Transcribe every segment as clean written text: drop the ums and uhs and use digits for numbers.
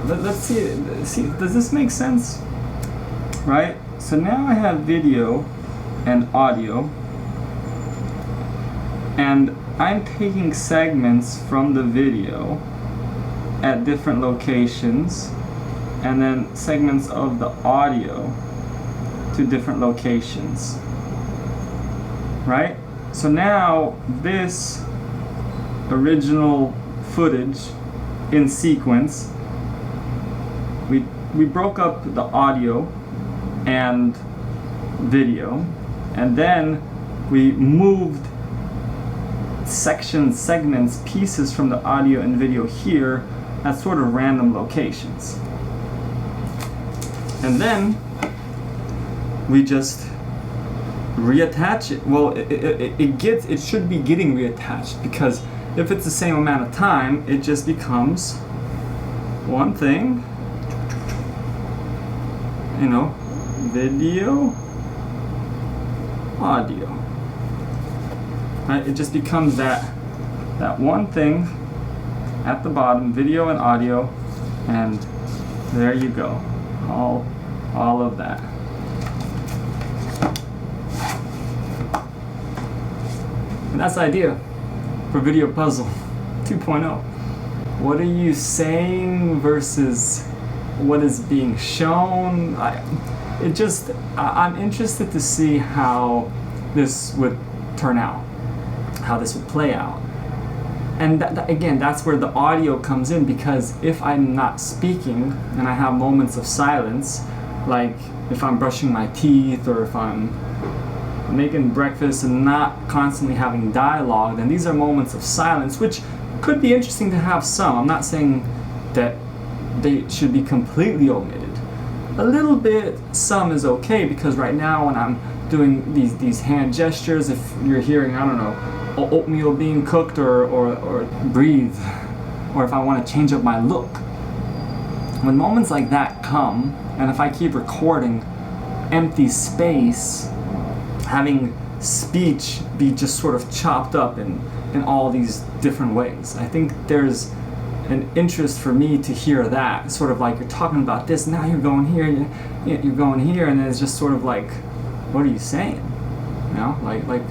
let's see, does this make sense? Right? So now I have video and audio, and I'm taking segments from the video at different locations, and then segments of the audio to different locations. Right? So now this original footage in sequence, we broke up the audio and video, and then we moved sections, segments, pieces from the audio and video here at sort of random locations. And then we just reattach it. Well, it should be getting reattached, because if it's the same amount of time, it just becomes one thing, you know, video, audio. Right? It just becomes that one thing at the bottom, video and audio, and there you go, all of that. And that's the idea for Video Puzzle 2.0. What are you saying versus what is being shown? I'm interested to see how this would turn out, how this would play out. And again, that's where the audio comes in, because if I'm not speaking and I have moments of silence, like if I'm brushing my teeth or if I'm making breakfast and not constantly having dialogue, then these are moments of silence, which could be interesting to have some. I'm not saying that they should be completely omitted. A little bit, some is okay, because right now when I'm doing these hand gestures, if you're hearing, I don't know, oatmeal being cooked or breathe, or if I want to change up my look. When moments like that come, and if I keep recording empty space, having speech be just sort of chopped up in all these different ways, I think there's an interest for me to hear that, sort of like you're talking about this, now you're going here, you're going here, and then it's just sort of like, what are you saying? You know, like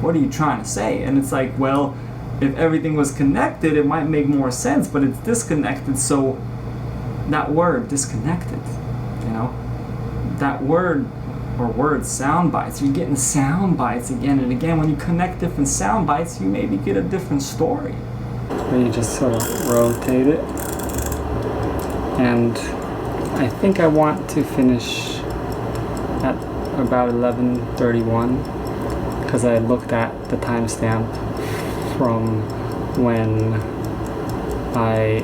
what are you trying to say? And it's like, well, if everything was connected, it might make more sense, but it's disconnected, so that word, disconnected, you know, that word or words, sound bites, you're getting sound bites again and again. When you connect different sound bites, you maybe get a different story. You just sort of rotate it, and I think I want to finish at about 11:31, because I looked at the timestamp from when I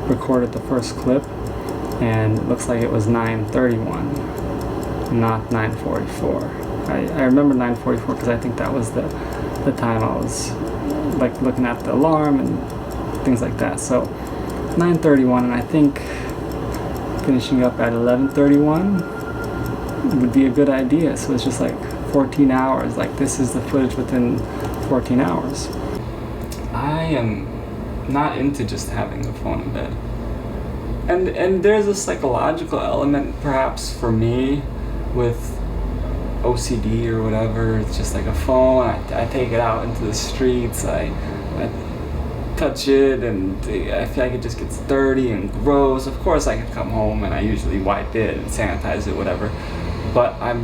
recorded the first clip, and it looks like it was 9:31, not 9:44. I remember 9:44 because I think that was the time I was like looking at the alarm and things like that. So 9:31, and I think finishing up at 11:31 would be a good idea. So it's just like 14 hours. Like, this is the footage within 14 hours. I am not into just having a phone in bed. And there's a psychological element perhaps for me with OCD or whatever. It's just like a phone. I take it out into the streets. I touch it, and I feel like it just gets dirty and gross. Of course, I can come home and I usually wipe it and sanitize it, whatever. But I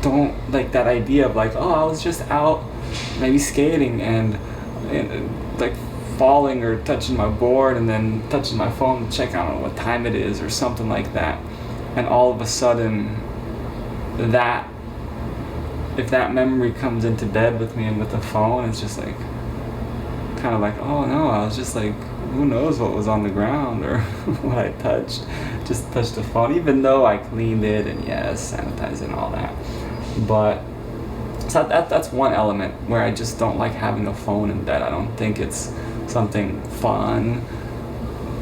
don't like that idea of like, oh, I was just out maybe skating and like falling or touching my board and then touching my phone to check, I don't know what time it is or something like that. And all of a sudden, that if that memory comes into bed with me and with the phone, it's just like kind of like, oh no, I was just like, who knows what was on the ground or what I touched. Just touched the phone, even though I cleaned it and yes, sanitized it and all that. But so that's one element where I just don't like having a phone in bed. I don't think it's something fun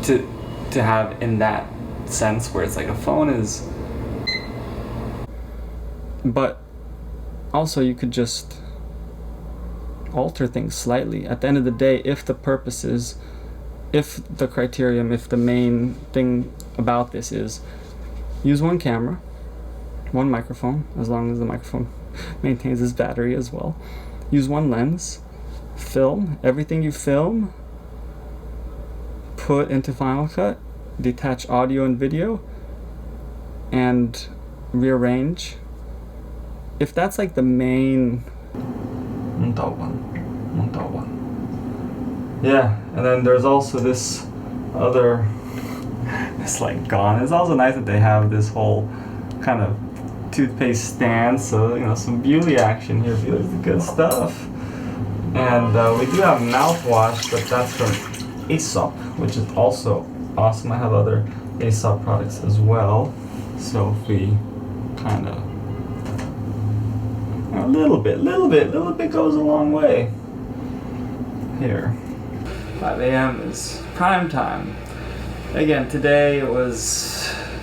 to have in that sense where it's like a phone is. But also you could just alter things slightly. At the end of the day, if the purpose is if the main thing about this is use one camera, one microphone, as long as the microphone maintains its battery as well. Use one lens, film everything you film, put into Final Cut, detach audio and video, and rearrange. If that's like the main yeah, and then there's also this other, it's like gone. It's also nice that they have this whole kind of toothpaste stand, so you know, some beauty action here. Feels the good stuff. And we do have mouthwash, but that's from Aesop, which is also awesome. I have other Aesop products as well. So if we kind of a little bit goes a long way. Here, 5 a.m. is prime time. Again, today it was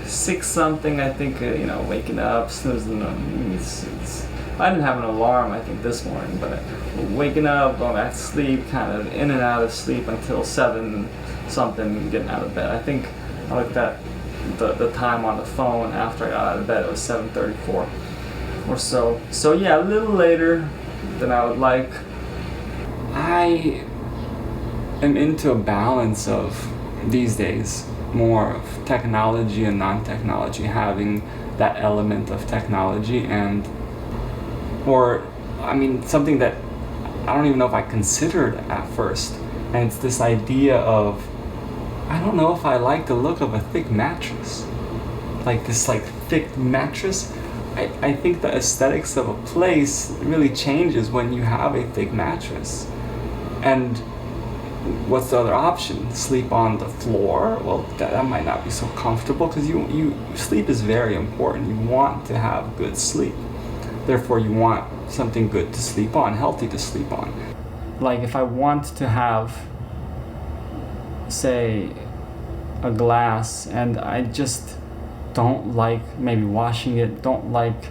6 something, I think, waking up, snoozing. I didn't have an alarm, I think, this morning, but waking up, going back to sleep, kind of in and out of sleep until 7 something, getting out of bed. I think I looked at the time on the phone after I got out of bed. It was 7:34 or so. So yeah, a little later than I would like. I am into a balance of, these days, more of technology and non-technology, having that element of technology something that I don't even know if I considered at first. And it's this idea of, I don't know if I like the look of a thick mattress. Like this thick mattress. I think the aesthetics of a place really changes when you have a thick mattress. And what's the other option? Sleep on the floor? Well, that might not be so comfortable, because sleep is very important. You want to have good sleep. Therefore, you want something good to sleep on, healthy to sleep on. Like if I want to have, say, a glass, and I just don't like maybe washing it, don't like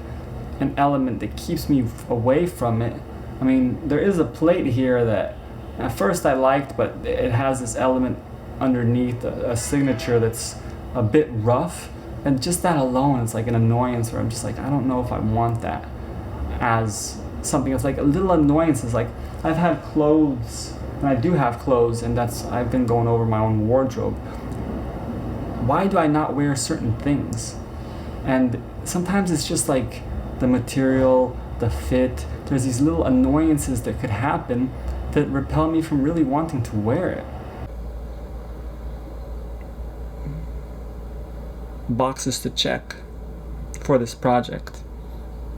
an element that keeps me away from it. I mean, there is a plate here that at first I liked, but it has this element underneath, a signature that's a bit rough, and just that alone is like an annoyance where I'm just like, I don't know if I want that as something that's like a little annoyance. Is like, I've had clothes, and I do have clothes, and I've been going over my own wardrobe. Why do I not wear certain things? And sometimes it's just like the material, the fit. There's these little annoyances that could happen that repel me from really wanting to wear it. Boxes to check for this project.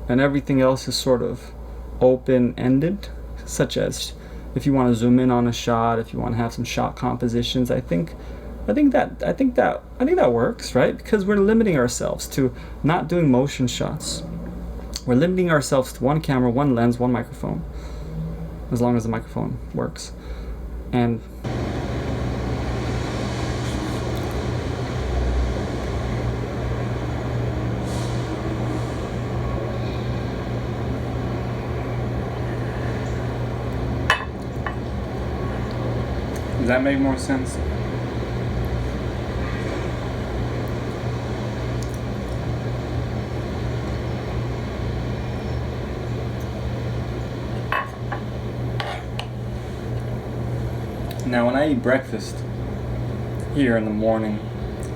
And everything else is sort of open-ended, such as if you want to zoom in on a shot, if you want to have some shot compositions. I think that works, right? Because we're limiting ourselves to not doing motion shots. We're limiting ourselves to one camera, one lens, one microphone, as long as the microphone works. And does that make more sense? Now, when I eat breakfast here in the morning,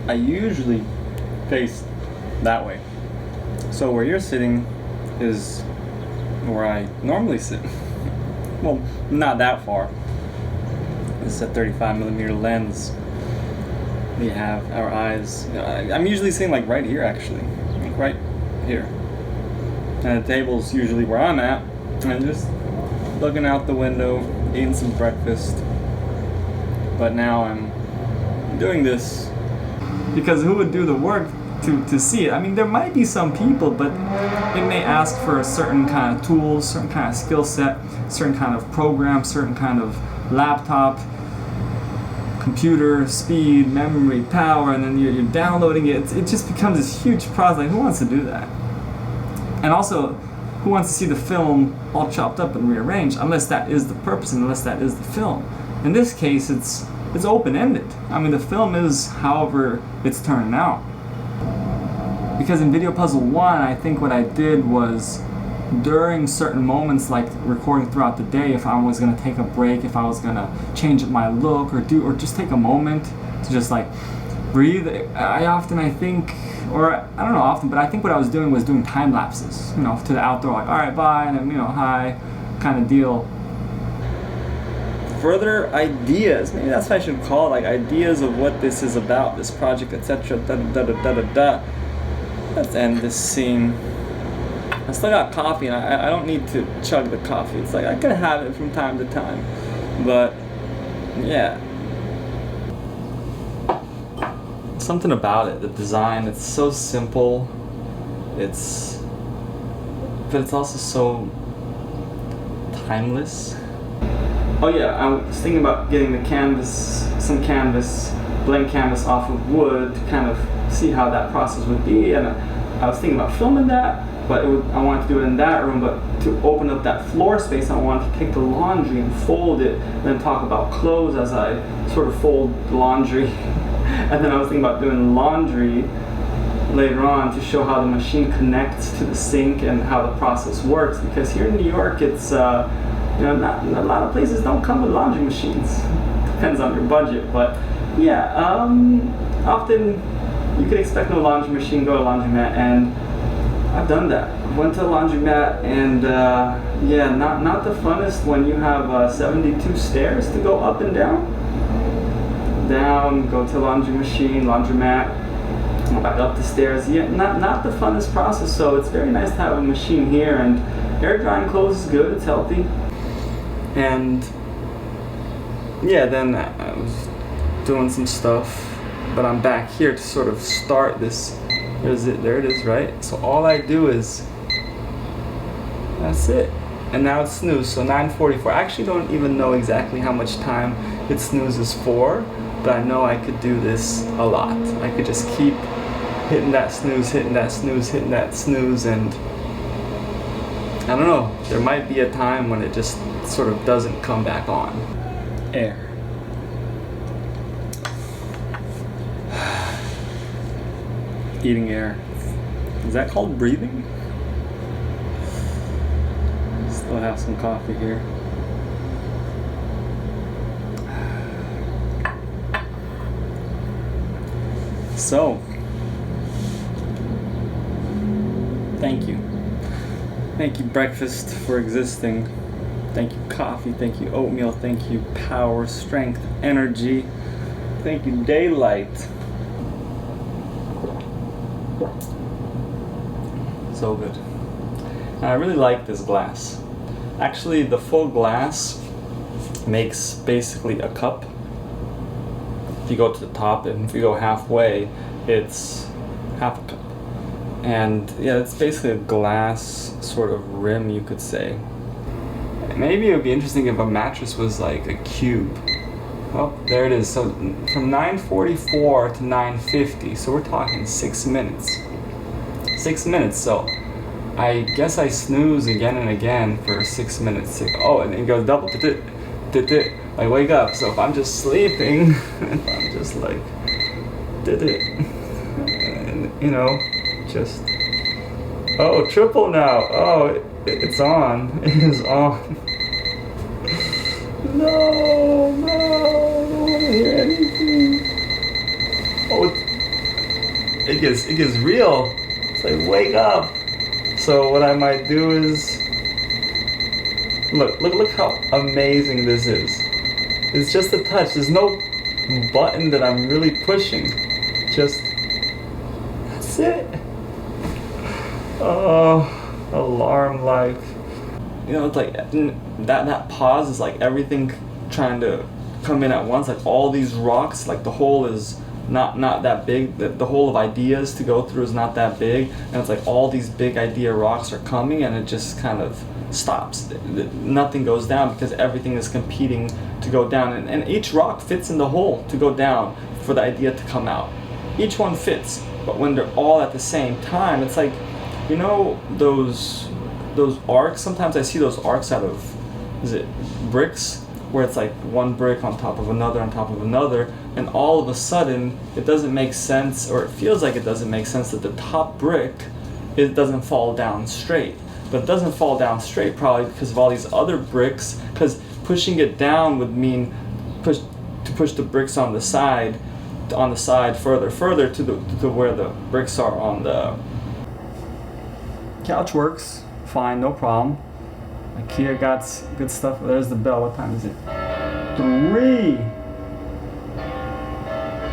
I usually face that way. So where you're sitting is where I normally sit. Well, not that far. This is a 35mm lens. We have our eyes. I'm usually sitting like right here, actually, like right here. And the table's usually where I'm at, and just looking out the window, eating some breakfast. But now I'm doing this because who would do the work to see it? I mean, there might be some people, but it may ask for a certain kind of tools, certain kind of skill set, certain kind of program, certain kind of laptop, computer, speed, memory, power, and then you're downloading it. It just becomes this huge process. Like, who wants to do that? And also, who wants to see the film all chopped up and rearranged, unless that is the purpose and unless that is the film. In this case, it's it's open-ended. I mean, the film is however it's turning out. Because in Video Puzzle 1, I think what I did was, during certain moments, like recording throughout the day, if I was gonna take a break, if I was gonna change up my look, or just take a moment to just like breathe, I think, or I don't know often, but I think what I was doing was doing time lapses, you know, to the outdoor, like, all right, bye, and then, you know, hi, kind of deal. Further ideas, maybe that's what I should call it, like ideas of what this is about, this project, etc. Let's end this scene. I still got coffee, and I don't need to chug the coffee. It's like I can have it from time to time, but yeah. Something about it, the design, it's so simple, but it's also so timeless. Oh yeah, I was thinking about getting the some blank canvas off of wood to kind of see how that process would be, and I was thinking about filming that, but I wanted to do it in that room, but to open up that floor space, I wanted to take the laundry and fold it, and then talk about clothes as I sort of fold laundry. And then I was thinking about doing laundry later on to show how the machine connects to the sink and how the process works, because here in New York, it's you know, not a lot of places don't come with laundry machines. Depends on your budget, but yeah, often you could expect no laundry machine, go to a laundromat, and I've done that. Went to a laundromat, and yeah, not the funnest when you have 72 stairs to go up and down. Down, go to a laundry machine, laundromat, go back up the stairs. Yeah, not the funnest process. So it's very nice to have a machine here, and air drying clothes is good. It's healthy. And yeah, then I was doing some stuff, but I'm back here to sort of start this. There it is, right? So all I do is, that's it. And now it's snooze, so 9:44. I actually don't even know exactly how much time it snoozes for, but I know I could do this a lot. I could just keep hitting that snooze, hitting that snooze, hitting that snooze, and I don't know, there might be a time when it just sort of doesn't come back on. Air. Eating air. Is that called breathing? Still have some coffee here. So, thank you. Thank you, breakfast, for existing. Thank you, coffee. Thank you, oatmeal. Thank you, power, strength, energy. Thank you, daylight. So good. And I really like this glass. Actually, the full glass makes basically a cup. If you go to the top, and if you go halfway, it's half a cup. And yeah, it's basically a glass sort of rim, you could say. Maybe it would be interesting if a mattress was like a cube. Oh, there it is. So from 9:44 to 9:50, so we're talking 6 minutes. 6 minutes, so I guess I snooze again and again for 6 minutes. Oh, and it goes double. I wake up, so if I'm just sleeping, if I'm just like, and you know, just, oh, triple now, oh, it's on, it is on. No, I don't want to hear anything. Oh, it gets real. It's like, wake up. So what I might do is, look how amazing this is. It's just a touch. There's no button that I'm really pushing. Just, that's it. Oh, alarm like. You know, it's like that pause is like everything trying to come in at once. Like all these rocks, like the hole is not that big. The hole of ideas to go through is not that big, and it's like all these big idea rocks are coming, and it just kind of stops. Nothing goes down because everything is competing to go down, and each rock fits in the hole to go down for the idea to come out. Each one fits, but when they're all at the same time, it's like, you know, those arcs. Sometimes I see those arcs out of, is it bricks? where it's like one brick on top of another on top of another, and all of a sudden it doesn't make sense, or it feels like it doesn't make sense that the top brick, it doesn't fall down straight. But it doesn't fall down straight probably because of all these other bricks, because pushing it down would mean push the bricks on the side further to where the bricks are on the couch. Works fine, no problem. IKEA got good stuff. There's the bell. What time is it?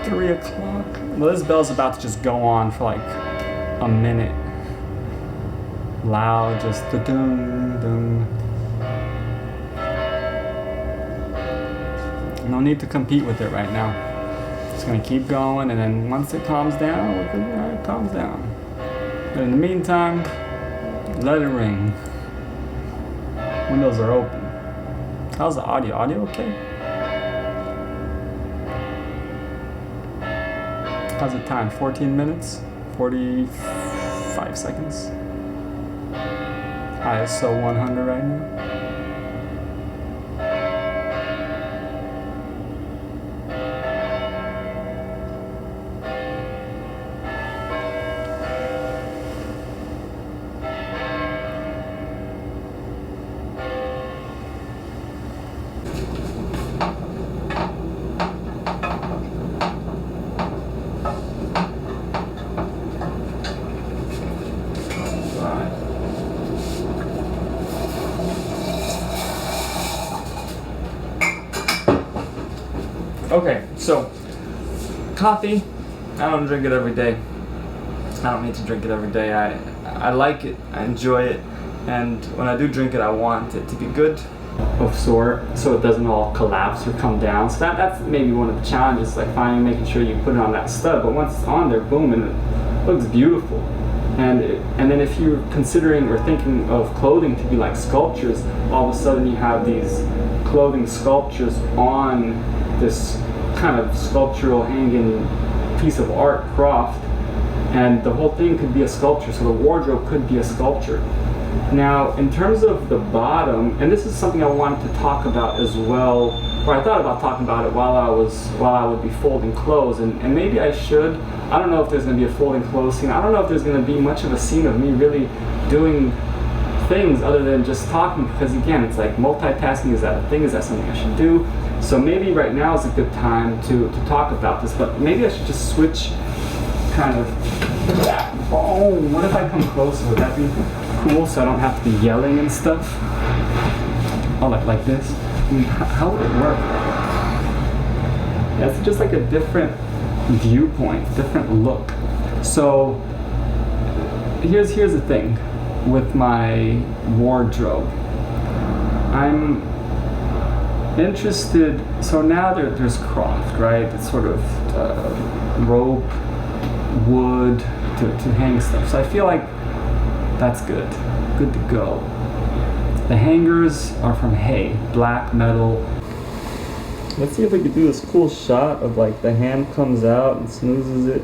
3 o'clock. Well, this bell's about to just go on for like a minute. Loud, just dun dun. No need to compete with it right now. It's gonna keep going, and then once it calms down, it calms down. But in the meantime, let it ring. Windows are open. How's the audio? Audio okay? How's it time? 14 minutes? 45 seconds? ISO 100 right now. Okay, so coffee, I don't drink it every day. I don't need to drink it every day. I like it, I enjoy it, and when I do drink it, I want it to be good of sort, so it doesn't all collapse or come down. So that's maybe one of the challenges, like making sure you put it on that stud, but once it's on there, boom, and it looks beautiful. And then if you're considering or thinking of clothing to be like sculptures, all of a sudden you have these clothing sculptures on this kind of sculptural hanging piece of art craft, and the whole thing could be a sculpture, so the wardrobe could be a sculpture. Now, in terms of the bottom, and this is something I wanted to talk about as well, or I thought about talking about it while I would be folding clothes, and maybe I should. I don't know if there's going to be a folding clothes scene. I don't know if there's going to be much of a scene of me really doing things other than just talking, because again, it's like multitasking. Is that a thing? Is that something I should do? So maybe right now is a good time to talk about this, but maybe I should just switch kind of. Oh, what if I come closer? Would that be cool, so I don't have to be yelling and stuff? Oh, like this? I mean, how would it work? Yeah, it's just like a different viewpoint, different look. So here's the thing with my wardrobe. I'm interested, so now there's craft, right? It's sort of rope, wood to hang stuff. So I feel like that's good to go. The hangers are from hay, black metal. Let's see if we can do this cool shot of like the hand comes out and smoothes it.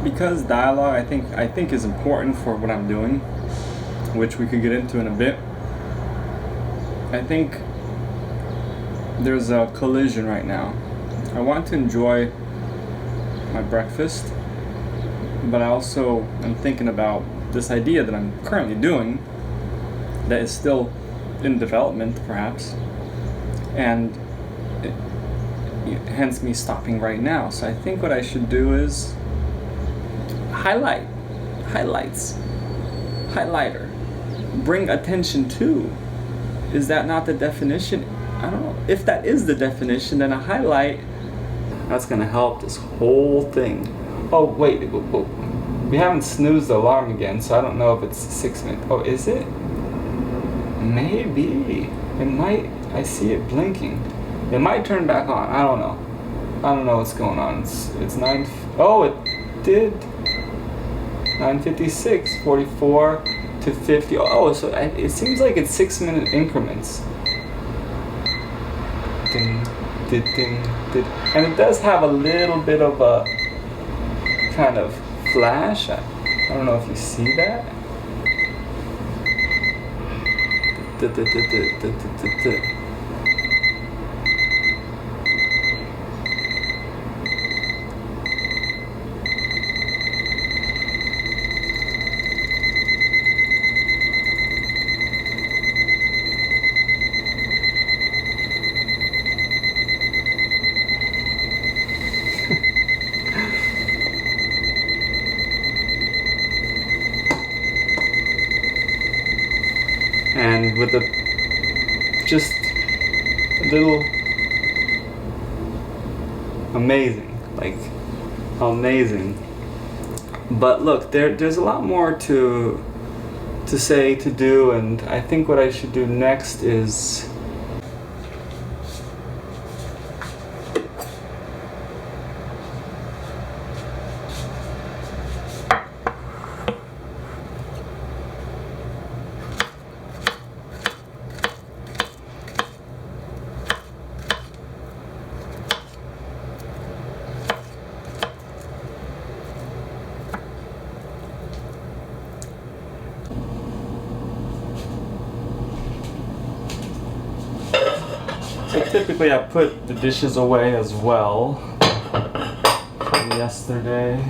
Because dialogue, I think is important for what I'm doing, which we could get into in a bit. I think there's a collision right now. I want to enjoy my breakfast, but I also am thinking about this idea that I'm currently doing that is still in development, perhaps, and hence me stopping right now. So I think what I should do is highlights, highlighter, bring attention to. Is that not the definition? I don't know. If that is the definition, then a highlight, that's gonna help this whole thing. Oh wait, we haven't snoozed the alarm again, so I don't know if it's 6 minutes. Oh, is it? Maybe. It might. I see it blinking. It might turn back on. I don't know. I don't know what's going on. It's 9. Oh, it did. 9:56, 44 to 50. Oh, so it seems like it's 6-minute increments. Ding, ding, ding, ding. And it does have a little bit of a kind of flash. I don't know if you see that. And with just a little amazing, like amazing. But look, there's a lot more to say, to do, and I think what I should do next is so typically I put the dishes away as well from yesterday.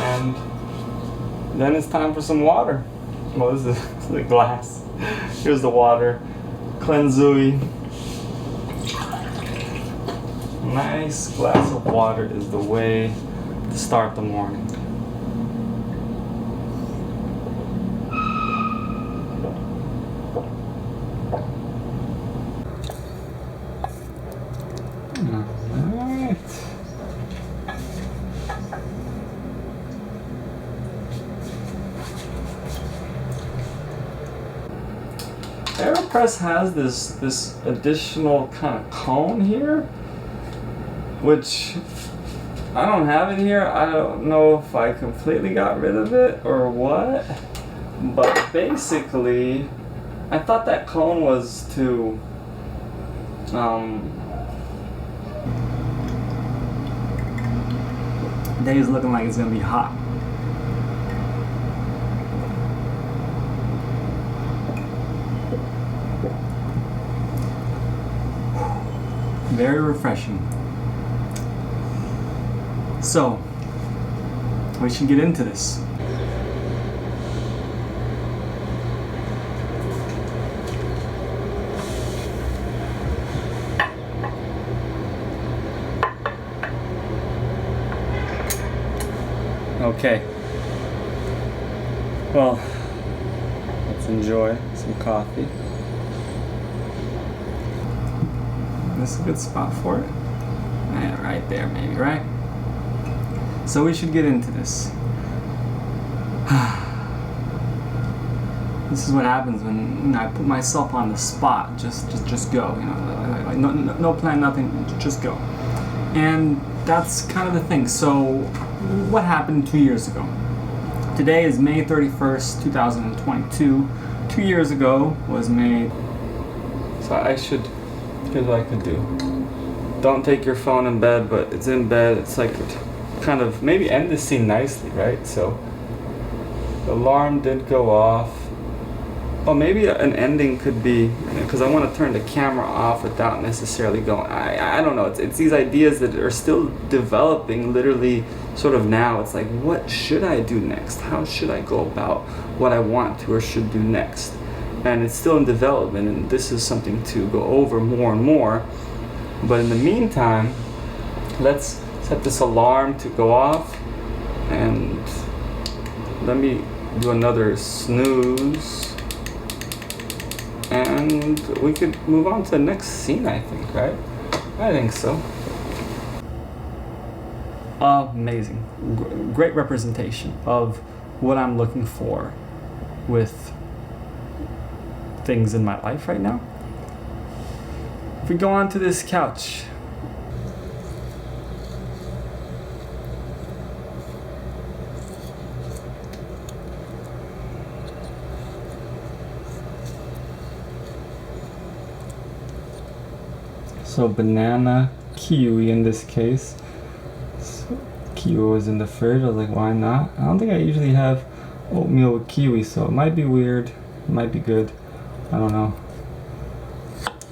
And then it's time for some water. Well, this is the glass. Here's the water. Cleansui. Nice glass of water is the way to start the morning. Alright. AeroPress has this additional kind of cone here, which I don't have it here. I don't know if I completely got rid of it or what, but basically I thought that cone was to day's looking like it's gonna be hot. Very refreshing. So, we should get into this. Okay. Well, let's enjoy some coffee. This is a good spot for it. Yeah, right there, maybe, right? So we should get into this. This is what happens when I put myself on the spot. Just go. You know, like no plan, nothing. Just go. And that's kind of the thing. So, what happened 2 years ago? Today is May 31st, 2022. 2 years ago was May. So I should. Here's what I could do. Don't take your phone in bed, but it's in bed. It's like kind of maybe end this scene nicely, right? So the alarm did go off. Oh, maybe an ending could be, because I want to turn the camera off without necessarily going. I don't know. It's these ideas that are still developing, literally, sort of now. It's like, what should I do next? How should I go about what I want to or should do next? And it's still in development, and this is something to go over more and more. But in the meantime, let's set this alarm to go off, and let me do another snooze, and we could move on to the next scene, I think, right? I think so. Amazing. Great representation of what I'm looking for with things in my life right now. If we go onto this couch, so banana, kiwi in this case. So kiwi was in the fridge. I was like, why not? I don't think I usually have oatmeal with kiwi, so it might be weird, it might be good. I don't know.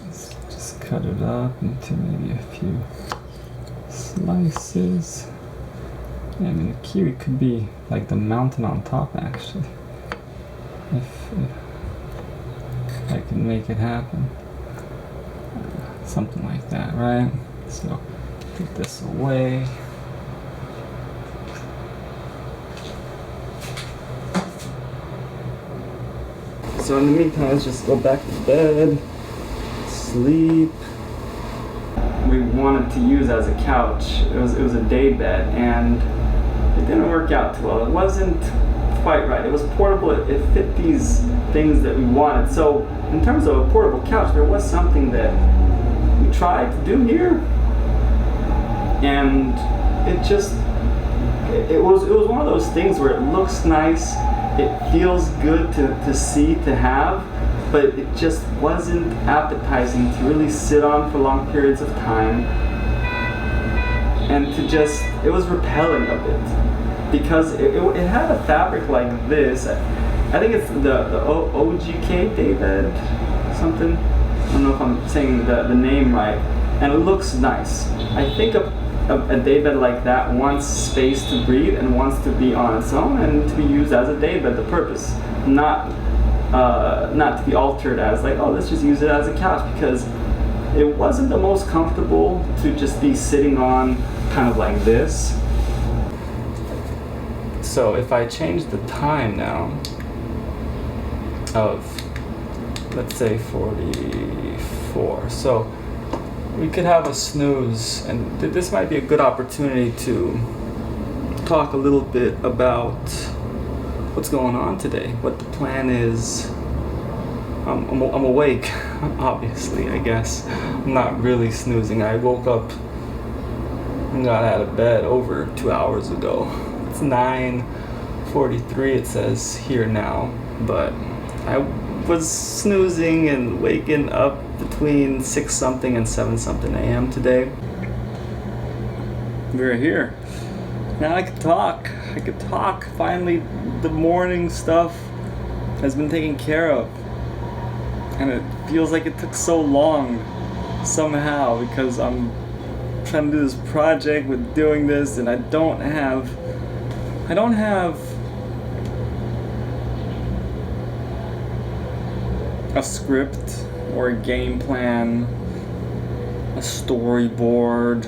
Let's just cut it up into maybe a few slices. Yeah, I mean, the kiwi could be like the mountain on top, actually. If I can make it happen. Something like that, right? So, put this away. So in the meantime, let's just go back to bed, sleep. We wanted to use as a couch. It was a day bed, and it didn't work out too well. It wasn't quite right. It was portable. It fit these things that we wanted. So in terms of a portable couch, there was something that we tried to do here, and it was one of those things where it looks nice. It feels good to see, to have, but it just wasn't appetizing to really sit on for long periods of time, and it was repelling a bit, because it had a fabric like this. I think it's the OGK daybed, something. I don't know if I'm saying the name right, and it looks nice. I think a daybed like that wants space to breathe and wants to be on its own and to be used as a daybed, the purpose, not to be altered as like, oh, let's just use it as a couch, because it wasn't the most comfortable to just be sitting on kind of like this. So if I change the time now of, let's say 44, so we could have a snooze, and this might be a good opportunity to talk a little bit about what's going on today, what the plan is. I'm awake, obviously, I guess. I'm not really snoozing. I woke up and got out of bed over 2 hours ago. It's 9:43, it says here now, but I was snoozing and waking up between 6 something and 7 something a.m. today. We're here. Now I could talk. Finally, the morning stuff has been taken care of. And it feels like it took so long somehow, because I'm trying to do this project with doing this, and I don't have a script or a game plan, a storyboard,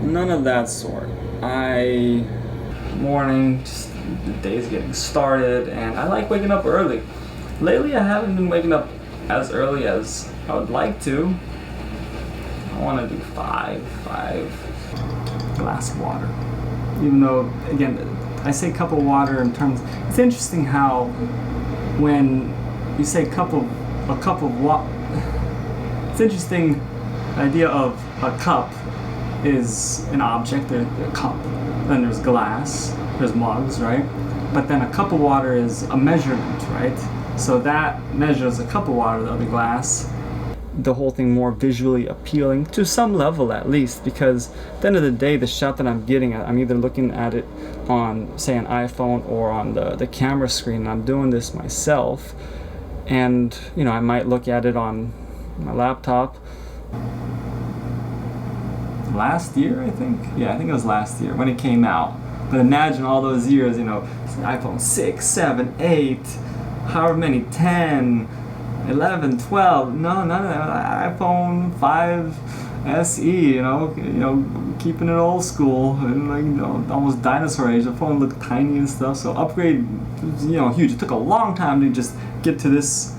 none of that sort. Morning, just the day's getting started, and I like waking up early. Lately I haven't been waking up as early as I would like to. I want to do five glass of water. Even though, again, I say cup of water in terms, it's interesting how when you say a cup of water, it's interesting, the idea of a cup is an object, a cup, then there's glass, there's mugs, right? But then a cup of water is a measurement, right? So that measures a cup of water, the other glass. the whole thing more visually appealing to some level, at least, because at the end of the day, the shot that I'm getting at, I'm either looking at it on, say, an iPhone or on the camera screen, and I'm doing this myself. And I might look at it on my laptop. Last year, I think it was last year when it came out. But imagine all those years, iPhone 6, 7, 8, however many, 10, 11, 12, no, none of that. iPhone 5 SE, keeping it old school, and almost dinosaur age. The phone looked tiny and stuff, so upgrade, huge. It took a long time to just get to this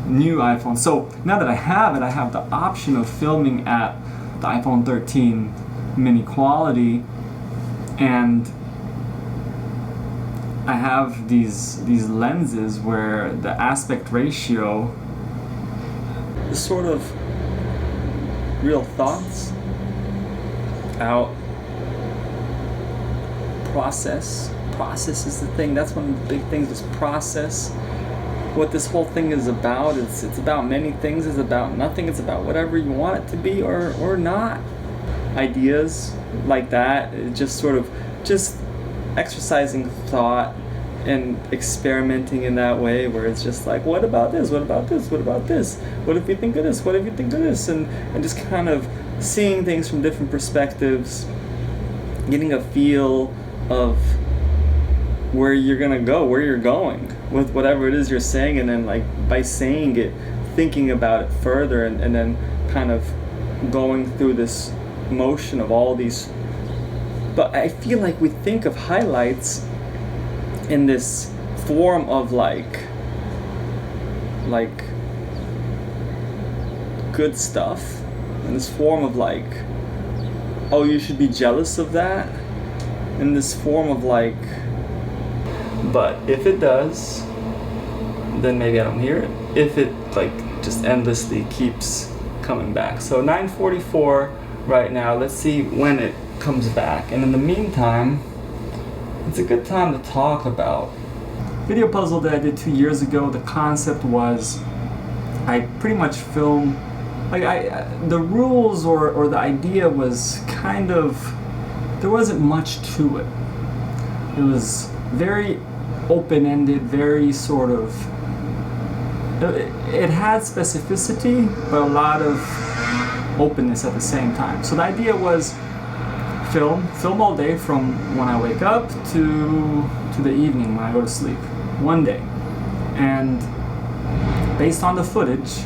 new iPhone. So now that I have it, I have the option of filming at the iPhone 13 mini quality, and I have these lenses where the aspect ratio is sort of real thoughts out. Process is the thing. That's one of the big things, is process. What this whole thing is about, it's about many things. It's about nothing. It's about whatever you want it to be or not. Ideas like that, just exercising thought and experimenting in that way, where it's just like, what about this? What about this? What about this? What if we think of this? What if you think of this? And just kind of seeing things from different perspectives, getting a feel of where you're gonna go, where you're going with whatever it is you're saying, and then by saying it, thinking about it further, and then kind of going through this motion of all these. But I feel like we think of highlights in this form of like good stuff, in this form of oh, you should be jealous of that, in this form of but if it does, then maybe I don't hear it. If it just endlessly keeps coming back. So 9:44 right now. Let's see when it comes back. And in the meantime, it's a good time to talk about video puzzle that I did 2 years ago. The concept was, I pretty much film the rules or the idea was kind of, there wasn't much to it. It was very open-ended, very sort of, it had specificity, but a lot of openness at the same time. So the idea was film all day, from when I wake up to the evening when I go to sleep, one day. And based on the footage,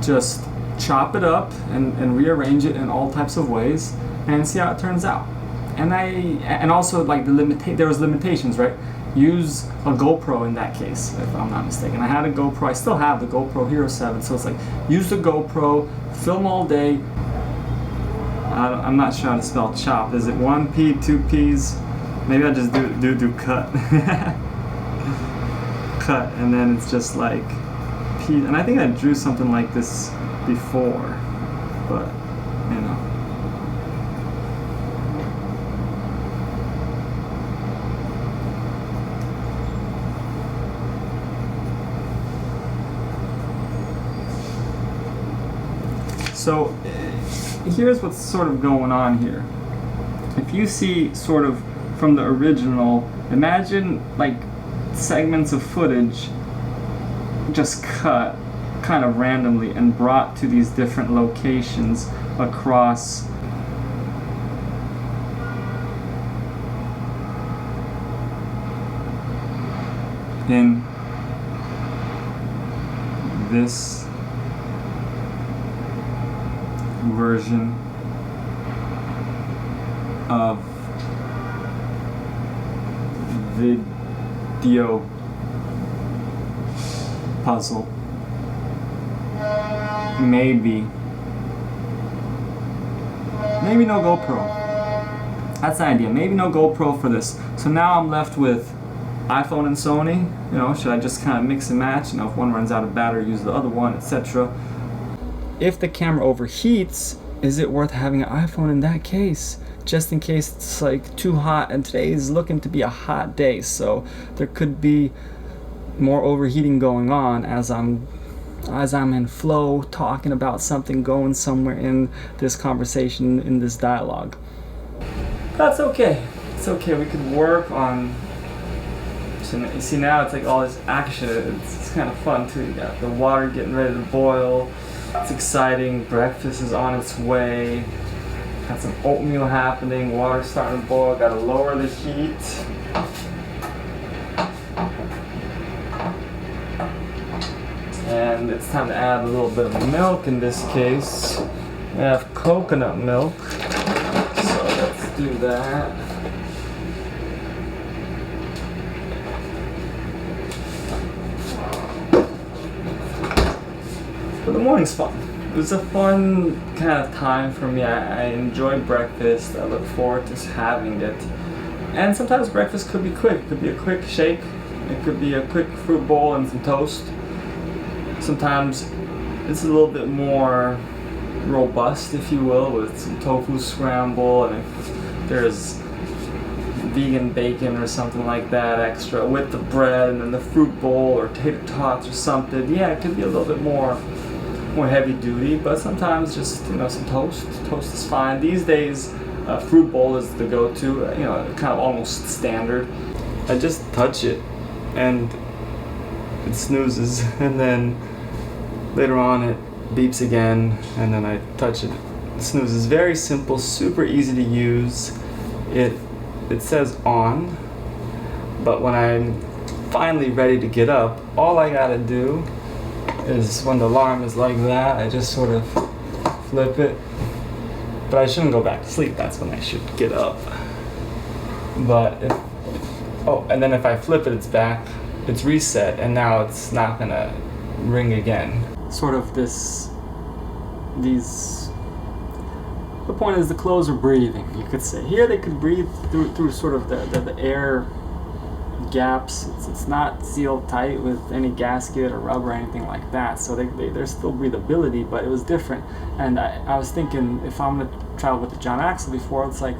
just chop it up and rearrange it in all types of ways and see how it turns out. And also there was limitations, right? Use a GoPro in that case, if I'm not mistaken. I had a GoPro. I still have the GoPro Hero 7, so it's use the GoPro, film all day. I'm not sure how to spell chop. Is it 1 P, 2 P's? Maybe I just do cut. Cut, and then it's just P. And I think I drew something like this before, but So here's what's sort of going on here. If you see sort of from the original, imagine segments of footage just cut kind of randomly and brought to these different locations across in this version of video puzzle. Maybe no GoPro. That's the idea. Maybe no GoPro for this. So now I'm left with iPhone and Sony. Should I just kind of mix and match? If one runs out of battery, use the other one, etc. If the camera overheats, is it worth having an iPhone in that case? Just in case it's too hot, and today is looking to be a hot day, so there could be more overheating going on as I'm as I'm in flow, talking about something, going somewhere in this conversation, in this dialogue. That's okay. It's okay. We could work on. So you see, now it's like all this action. It's kind of fun too. You got the water getting ready to boil. It's exciting. Breakfast is on its way. Got some oatmeal happening. Water's starting to boil. Got to lower the heat. And it's time to add a little bit of milk in this case. We have coconut milk. So let's do that. But the morning's fun. It was a fun kind of time for me. I enjoy breakfast. I look forward to having it. And sometimes breakfast could be quick. It could be a quick shake. It could be a quick fruit bowl and some toast. Sometimes it's a little bit more robust, if you will, with some tofu scramble, and if there's vegan bacon or something like that extra with the bread, and then the fruit bowl or tater tots or something. Yeah, it could be a little bit more heavy duty, but sometimes just, you know, some toast. Toast is fine. These days, fruit bowl is the go-to. You know, kind of almost standard. I just touch it, and it snoozes, and then later on it beeps again, and then I touch it. It snoozes. Very simple, super easy to use. It says on, but when I'm finally ready to get up, all I gotta do is, when the alarm is like that, I just sort of flip it. But I shouldn't go back to sleep. That's when I should get up. But and then if I flip it, it's back. It's reset, and now it's not gonna ring again. Sort of the point is the clothes are breathing, you could say. Here they could breathe through sort of the air gaps. It's not sealed tight with any gasket or rubber or anything like that, so there's still breathability, but it was different. And I was thinking, if I'm gonna travel with the John Axle before, it's like,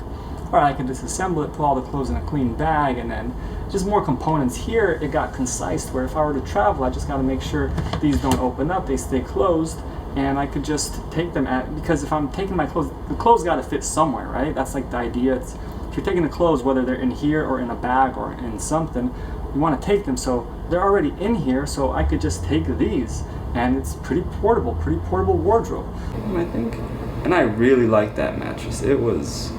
all right, I can disassemble it, put all the clothes in a clean bag, and then just more components. Here it got concise, where if I were to travel, I just got to make sure these don't open up, they stay closed, and I could just take them because if I'm taking my clothes, the clothes got to fit somewhere, right? That's like the idea. If you're taking the clothes, whether they're in here or in a bag or in something, you want to take them so they're already in here, so I could just take these, and it's pretty portable wardrobe. And I really liked that mattress. It was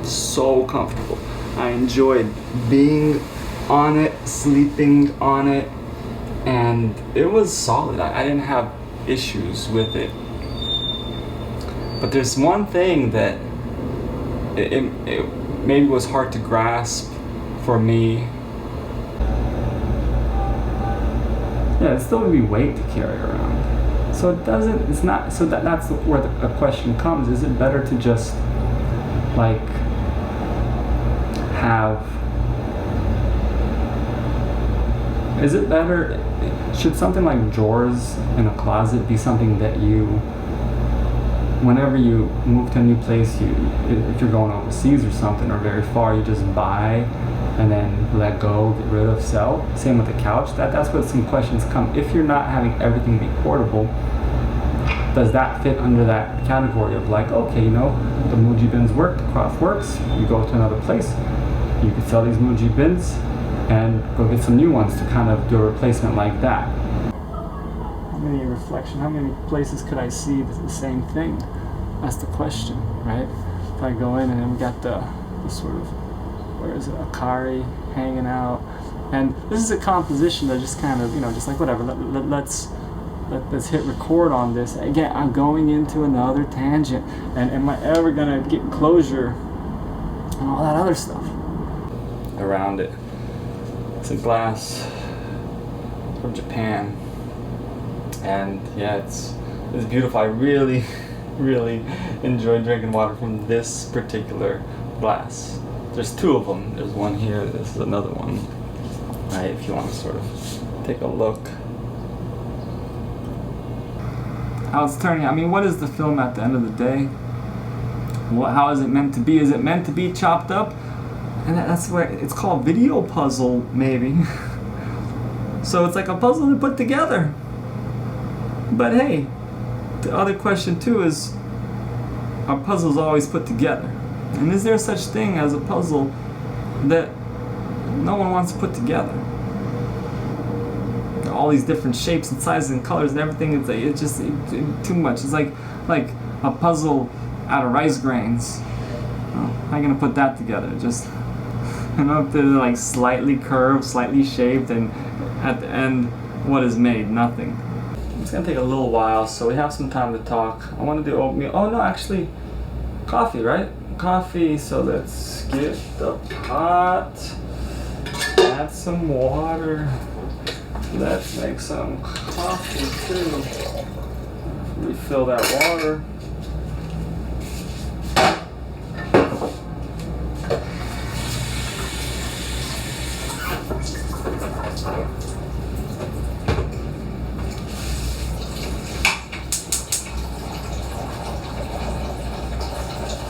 so comfortable. I enjoyed being on it, sleeping on it, and it was solid. I didn't have issues with it. But there's one thing that it maybe was hard to grasp for me. Yeah, it's still gonna be weight to carry around. So that's where the question comes. Is it better to just like should something like drawers in a closet be something that you, whenever you move to a new place, if you're going overseas or something, or very far, you just buy and then let go, get rid of, sell? Same with the couch. That's where some questions come. If you're not having everything be portable, does that fit under that category of like, okay, you know, the Muji bins work, the cloth works, you go to another place, you could sell these Muji bins and go get some new ones to kind of do a replacement like that. How many places could I see the same thing? That's the question, right? If I go in and then we got the sort of, where is it, Akari hanging out, and this is a composition that just kind of, you know, just like whatever, let's hit record on this. Again, I'm going into another tangent, and am I ever gonna get closure and all that other stuff around it? It's a glass from Japan, and yeah, it's beautiful. I really enjoy drinking water from this particular glass. There's two of them. There's one here, this is another one, right, if you want to sort of take a look. How it's turning. I mean, what is the film at the end of the day? How is it meant to be? Is it meant to be chopped up? And that's why it's called video puzzle, maybe. So it's like a puzzle to put together. But hey, the other question too is, are puzzles always put together? And is there such thing as a puzzle that no one wants to put together? All these different shapes and sizes and colors and everything, it's just too much. It's like a puzzle out of rice grains. Oh, how are you gonna put that together? Just, if they're like slightly curved, slightly shaped, and at the end, what is made? Nothing. It's gonna take a little while, so we have some time to talk. I want to do oatmeal. Oh no, actually, coffee, right? Coffee. So let's get the pot. Add some water. Let's make some coffee too. Refill that water.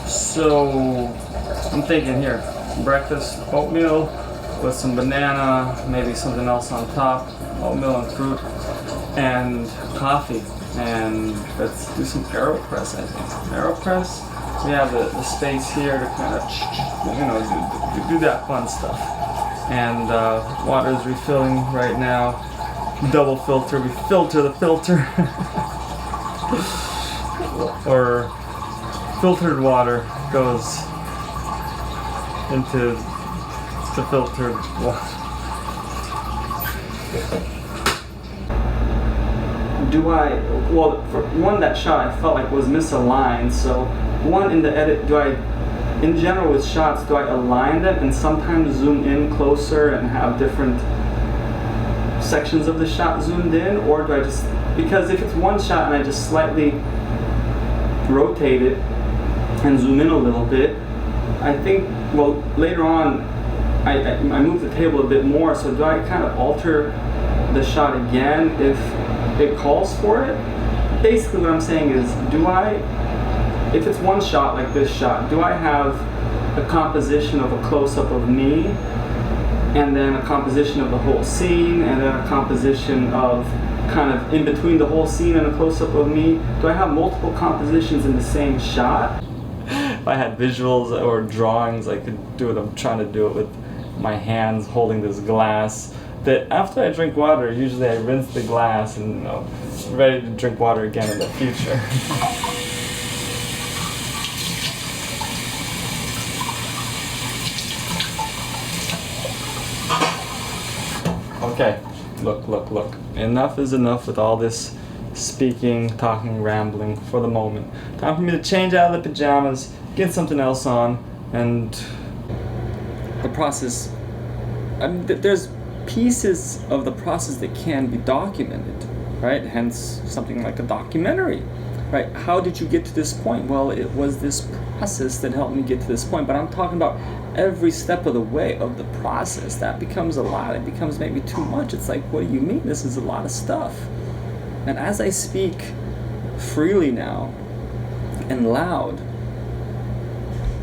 So I'm thinking here, breakfast oatmeal with some banana, maybe something else on top, oatmeal and fruit, and coffee. And let's do some AeroPress, I think. AeroPress, we have the space here to kind of, do that fun stuff. And water is refilling right now. Double filter, we filter the filter. Or filtered water goes into the filtered water. For one, that shot I felt like was misaligned. So one, in the edit, in general with shots, do I align them and sometimes zoom in closer and have different sections of the shot zoomed in? Or do I just, because if it's one shot and I just slightly rotate it and zoom in a little bit, I think, later on I move the table a bit more, so do I kind of alter the shot again if it calls for it? Basically what I'm saying is, if it's one shot like this shot, do I have a composition of a close-up of me, and then a composition of the whole scene, and then a composition of kind of in between the whole scene and a close-up of me? Do I have multiple compositions in the same shot? If I had visuals or drawings, I could do it. I'm trying to do it with my hands holding this glass. That after I drink water, usually I rinse the glass and ready to drink water again in the future. Okay, look. Enough is enough with all this speaking, talking, rambling for the moment. Time for me to change out of the pajamas, get something else on, and the process. There's pieces of the process that can be documented, right? Hence something like a documentary, right? How did you get to this point? Well, it was this process that helped me get to this point, but I'm talking about every step of the way of the process. That becomes a lot. It becomes maybe too much. It's like, what do you mean? This is a lot of stuff. And as I speak freely now and loud,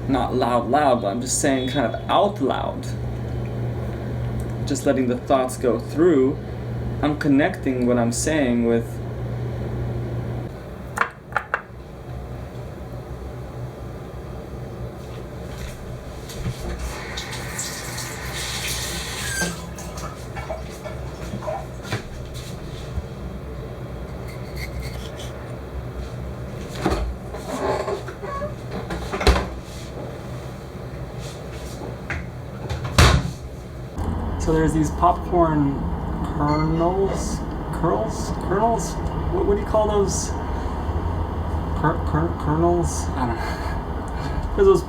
not loud, but I'm just saying kind of out loud, just letting the thoughts go through, I'm connecting what I'm saying with So there's these popcorn kernels? What do you call those? Kernels? I don't know.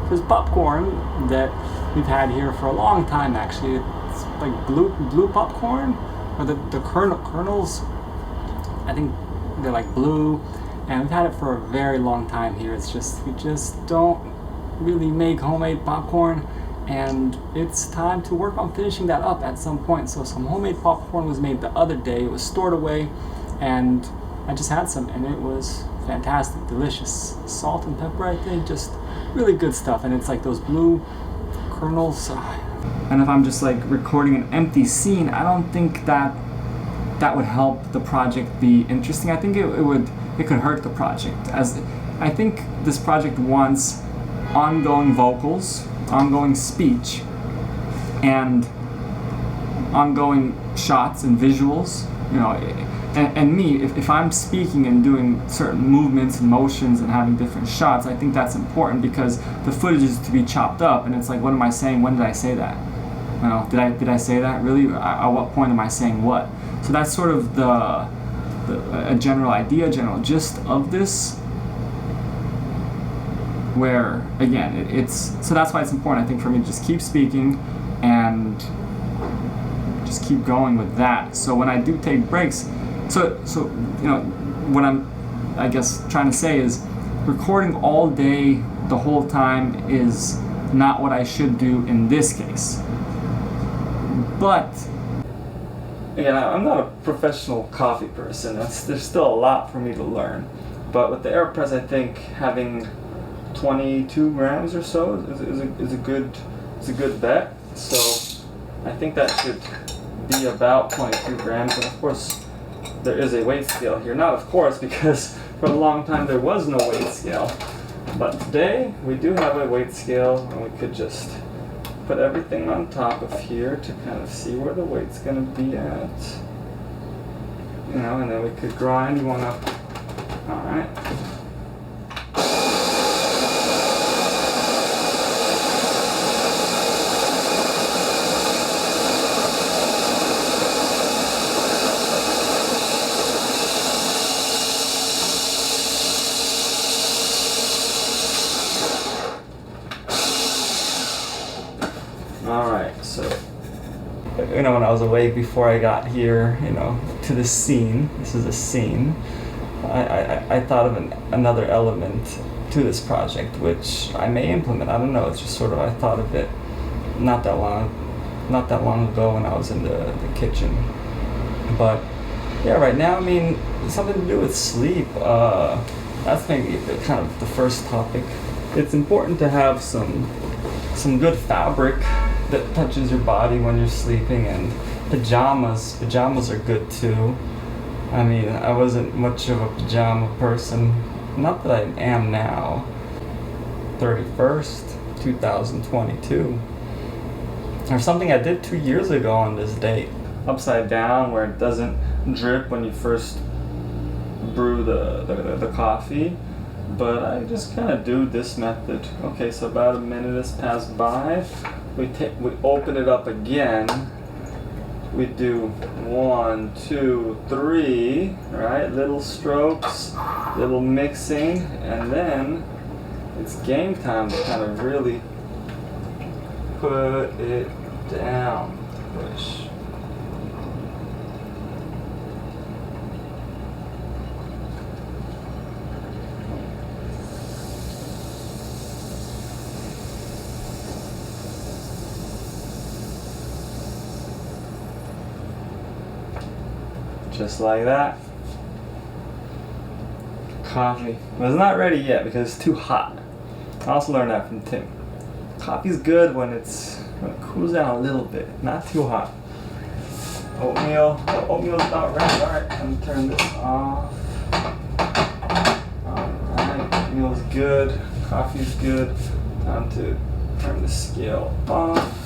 There's popcorn that we've had here for a long time, actually. It's like blue popcorn, or the kernels. I think they're like blue, and we've had it for a very long time here. It's just, we just don't really make homemade popcorn. And it's time to work on finishing that up at some point. So some homemade popcorn was made the other day. It was stored away, and I just had some, and it was fantastic, delicious. Salt and pepper, I think, just really good stuff. And it's like those blue kernels. And if I'm just like recording an empty scene, I don't think that that would help the project be interesting. I think it could hurt the project, as I think this project wants ongoing vocals, ongoing speech, and ongoing shots and visuals, you know. And me, if I'm speaking and doing certain movements and motions and having different shots, I think that's important, because the footage is to be chopped up, and it's like, what am I saying? When did I say that? You know, did I say that? Really? At what point am I saying what? So that's sort of a general idea, general gist of this. Where again, so that's why it's important, I think, for me to just keep speaking and just keep going with that. So when I do take breaks, so you know, what I'm, I guess, trying to say is, recording all day the whole time is not what I should do in this case. But yeah, I'm not a professional coffee person. There's still a lot for me to learn. But with the AeroPress, I think having 22 grams or so is a good bet. So I think that should be about 22 grams. And of course, there is a weight scale here. Not of course, because for a long time there was no weight scale. But today we do have a weight scale, and we could just put everything on top of here to kind of see where the weight's going to be at. You know, and then we could grind one up. All right. Alright, so, you know, when I was awake before I got here, you know, to this scene, this is a scene, I thought of another element to this project, which I may implement. I don't know, it's just sort of, I thought of it not that long ago when I was in the kitchen. But, yeah, right now, I mean, something to do with sleep. That's maybe kind of the first topic. It's important to have some good fabric that touches your body when you're sleeping, and pajamas are good too. I mean, I wasn't much of a pajama person, not that I am now. 31st, 2022. Or something I did 2 years ago on this date. Upside down, where it doesn't drip when you first brew the coffee. But I just kind of do this method. Okay, so about a minute has passed by. We open it up again. We do 1, 2, 3, right? Little strokes, little mixing, and then it's game time to kind of really put it down. Push. Just like that. Coffee. Well, it's not ready yet because it's too hot. I also learned that from Tim. Coffee's good when it cools down a little bit, not too hot. Oatmeal. The oatmeal's not ready. Alright, I'm gonna turn this off. Alright, oatmeal's good. Coffee's good. Time to turn the scale off.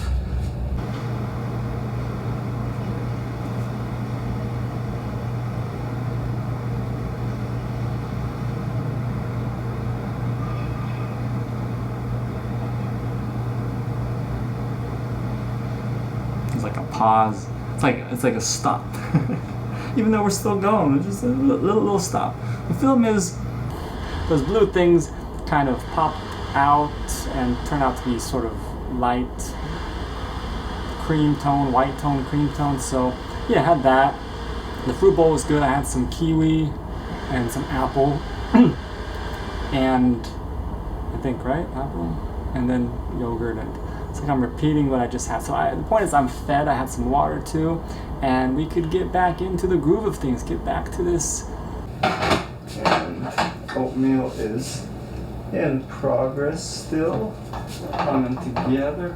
Like a pause. It's like a stop. Even though we're still going, it's just a little stop. The film is, those blue things kind of pop out and turn out to be sort of light cream tone, white tone, cream tone. So yeah, I had that. The fruit bowl was good. I had some kiwi and some apple and I think, right? Apple and then yogurt, and it's like I'm repeating what I just had. So the point is, I'm fed, I had some water too, and we could get back into the groove of things, get back to this. And oatmeal is in progress still. Coming together.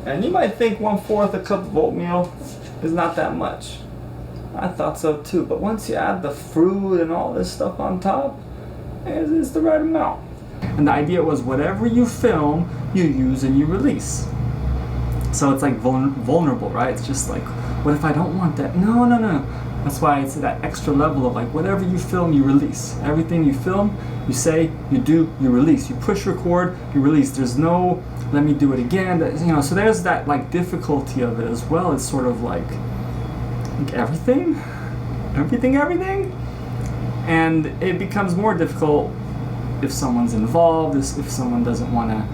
And you might think 1/4 a cup of oatmeal is not that much. I thought so too, but once you add the fruit and all this stuff on top, it's the right amount. And the idea was whatever you film, you use and you release. So it's like vulnerable, right? It's just like, what if I don't want that? No. That's why it's that extra level of like, whatever you film, you release. Everything you film, you say, you do, you release. You push record, you release. There's no, let me do it again. So there's that like difficulty of it as well. It's sort of like everything. And it becomes more difficult if someone's involved, if someone doesn't want to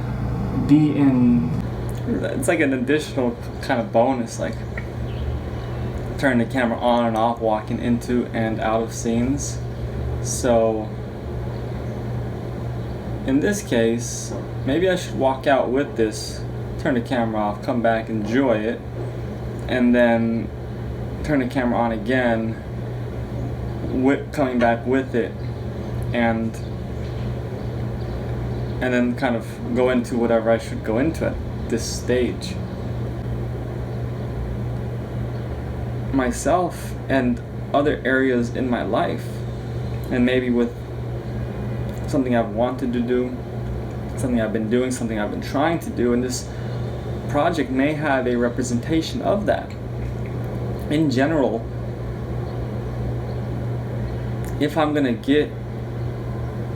be in. It's like an additional kind of bonus, like turning the camera on and off, walking into and out of scenes. So in this case, maybe I should walk out with this, turn the camera off, come back, enjoy it, and then turn the camera on again, coming back with it, and then kind of go into whatever I should go into at this stage. Myself and other areas in my life, and maybe with something I've wanted to do, something I've been doing, something I've been trying to do, and this project may have a representation of that. In general, if I'm gonna get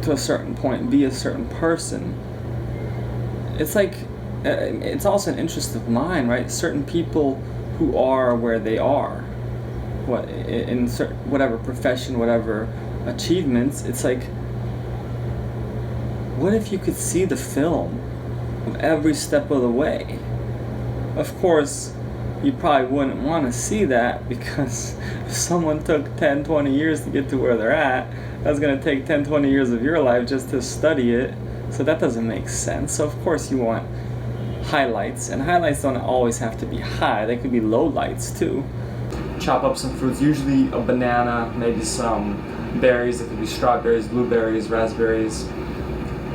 to a certain point, be a certain person, it's like, it's also an interest of mine, right? Certain people who are where they are, in whatever profession, whatever achievements, it's like, what if you could see the film of every step of the way? Of course, you probably wouldn't want to see that, because if someone took 10, 20 years to get to where they're at, that's going to take 10, 20 years of your life just to study it. So that doesn't make sense. So of course you want highlights, and highlights don't always have to be high, they could be low lights too. Chop up some fruits, usually a banana, maybe some berries. It could be strawberries, blueberries, raspberries.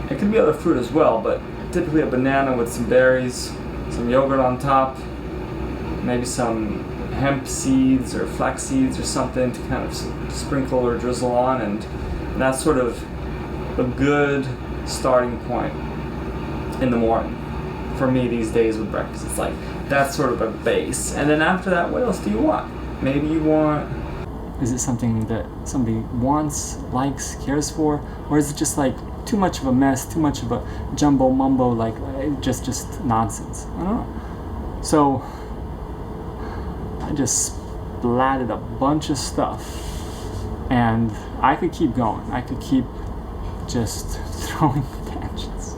It could be other fruit as well, but typically a banana with some berries, some yogurt on top, maybe some hemp seeds or flax seeds or something to kind of sprinkle or drizzle on, and that's sort of a good starting point in the morning for me these days with breakfast. It's like, that's sort of a base. And then after that, what else do you want? Maybe you want... Is it something that somebody wants, likes, cares for? Or is it just like too much of a mess, too much of a jumbo mumbo, like just nonsense? I don't know. So I just splatted a bunch of stuff, and I could keep going. I could keep just throwing tangents.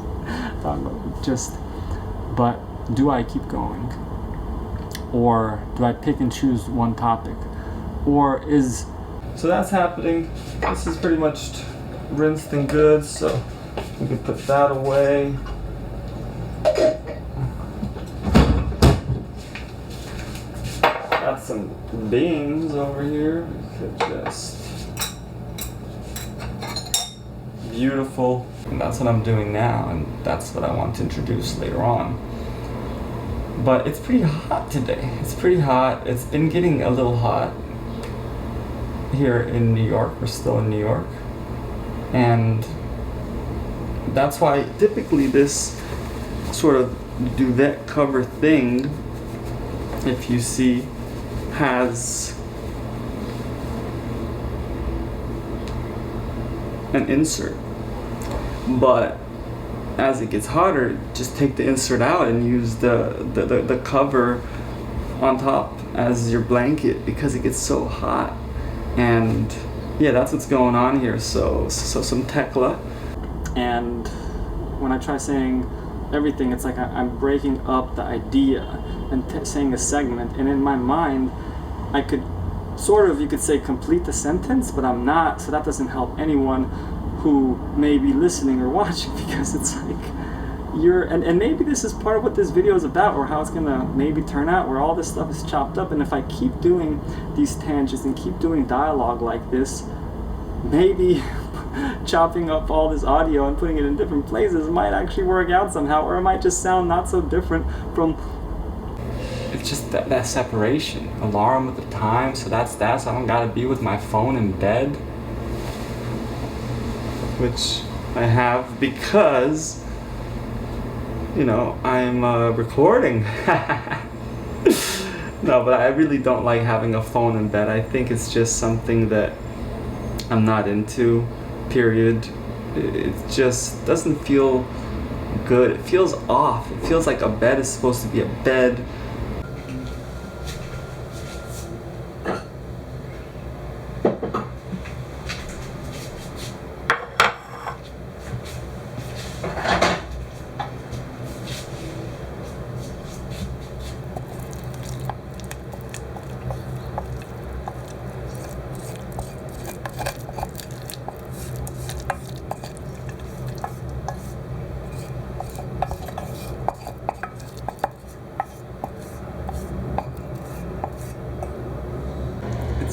But do I keep going? Or do I pick and choose one topic? Or is... So that's happening. This is pretty much rinsed and good, so we can put that away. Got some beans over here. We could just... Beautiful. And that's what I'm doing now, and that's what I want to introduce later on. But it's pretty hot today. It's pretty hot. It's been getting a little hot here in New York. We're still in New York. And that's why typically this sort of duvet cover thing, if you see, has an insert. But as it gets hotter, just take the insert out and use the cover on top as your blanket, because it gets so hot. And yeah, that's what's going on here. So some Tekla. And when I try saying everything, it's like I'm breaking up the idea and saying a segment, and in my mind I could sort of, you could say, complete the sentence, but I'm not, so that doesn't help anyone who may be listening or watching, because it's like and maybe this is part of what this video is about, or how it's gonna maybe turn out, where all this stuff is chopped up. And if I keep doing these tangents and keep doing dialogue like this, maybe chopping up all this audio and putting it in different places might actually work out somehow, or it might just sound not so different from it's just that separation. Alarm with the time, so that's that. So I don't gotta be with my phone in bed, which I have because, you know, I'm recording. No, but I really don't like having a phone in bed. I think it's just something that I'm not into, period. It just doesn't feel good. It feels off. It feels like a bed is supposed to be a bed.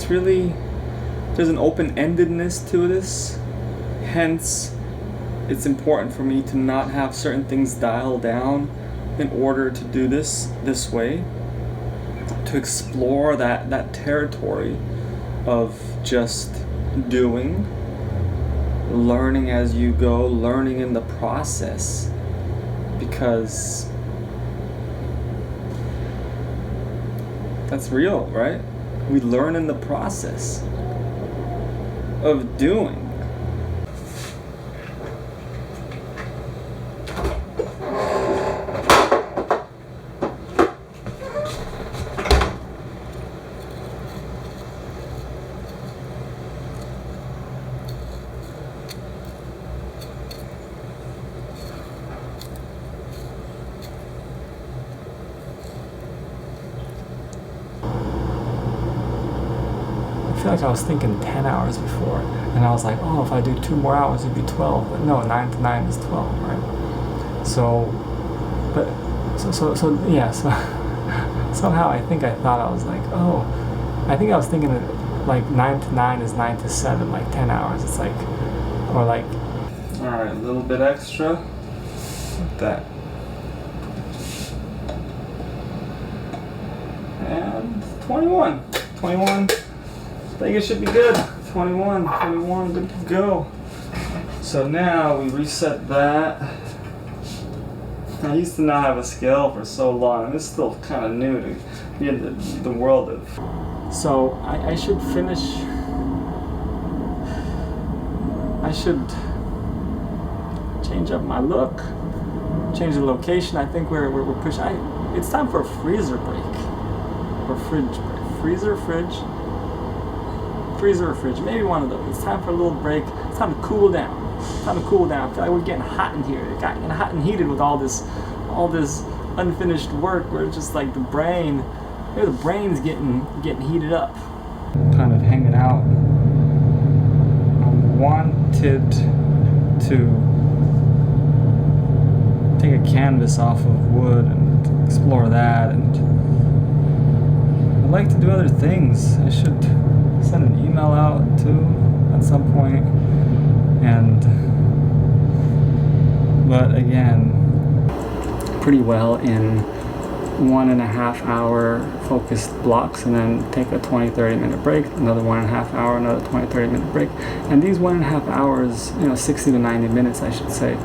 Really, there's an open-endedness to this, hence it's important for me to not have certain things dialed down in order to do this way, to explore that territory of just doing, learning as you go, learning in the process, because that's real, right? We learn in the process of doing. I feel like I was thinking 10 hours before, and I was like, oh, if I do 2 more hours, it'd be 12. But no, 9 to 9 is 12, right? So somehow I think I thought I was like, oh, I think I was thinking that like 9 to 9 is 9 to 7, like 10 hours. It's like, or like, all right, a little bit extra, like that. And 21. I think it should be good. 21, good to go. So now we reset that. I used to not have a scale for so long, and it's still kind of new to be in the world of. So I should finish. I should change up my look, change the location. I think we're pushing. It's time for a freezer break, or fridge break. Freezer or fridge, maybe one of those. It's time for a little break. It's time to cool down. I feel like we're getting hot in here. It's getting hot and heated with all this unfinished work. Where it's just like the brain's getting heated up. Kind of hanging out. I wanted to take a canvas off of wood and explore that, and I'd like to do other things. I should send an email out too at some point, but again, pretty well in 1.5 hour focused blocks, and then take a 20-30 minute break, another 1.5 hour, another 20-30 minute break. And these 1.5 hours, 60 to 90 minutes I should say,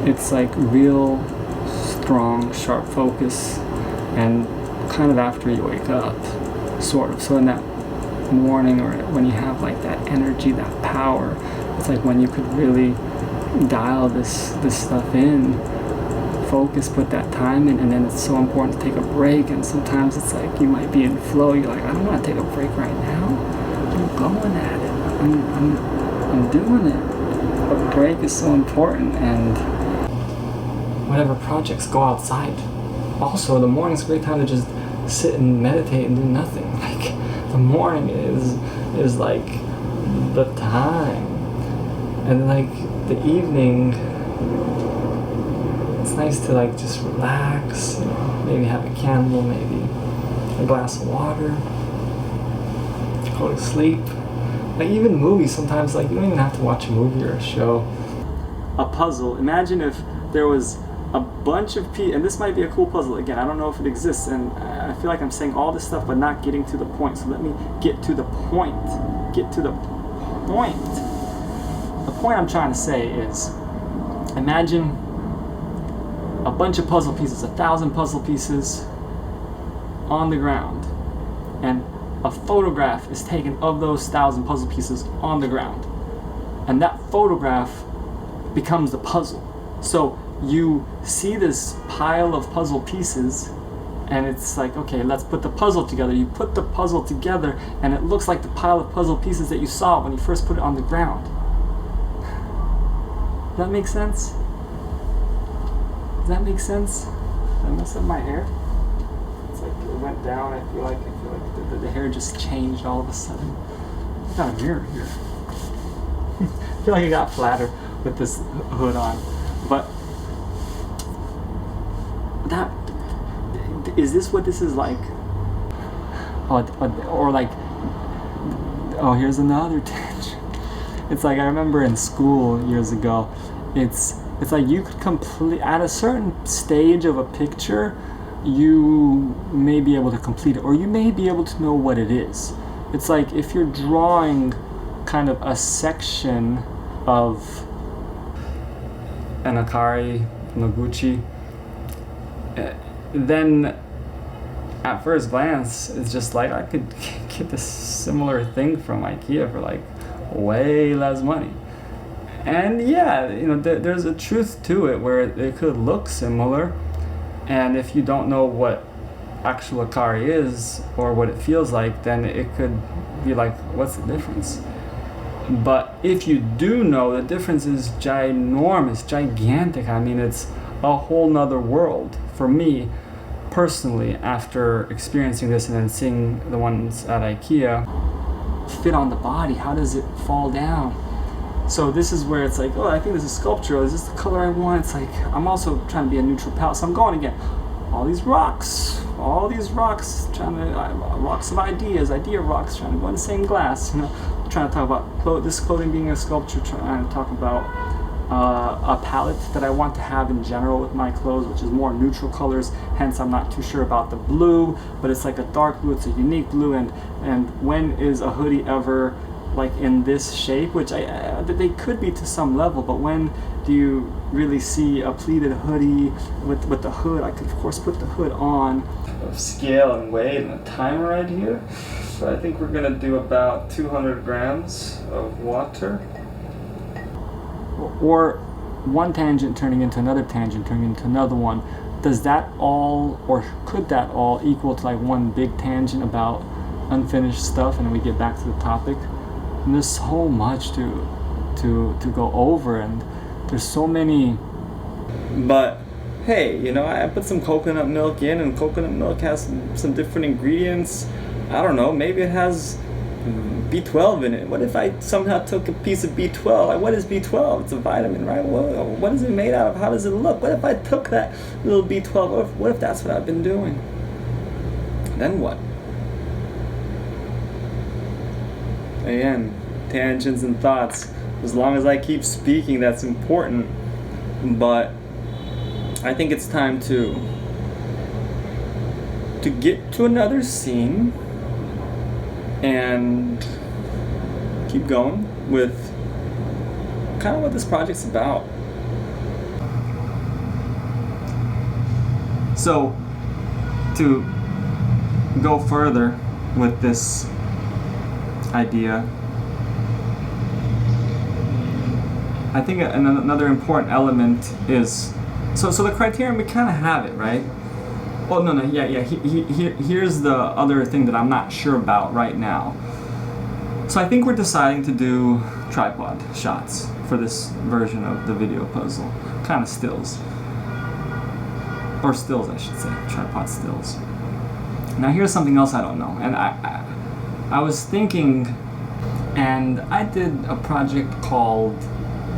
it's like real strong, sharp focus, and kind of after you wake up, sort of. So in that morning, or when you have like that energy, that power, it's like when you could really dial this stuff in, focus, put that time in. And then it's so important to take a break, and sometimes it's like you might be in flow, you're like, I don't want to take a break right now, I'm going at it, I'm doing it. But break is so important, and whatever projects, go outside. Also, the morning's a great time to just sit and meditate and do nothing. Like, the morning is like the time, and like the evening, it's nice to like just relax, maybe have a candle, maybe a glass of water, go to sleep. Like even movies, sometimes like you don't even have to watch a movie or a show. A puzzle. Imagine if there was a bunch of pieces, and this might be a cool puzzle. Again, I don't know if it exists, and I feel like I'm saying all this stuff but not getting to the point. So let me get to the point. Get to the point. The point I'm trying to say is, imagine a bunch of puzzle pieces, 1,000 puzzle pieces on the ground, and a photograph is taken of those 1,000 puzzle pieces on the ground, and that photograph becomes the puzzle. So you see this pile of puzzle pieces, and it's like, okay, let's put the puzzle together. You put the puzzle together, and it looks like the pile of puzzle pieces that you saw when you first put it on the ground. Does that make sense? Does that make sense? Did I mess up my hair? It's like it went down. I feel like the hair just changed all of a sudden. I got a mirror here. I feel like I got flatter with this hood on. But that, is this what this is like? Or like, oh, here's another tangent. It's like, I remember in school years ago, it's like you could complete, at a certain stage of a picture, you may be able to complete it, or you may be able to know what it is. It's like if you're drawing kind of a section of an Akari Noguchi, then at first glance it's just like I could get this similar thing from IKEA for like way less money. And yeah, you know, there's a truth to it where it could look similar, and if you don't know what actual Akari is or what it feels like, then it could be like, what's the difference? But if you do know, the difference is ginormous, gigantic. I mean, it's a whole nother world. For me, personally, after experiencing this and then seeing the ones at IKEA fit on the body, how does it fall down? So this is where it's like, oh, I think this is sculpture. Is this the color I want? It's like, I'm also trying to be a neutral palette. So I'm going again, all these rocks, trying to, rocks of ideas, idea rocks, trying to go in the same glass, you know, trying to talk about this clothing being a sculpture, trying to talk about a palette that I want to have in general with my clothes, which is more neutral colors. Hence, I'm not too sure about the blue, but it's like a dark blue, it's a unique blue, and when is a hoodie ever like in this shape, which they could be to some level, but when do you really see a pleated hoodie with the hood? I could of course put the hood on. Of scale and weight and a timer right here. So I think we're gonna do about 200 grams of water. Or one tangent turning into another tangent, turning into another one. Does that all, or could that all equal to like one big tangent about unfinished stuff, and then we get back to the topic? And there's so much to go over, and there's so many. But hey, you know, I put some coconut milk in, and coconut milk has some different ingredients. I don't know, maybe it has B12 in it. What if I somehow took a piece of B12? Like, what is B12? It's a vitamin, right? What is it made out of? How does it look? What if I took that little B12? What if that's what I've been doing? Then what? Again, tangents and thoughts. As long as I keep speaking, that's important. But I think it's time to get to another scene and keep going with kind of what this project's about. So, to go further with this idea, I think another important element is, so the criterion, we kind of have it, right? Oh, no, yeah. Here's the other thing that I'm not sure about right now. So I think we're deciding to do tripod shots for this version of the video puzzle. Kind of stills. Or stills, I should say. Tripod stills. Now here's something else I don't know. And I was thinking, and I did a project called,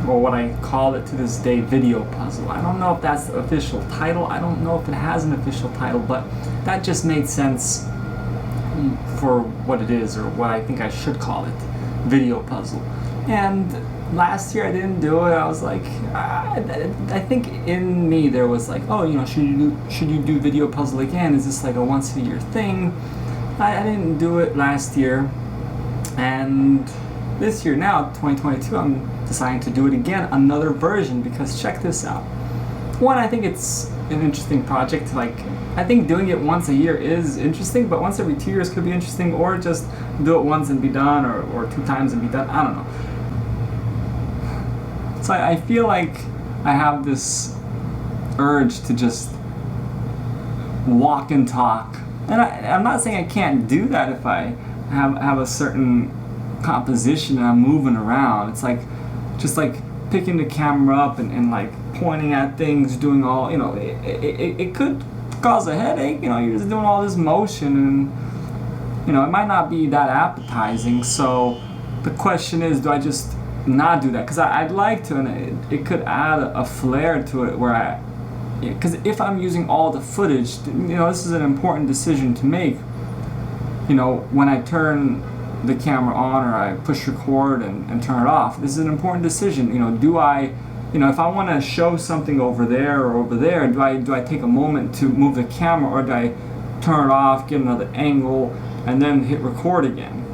or what I call it to this day, video puzzle. I don't know if that's the official title. I don't know if it has an official title, but that just made sense for what it is, or what I think I should call it, video puzzle. And last year I didn't do it. I was like, I think in me there was like, oh, should you do video puzzle again? Is this like a once a year thing? I didn't do it last year, and this year now, 2022, I'm deciding to do it again, another version, because check this out. One, I think it's an interesting project. Like, I think doing it once a year is interesting, but once every 2 years could be interesting, or just do it once and be done, or 2 times and be done. I don't know. So I feel like I have this urge to just walk and talk. And I'm not saying I can't do that if I have a certain composition and I'm moving around. It's like, just like picking the camera up and like pointing at things, doing all, it could cause a headache, you're just doing all this motion, and, it might not be that appetizing. So the question is, do I just not do that? Because I'd like to, and it could add a flair to it where because if I'm using all the footage, this is an important decision to make. When I turn the camera on or I push record and turn it off, this is an important decision. Do I, if I want to show something over there or over there, do I take a moment to move the camera, or do I turn it off, get another angle, and then hit record again?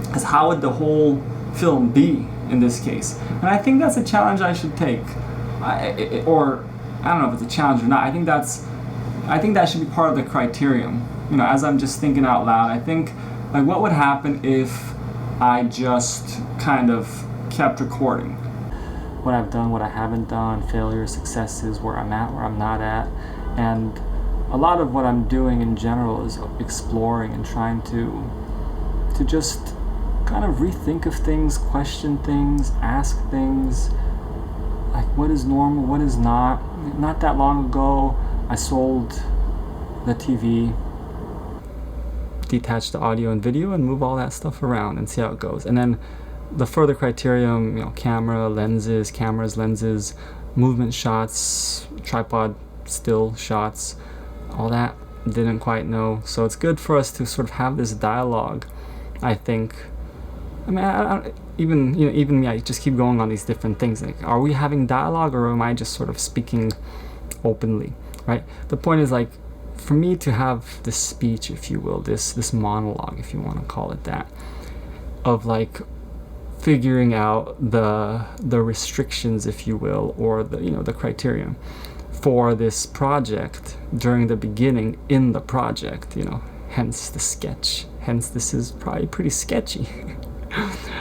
Because how would the whole film be in this case? And I think that's a challenge I should take. Or I don't know if it's a challenge or not. I think that should be part of the criterion. As I'm just thinking out loud, I think, like, what would happen if I just kind of kept recording? What I've done, what I haven't done, failures, successes, where I'm at, where I'm not at. And a lot of what I'm doing in general is exploring and trying to just kind of rethink of things, question things, ask things, like what is normal, what is not. Not that long ago, I sold the TV, detach the audio and video, and move all that stuff around and see how it goes. And then the further criterion, cameras, lenses, movement shots, tripod still shots, all that, didn't quite know. So it's good for us to sort of have this dialogue, I think. I mean, even me, I just keep going on these different things. Like, are we having dialogue, or am I just sort of speaking openly, right? The point is, like, for me to have this speech, if you will, this monologue, if you want to call it that, of like figuring out the restrictions, if you will, or the criterion for this project during the beginning in the project, hence the sketch. Hence, this is probably pretty sketchy.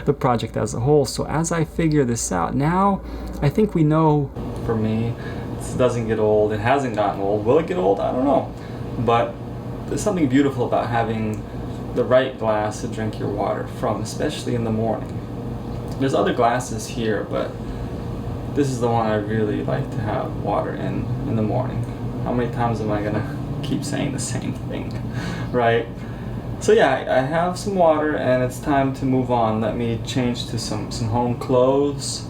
The project as a whole. So as I figure this out now, I think we know. For me, this doesn't get old. It hasn't gotten old. Will it get old? I don't know. But there's something beautiful about having the right glass to drink your water from, especially in the morning. There's other glasses here, but this is the one I really like to have water in the morning. How many times am I gonna keep saying the same thing, right? So yeah, I have some water, and it's time to move on. Let me change to some home clothes,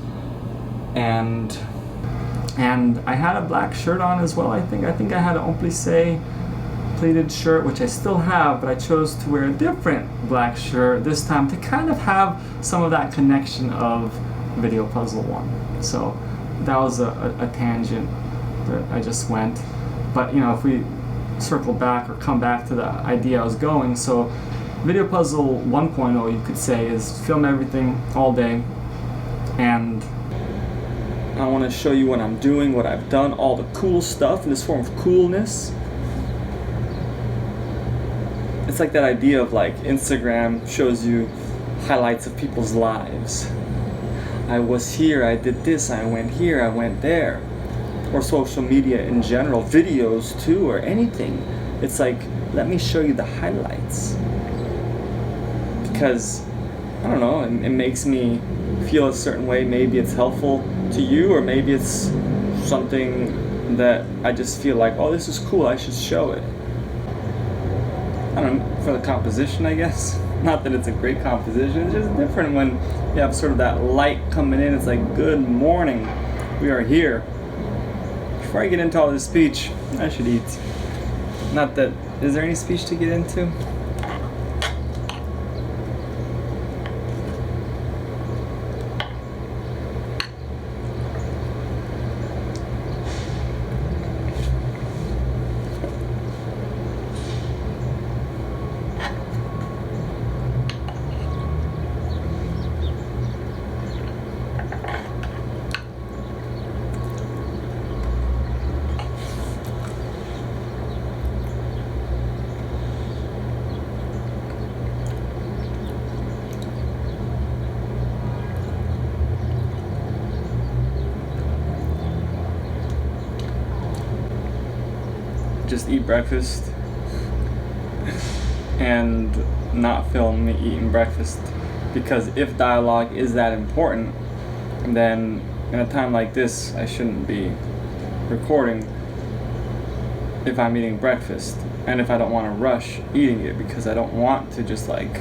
and I had a black shirt on as well. I think I had an Omplissé pleated shirt, which I still have, but I chose to wear a different black shirt this time to kind of have some of that connection of Video Puzzle 1. So that was a tangent that I just went. But if we circle back or come back to the idea I was going, so Video Puzzle 1.0, you could say, is film everything all day, and I want to show you what I'm doing, what I've done, all the cool stuff in this form of coolness. It's like that idea of like Instagram shows you highlights of people's lives. I was here, I did this, I went here, I went there. Or social media in general, videos too, or anything. It's like, let me show you the highlights. Because, I don't know, it makes me feel a certain way. Maybe it's helpful to you, or maybe it's something that I just feel like, oh, this is cool, I should show it. I don't know, for the composition, I guess. Not that it's a great composition, it's just different when you have sort of that light coming in. It's like, good morning, we are here. Before I get into all this speech, I should eat. Not that, is there any speech to get into? just eat breakfast and not film me eating breakfast. Because if dialogue is that important, then in a time like this, I shouldn't be recording if I'm eating breakfast, and if I don't want to rush eating it, because I don't want to just like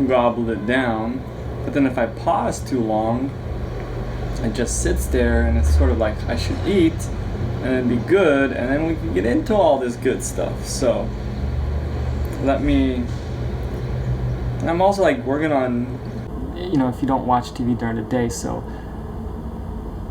gobble it down. But then if I pause too long, it just sits there, and it's sort of like I should eat and then be good, and then we can get into all this good stuff. So and I'm also like working on, if you don't watch TV during the day,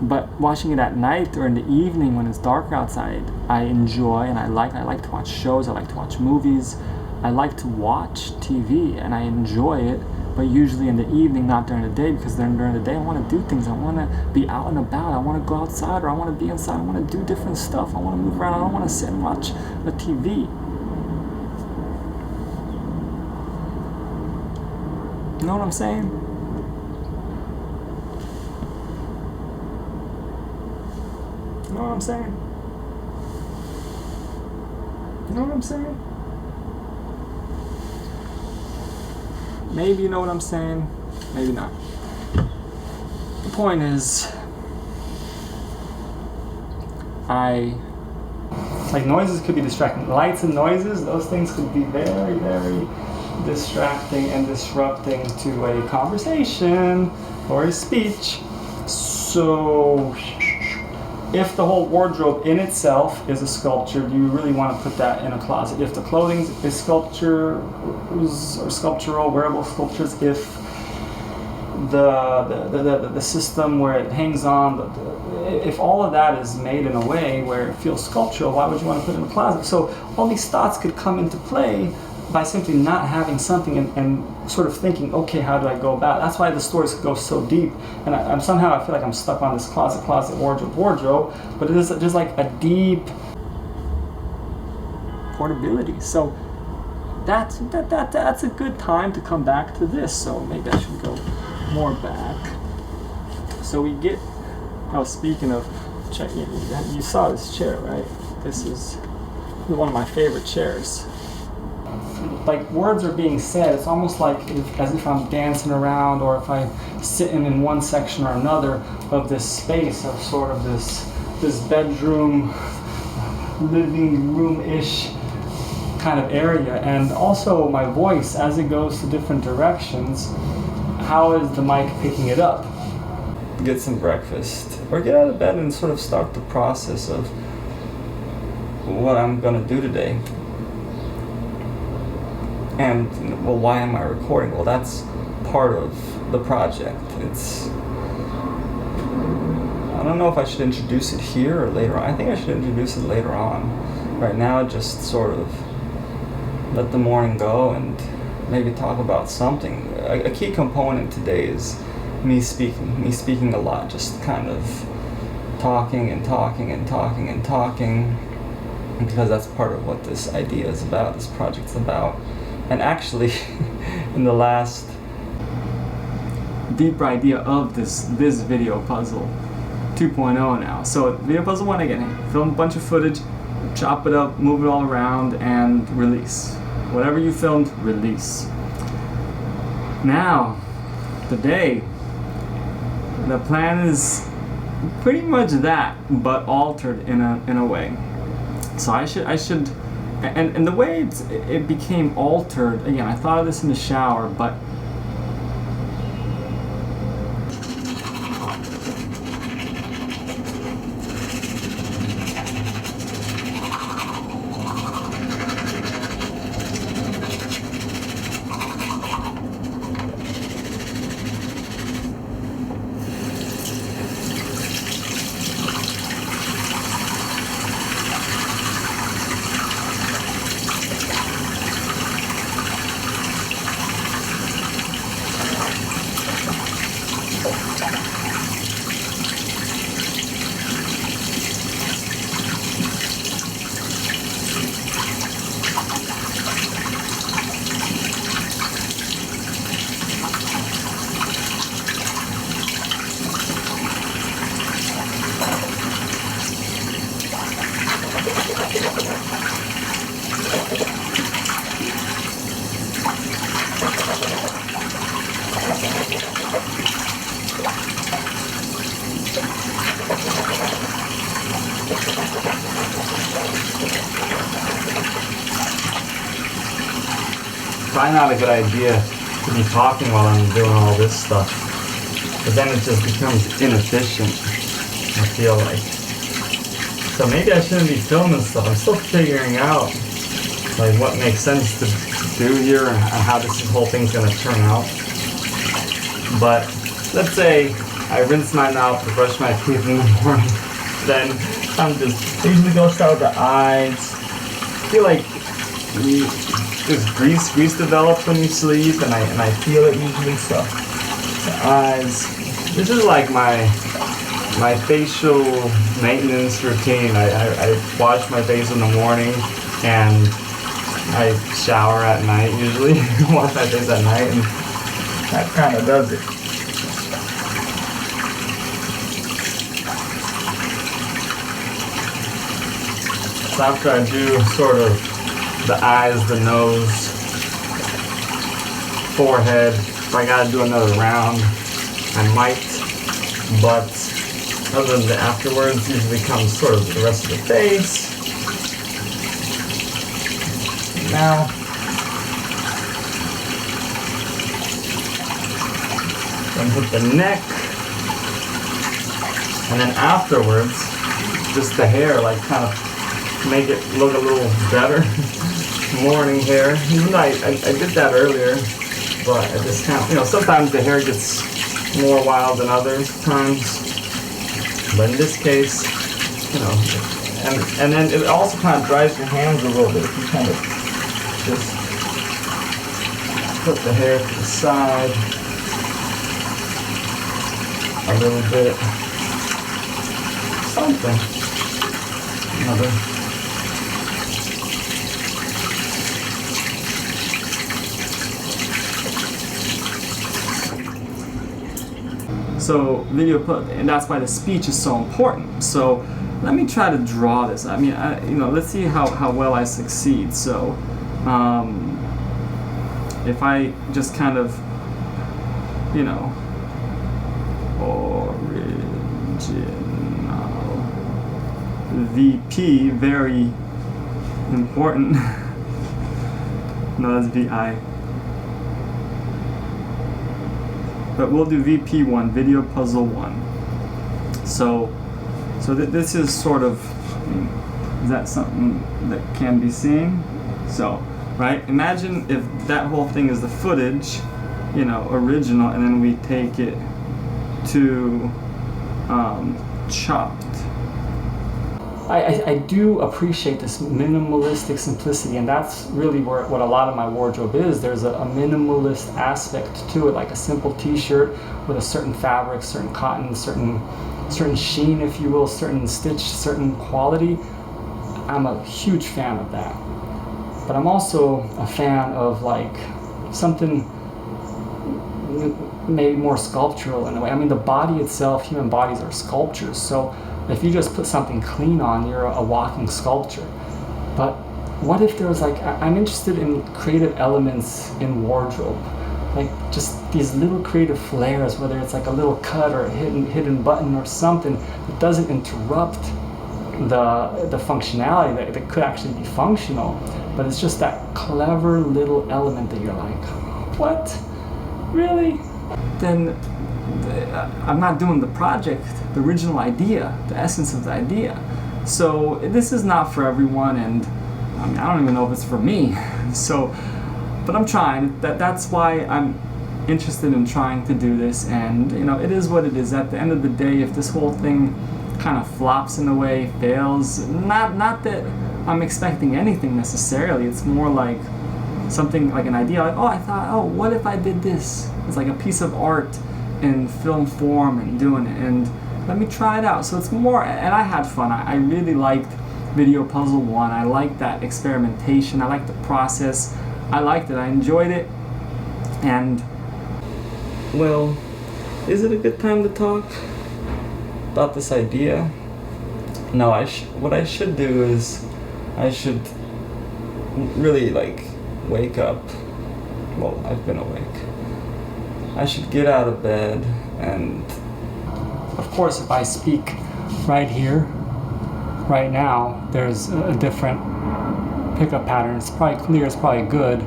but watching it at night or in the evening when it's dark outside, I enjoy, and I like to watch shows, I like to watch movies, I like to watch TV, and I enjoy it, but usually in the evening, not during the day, because during the day I want to do things, I want to be out and about, I want to go outside, or I want to be inside, I want to do different stuff, I want to move around, I don't want to sit and watch a TV. You know what I'm saying? You know what I'm saying? You know what I'm saying? Maybe you know what I'm saying, maybe not. The point is, like noises could be distracting. Lights and noises, those things could be very, very distracting and disrupting to a conversation or a speech. So if the whole wardrobe in itself is a sculpture, do you really want to put that in a closet? If the clothing is sculptures or sculptural, wearable sculptures, if the system where it hangs on, if all of that is made in a way where it feels sculptural, why would you want to put it in a closet? So all these thoughts could come into play by simply not having something and sort of thinking, okay, how do I go about it? That's why the stories go so deep. And I feel like I'm stuck on this closet, wardrobe, but it is just like a deep portability. So that's a good time to come back to this. So maybe I should go more back. So we get, speaking of, you saw this chair, right? This is one of my favorite chairs. Like words are being said, it's almost like as if I'm dancing around, or if I'm sitting in one section or another of this space of sort of this bedroom, living room-ish kind of area. And also my voice, as it goes to different directions, how is the mic picking it up? Get some breakfast, or get out of bed and sort of start the process of what I'm gonna do today. And, well, why am I recording? Well, that's part of the project. I don't know if I should introduce it here or later on. I think I should introduce it later on. Right now, just sort of let the morning go and maybe talk about something. A key component today is me speaking a lot, just kind of talking, because that's part of what this idea is about, this project's about. And actually, in the last deeper idea of this video puzzle 2.0 now. So video puzzle 1, again, film a bunch of footage, chop it up, move it all around, and release. Whatever you filmed, release. Now, today, the plan is pretty much that, but altered in a way. So I should. And the way it became altered, again, I thought of this in the shower, but Probably not a good idea to be talking while I'm doing all this stuff, but then it just becomes inefficient, I feel like. So maybe I shouldn't be filming stuff. I'm still figuring out like what makes sense to do here and how this whole thing's gonna turn out. But let's say I rinse my mouth or brush my teeth in the morning, then I'm just usually go start with the eyes. I feel like there's grease develops when you sleep, and I feel it usually. So the eyes. This is like my facial maintenance routine. I wash my face in the morning, and I shower at night usually. Wash my face at night, and that kind of does it. So after I do sort of the eyes, the nose, forehead, if I gotta do another round, I might, but other than the afterwards, usually comes sort of the rest of the face. Now, then hit the neck, and then afterwards, just the hair, like kind of make it look a little better. Morning hair, even though I did that earlier, but I just kind of, sometimes the hair gets more wild than other times, but in this case, and then it also kind of dries your hands a little bit if you kind of just put the hair to the side a little bit, something, another. So and that's why the speech is so important. So let me try to draw this. I mean, let's see how well I succeed. So if I just kind of, original VP, very important. No, that's VI. But we'll do VP1, Video Puzzle 1. So this is sort of, is that something that can be seen? So, right, imagine if that whole thing is the footage, original, and then we take it to chopped. I do appreciate this minimalistic simplicity, and that's really what a lot of my wardrobe is. There's a minimalist aspect to it, like a simple t-shirt with a certain fabric, certain cotton, certain sheen, if you will, certain stitch, certain quality. I'm a huge fan of that. But I'm also a fan of like something maybe more sculptural in a way. I mean, the body itself, human bodies are sculptures, so if you just put something clean on, you're a walking sculpture. But what if there was I'm interested in creative elements in wardrobe, like just these little creative flares, whether it's like a little cut or a hidden button or something that doesn't interrupt the functionality, that could actually be functional, but it's just that clever little element that you're like, what? Really? Then I'm not doing the project, the original idea, the essence of the idea. So this is not for everyone, and I mean, I don't even know if it's for me. So, but I'm trying. That's why I'm interested in trying to do this, and it is what it is. At the end of the day, if this whole thing kind of flops in a way, fails, not that I'm expecting anything necessarily. It's more like something like an idea, like, I thought, what if I did this? It's like a piece of art in film form and doing it, and let me try it out. So it's more, and I had fun. I really liked Video Puzzle 1. I liked that experimentation. I liked the process. I liked it. I enjoyed it. And, well, is it a good time to talk about this idea? No, what I should do is I should really like wake up. Well, I've been awake. I should get out of bed, and of course if I speak right here, right now, there's a different pickup pattern. It's probably clear, it's probably good.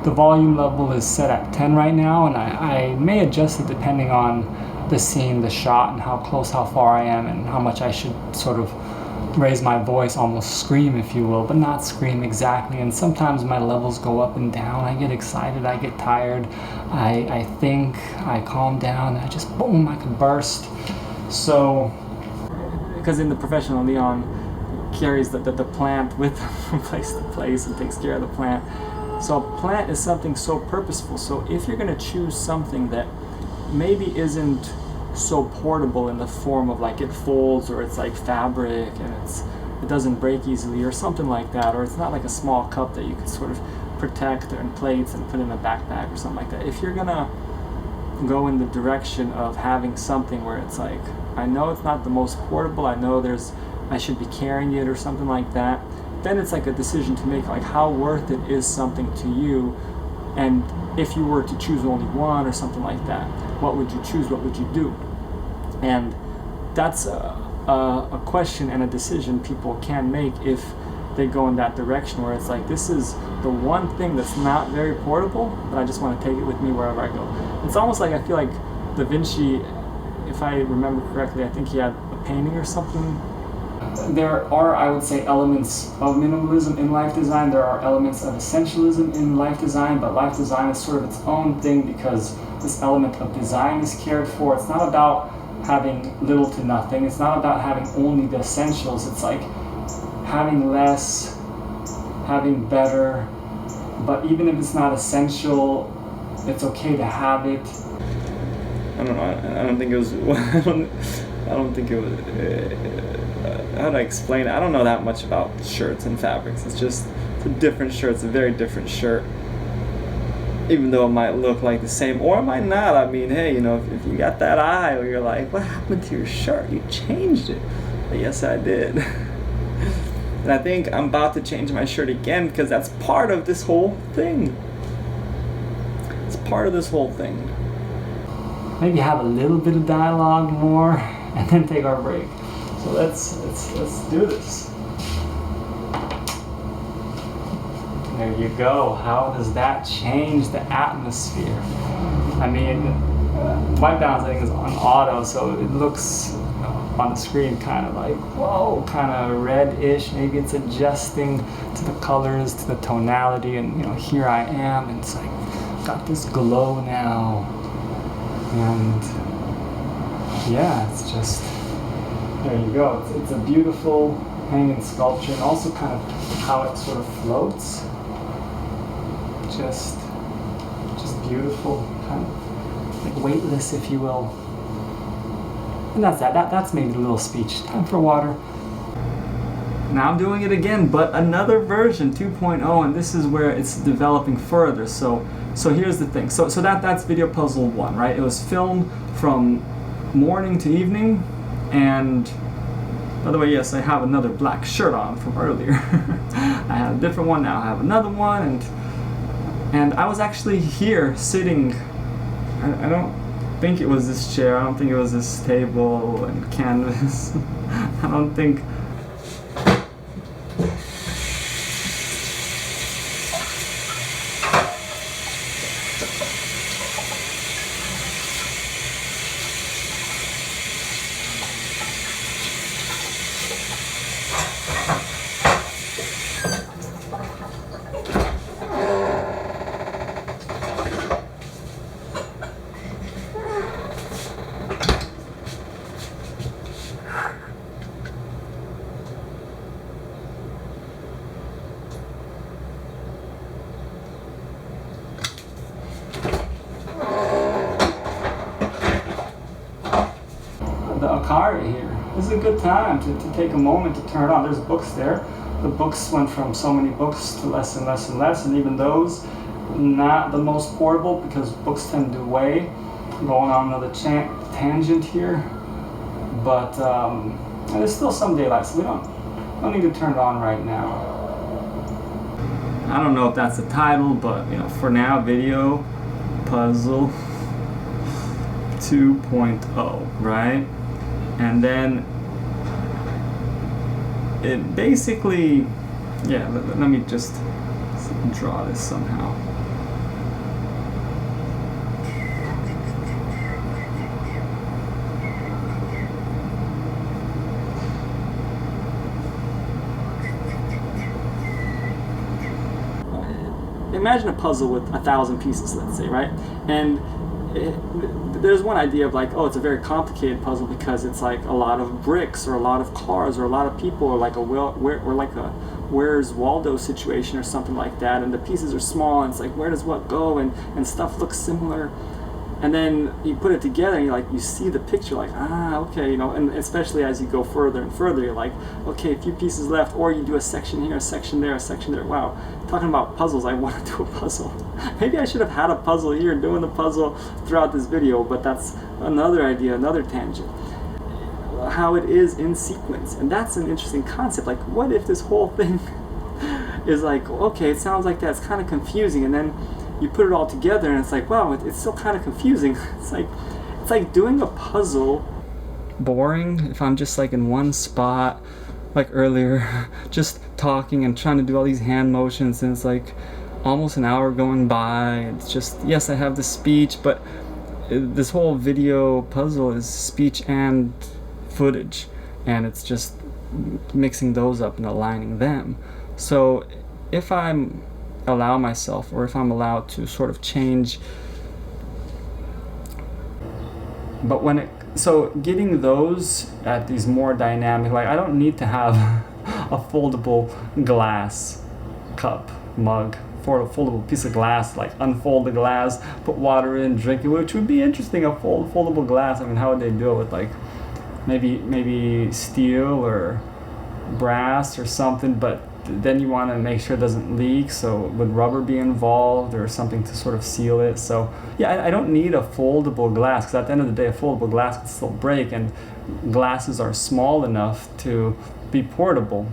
The volume level is set at 10 right now, and I may adjust it depending on the scene, the shot, and how close, how far I am, and how much I should sort of raise my voice, almost scream if you will, but not scream exactly. And sometimes my levels go up and down. I get excited, I get tired, I think, I calm down, I just boom, I could burst. So, because in the professional, Leon carries the plant with him from place to place and takes care of the plant. So a plant is something so purposeful. So if you're going to choose something that maybe isn't so portable in the form of like it folds, or it's like fabric and it doesn't break easily or something like that, or it's not like a small cup that you could sort of protect and plates and put in a backpack or something like that. If you're gonna go in the direction of having something where it's like, I know it's not the most portable, I know I should be carrying it or something like that, then it's like a decision to make, like how worth it is something to you. And if you were to choose only one or something like that, what would you choose? What would you do? And that's a question and a decision people can make if they go in that direction, where it's like, this is the one thing that's not very portable, but I just want to take it with me wherever I go. It's almost like, I feel like Da Vinci, if I remember correctly, I think he had a painting or something. There are, I would say, elements of minimalism in life design. There are elements of essentialism in life design, but life design is sort of its own thing because this element of design is cared for. It's not about having little to nothing. It's not about having only the essentials. It's like having less, having better, but even if it's not essential, it's okay to have it. I don't know. I don't think it was. I don't think it was. How do I explain it? I don't know that much about shirts and fabrics. It's a different shirt. It's a very different shirt. Even though it might look like the same, or it might not. I mean, hey, if you got that eye, or you're like, what happened to your shirt? You changed it. But yes, I did. And I think I'm about to change my shirt again because that's part of this whole thing. It's part of this whole thing. Maybe have a little bit of dialogue more, and then take our break. So let's do this. There you go. How does that change the atmosphere? I mean, white balance I think is on auto, so it looks on the screen kind of like, whoa, kind of reddish. Maybe it's adjusting to the colors, to the tonality, and here I am, and it's like, got this glow now. And yeah, it's just, there you go. It's a beautiful hanging sculpture, and also kind of how it sort of floats. Just beautiful, kind of like weightless, if you will. And that's that. That's maybe the little speech. Time for water. Now I'm doing it again, but another version, 2.0, and this is where it's developing further. So here's the thing. So that's Video Puzzle 1, right? It was filmed from morning to evening, and by the way, yes, I have another black shirt on from earlier. I have a different one now. I have another one, and I was actually here sitting. I don't think it was this chair. I don't think it was this table and canvas. I don't think. The Akari here. This is a good time to take a moment to turn it on. There's books there. The books went from so many books to less and less and less, and even those, not the most portable because books tend to weigh. Going on another tangent here, but there's still some daylight, so we don't need to turn it on right now. I don't know if that's the title, but you know, for now, Video Puzzle 2.0, right? And then it basically, yeah, let me just draw this somehow. Imagine a puzzle with 1,000 pieces, let's say, right? And there's one idea of like, oh, it's a very complicated puzzle because it's like a lot of bricks or a lot of cars or a lot of people or like a Where's Waldo situation or something like that, and the pieces are small and it's like, where does what go, and stuff looks similar. And then you put it together and you see the picture like, okay, you know, and especially as you go further and further, you're like, okay, a few pieces left, or you do a section here, a section there, a section there. Wow, talking about puzzles, I want to do a puzzle. Maybe I should have had a puzzle here doing the puzzle throughout this video, but that's another idea, another tangent. How it is in sequence, and that's an interesting concept. Like, what if this whole thing is like, okay, it sounds like that, it's kind of confusing, and then you put it all together and it's like, wow, it's still kind of confusing. It's like doing a puzzle. Boring if I'm just like in one spot, like earlier, just talking and trying to do all these hand motions, and it's like almost an hour going by. It's just, yes, I have the speech, but this whole video puzzle is speech and footage, and it's just mixing those up and aligning them. So if I'm allow myself, or if I'm allowed to sort of change, but so getting those at these more dynamic, like I don't need to have a foldable glass cup, mug, for a foldable piece of glass, like unfold the glass, put water in, drink it, which would be interesting, a foldable glass. I mean, how would they do it with like maybe steel or brass or something, but then you want to make sure it doesn't leak, so would rubber be involved or something to sort of seal it? So yeah, I don't need a foldable glass, because at the end of the day, a foldable glass can still break, and glasses are small enough to be portable,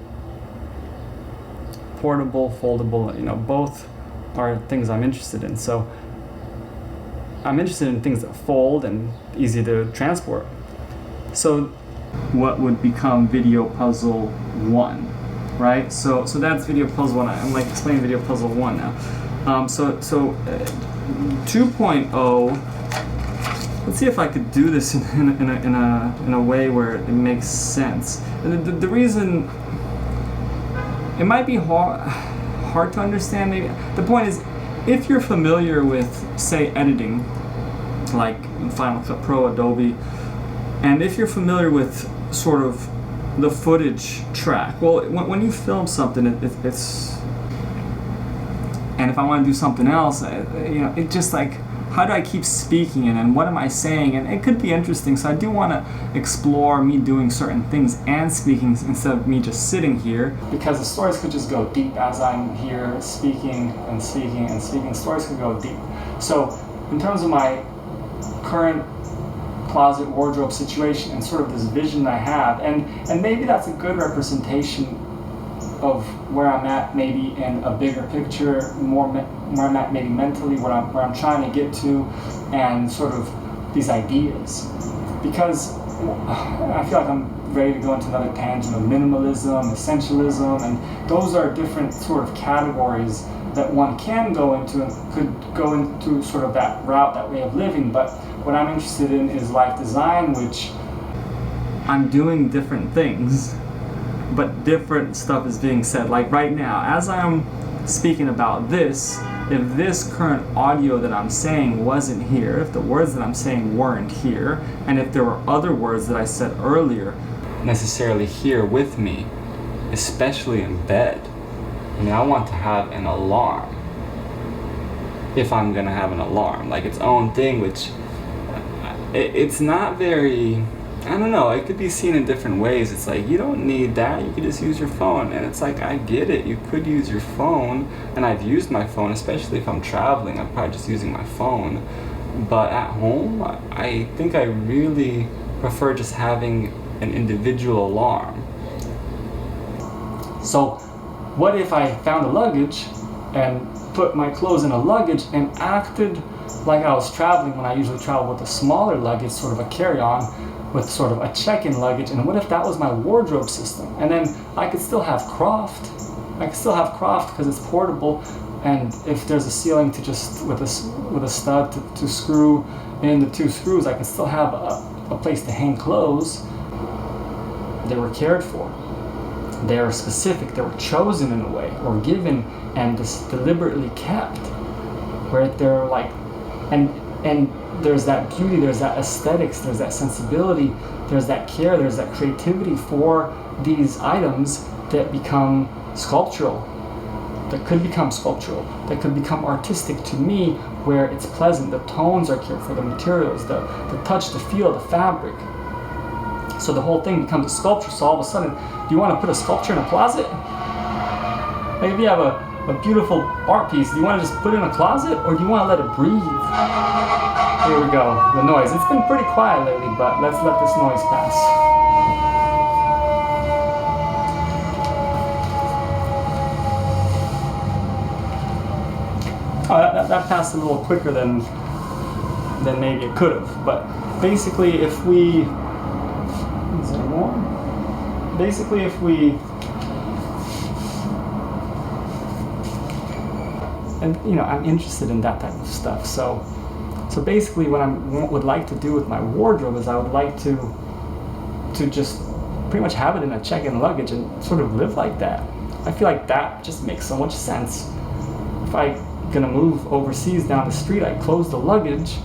foldable, you know, both are things I'm interested in. So I'm interested in things that fold and easy to transport. So what would become Video Puzzle 1? Right, so that's Video Puzzle 1. I'm like explaining Video Puzzle 1 now. So 2.0. Let's see if I could do this in a way where it makes sense. And the reason it might be hard to understand. Maybe the point is, if you're familiar with, say, editing, like Final Cut Pro, Adobe, and if you're familiar with sort of the footage track. Well, when you film something, it's, and if I want to do something else, you know, it just like, how do I keep speaking and what am I saying? And it could be interesting. So I do want to explore me doing certain things and speaking instead of me just sitting here, because the stories could just go deep as I'm here speaking and speaking and speaking. Stories could go deep. So in terms of my current closet wardrobe situation and sort of this vision I have, and maybe that's a good representation of where I'm at, maybe in a bigger picture, where I'm at maybe mentally, where I'm trying to get to, and sort of these ideas. Because I feel like I'm ready to go into another tangent of minimalism, essentialism, and those are different sort of categories that one can go into and could go into sort of that route, that way of living. But what I'm interested in is life design, which I'm doing different things, but different stuff is being said. Like right now, as I'm speaking about this, if this current audio that I'm saying wasn't here, if the words that I'm saying weren't here, and if there were other words that I said earlier necessarily here with me, especially in bed, I mean, I want to have an alarm. If I'm gonna have an alarm, like its own thing, which it's not very, I don't know, it could be seen in different ways. It's like, you don't need that, you could just use your phone. And it's like, I get it, you could use your phone, and I've used my phone, especially if I'm traveling, I'm probably just using my phone. But at home, I think I really prefer just having an individual alarm. So what if I found the luggage and put my clothes in a luggage and acted like I was traveling when I usually travel with a smaller luggage, sort of a carry-on, with sort of a check-in luggage. And what if that was my wardrobe system? And then I could still have Croft. I could still have Croft because it's portable, and if there's a ceiling to just with a stud to screw in the 2 screws, I can still have a place to hang clothes. They were cared for. They are specific. They were chosen in a way, or given and just deliberately kept, where they're like, and there's that beauty, there's that aesthetics, there's that sensibility, there's that care, there's that creativity for these items that become sculptural, that could become sculptural, that could become artistic to me, where it's pleasant, the tones are cared for, the materials, the touch, the feel, the fabric. So the whole thing becomes a sculpture. So all of a sudden, do you want to put a sculpture in a closet? Like if you have a beautiful art piece, do you want to just put it in a closet, or do you want to let it breathe? Here we go, the noise. It's been pretty quiet lately, but let's let this noise pass. Oh, that passed a little quicker than maybe it could have. But basically, if we... Is there more? Basically, if we... And, you know, I'm interested in that type of stuff. So basically what I would like to do with my wardrobe is I would like to just pretty much have it in a check-in luggage and sort of live like that. I feel like that just makes so much sense. If I'm gonna move overseas down the street, I close the luggage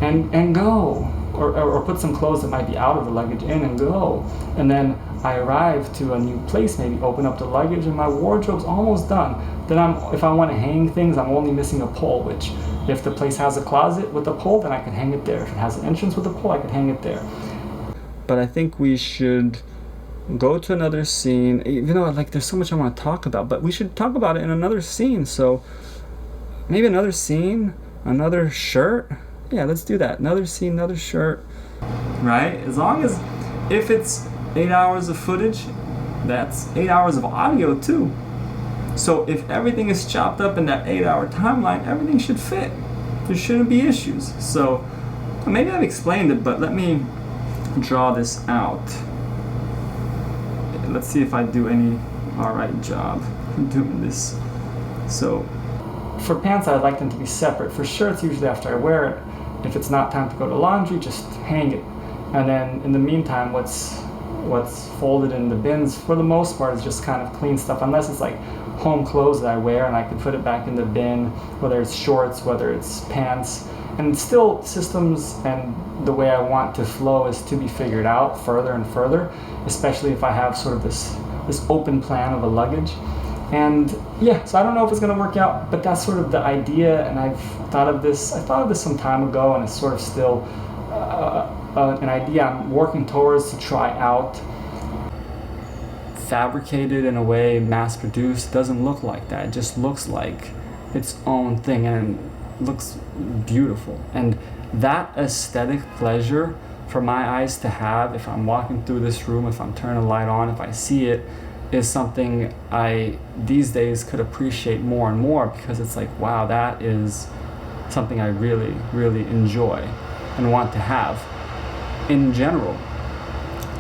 and go. Or put some clothes that might be out of the luggage in and go. And then I arrive to a new place, maybe open up the luggage, and my wardrobe's almost done. Then if I want to hang things, I'm only missing a pole, which if the place has a closet with a pole, then I can hang it there. If it has an entrance with a pole, I can hang it there. But I think we should go to another scene. You know, like there's so much I want to talk about, but we should talk about it in another scene. So maybe another scene, another shirt. Yeah, let's do that. Another scene, another shirt. Right? As long as, if it's 8 hours of footage, that's 8 hours of audio too. So if everything is chopped up in that 8-hour timeline, everything should fit. There shouldn't be issues. So maybe I've explained it, but let me draw this out. Let's see if I do any alright job doing this. So for pants, I'd like them to be separate. For shirts, usually after I wear it, if it's not time to go to laundry, just hang it. And then in the meantime, what's folded in the bins, for the most part, is just kind of clean stuff, unless it's like home clothes that I wear and I can put it back in the bin, whether it's shorts, whether it's pants. And still, systems and the way I want to flow is to be figured out further and further, especially if I have sort of this open plan of a luggage. And yeah, so I don't know if it's going to work out, but that's sort of the idea, and I thought of this some time ago, and it's sort of still an idea I'm working towards to try out. Fabricated in a way, mass-produced, doesn't look like that. It just looks like its own thing, and it looks beautiful. And that aesthetic pleasure for my eyes to have, if I'm walking through this room, if I'm turning a light on, if I see it, is something I these days could appreciate more and more, because it's like, wow, that is something I really, really enjoy and want to have in general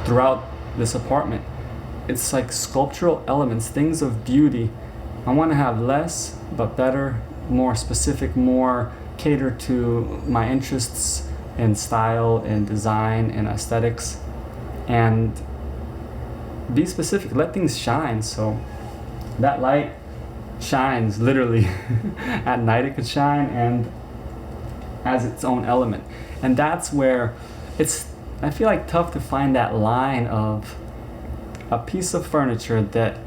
throughout this apartment. It's like sculptural elements, things of beauty. I want to have less but better, more specific, more cater to my interests in style and design and aesthetics, and be specific, let things shine. So that light shines literally at night, it could shine, and as its own element. And that's where it's, I feel like, tough to find that line of a piece of furniture that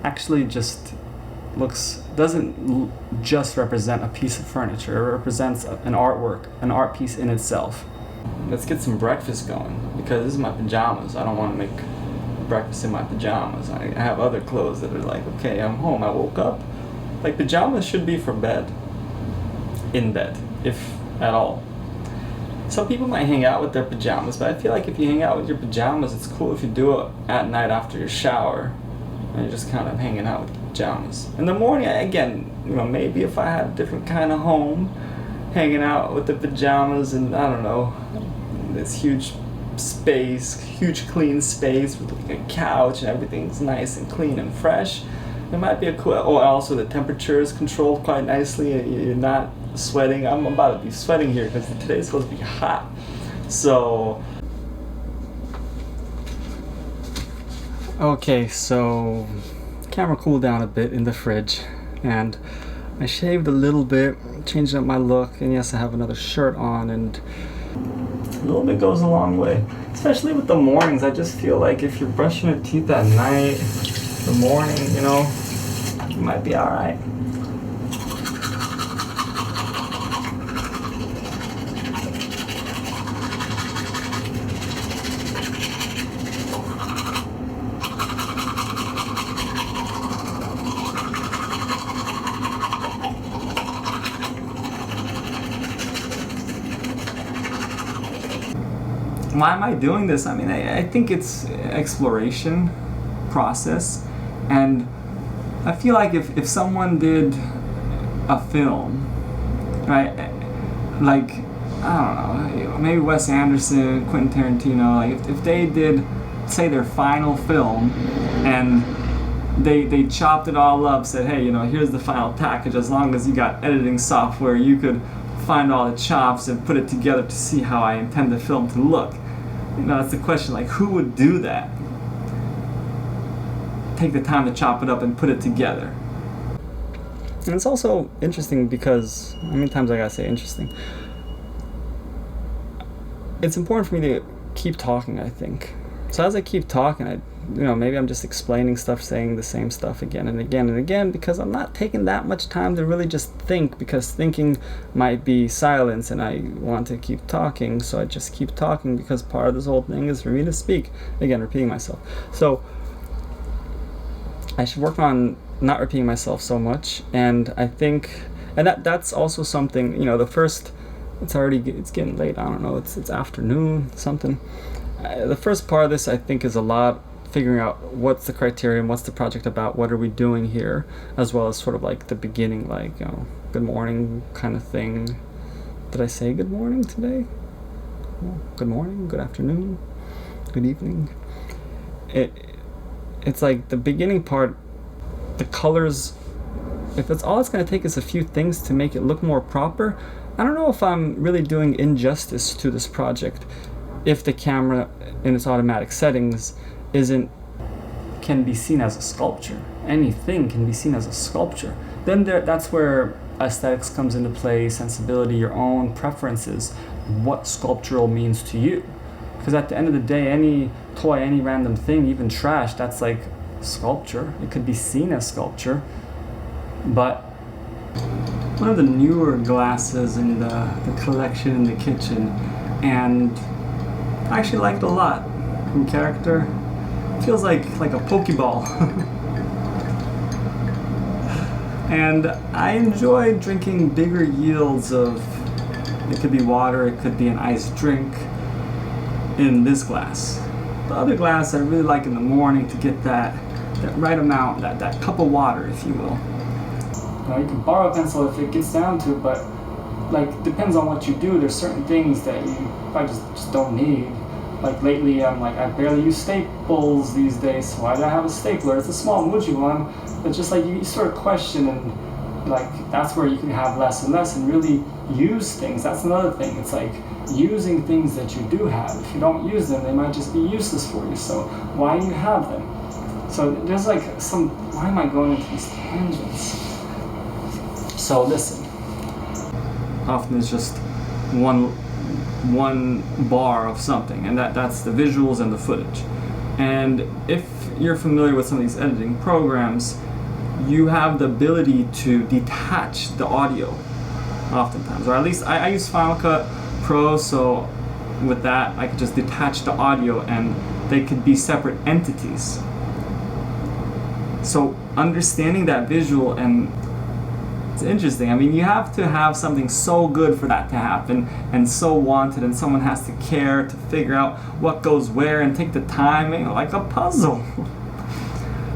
actually just doesn't just represent a piece of furniture. It represents an artwork, an art piece in itself. Let's get some breakfast going, because this is my pajamas. I don't want to make breakfast in my pajamas. I have other clothes that are like, okay, I'm home, I woke up. Like, pajamas should be for bed. In bed, if at all. Some people might hang out with their pajamas, but I feel like if you hang out with your pajamas, it's cool if you do it at night after your shower. and you're just kind of hanging out with pajamas. In the morning, again, maybe if I had a different kind of home, hanging out with the pajamas and I don't know, this huge space, huge clean space with like a couch and everything's nice and clean and fresh. It might be a cool. Oh, also the temperature is controlled quite nicely. You're not sweating. I'm about to be sweating here because today's supposed to be hot. So. Okay, so camera cooled down a bit in the fridge, and I shaved a little bit, changed up my look, and yes, I have another shirt on, and a little bit goes a long way. Especially with the mornings, I just feel like if you're brushing your teeth at night, the morning, you might be alright. Why am I doing this? I mean, I think it's exploration process, and I feel like if someone did a film, right, like, I don't know, maybe Wes Anderson, Quentin Tarantino, like if they did, say, their final film, and they chopped it all up, said, hey, here's the final package, as long as you got editing software, you could find all the chops and put it together to see how I intend the film to look. That's the question, like, who would do that? Take the time to chop it up and put it together. And it's also interesting because, how many times I gotta say interesting? It's important for me to keep talking, I think. So as I keep talking, maybe I'm just explaining stuff, saying the same stuff again and again and again, because I'm not taking that much time to really just think, because thinking might be silence, and I want to keep talking, so I just keep talking, because part of this whole thing is for me to speak. Again, repeating myself. So I should work on not repeating myself so much, and I think, and that's also something, it's getting late, I don't know, it's afternoon, something. The first part of this, I think, is a lot figuring out what's the criterion, what's the project about, what are we doing here, as well as sort of like the beginning, like, good morning kind of thing. Did I say good morning today? Well, good morning, good afternoon, good evening. It's like the beginning part, the colors, if it's all it's going to take is a few things to make it look more proper, I don't know if I'm really doing injustice to this project if the camera in its automatic settings can be seen as a sculpture. Anything can be seen as a sculpture. Then that's where aesthetics comes into play, sensibility, your own preferences, what sculptural means to you. Because at the end of the day, any toy, any random thing, even trash, that's like sculpture. It could be seen as sculpture. But one of the newer glasses in the collection in the kitchen, and I actually liked a lot in character. Feels like a Pokeball. And I enjoy drinking bigger yields of, it could be water, it could be an iced drink, in this glass. The other glass I really like in the morning to get that right amount, that cup of water, if you will. You can borrow a pencil if it gets down to it, but depends on what you do. There's certain things that you probably just don't need. Like lately, I barely use staples these days, so why do I have a stapler? It's a small Muji one, but just you sort of question, and that's where you can have less and less and really use things. That's another thing. It's like using things that you do have. If you don't use them, they might just be useless for you. So why do you have them? So there's why am I going into these tangents? So listen, often it's just one bar of something, and that's the visuals and the footage. And if you're familiar with some of these editing programs, you have the ability to detach the audio oftentimes, or at least I use Final Cut Pro, so with that I could just detach the audio and they could be separate entities. So understanding that visual, and it's interesting. I mean, you have to have something so good for that to happen, and so wanted, and someone has to care to figure out what goes where and take the time, like a puzzle.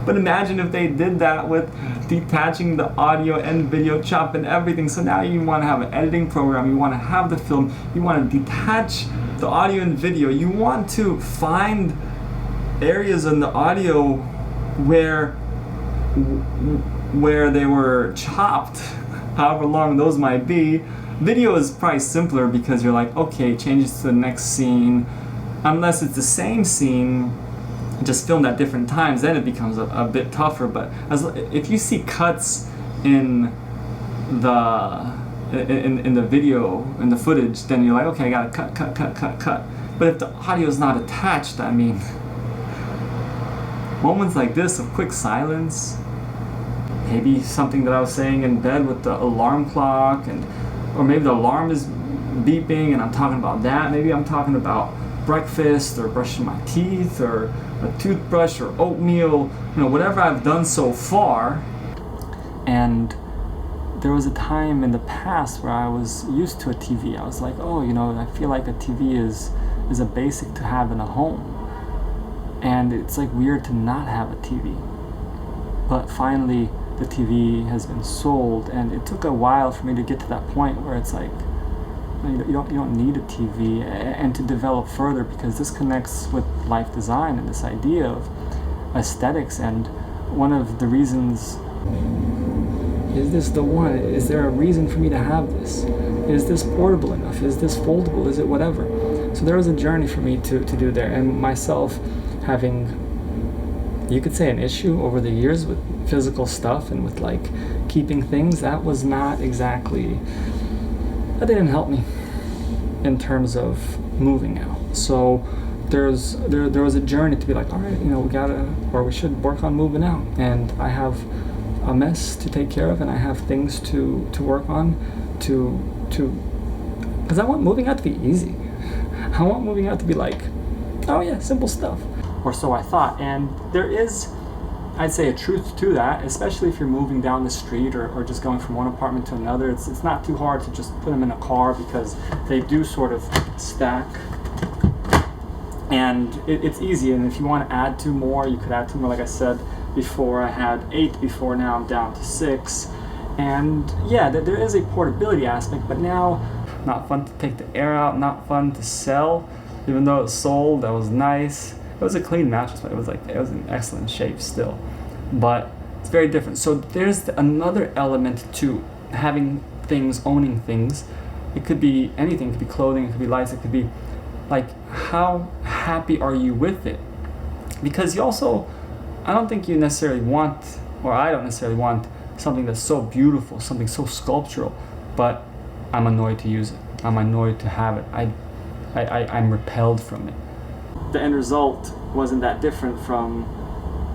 But imagine if they did that with detaching the audio and video, chopping everything. So now you want to have an editing program, you want to have the film, you want to detach the audio and video, you want to find areas in the audio where they were chopped, however long those might be. Video is probably simpler because you're like, okay, change it to the next scene. Unless it's the same scene, just filmed at different times, then it becomes a bit tougher. But if you see cuts in the video, in the footage, then you're like, okay, I gotta cut. But if the audio is not attached, I mean, moments like this of quick silence, maybe something that I was saying in bed with the alarm clock, or maybe the alarm is beeping and I'm talking about that. Maybe I'm talking about breakfast or brushing my teeth or a toothbrush or oatmeal, whatever I've done so far. And there was a time in the past where I was used to a TV. I was like, I feel like a TV is a basic to have in a home. And it's like weird to not have a TV. But finally, the TV has been sold, and it took a while for me to get to that point where it's like, you don't need a TV, and to develop further, because this connects with life design and this idea of aesthetics. And one of the reasons, is this the one? Is there a reason for me to have this? Is this portable enough? Is this foldable? Is it whatever? So there was a journey for me to do there, and myself having, you could say, an issue over the years with physical stuff and with like keeping things, that didn't help me in terms of moving out. So there was a journey to be like, all right, we should work on moving out. And I have a mess to take care of, and I have things to work on because I want moving out to be easy. I want moving out to be like, oh yeah, simple stuff. Or so I thought. And there is, I'd say, a truth to that, especially if you're moving down the street or just going from one apartment to another. It's not too hard to just put them in a car, because they do sort of stack. And it's easy, and if you want to add two more, you could add two more. Like I said before, I had 8 before, now I'm down to 6. And yeah, there is a portability aspect, but now, not fun to take the air out, not fun to sell. Even though it's sold, that was nice. It was a clean mattress, but it was in excellent shape still. But it's very different. So there's another element to having things, owning things. It could be anything. It could be clothing. It could be lights. It could be like, how happy are you with it? Because you also, I don't think you necessarily want, or I don't necessarily want something that's so beautiful, something so sculptural, but I'm annoyed to use it. I'm annoyed to have it. I'm repelled from it. The end result wasn't that different from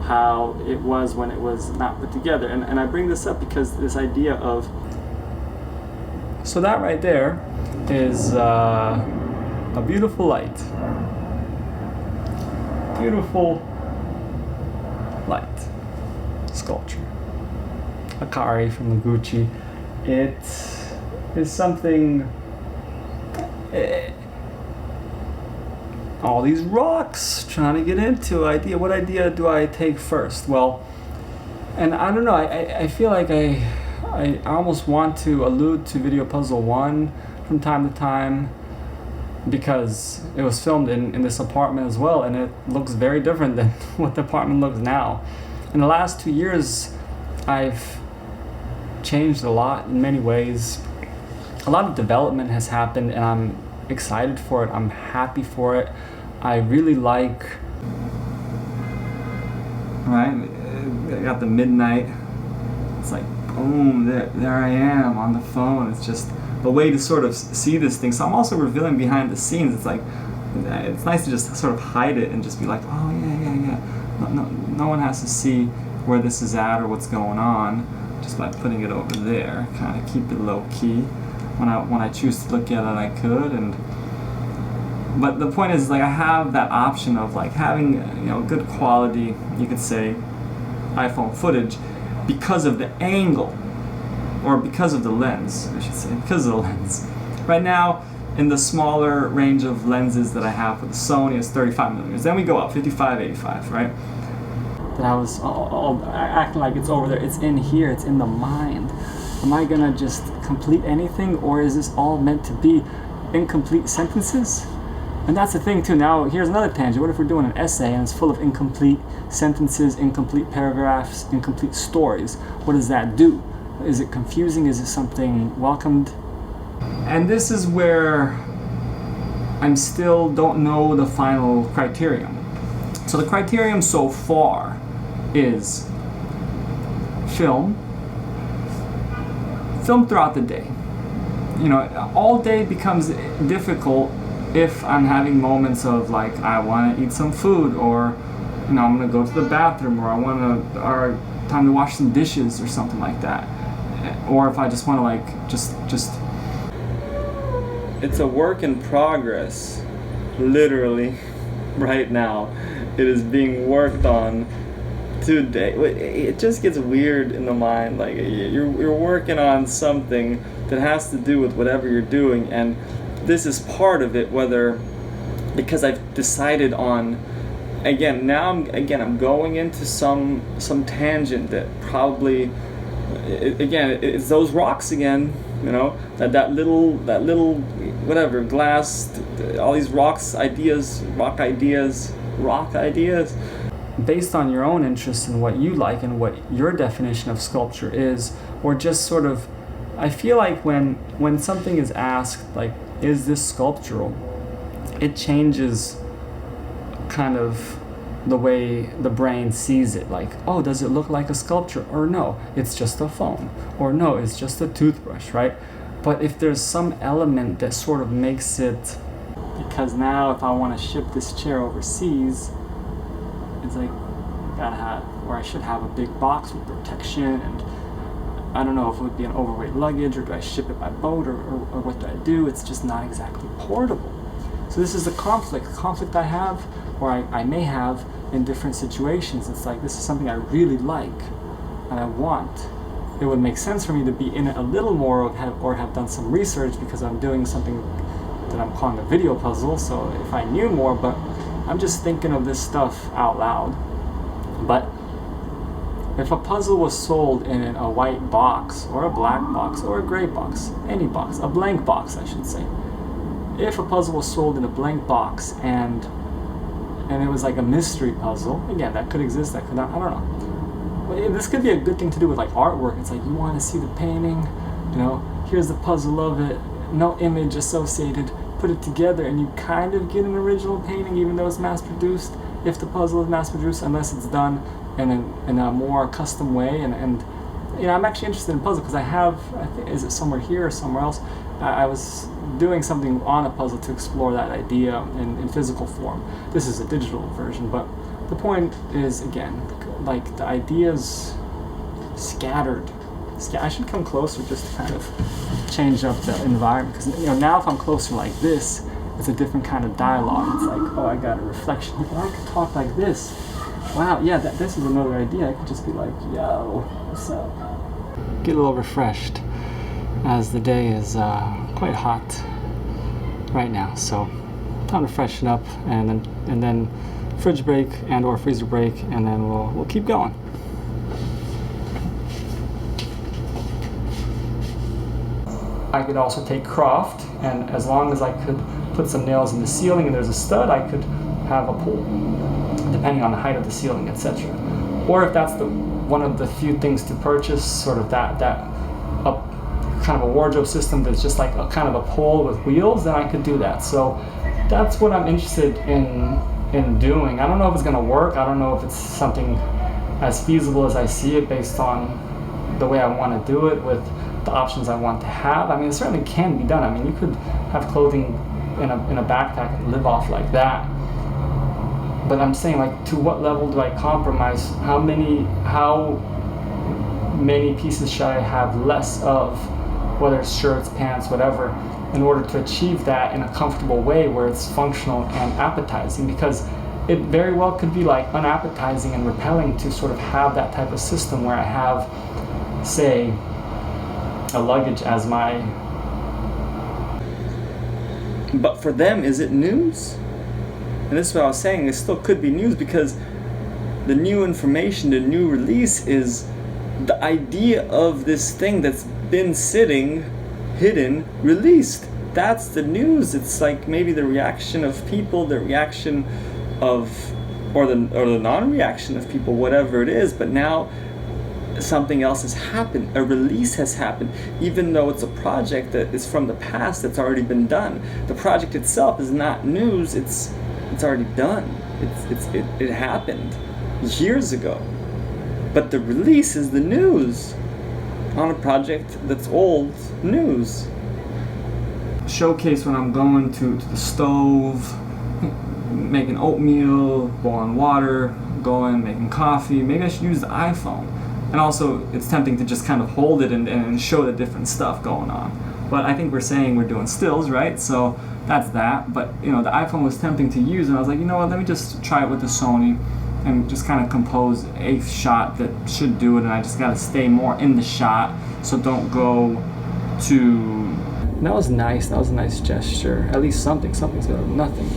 how it was when it was not put together. And I bring this up because this idea of... So that right there is a beautiful light. Beautiful light. Sculpture. Akari from Noguchi. It is something... all these rocks, trying to get into idea. What idea do I take first? Well, and I don't know, I feel like I almost want to allude to Video Puzzle 1 from time to time, because it was filmed in this apartment as well, and it looks very different than what the apartment looks now. In the last 2 years, I've changed a lot in many ways. A lot of development has happened, and I'm excited for it. I'm happy for it. I really like... Right? I got the midnight. It's like, boom, there I am on the phone. It's just a way to sort of see this thing. So I'm also revealing behind the scenes. It's like, it's nice to just sort of hide it and just be like, oh yeah. No one has to see where this is at or what's going on, just by putting it over there. Kind of keep it low key. When I choose to look at it, I could. But the point is, like, I have that option of like having good quality, you could say, iPhone footage, because of the angle, or because of the lens, I should say, because of the lens. Right now, in the smaller range of lenses that I have for the Sony is 35 millimeters. Then we go up 55, 85, right? that I was all acting like it's over there. It's in here, it's in the mind. Am I gonna just complete anything, or is this all meant to be incomplete sentences? And that's the thing too. Now here's another tangent. What if we're doing an essay and it's full of incomplete sentences, incomplete paragraphs, incomplete stories? What does that do? Is it confusing? Is it something welcomed? And this is where I'm still don't know the final criterion. So the criterion so far is film throughout the day. You know, all day becomes difficult if I'm having moments of like, I want to eat some food, or you know, I'm gonna go to the bathroom, or or time to wash some dishes or something like that. Or if I just want to like just it's a work in progress, literally right now. It is being worked on today. It just gets weird in the mind, like you're working on something that has to do with whatever you're doing, and this is part of it, because I've decided on, I'm going into some tangent that probably, it's those rocks again, you know, that little whatever glass, all these rock ideas based on your own interests and what you like and what your definition of sculpture is, or just sort of, I feel like when something is asked like, is this sculptural, it changes kind of the way the brain sees it. Like, oh, does it look like a sculpture? Or no, it's just a phone. Or no, it's just a toothbrush, right? But if there's some element that sort of makes it, because now if I want to ship this chair overseas, it's like, I should have a big box with protection, and I don't know if it would be an overweight luggage, or do I ship it by boat, or what do I do? It's just not exactly portable. So this is the conflict I have, or I may have in different situations. It's like, this is something I really like and I want. It would make sense for me to be in it a little more, or have done some research, because I'm doing something that I'm calling a video puzzle. So if I knew more, but I'm just thinking of this stuff out loud. But if a puzzle was sold in a white box, or a black box, or a gray box, any box, a blank box I should say. If a puzzle was sold in a blank box and it was like a mystery puzzle, again, that could exist, that could not, I don't know. But this could be a good thing to do with like artwork. It's like, you want to see the painting, you know, here's the puzzle of it, no image associated, put it together and you kind of get an original painting even though it's mass-produced, if the puzzle is mass-produced, unless it's done in a more custom way. And you know, I'm actually interested in puzzle because I think, is it somewhere here or somewhere else? I was doing something on a puzzle to explore that idea in physical form. This is a digital version, but the point is, again, like the ideas scattered. I should come closer just to kind of change up the environment, because you know, now if I'm closer like this, it's a different kind of dialogue. It's like, oh, I got a reflection. I could talk like this. Wow, yeah, this is another idea. I could just be like, yo, what's up? Get a little refreshed, as the day is quite hot right now. So time to freshen up, and then fridge break and or freezer break, and then we'll keep going. I could also take Croft, and as long as I could put some nails in the ceiling and there's a stud, I could have a pull, depending on the height of the ceiling, etc. Or if that's one of the few things to purchase, sort of that kind of a wardrobe system that's just like a kind of a pole with wheels, then I could do that. So that's what I'm interested in doing. I don't know if it's going to work. I don't know if it's something as feasible as I see it based on the way I want to do it with the options I want to have. I mean, it certainly can be done. I mean, you could have clothing in a backpack and live off like that. But I'm saying, like, to what level do I compromise? How many pieces should I have less of, whether it's shirts, pants, whatever, in order to achieve that in a comfortable way where it's functional and appetizing? Because it very well could be like unappetizing and repelling to sort of have that type of system where I have, say, a luggage as my... But for them, is it news? And this is what I was saying, it still could be news, because the new information, the new release is the idea of this thing that's been sitting hidden released. That's the news. It's like maybe the reaction of people, the reaction of or the non-reaction of people, whatever it is, but now something else has happened. A release has happened, even though it's a project that is from the past that's already been done. The project itself is not news. It's already done. It happened years ago. But the release is the news on a project that's old news. Showcase when I'm going to the stove, making oatmeal, boiling water, going, making coffee. Maybe I should use the iPhone. And also, it's tempting to just kind of hold it and show the different stuff going on. But I think we're saying we're doing stills, right? So that's that. But, you know, the iPhone was tempting to use, and I was like, you know what, let me just try it with the Sony and just kind of compose a shot that should do it, and I just got to stay more in the shot, so don't go to... That was nice. That was a nice gesture. At least something's better than nothing.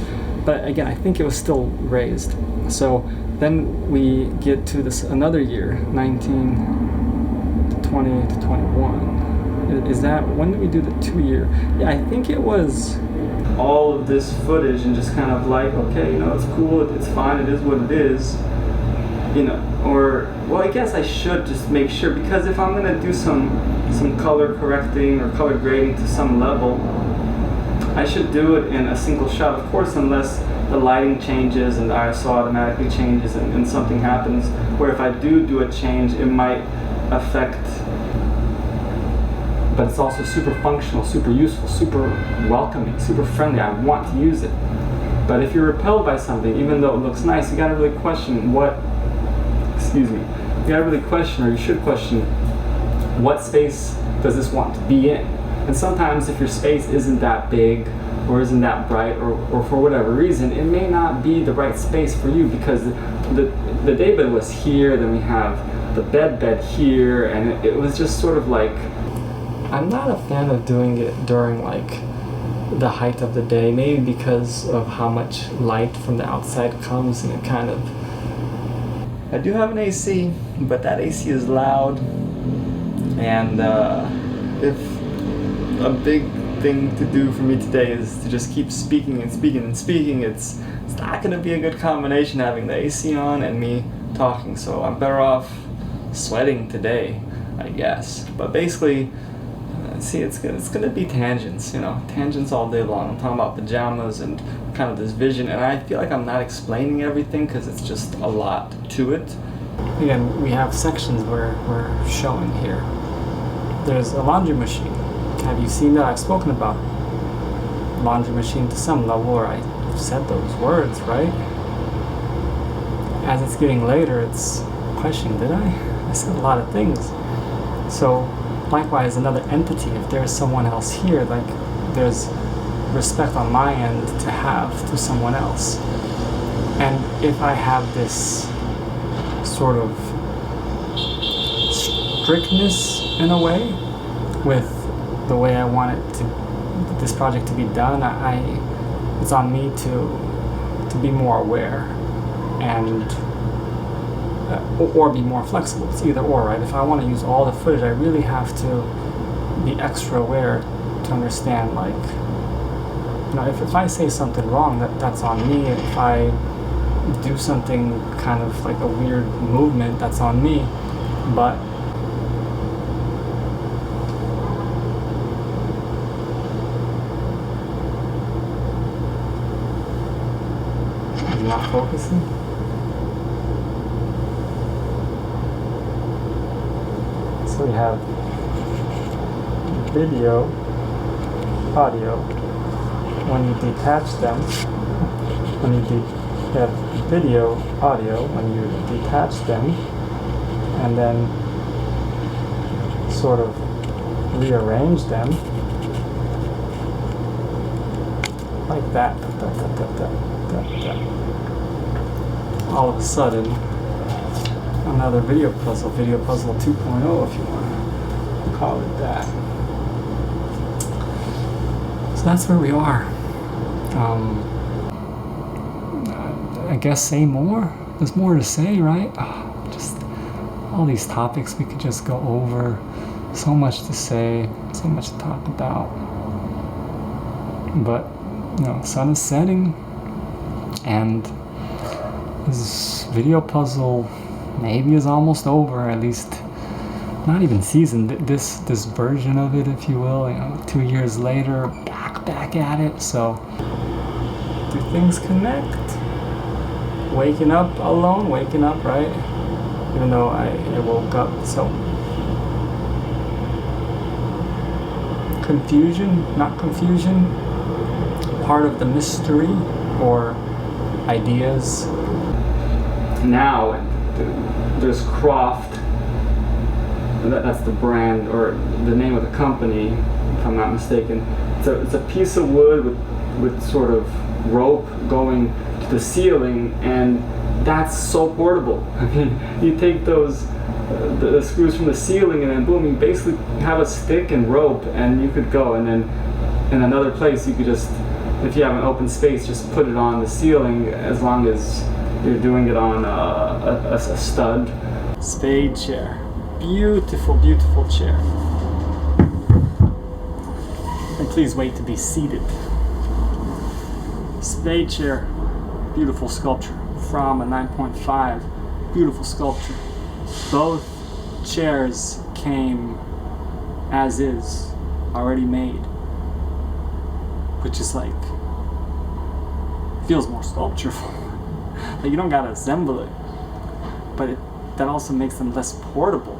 But again, I think it was still raised. So then we get to this another year, 19 to 20 to 21. Is that, when did we do the 2 year? Yeah, I think it was all of this footage and just kind of like, okay, you know, it's cool, it's fine, it is what it is. You know, or, well, I guess I should just make sure, because if I'm gonna do some color correcting or color grading to some level, I should do it in a single shot, of course, unless the lighting changes and the ISO automatically changes and something happens, where if I do a change, it might affect, but it's also super functional, super useful, super welcoming, super friendly. I want to use it. But if you're repelled by something, even though it looks nice, you gotta really question you gotta really question, or you should question, what space does this want to be in? And sometimes if your space isn't that big, or isn't that bright, or for whatever reason, it may not be the right space for you, because the daybed was here, then we have the bed here, and it was just sort of like, I'm not a fan of doing it during like the height of the day, maybe because of how much light from the outside comes, and it kind of... I do have an AC, but that AC is loud, and if a big thing to do for me today is to just keep speaking and speaking and speaking, it's not going to be a good combination having the AC on and me talking, so I'm better off sweating today, I guess. But basically, see, it's gonna be tangents, you know, tangents all day long. I'm talking about pajamas and kind of this vision, and I feel like I'm not explaining everything because it's just a lot to it. Again, we have sections where we're showing here. There's a laundry machine. Have you seen that? I've spoken about laundry machine to some level, or I've said those words, right? As it's getting later, it's questioning, did I? I said a lot of things. So likewise, another entity, if there's someone else here, like there's respect on my end to have to someone else. And if I have this sort of strictness in a way with the way I want this project to be done, it's on me to be more aware and or be more flexible. It's either or, right? If I want to use all the footage, I really have to be extra aware to understand, like, you know, if I say something wrong, that's on me. If I do something kind of like a weird movement, that's on me. But I'm not focusing. So we have video, audio. When you detach them, you have video, audio, when you detach them, and then sort of rearrange them like that. All of a sudden, another video puzzle 2.0, if you want to call it that. So that's where we are. I guess say more. there's more to say, right? Just all these topics we could just go over. So much to say, so much to talk about. But, sun is setting, and this video puzzle maybe is almost over, at least not even seasoned. This version of it, if you will, 2 years later, back at it. So, do things connect? Waking up alone, waking up, right? Even though I woke up, so confusion, not confusion, part of the mystery or ideas. Now there's Croft, that's the brand or the name of the company, if I'm not mistaken. It's a piece of wood with sort of rope going to the ceiling, and that's so portable. I mean, you take those the screws from the ceiling, and then boom, you basically have a stick and rope, and you could go. And then in another place, you could just, if you have an open space, just put it on the ceiling, as long as you're doing it on a stud. Spade chair, beautiful, beautiful chair. And please wait to be seated. Spade chair, beautiful sculpture from a 9.5, beautiful sculpture. Both chairs came as is, already made, which is like, feels more sculptural. Like you don't gotta assemble it, but that also makes them less portable.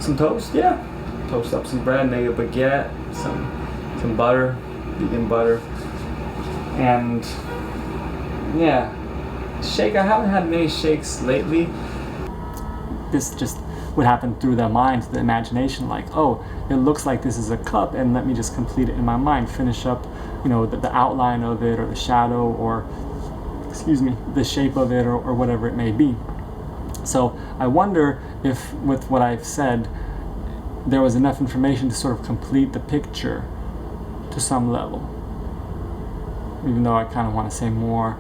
Some toast, yeah. Toast up some bread, maybe a baguette, some butter, vegan butter, and yeah, shake. I haven't had many shakes lately. This just would happen through the mind, the imagination, like, oh, it looks like this is a cup, and let me just complete it in my mind, finish up, the outline of it, or the shadow, or, the shape of it, or whatever it may be. So I wonder if, with what I've said, there was enough information to sort of complete the picture to some level. Even though I kind of want to say more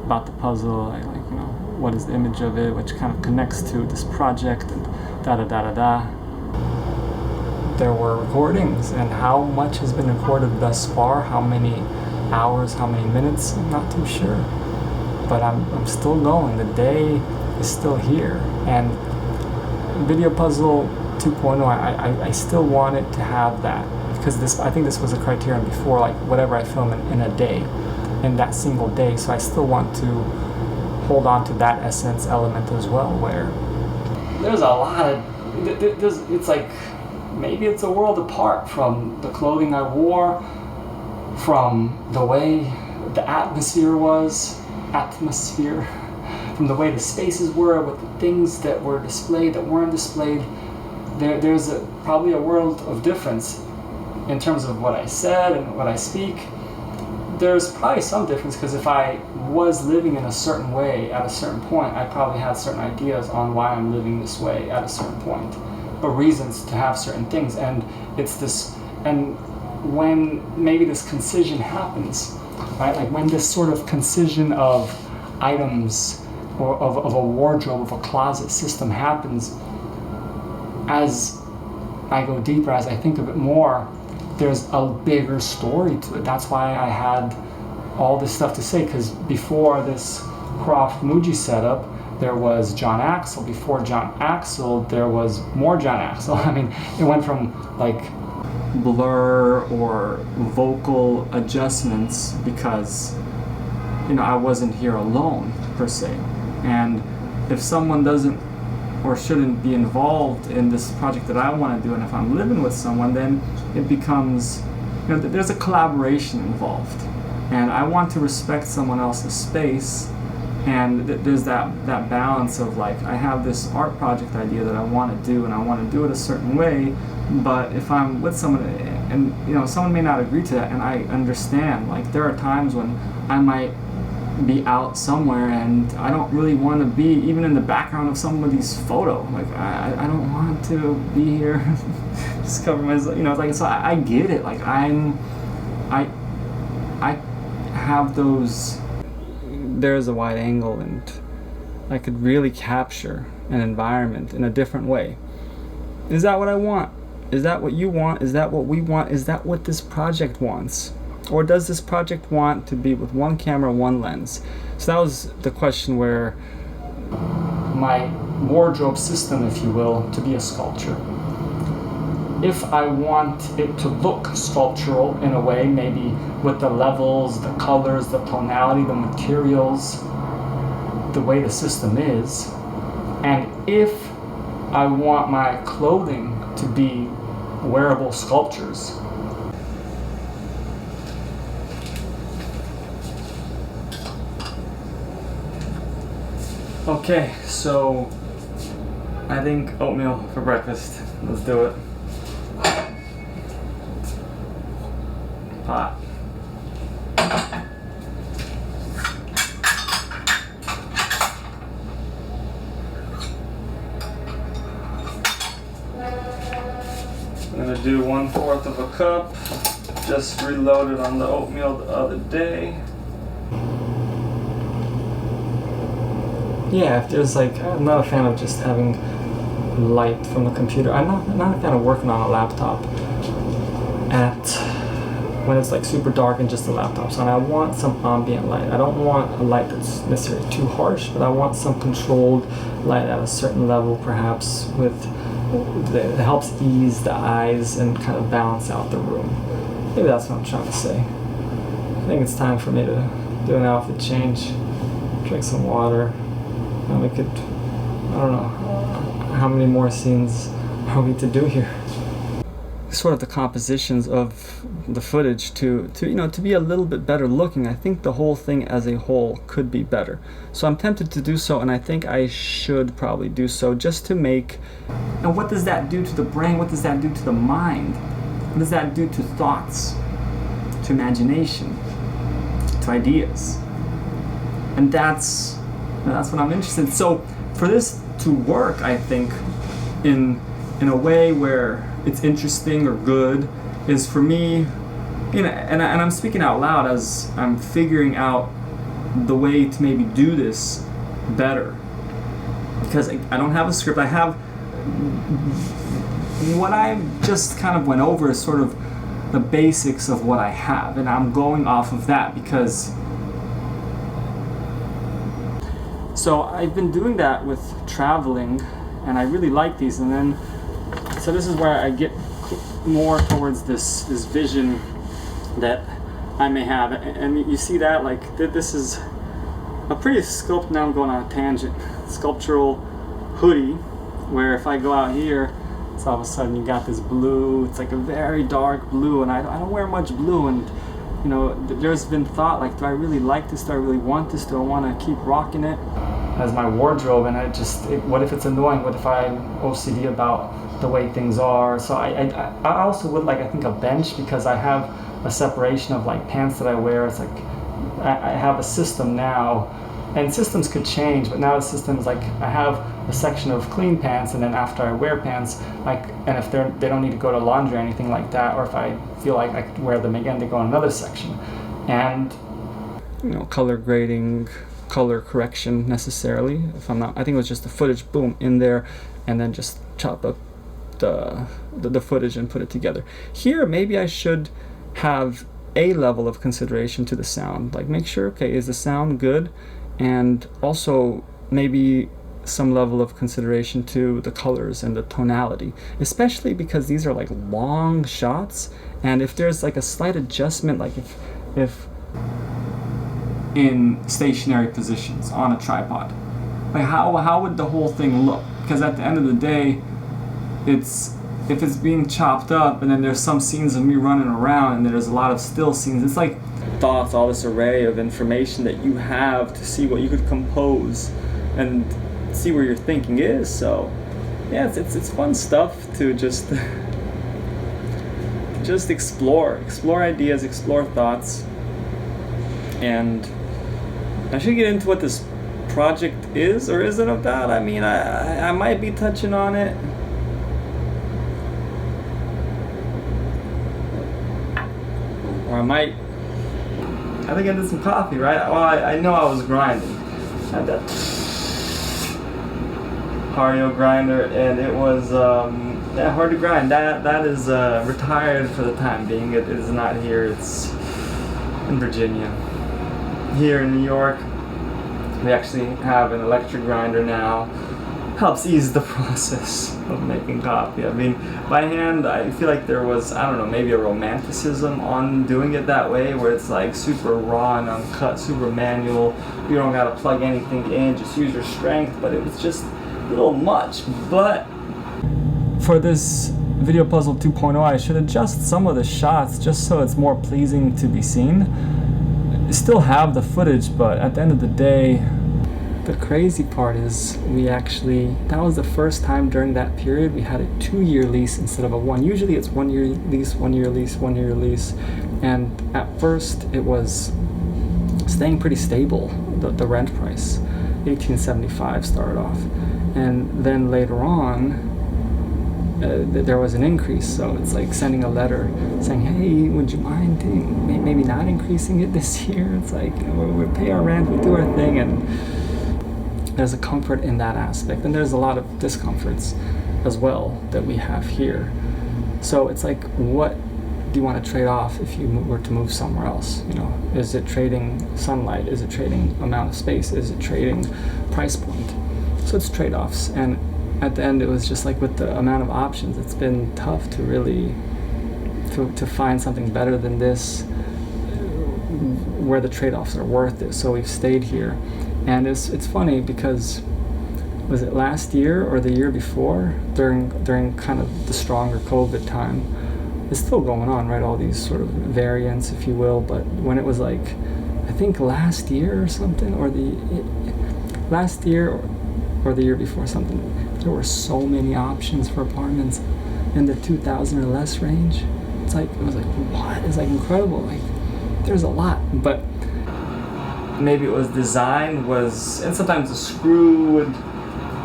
about the puzzle, what is the image of it, which kind of connects to this project, and da-da-da-da-da. There were recordings, and how much has been recorded thus far, how many hours, how many minutes, I'm not too sure. But I'm still going, the day is still here. And Video Puzzle 2.0, I still wanted to have that, because I think this was a criterion before, like whatever I film in a day, in that single day. So I still want to hold on to that essence element as well, where there's a lot of, it's like, maybe it's a world apart from the clothing I wore, from the way the atmosphere was, from the way the spaces were, with the things that were displayed, that weren't displayed. There's probably a world of difference in terms of what I said and what I speak. There's probably some difference, because if I was living in a certain way at a certain point, I probably had certain ideas on why I'm living this way at a certain point, or reasons to have certain things. And it's this, and when maybe this concision happens, right? Like when this sort of concision of items, or of a wardrobe, of a closet system happens, as I go deeper, as I think of it more, there's a bigger story to it. That's why I had all this stuff to say, because before this Croft Muji setup, there was John Axel. Before John Axel, there was more John Axel. I mean, it went from like blur or vocal adjustments, because I wasn't here alone per se. And if someone doesn't or shouldn't be involved in this project that I want to do, and if I'm living with someone, then it becomes, there's a collaboration involved, and I want to respect someone else's space. And there's that balance of, like, I have this art project idea that I want to do, and I want to do it a certain way, but if I'm with someone, and someone may not agree to that, and I understand, like, there are times when I might be out somewhere and I don't really want to be even in the background of somebody's photo. Like, I don't want to be here. Just cover myself, like, so I get it. Like, I have those, there's a wide angle, and I could really capture an environment in a different way. Is that what I want? Is that what you want? Is that what we want? Is that what this project wants? Or does this project want to be with one camera, one lens? So that was the question, where my wardrobe system, if you will, to be a sculpture. If I want it to look sculptural in a way, maybe with the levels, the colors, the tonality, the materials, the way the system is, and if I want my clothing to be wearable sculptures. Okay, so I think oatmeal for breakfast. Let's do it. Pot. I'm gonna do 1/4 of a cup. Just reloaded on the oatmeal the other day. Yeah, if there's like, I'm not a fan of just having light from the computer. I'm not a fan of working on a laptop when it's like super dark and just the laptop's on. I want some ambient light. I don't want a light that's necessarily too harsh, but I want some controlled light at a certain level, perhaps that helps ease the eyes and kind of balance out the room. Maybe that's what I'm trying to say. I think it's time for me to do an outfit change, drink some water, and we could, I don't know, how many more scenes are we to do here? Sort of the compositions of the footage to be a little bit better looking. I think the whole thing as a whole could be better. So I'm tempted to do so, and I think I should probably do so, just to make. And what does that do to the brain? What does that do to the mind? What does that do to thoughts, to imagination, to ideas? And that's what I'm interested in. So for this to work, I think, in a way where it's interesting or good, is for me, and I'm speaking out loud as I'm figuring out the way to maybe do this better, because I don't have a script. I have what I just kind of went over is sort of the basics of what I have, and I'm going off of that because. So I've been doing that with traveling, and I really like these, and then so this is where I get more towards this vision that I may have, and you see that, like, this is a pretty now I'm going on a tangent, sculptural hoodie, where if I go out here, so all of a sudden you got this blue, it's like a very dark blue, and I don't wear much blue, and there's been thought, like, do I really like this? Do I really want this? Do I want to keep rocking it as my wardrobe? And what if it's annoying? What if I'm OCD about the way things are? So I also would like, I think, a bench, because I have a separation of like pants that I wear. It's like I have a system now, and systems could change, but now the system is like I have a section of clean pants, and then after I wear pants, and if they don't need to go to laundry or anything like that, or if I feel like I could wear them again, they go in another section. And color grading, color correction necessarily. If I'm not, I think it was just the footage, boom, in there, and then just chop up the footage and put it together. Here, maybe I should have a level of consideration to the sound, like make sure, okay, is the sound good, and also maybe some level of consideration to the colors and the tonality, especially because these are like long shots, and if there's like a slight adjustment, like if in stationary positions on a tripod, like how would the whole thing look? Because at the end of the day, if it's being chopped up, and then there's some scenes of me running around, and there's a lot of still scenes, it's like thoughts, all this array of information that you have to see what you could compose and see where your thinking is. So yeah, it's fun stuff to just explore ideas, explore thoughts. And I should get into what this project is or isn't about. I mean, I might be touching on it. Or I think I did some coffee, right? Well, I know I was grinding. Had that. Hario grinder, and it was hard to grind. That is retired for the time being. It is not here. It's in Virginia. Here in New York, we actually have an electric grinder now. Helps ease the process of making coffee. I mean, by hand, I feel like there was, I don't know, maybe a romanticism on doing it that way, where it's like super raw and uncut, super manual. You don't gotta plug anything in, just use your strength, but it was just a little much. But for this Video Puzzle 2.0, I should adjust some of the shots just so it's more pleasing to be seen. Still have the footage, but at the end of the day, the crazy part is that was the first time during that period we had a 2-year lease instead of a 1. Usually it's 1-year lease, 1-year lease, 1-year lease. And at first it was staying pretty stable, the rent price. $18.75 started off. And then later on, there was an increase, so it's like sending a letter saying, hey, would you mind maybe not increasing it this year? It's like, we pay our rent, we do our thing, and there's a comfort in that aspect, and there's a lot of discomforts as well that we have here. So it's like, what do you want to trade off if you were to move somewhere else? You know, is it trading sunlight? Is it trading amount of space? Is it trading price point? So it's trade-offs, and at the end it was just like with the amount of options, it's been tough to really to find something better than this where the trade-offs are worth it. So we've stayed here. And it's funny because, was it last year or the year before, during kind of the stronger COVID time, it's still going on, right? All these sort of variants, if you will, but when it was like, I think last year or something, or last year or the year before something, there were so many options for apartments in the 2,000 or less range. It was like, what? It's like incredible. Like, there's a lot, but maybe it was design and sometimes the screw would,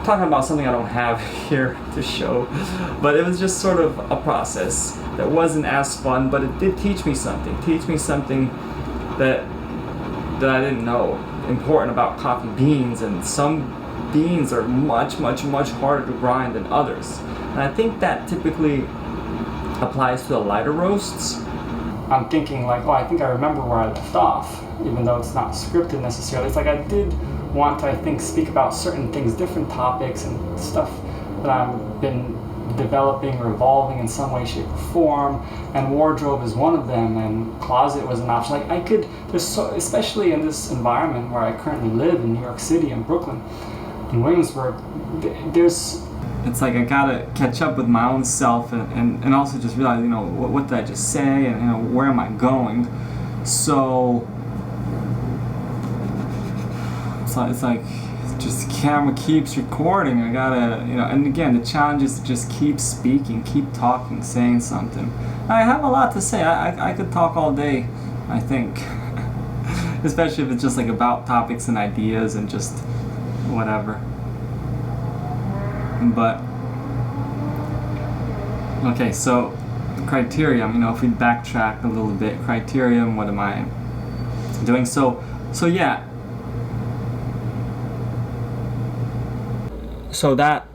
talking about something I don't have here to show, but it was just sort of a process that wasn't as fun, but it did teach me something that I didn't know, important about coffee beans, and some beans are much, much, much harder to grind than others. And I think that typically applies to the lighter roasts. I'm thinking like, I think I remember where I left off, even though it's not scripted necessarily. It's like I did want to, I think, speak about certain things, different topics and stuff that I've been developing or evolving in some way, shape, or form, and wardrobe is one of them, and closet was an option. Like I could, especially in this environment where I currently live in New York City and Brooklyn and Williamsburg, it's like I gotta catch up with my own self and also just realize, what did I just say, and where am I going? So it's like just the camera keeps recording. I gotta, and again, the challenge is to just keep speaking, keep talking, saying something. I have a lot to say. I could talk all day, I think. Especially if it's just like about topics and ideas and just whatever. But okay, so criterium, if we backtrack a little bit, criterium, what am I doing? So yeah. So that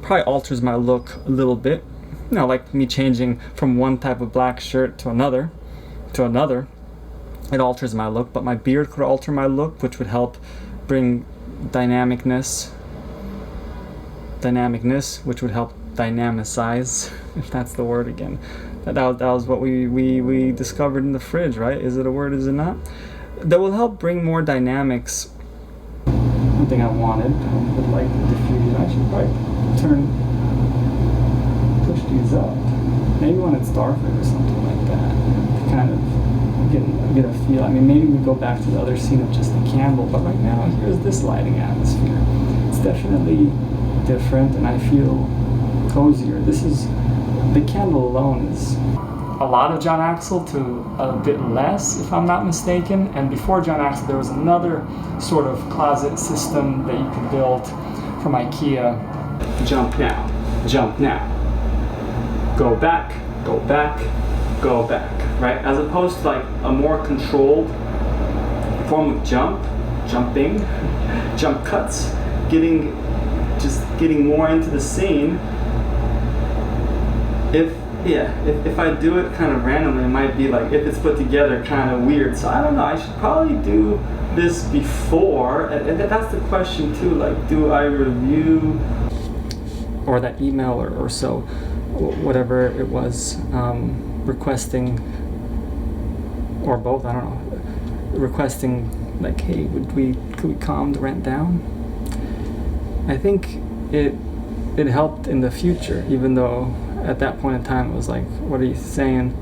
probably alters my look a little bit. Like me changing from one type of black shirt to another. It alters my look, but my beard could alter my look, which would help bring dynamicness, which would help dynamicize, if that's the word again. That was what we discovered in the fridge, right? Is it a word, is it not? That will help bring more dynamics. One thing I wanted with like the diffusion, I should probably push these up. Maybe when it's darker or something like that, to kind of get a feel. I mean, maybe we go back to the other scene of just the candle, but right now here's this lighting atmosphere. It's definitely different, and I feel cozier. The candle alone is a lot of John Axel to a bit less, if I'm not mistaken. And before John Axel, there was another sort of closet system that you could build from IKEA. Jump now, go back, right? As opposed to like a more controlled form of jumping, jump cuts, getting just getting more into the scene, if I do it kind of randomly, it might be like, if it's put together, kind of weird. So I don't know, I should probably do this before, and that's the question too, like, do I review, or that email or so, whatever it was, requesting, or both, I don't know, requesting like, hey, could we calm the rent down? I think it helped in the future, even though at that point in time it was like, what are you saying?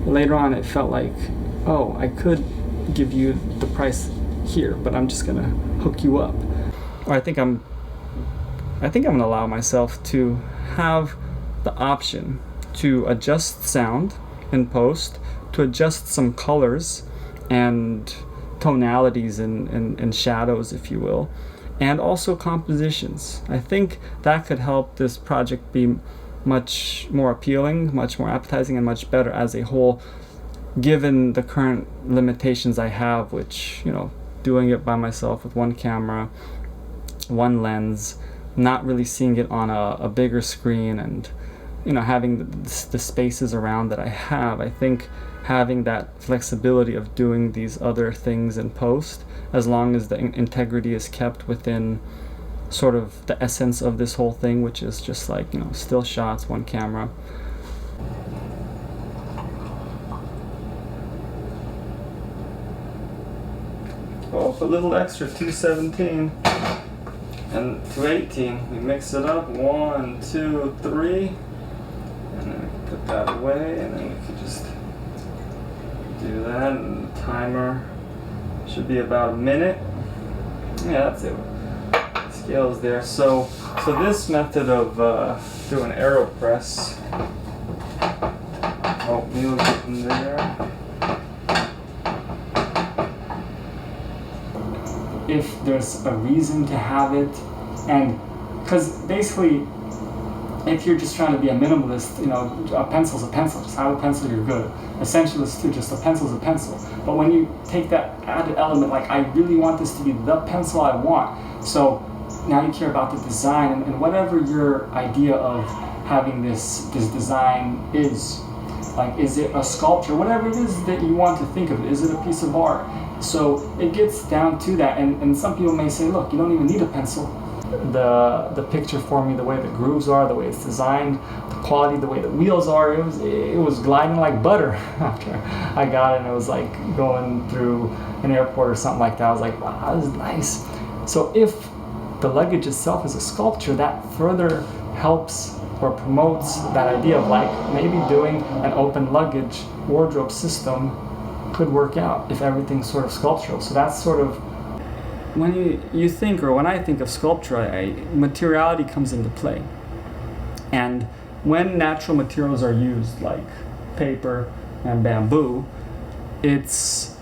Later on it felt like, oh, I could give you the price here, but I'm just gonna hook you up. Or I think I'm gonna allow myself to have the option to adjust sound in post, to adjust some colors and tonalities and shadows, if you will, and also compositions. I think that could help this project be much more appealing, much more appetizing, and much better as a whole, given the current limitations I have, which, you know, doing it by myself with one camera, one lens, not really seeing it on a bigger screen, and, you know, having the spaces around that I have. I think having that flexibility of doing these other things in post, as long as the integrity is kept within sort of the essence of this whole thing, which is just like, you know, still shots, one camera. Oh, a little extra, 217 and 218. We mix it up, 1, 2, 3, and then we put that away, and then we could just do that, and the timer should be about a minute. Yeah, that's it. Scales there. So this method of doing AeroPress. Oh, meal getting there. If there's a reason to have it, and because basically, if you're just trying to be a minimalist, you know, a pencil's a pencil, just have a pencil, you're good. Essentialist too, just a pencil's a pencil. But when you take that added element, like, I really want this to be the pencil I want, so now you care about the design, and whatever your idea of having this design is. Like, is it a sculpture? Whatever it is that you want to think of, is it a piece of art? So it gets down to that, and some people may say, look, you don't even need a pencil. The picture for me, the way the grooves are, the way it's designed, the quality, the way the wheels are, it was gliding like butter after I got it, and it was like going through an airport or something like that. I was like, wow, this is nice. So if the luggage itself is a sculpture, that further helps or promotes that idea of, like, maybe doing an open luggage wardrobe system could work out if everything's sort of sculptural. So that's sort of, when you think, or when I think of sculpture, materiality comes into play. And when natural materials are used, like paper and bamboo, it's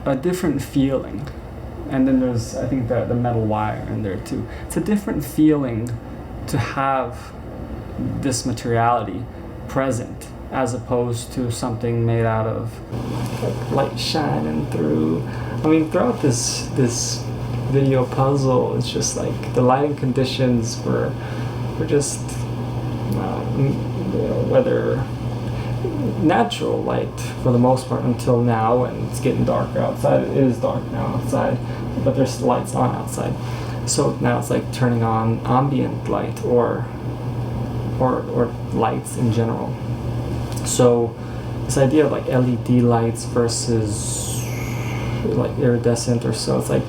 a different feeling. And then there's, I think, the metal wire in there too. It's a different feeling to have this materiality present, as opposed to something made out of like light shining through. I mean, throughout this video puzzle, it's just like the lighting conditions were just, whether natural light for the most part until now, and it's getting darker outside. It is dark now outside, but there's lights on outside. So now it's like turning on ambient light or lights in general. So this idea of like LED lights versus like iridescent or so, it's like,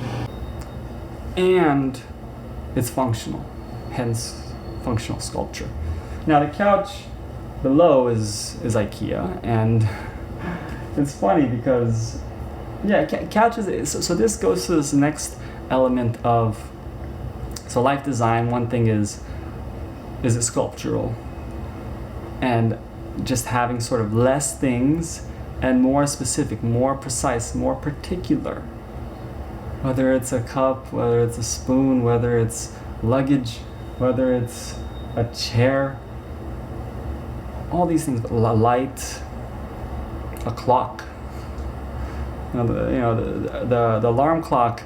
and it's functional, hence functional sculpture. Now the couch below is IKEA, and it's funny because, yeah, couches. So this goes to this next element of, so life design. One thing is it sculptural, and just having sort of less things and more specific, more precise, more particular. Whether it's a cup, whether it's a spoon, whether it's luggage, whether it's a chair, all these things, a light, a clock. The alarm clock,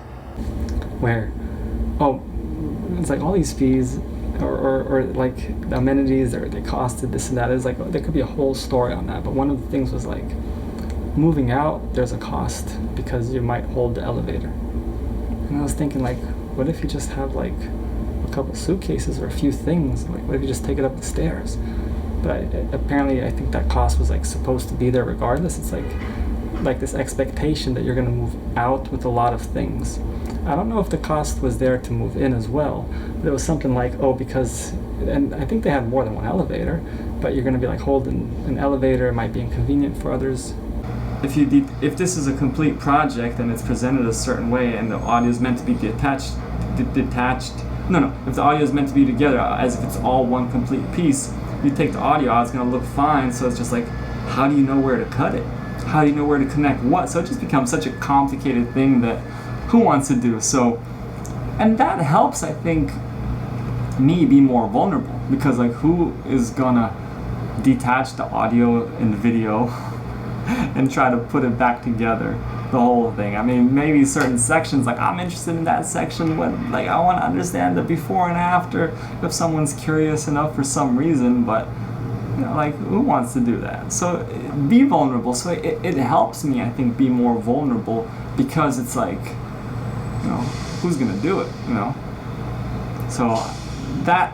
where, it's like all these fees, or like the amenities or they costed this and that. It's like there could be a whole story on that. But one of the things was like moving out, there's a cost because you might hold the elevator. And I was thinking like, what if you just have like a couple suitcases or a few things? Like what if you just take it up the stairs? But apparently I think that cost was like supposed to be there regardless. It's like this expectation that you're going to move out with a lot of things. I don't know if the cost was there to move in as well, but it was something like, oh, because, and I think they had more than one elevator, but you're going to be like holding an elevator, it might be inconvenient for others. If this is a complete project and it's presented a certain way and the audio is meant to be detached, if the audio is meant to be together as if it's all one complete piece, you take the audio out, it's going to look fine, so it's just like, how do you know where to cut it? How do you know where to connect what? So it just becomes such a complicated thing that who wants to do? So, and that helps, I think, me be more vulnerable, because like who is gonna detach the audio and video and try to put it back together, the whole thing? I mean, maybe certain sections, like I'm interested in that section, like I want to understand the before and after if someone's curious enough for some reason, but you know, like who wants to do that? So be vulnerable. So it helps me, I think, be more vulnerable, because it's like, you know, who's gonna do it, you know? So but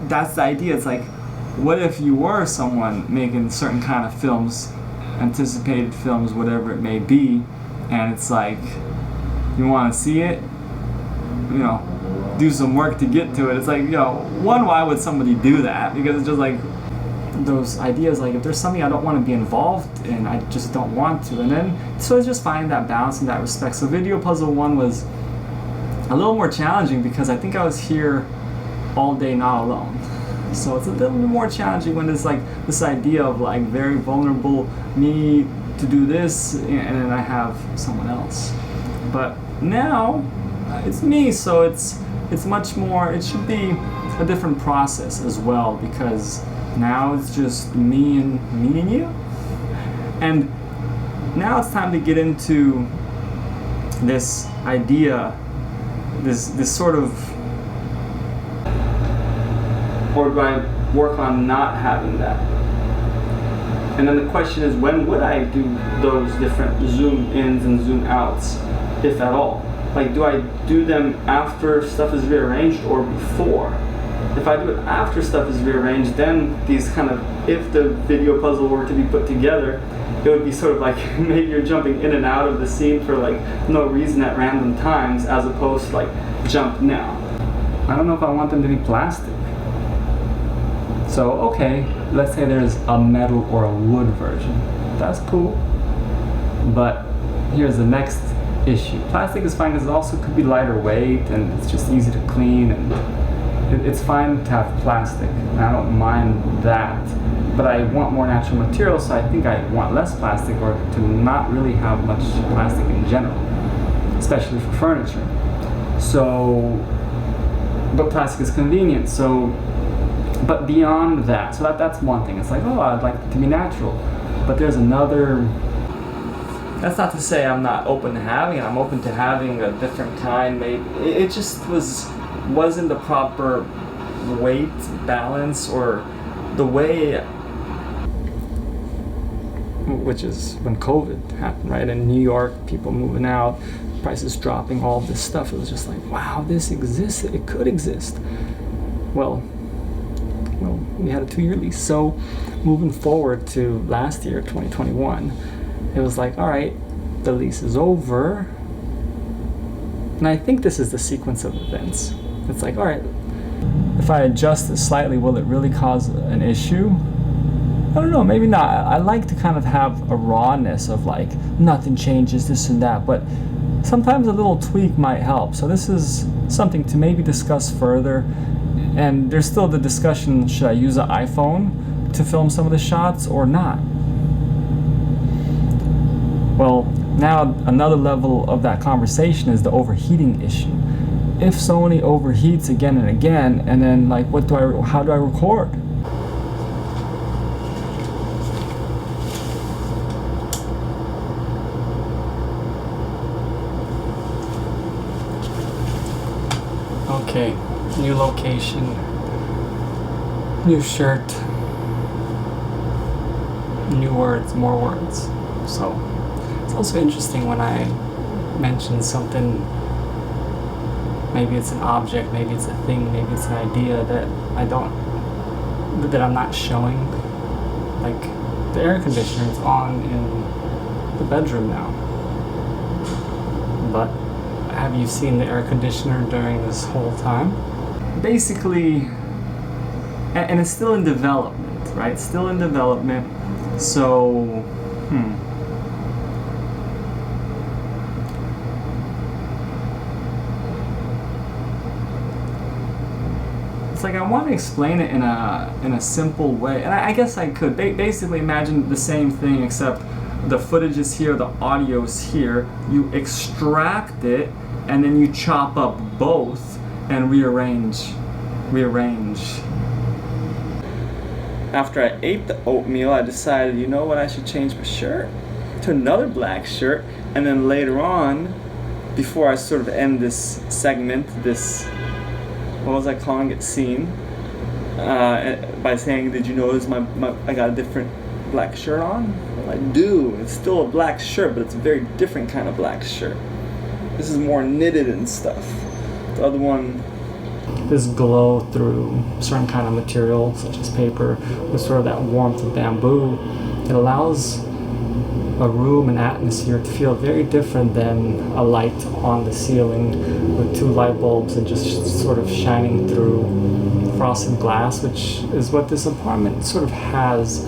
that's the idea. It's like, what if you were someone making certain kind of films, anticipated films, whatever it may be, and it's like, you want to see it, you know, do some work to get to it. It's like, you know, why would somebody do that? Because it's just like, those ideas, like if there's something I don't want to be involved in, I just don't want to. And then so it's just finding that balance in that respect. So Video Puzzle 1 was a little more challenging because I think I was here all day not alone. So it's a little bit more challenging when it's like this idea of like very vulnerable me to do this, and then I have someone else. But now it's me, so it's much more, it should be a different process as well, because now it's just me and you. And now it's time to get into this idea, this sort of, or do I work on not having that? And then the question is, when would I do those different zoom ins and zoom outs, if at all? Like, do I do them after stuff is rearranged or before? If I do it after stuff is rearranged, then these kind of, if the video puzzle were to be put together, it would be sort of like maybe you're jumping in and out of the scene for like no reason at random times, as opposed to like jump now. I don't know if I want them to be plastic. So okay, let's say there's a metal or a wood version. That's cool. But here's the next issue. Plastic is fine because it also could be lighter weight and it's just easy to clean, and it's fine to have plastic. And I don't mind that. But I want more natural materials, so I think I want less plastic, or to not really have much plastic in general, especially for furniture. So, but plastic is convenient, so, but beyond that, so that's one thing. It's like, oh, I'd like it to be natural. But there's another, that's not to say I'm not open to having it. I'm open to having a different kind. Maybe it just wasn't the proper weight balance, or the way, which is when COVID happened, right? In New York, people moving out, prices dropping, all of this stuff. It was just like, wow, this exists. It could exist. Well, we had a 2-year lease. So moving forward to last year, 2021, it was like, all right, the lease is over. And I think this is the sequence of events. It's like, all right, if I adjust it slightly, will it really cause an issue? I don't know, maybe not. I like to kind of have a rawness of like, nothing changes, this and that, but sometimes a little tweak might help. So this is something to maybe discuss further. And there's still the discussion, should I use an iPhone to film some of the shots or not? Well, now another level of that conversation is the overheating issue. If Sony overheats again and again, and then like, how do I record? Okay, new location. New shirt, new words, more words. So it's also interesting when I mention something, maybe it's an object, maybe it's a thing, maybe it's an idea that I'm not showing. Like the air conditioner is on in the bedroom now. But have you seen the air conditioner during this whole time? Basically, and it's still in development, right? Still in development. So, it's like I want to explain it in a simple way, and I guess I could basically imagine the same thing, except the footage is here, the audio is here. You extract it, and then you chop up both and rearrange. After I ate the oatmeal, I decided, you know what, I should change my shirt to another black shirt, and then later on, before I sort of end this segment, this, what was I calling it, scene, by saying, did you notice I got a different black shirt on? Well, I do. It's still a black shirt, but it's a very different kind of black shirt. This is more knitted and stuff. The other one, this glow through certain kind of material, such as paper, with sort of that warmth of bamboo. It allows a room and atmosphere to feel very different than a light on the ceiling with two light bulbs and just sort of shining through frosted glass, which is what this apartment sort of has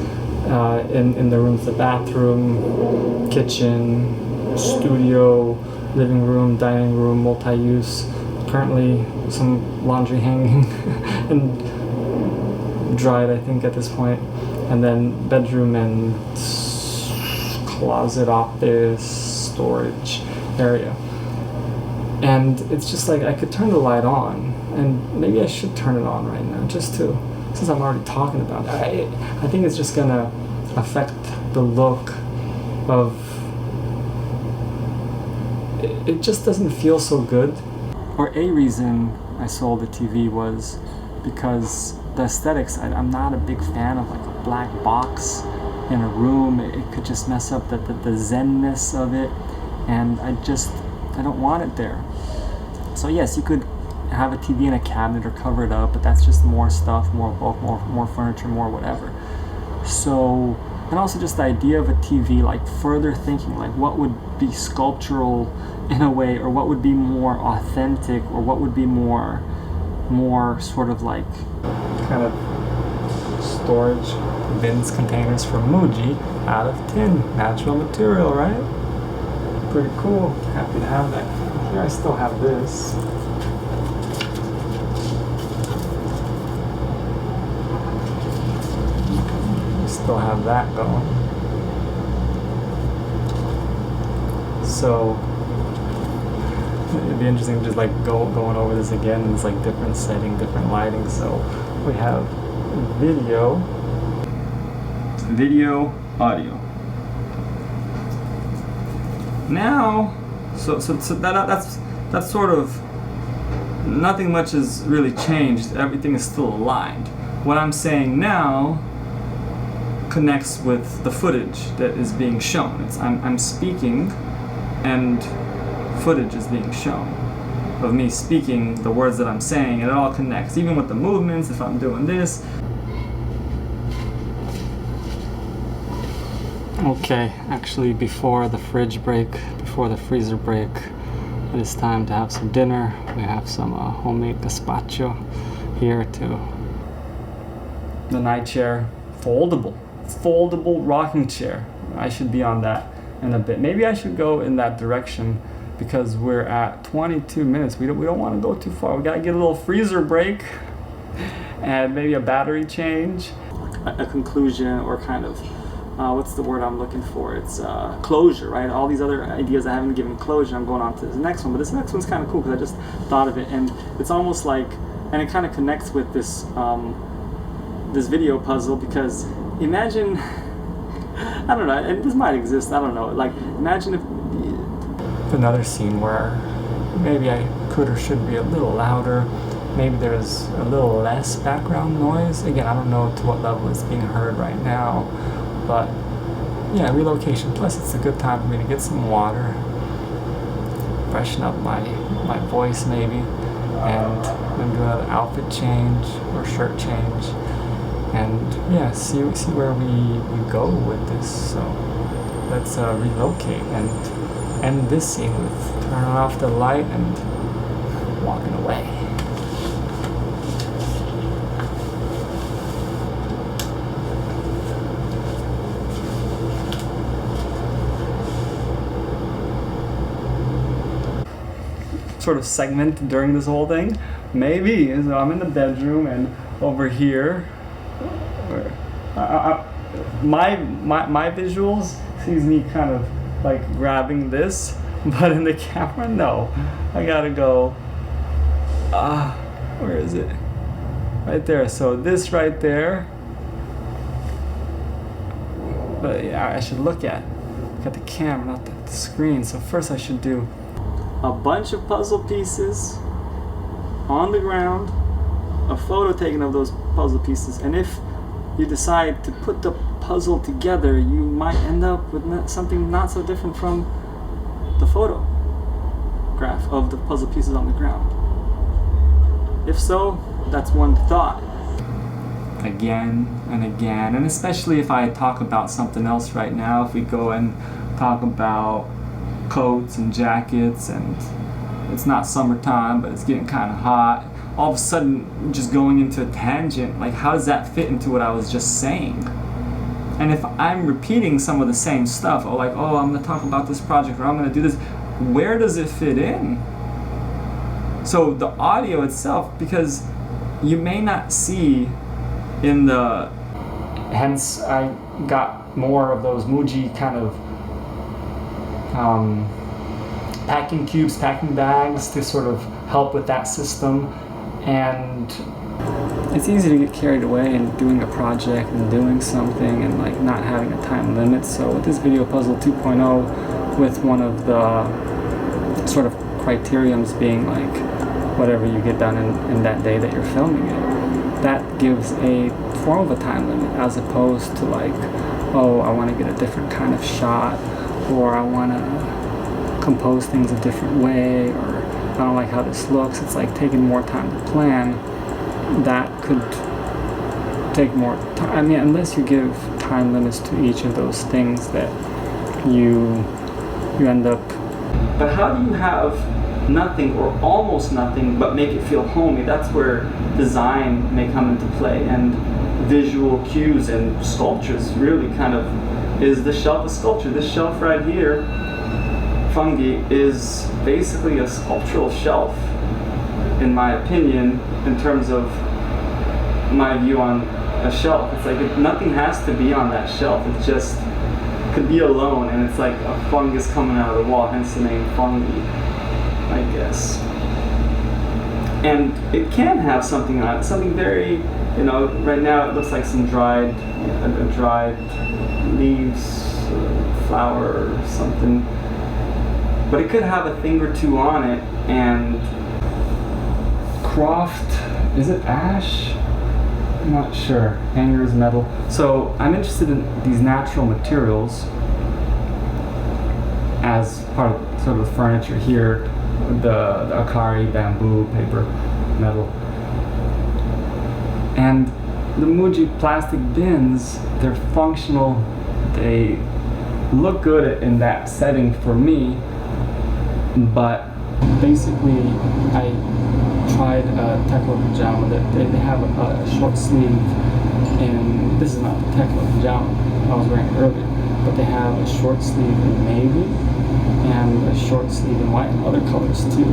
in the rooms: the bathroom, kitchen, studio, living room, dining room, multi-use. Currently some laundry hanging and dried, I think, at this point, and then bedroom and closet, office, storage area. And it's just like I could turn the light on, and maybe I should turn it on right now, just to, since I'm already talking about it. I think it's just gonna affect the look of it just doesn't feel so good. Or a reason I sold the TV was because the aesthetics, I'm not a big fan of like a black box in a room. It could just mess up the zen-ness of it, and I don't want it there. So yes, you could have a TV in a cabinet or cover it up, but that's just more stuff, more bulk, more furniture, more whatever. So, and also just the idea of a TV, like further thinking, like what would be sculptural in a way, or what would be more authentic, or what would be more sort of like kind of storage bins, containers for Muji out of tin, natural material, right? Pretty cool. Happy to have that. Here I still have this. Still have that going. So it'd be interesting just like going over this again. It's like different setting, different lighting. So we have video, audio. Now, so that's sort of, nothing much has really changed. Everything is still aligned. What I'm saying now connects with the footage that is being shown. I'm speaking, and footage is being shown of me speaking the words that I'm saying, and it all connects, even with the movements. If I'm doing this. Okay, actually before the fridge break, before the freezer break, it is time to have some dinner. We have some homemade gazpacho here too. The night chair, foldable rocking chair. I should be on that in a bit. Maybe I should go in that direction because we're at 22 minutes. We don't want to go too far. We gotta get a little freezer break and maybe a battery change. A conclusion, or kind of, what's the word I'm looking for? It's closure, right? All these other ideas I haven't given closure. I'm going on to the next one, but this next one's kind of cool because I just thought of it, and it's almost like, and it kind of connects with this this video puzzle, because imagine, I don't know, and this might exist, I don't know, like imagine if another scene where maybe I could or should be a little louder, maybe there's a little less background noise. Again, I don't know to what level it's being heard right now, but yeah, relocation. Plus, it's a good time for me to get some water, freshen up my voice maybe, and then do another outfit change or shirt change, and yeah, see where we go with this. So let's relocate and end this scene with turning off the light and walking away. Sort of segment during this whole thing, maybe. So I'm in the bedroom, and over here, my visuals sees me kind of like grabbing this, but in the camera, no. I gotta go. Where is it? Right there. So this right there. But yeah, I should look at the camera, not the screen. So first I should do a bunch of puzzle pieces on the ground, a photo taken of those puzzle pieces, and if you decide to put the puzzle together, you might end up with something not so different from the photograph of the puzzle pieces on the ground. If so, that's one thought. Again and again, and especially if I talk about something else right now, if we go and talk about coats and jackets, and it's not summertime but it's getting kind of hot, all of a sudden just going into a tangent, like how does that fit into what I was just saying? And if I'm repeating some of the same stuff, or like, oh, I'm going to talk about this project, or I'm going to do this, where does it fit in? So the audio itself, because you may not see in the, hence I got more of those Muji kind of packing cubes, packing bags to sort of help with that system. And it's easy to get carried away in doing a project and doing something and like not having a time limit. So with this Video Puzzle 2.0, with one of the sort of criteriums being like whatever you get done in that day that you're filming it, that gives a form of a time limit, as opposed to like, oh, I want to get a different kind of shot, or I want to compose things a different way, or I don't like how this looks. It's like taking more time to plan. That could take more time. I mean, unless you give time limits to each of those things, that you end up. But how do you have nothing or almost nothing but make it feel homey? That's where design may come into play, and visual cues and sculptures really kind of is the shelf of sculpture. This shelf right here, Fungi, is basically a sculptural shelf, in my opinion, in terms of my view on a shelf. It's like nothing has to be on that shelf. It just could be alone, and it's like a fungus coming out of the wall, hence the name Fungi, I guess. And it can have something on it, something very, right now it looks like some dried leaves, flower or something. But it could have a thing or two on it, and Croft, is it ash? I'm not sure. Hanger is metal. So I'm interested in these natural materials as part of sort of the furniture here, the Akari bamboo, paper, metal. And the Muji plastic bins, they're functional, they look good in that setting for me, but basically I tried a Teklo pajama that they have a short sleeve, and this is not the Teklo pajama I was wearing earlier, but they have a short sleeve in navy and a short sleeve in white and other colors too.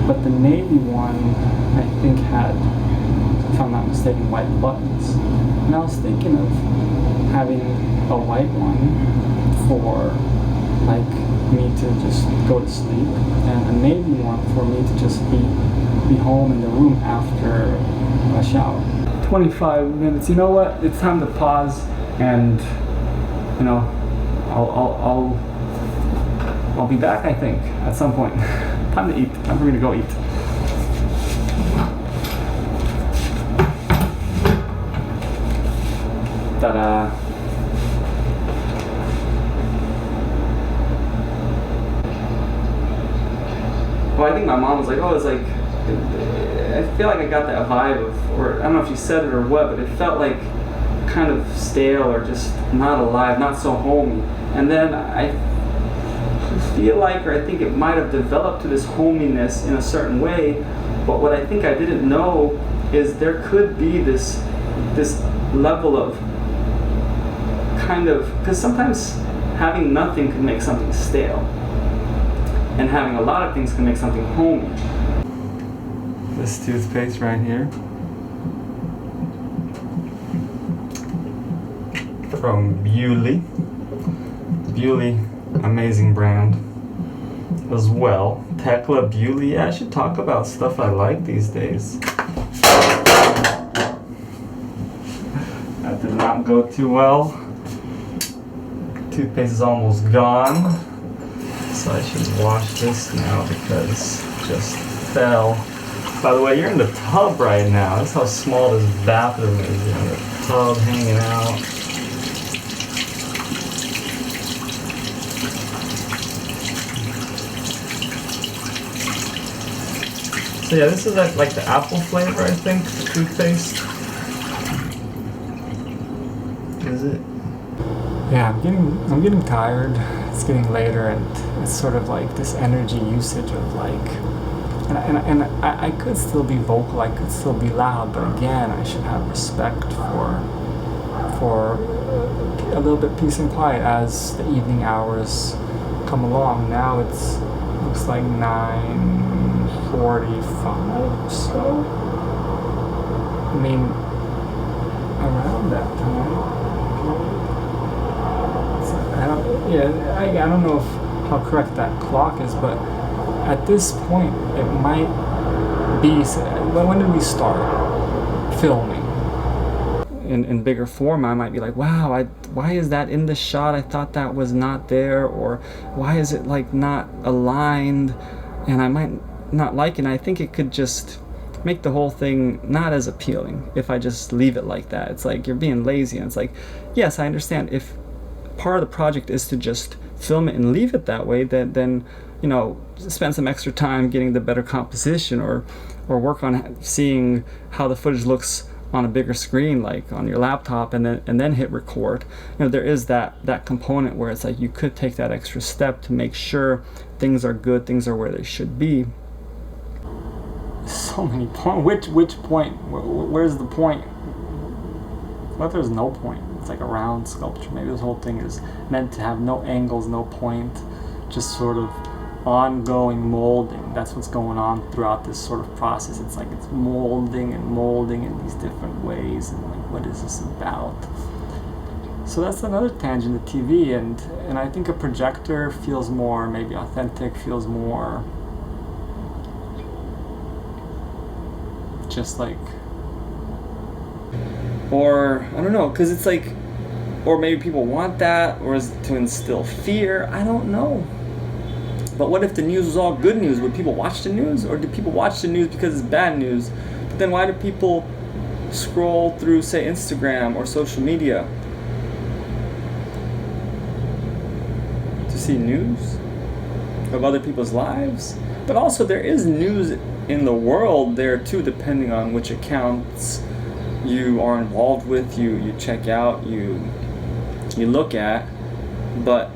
But the navy one I think had, if I'm not mistaken, white buttons. And I was thinking of having a white one for like me to just go to sleep, and a navy one for me to just be home in the room after a shower. 25 minutes. You know what? It's time to pause, and I'll be back, I think, at some point. Time to eat. Time for me to go eat. that well, I think my mom was like, oh, it's like, I feel like I got that vibe of, or I don't know if she said it or what, but it felt like kind of stale or just not alive, not so homey. And then I feel like, or I think it might have developed to this hominess in a certain way, but what I think I didn't know is there could be this level of kind of, because sometimes having nothing can make something stale, and having a lot of things can make something homey. This toothpaste right here from Bewley. Bewley, amazing brand as well. Tekla, Bewley. Yeah, I should talk about stuff I like these days. That did not go too well. Toothpaste is almost gone, so I should wash this now because it just fell. By the way, you're in the tub right now. That's how small this bathroom is. You're in the tub hanging out. So yeah, this is like the apple flavor, I think, the toothpaste. Is it? Yeah, I'm getting tired. It's getting later, and it's sort of like this energy usage of like, and I could still be vocal, I could still be loud, but again, I should have respect for a little bit peace and quiet as the evening hours come along. Now it's looks like 9:45 or so. I mean, around that time. I don't know how correct that clock is, but at this point, it might be. When did we start filming? In bigger form, I might be like, wow, why is that in the shot? I thought that was not there, or why is it like not aligned? And I might not like it. And I think it could just make the whole thing not as appealing if I just leave it like that. It's like you're being lazy, and it's like, yes, I understand if part of the project is to just film it and leave it that way, then you know, spend some extra time getting the better composition, or work on seeing how the footage looks on a bigger screen, like on your laptop, and then hit record. You know, there is that component where it's like you could take that extra step to make sure things are good, things are where they should be. So many points. Which point? Where's the point? What if there's no point? It's like a round sculpture. Maybe this whole thing is meant to have no angles, no point, just sort of ongoing molding. That's what's going on throughout this sort of process. It's like it's molding in these different ways, and like, what is this about? So that's another tangent of TV, and I think a projector feels more maybe authentic, feels more just like, or I don't know, because it's like, or maybe people want that, or is it to instill fear? I don't know. But what if the news was all good news? Would people watch the news, or do people watch the news because it's bad news? But then why do people scroll through, say, Instagram or social media to see news of other people's lives? But also there is news in the world there too, depending on which accounts you are involved with, you check out, you look at. But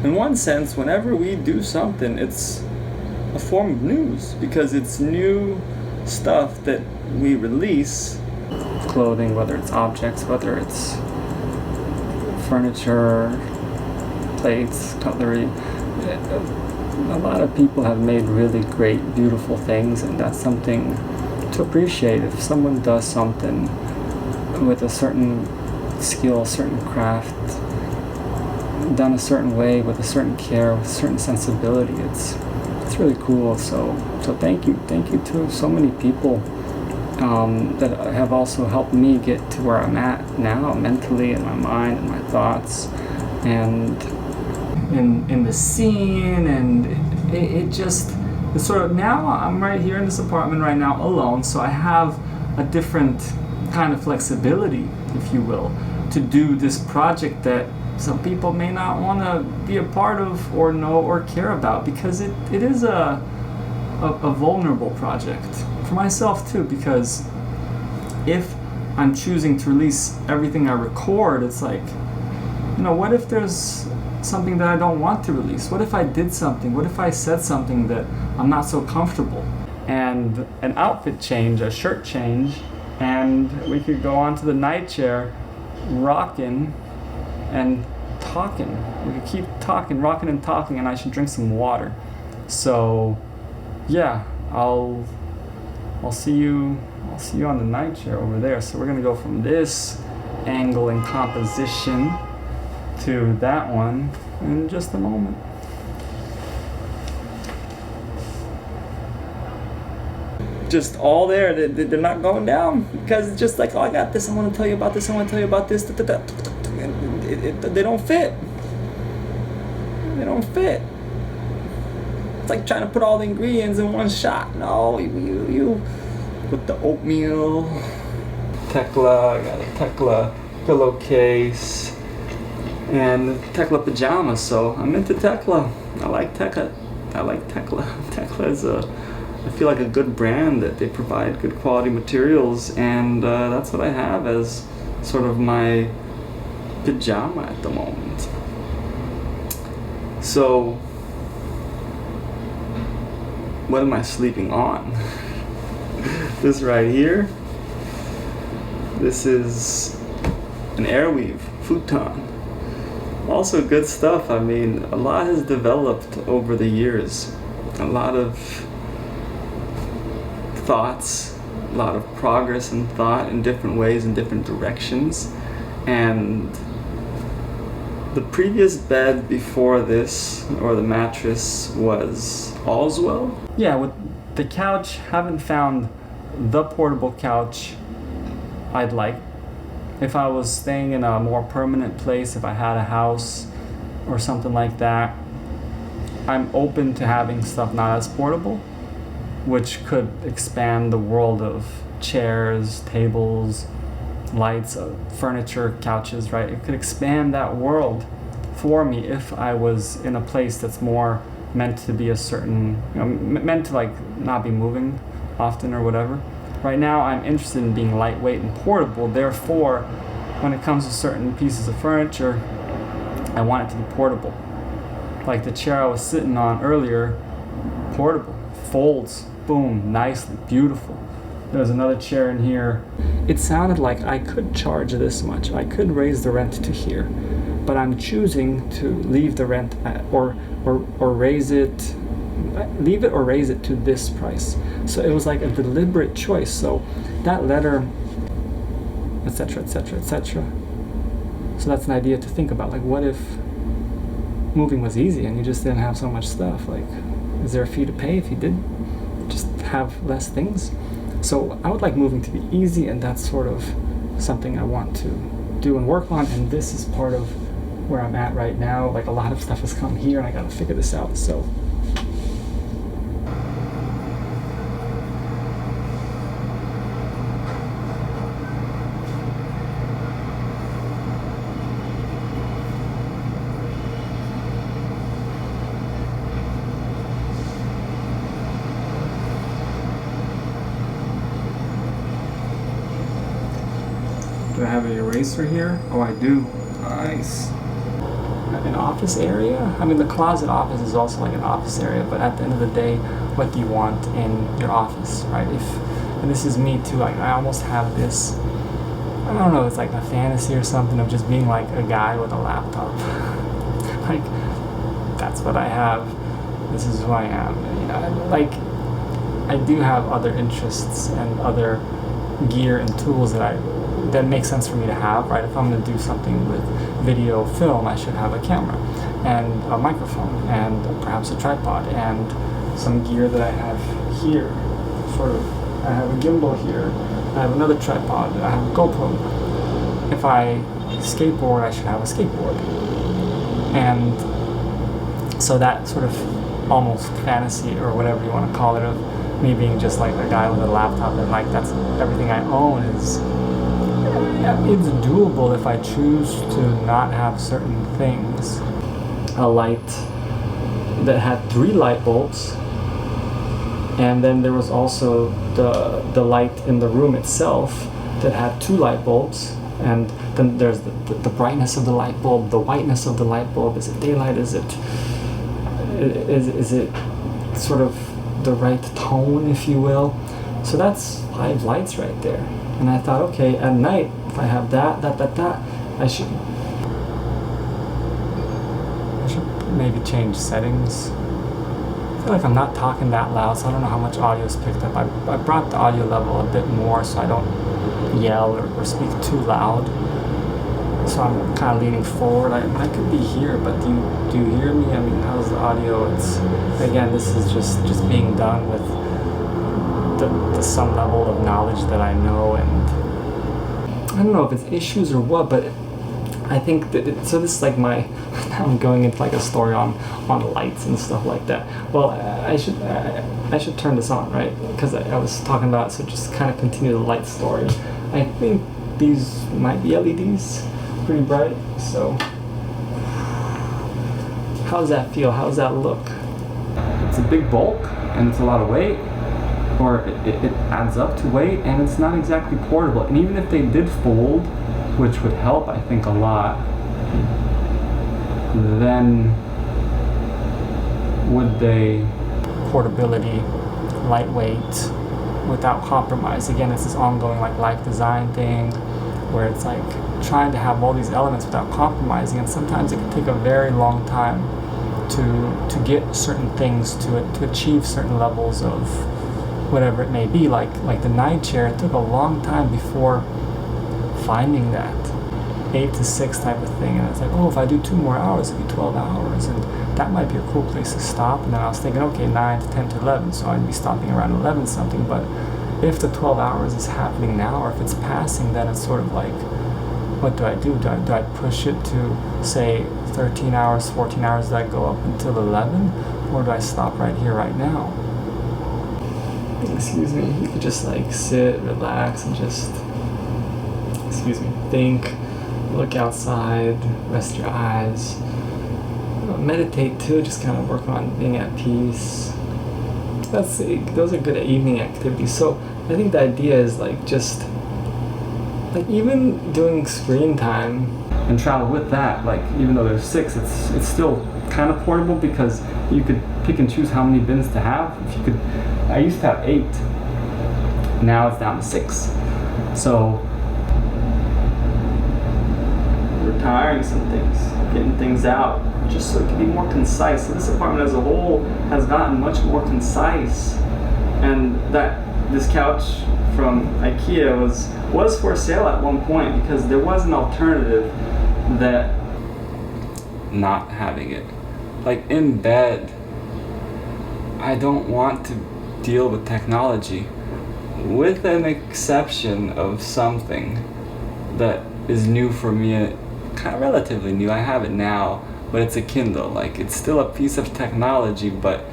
in one sense, whenever we do something, it's a form of news, because it's new stuff that we release. Clothing, whether it's objects, whether it's furniture, plates, cutlery. A lot of people have made really great, beautiful things, and that's something to appreciate. If someone does something with a certain skill, a certain craft, done a certain way, with a certain care, with a certain sensibility, it's really cool. So thank you to so many people that have also helped me get to where I'm at now, mentally, in my mind and my thoughts, and in the scene, and it just, it's sort of, now I'm right here in this apartment right now alone, so I have a different kind of flexibility, if you will, to do this project that some people may not want to be a part of or know or care about, because it is a vulnerable project for myself too, because if I'm choosing to release everything I record, it's like, you know, what if there's something that I don't want to release? What if I did something? What if I said something that I'm not so comfortable? And an outfit change, a shirt change, and we could go onto the night chair, rocking and talking. We could keep talking, rocking and talking, and I should drink some water. So, yeah, I'll see you on the night chair over there. So we're gonna go from this angle and composition to that one in just a moment. Just all there, they're not going down, because it's just like, oh, I got this, I want to tell you about this, I want to tell you about this, and they don't fit. They don't fit. It's like trying to put all the ingredients in one shot. No, you put the oatmeal, Tekla, I got a Tekla pillowcase, and Tekla pajamas, so I'm into Tekla. I like Tekla. Tekla is I feel like a good brand, that they provide good quality materials, and that's what I have as sort of my pajama at the moment. So, what am I sleeping on? This right here, this is an Airweave futon. Also good stuff. I mean, a lot has developed over the years. A lot of thoughts, a lot of progress in thought in different ways, in different directions. And the previous bed before this, or the mattress, was Allswell. Yeah, with the couch, haven't found the portable couch I'd like. If I was staying in a more permanent place, if I had a house or something like that, I'm open to having stuff not as portable, which could expand the world of chairs, tables, lights, furniture, couches, right? It could expand that world for me if I was in a place that's more meant to be a certain, you know, meant to like not be moving often or whatever. Right now I'm interested in being lightweight and portable, therefore when it comes to certain pieces of furniture, I want it to be portable. Like the chair I was sitting on earlier, portable, folds, boom, nicely, beautiful. There's another chair in here. It sounded like I could charge this much. I could raise the rent to here, but I'm choosing to leave the rent at, or raise it, leave it or raise it to this price. So it was like a deliberate choice. So that letter, etc., etc., etc. So that's an idea to think about. Like, what if moving was easy and you just didn't have so much stuff? Like, is there a fee to pay if you did just have less things? So I would like moving to be easy, and that's sort of something I want to do and work on, and this is part of where I'm at right now. Like, a lot of stuff has come here and I gotta figure this out. So do I have an eraser here? Oh, I do. Nice. An office area? I mean, the closet office is also like an office area, but at the end of the day, what do you want in your office, right? And this is me too, like I almost have this, I don't know, it's like a fantasy or something of just being like a guy with a laptop. Like, that's what I have. This is who I am. You know, like, I do have other interests and other gear and tools that makes sense for me to have, right? If I'm going to do something with video film, I should have a camera and a microphone and perhaps a tripod and some gear that I have here. Sort of, I have a gimbal here, I have another tripod, I have a GoPro. If I skateboard, I should have a skateboard. And so that sort of almost fantasy, or whatever you want to call it, of me being just like a guy with a laptop and like that's everything I own, is it's doable if I choose to not have certain things. A light that had 3 light bulbs, and then there was also the light in the room itself that had 2 light bulbs, and then there's the brightness of the light bulb, the whiteness of the light bulb. Is it daylight? Is it sort of the right tone, if you will? So that's 5 lights right there. And I thought, okay, at night, if I have that, I should maybe change settings. I feel like I'm not talking that loud, so I don't know how much audio is picked up. I brought the audio level a bit more so I don't yell or speak too loud. So I'm kind of leaning forward. I could be here, but do you hear me? I mean, how's the audio? It's, again, this is just being done with the some level of knowledge that I know, and I don't know if it's issues or what, but I think that so this is like my I'm going into like a story on lights and stuff like that. Well, I should turn this on, right? Because I was talking about, so just kind of continue the light story. I think these might be LEDs, pretty bright. So how does that feel? How does that look? It's a big bulk and it's a lot of weight, or it adds up to weight, and it's not exactly portable. And even if they did fold, which would help, I think, a lot, then would they portability, lightweight, without compromise? Again, it's this ongoing like life design thing where it's like trying to have all these elements without compromising, and sometimes it can take a very long time to get certain things to achieve certain levels of whatever it may be. Like the night chair, it took a long time before finding that 8 to 6 type of thing, and it's like, oh, if I do 2 more hours, it'd be 12 hours, and that might be a cool place to stop. And then I was thinking, okay, 9 to 10 to 11, so I'd be stopping around 11 something. But if the 12 hours is happening now, or if it's passing, then it's sort of like, what do I do? Do I push it to, say, 13 hours, 14 hours? Do I go up until 11, or do I stop right here, right now? Excuse me. You could just like sit, relax, and just, excuse me, think, look outside, rest your eyes, meditate too, just kind of work on being at peace. Those are good evening activities. So I think the idea is like just like even doing screen time and travel with that, like even though there's 6, it's still kind of portable because you could pick and choose how many bins to have. If you could, I used to have 8, now it's down to 6. So retiring some things, getting things out, just so it can be more concise. So this apartment as a whole has gotten much more concise, and this couch from IKEA was for sale at one point because there was an alternative that not having it. Like in bed, I don't want to deal with technology, with an exception of something that is new for me, kind of relatively new. I have it now, but it's a Kindle. Like, it's still a piece of technology, but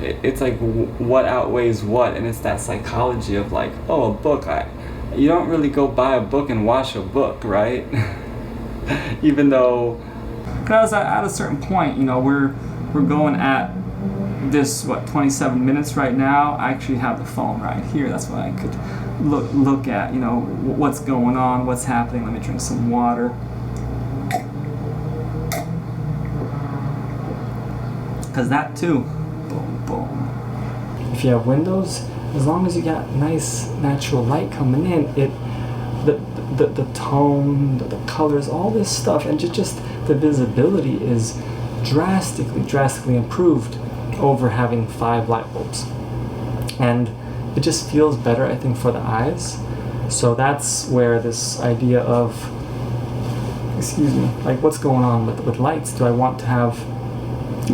it's like what outweighs what, and it's that psychology of like, oh, a book. You don't really go buy a book and watch a book, right? Even though, because at a certain point, we're going at this 27 minutes right now. I actually have the phone right here. That's what I could look at. What's going on, what's happening. Let me drink some water. Because that too, boom, boom. If you have windows, as long as you got nice natural light coming in, the tone, the colors, all this stuff, and just the visibility is drastically improved over having 5 light bulbs. And it just feels better, I think, for the eyes. So that's where this idea of, excuse me, like what's going on with lights? Do I want to have,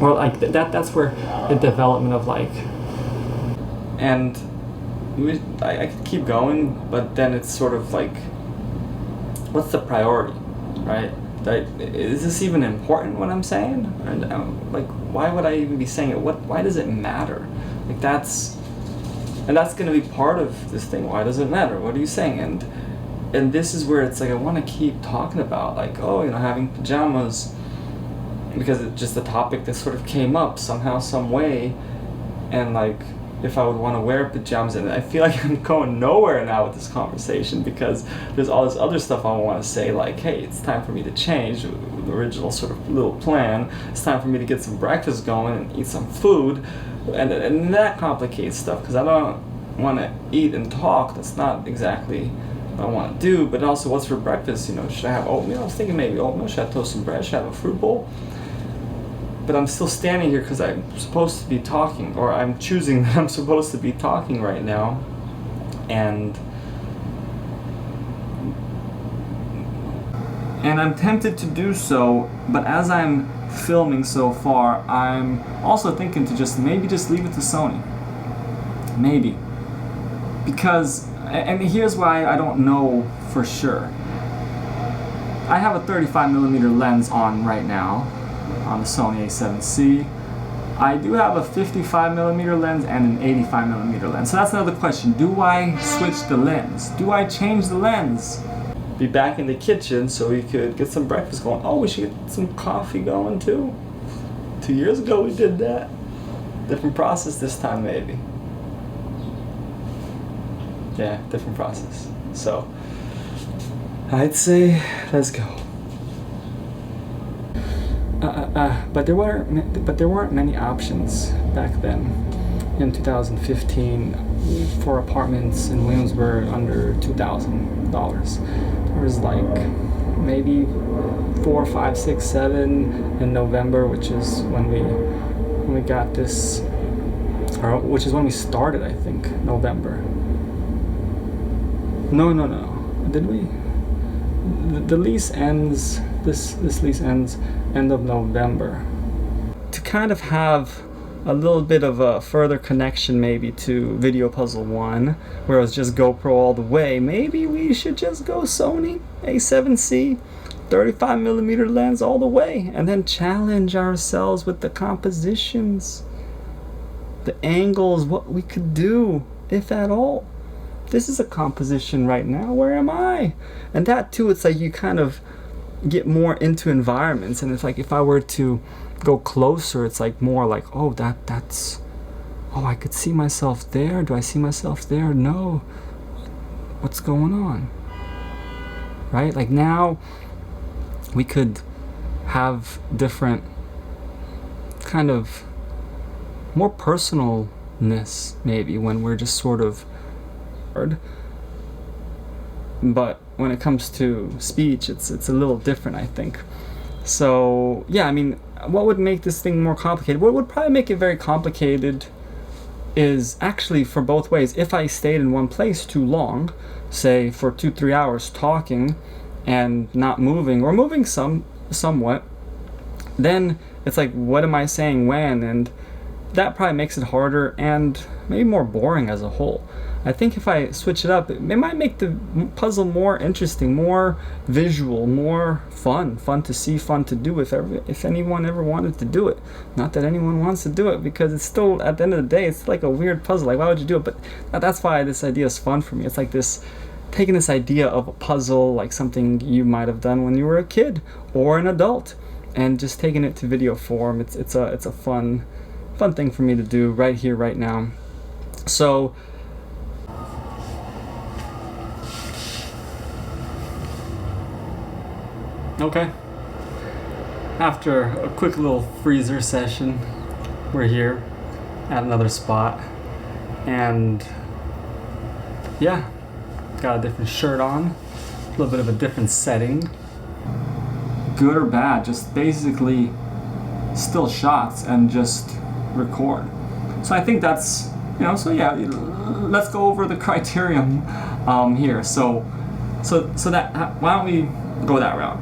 or like that's where the development of like, and I could keep going, but then it's sort of like, what's the priority, right? Is this even important, what I'm saying? And like, why would I even be saying it? Why does it matter? Like that's going to be part of this thing. Why does it matter? What are you saying? And and this is where it's like I want to keep talking about, like, oh, you know, having pajamas, because it's just a topic that sort of came up somehow, some way, and like if I would want to wear pajamas, and I feel like I'm going nowhere now with this conversation because there's all this other stuff I want to say, like, hey, it's time for me to change the original sort of little plan. It's time for me to get some breakfast going and eat some food, and that complicates stuff because I don't want to eat and talk. That's not exactly what I want to do. But also, what's for breakfast? You know, should I have oatmeal? I was thinking maybe oatmeal. Should I toast some bread? Should I have a fruit bowl? But I'm still standing here because I'm supposed to be talking, or I'm choosing that I'm supposed to be talking right now, and I'm tempted to do so, but as I'm filming so far, I'm also thinking to maybe just leave it to Sony. Maybe. Because, and here's why I don't know for sure. I have a 35mm lens on right now, on the Sony a7C. I do have a 55mm lens and an 85mm lens. So that's another question. Do I switch the lens? Do I change the lens? Be back in the kitchen so we could get some breakfast going. Oh, we should get some coffee going too. 2 years ago we did that. Different process this time maybe. Yeah, different process. So I'd say let's go. But there weren't many options back then in 2015 for apartments in Williamsburg under $2,000. There was like maybe 4, 5, 6, 7 in November, which is when we got this, or which is when we started, I think, November. No. Did we? The lease ends. This lease ends end of November. To kind of have a little bit of a further connection maybe to Video Puzzle 1, where it was just GoPro all the way, maybe we should just go Sony a7C 35mm lens all the way, and then challenge ourselves with the compositions, the angles, what we could do, if at all. This is a composition right now, where am I? And that too, it's like you kind of get more into environments, and it's like if I were to go closer, it's like more like, oh, that's oh, I could see myself there. Do I see myself there? No. What's going on? Right? Like now we could have different kind of more personalness maybe when we're just sort of hard. But when it comes to speech, it's a little different, I think. So yeah, I mean, what would make this thing more complicated? What would probably make it very complicated is actually for both ways. If I stayed in one place too long, say for 2-3 hours talking and not moving, or moving somewhat, then it's like, what am I saying when? And that probably makes it harder and maybe more boring as a whole. I think if I switch it up, it might make the puzzle more interesting, more visual, more fun to see, fun to do if anyone ever wanted to do it. Not that anyone wants to do it, because it's still, at the end of the day, it's like a weird puzzle. Like, why would you do it? But that's why this idea is fun for me. It's like this, taking this idea of a puzzle, like something you might have done when you were a kid or an adult, and just taking it to video form. It's a fun thing for me to do right here, right now. So okay, after a quick little freezer session, we're here at another spot, and yeah, got a different shirt on, a little bit of a different setting. Good or bad, just basically still shots and just record. So I think that's, so yeah, let's go over the criterion here. So that, why don't we go that route?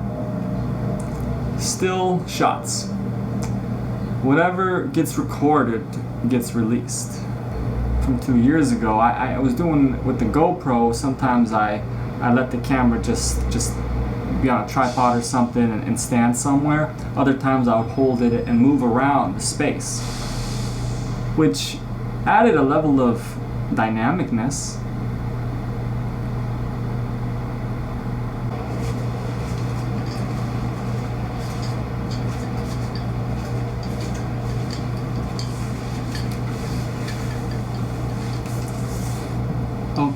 Still shots. Whatever gets recorded gets released. From 2 years ago, I was doing with the GoPro, sometimes I let the camera just be on a tripod or something and stand somewhere. Other times I would hold it and move around the space, which added a level of dynamicness.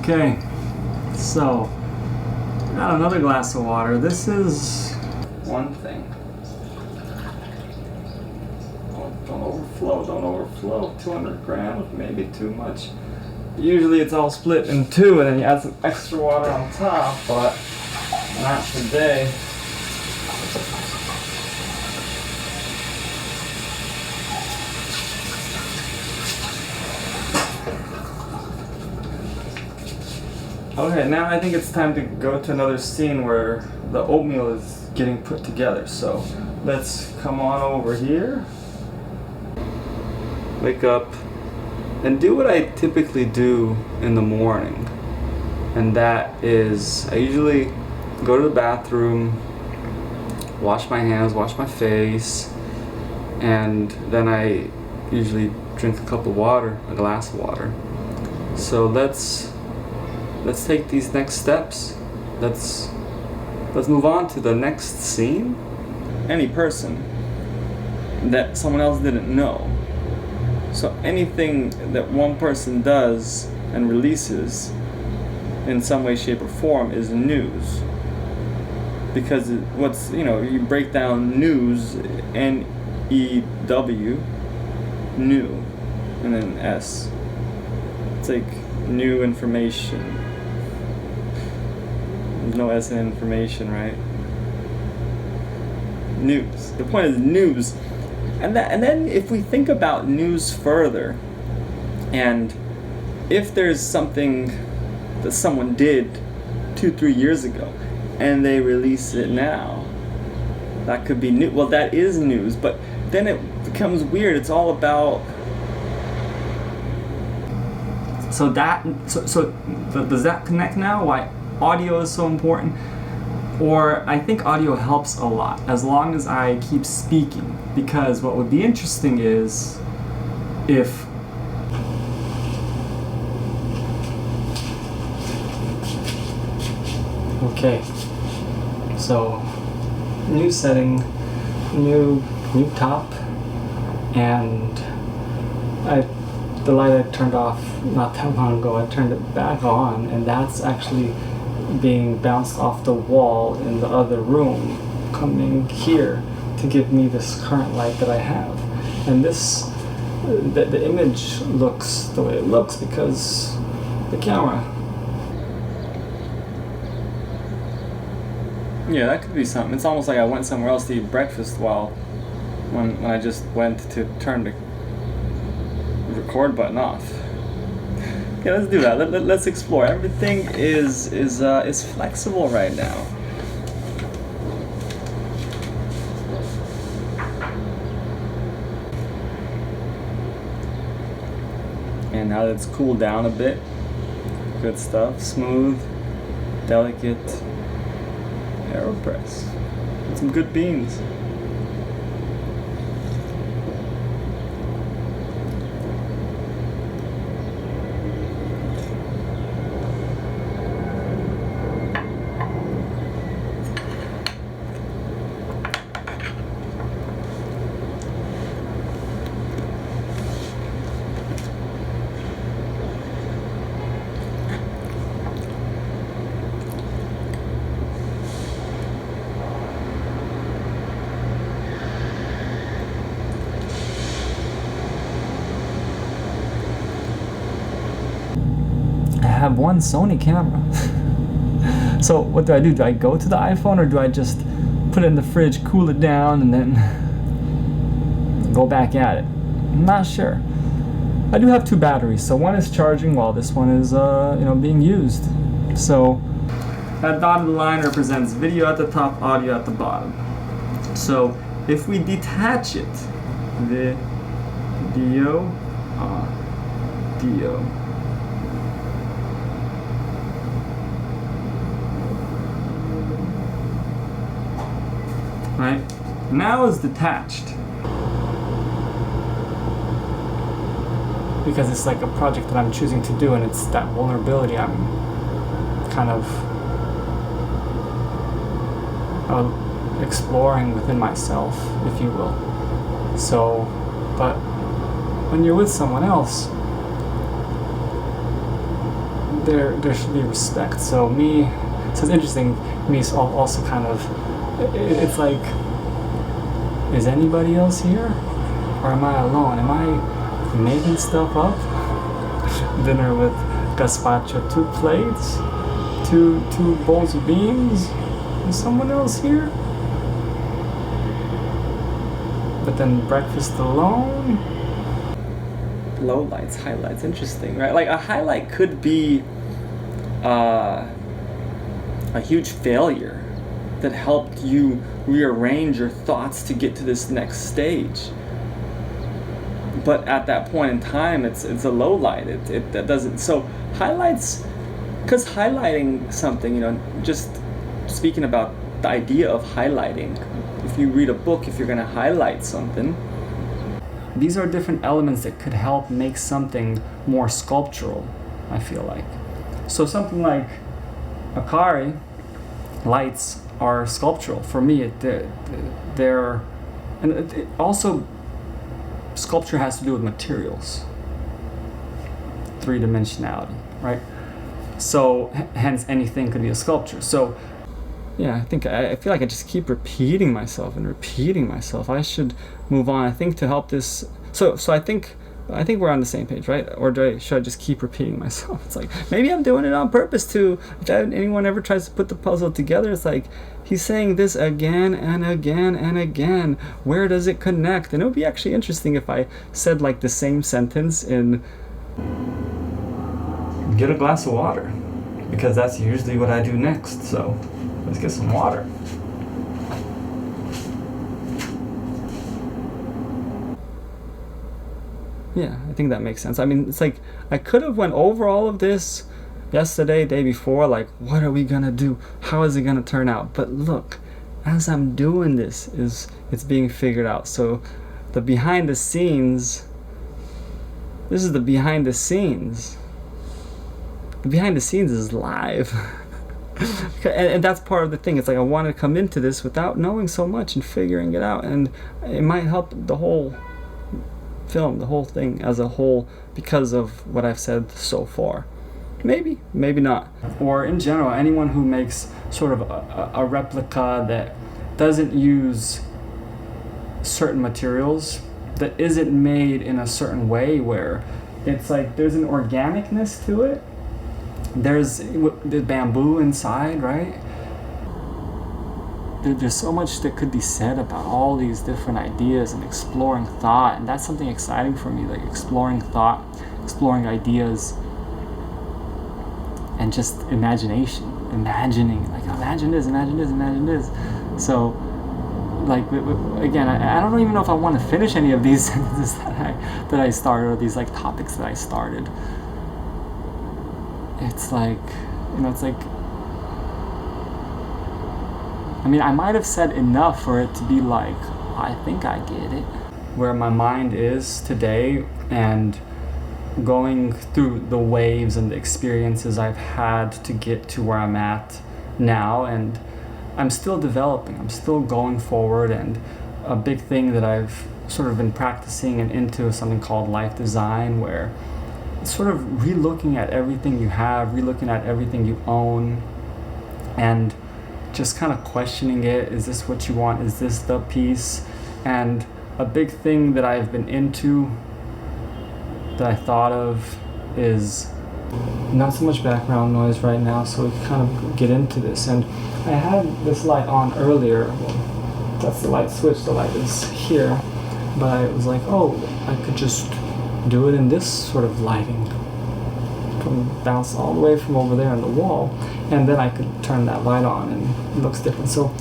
Okay, so got another glass of water. This is one thing. Don't overflow. 200 grams, maybe too much. Usually it's all split in two and then you add some extra water on top, but not today. Okay, now I think it's time to go to another scene where the oatmeal is getting put together. So let's come on over here. Wake up and do what I typically do in the morning. And that is, I usually go to the bathroom, wash my hands, wash my face, and then I usually drink a cup of water, a glass of water. So let's take these next steps. Let's move on to the next scene. Any person that someone else didn't know. So anything that one person does and releases in some way, shape, or form is news. Because you break down news, N-E-W, new, and then S. It's like new information. There's no S in information, right? News. The point is news. And then if we think about news further, and if there's something that someone did 2-3 years ago, and they release it now, that could be new. Well, that is news, but then it becomes weird. It's all about. So does that connect now? Why audio is so important? Or I think audio helps a lot as long as I keep speaking, because what would be interesting is if okay, so new setting, new top, and the light I turned off not that long ago, I turned it back on, and that's actually being bounced off the wall in the other room, coming here to give me this current light that I have. And the image looks the way it looks because the camera. Yeah, that could be something. It's almost like I went somewhere else to eat breakfast when I just went to turn the record button off. Yeah, let's do that. Let's explore. Everything is flexible right now. And now that it's cooled down a bit, good stuff. Smooth, delicate AeroPress. With some good beans. I have one Sony camera. So what do? Do I go to the iPhone, or do I just put it in the fridge, cool it down, and then go back at it? I'm not sure. I do have two batteries, so one is charging while this one is being used. So that dotted line represents video at the top, audio at the bottom. So if we detach it, video, audio. Right? Now it's detached. Because it's like a project that I'm choosing to do, and it's that vulnerability I'm kind of exploring within myself, if you will. So, but when you're with someone else, there should be respect. So it's interesting. Me also kind of, it's like, is anybody else here, or am I alone? Am I making stuff up? Dinner with gazpacho, 2 plates, two bowls of beans. Is someone else here? But then breakfast alone. Lowlights, highlights, interesting, right? Like a highlight could be a huge failure that helped you rearrange your thoughts to get to this next stage. But at that point in time, it's a low light. That doesn't. So highlights, because highlighting something, just speaking about the idea of highlighting. If you read a book, if you're going to highlight something, these are different elements that could help make something more sculptural, I feel like. So something like Akari lights are sculptural. For me, they're and it also, sculpture has to do with materials, 3-dimensionality, right? So hence anything could be a sculpture. So yeah, I feel like I just keep repeating myself. I should move on. I think to help this, so I think we're on the same page, right? Or should I just keep repeating myself? It's like, maybe I'm doing it on purpose too. If anyone ever tries to put the puzzle together, it's like, he's saying this again and again and again. Where does it connect? And it would be actually interesting if I said like the same sentence in, get a glass of water, because that's usually what I do next. So let's get some water. Yeah, I think that makes sense. I mean, it's like, I could have went over all of this yesterday, day before, like, what are we gonna do? How is it gonna turn out? But look, as I'm doing this, it's being figured out. So the behind the scenes, this is the behind the scenes. The behind the scenes is live. And that's part of the thing. It's like I want to come into this without knowing so much and figuring it out, and it might help the whole film, the whole thing as a whole, because of what I've said so far. Maybe not. Or in general, anyone who makes sort of a replica that doesn't use certain materials, that isn't made in a certain way, where it's like there's an organicness to it. There's the bamboo inside, right? There's so much that could be said about all these different ideas and exploring thought, and that's something exciting for me, like exploring thought, exploring ideas, and just imagining, like imagine this. So, like, again, I don't even know if I want to finish any of these sentences that I started, or these like topics that I started. It's like, it's like, I mean, I might have said enough for it to be like, I think I get it. Where my mind is today, and going through the waves and the experiences I've had to get to where I'm at now, and I'm still developing, I'm still going forward, and a big thing that I've sort of been practicing and into is something called life design, where sort of relooking at everything you have, relooking at everything you own, and just kind of questioning it. Is this what you want? Is this the piece? And a big thing that I've been into, that I thought of, is not so much background noise right now, so we can kind of get into this. And I had this light on earlier. Well, that's the light switch. The light is here. But I was like, oh, I could just do it in this sort of lighting, bounce all the way from over there on the wall, and then I could turn that light on and it looks different. So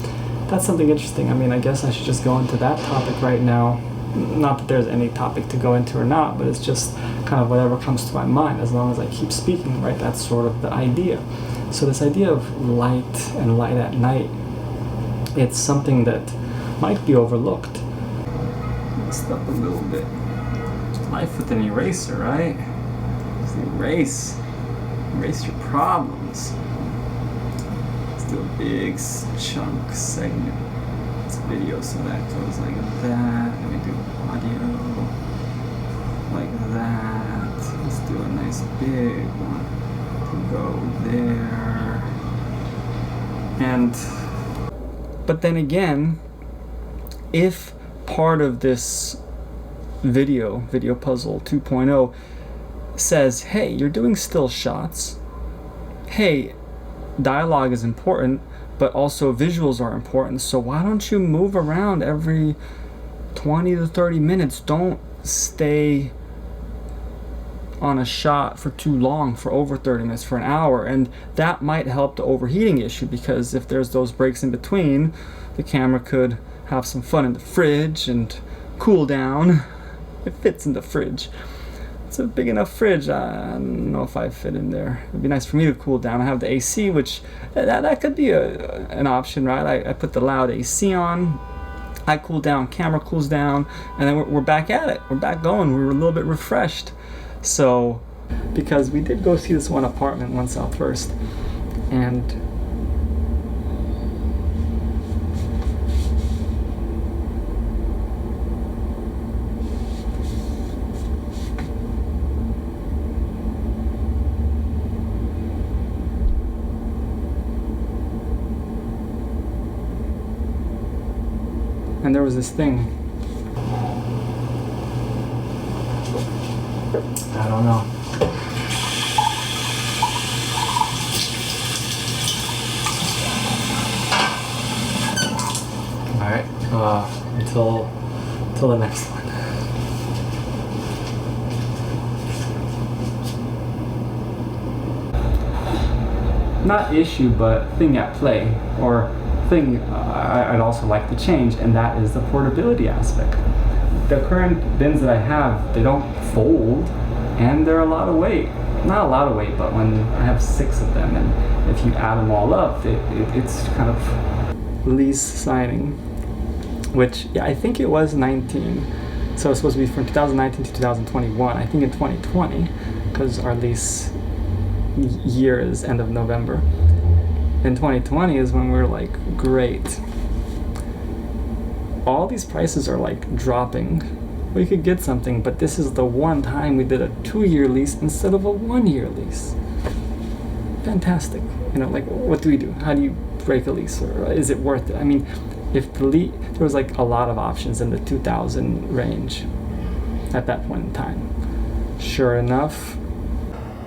that's something interesting. I mean, I guess I should just go into that topic right now. Not that there's any topic to go into or not, but it's just kind of whatever comes to my mind, as long as I keep speaking, right? That's sort of the idea. So this idea of light and light at night, it's something that might be overlooked. Messed up a little bit. Life with an eraser, right? Just erase your problems. Let's do a big chunk segment. This video, so that goes like that. Let me do audio like that. Let's do a nice big one. go there. But then again, if part of this video puzzle 2.0 says, hey, you're doing still shots, hey, dialogue is important, but also visuals are important, so why don't you move around every 20 to 30 minutes? Don't stay on a shot for too long, for over 30 minutes, for an hour. And that might help the overheating issue, because if there's those breaks in between, the camera could have some fun in the fridge and cool down. It fits in the fridge. It's a big enough fridge. I don't know if I fit in there. It'd be nice for me to cool down. I have the AC, which that could be an option, right? I put the loud AC on, I cool down, camera cools down, and then we're back at it. We're back going. We were a little bit refreshed. So, because we did go see this one apartment, One South First, and there was this thing. I don't know. All right. Until the next one. Not issue, but thing at play, or thing I'd also like to change, and that is the portability aspect. The current bins that I have, they don't fold, and they're a lot of weight. Not a lot of weight, but when I have 6 of them, and if you add them all up, it's kind of lease signing, which, yeah, I think it was 19. So it's supposed to be from 2019 to 2021. I think in 2020, because our lease year is end of November. In 2020 is when we're like, great. All these prices are like dropping. We could get something, but this is the one time we did a 2-year lease instead of a 1-year lease. Fantastic. You know, like, what do we do? How do you break a lease? Or is it worth it? I mean, if the there was like a lot of options in the 2000 range at that point in time. Sure enough,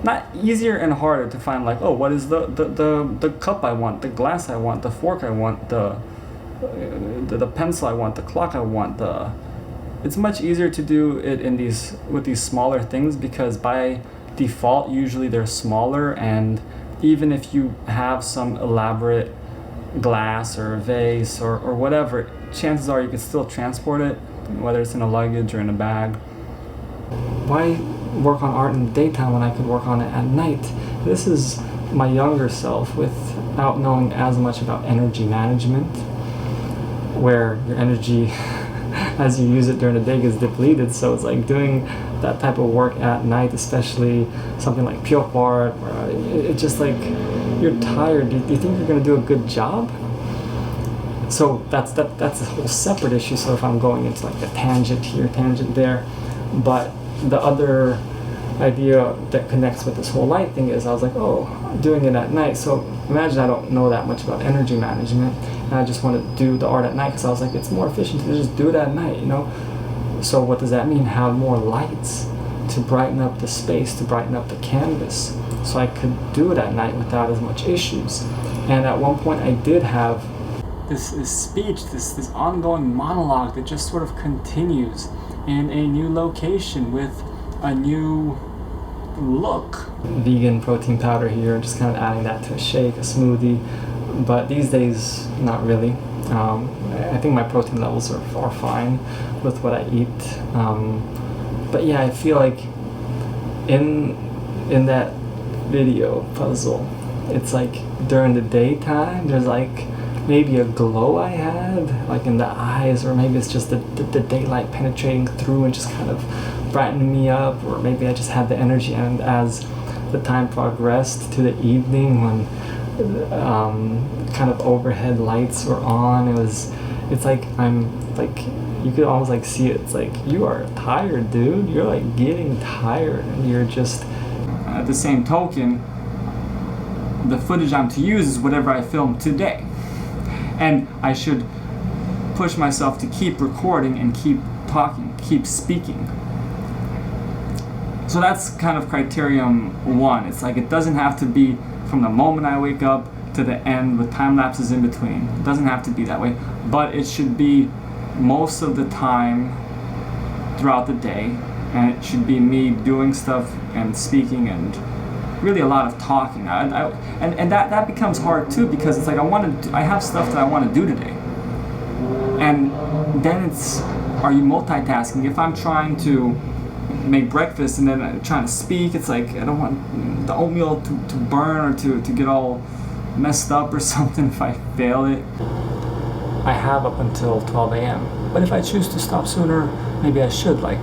not easier and harder to find, like, oh, what is the cup I want, the glass I want, the fork I want, the pencil I want, the clock I want. It's much easier to do it in with these smaller things, because by default usually they're smaller, and even if you have some elaborate glass or vase or whatever, chances are you can still transport it, whether it's in a luggage or in a bag. Why work on art in the daytime when I could work on it at night? This is my younger self without knowing as much about energy management, where your energy as you use it during the day gets depleted. So it's like doing that type of work at night, especially something like pure art, where it's just like you're tired. Do you think you're going to do a good job? So that's a whole separate issue. So if I'm going into like a tangent here, tangent there, but the other idea that connects with this whole light thing is I was like, oh, doing it at night. So imagine I don't know that much about energy management, and I just want to do the art at night because I was like, it's more efficient to just do it at night, you know? So what does that mean? Have more lights to brighten up the space, to brighten up the canvas, so I could do it at night without as much issues. And at one point I did have this speech, this ongoing monologue that just sort of continues in a new location with a new look. Vegan protein powder here, just kind of adding that to a shake, a smoothie, but these days not really. I think my protein levels are fine with what I eat, but yeah, I feel like in that video puzzle, it's like during the daytime there's like maybe a glow I had, like in the eyes, or maybe it's just the daylight penetrating through and just kind of brightening me up, or maybe I just had the energy. And as the time progressed to the evening, when kind of overhead lights were on, it's like I'm like, you could almost like see it. It's like, you are tired, dude. You're like getting tired, and you're just, at the same token, the footage I'm to use is whatever I filmed today. And I should push myself to keep recording and keep talking, keep speaking. So that's kind of criterion one. It's like it doesn't have to be from the moment I wake up to the end with time lapses in between. It doesn't have to be that way, but it should be most of the time throughout the day, and it should be me doing stuff and speaking and really a lot of talking. And that becomes hard too, because it's like I have stuff that I want to do today. And then it's, are you multitasking? If I'm trying to make breakfast and then I'm trying to speak, it's like I don't want the oatmeal to burn or to get all messed up or something if I fail it. I have up until 12 a.m. But if I choose to stop sooner, maybe I should. Like,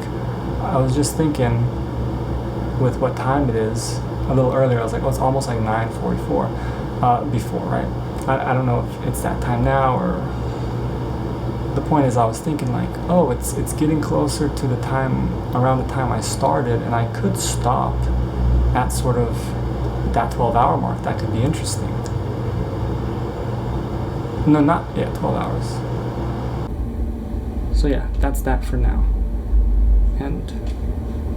I was just thinking with what time it is, a little earlier, I was like, oh, it's almost like 9:44 before, right? I don't know if it's that time now, or the point is I was thinking like, oh, it's getting closer to the time, around the time I started, and I could stop at sort of that 12-hour mark. That could be interesting. No, not, yeah, 12 hours. So yeah, that's that for now. And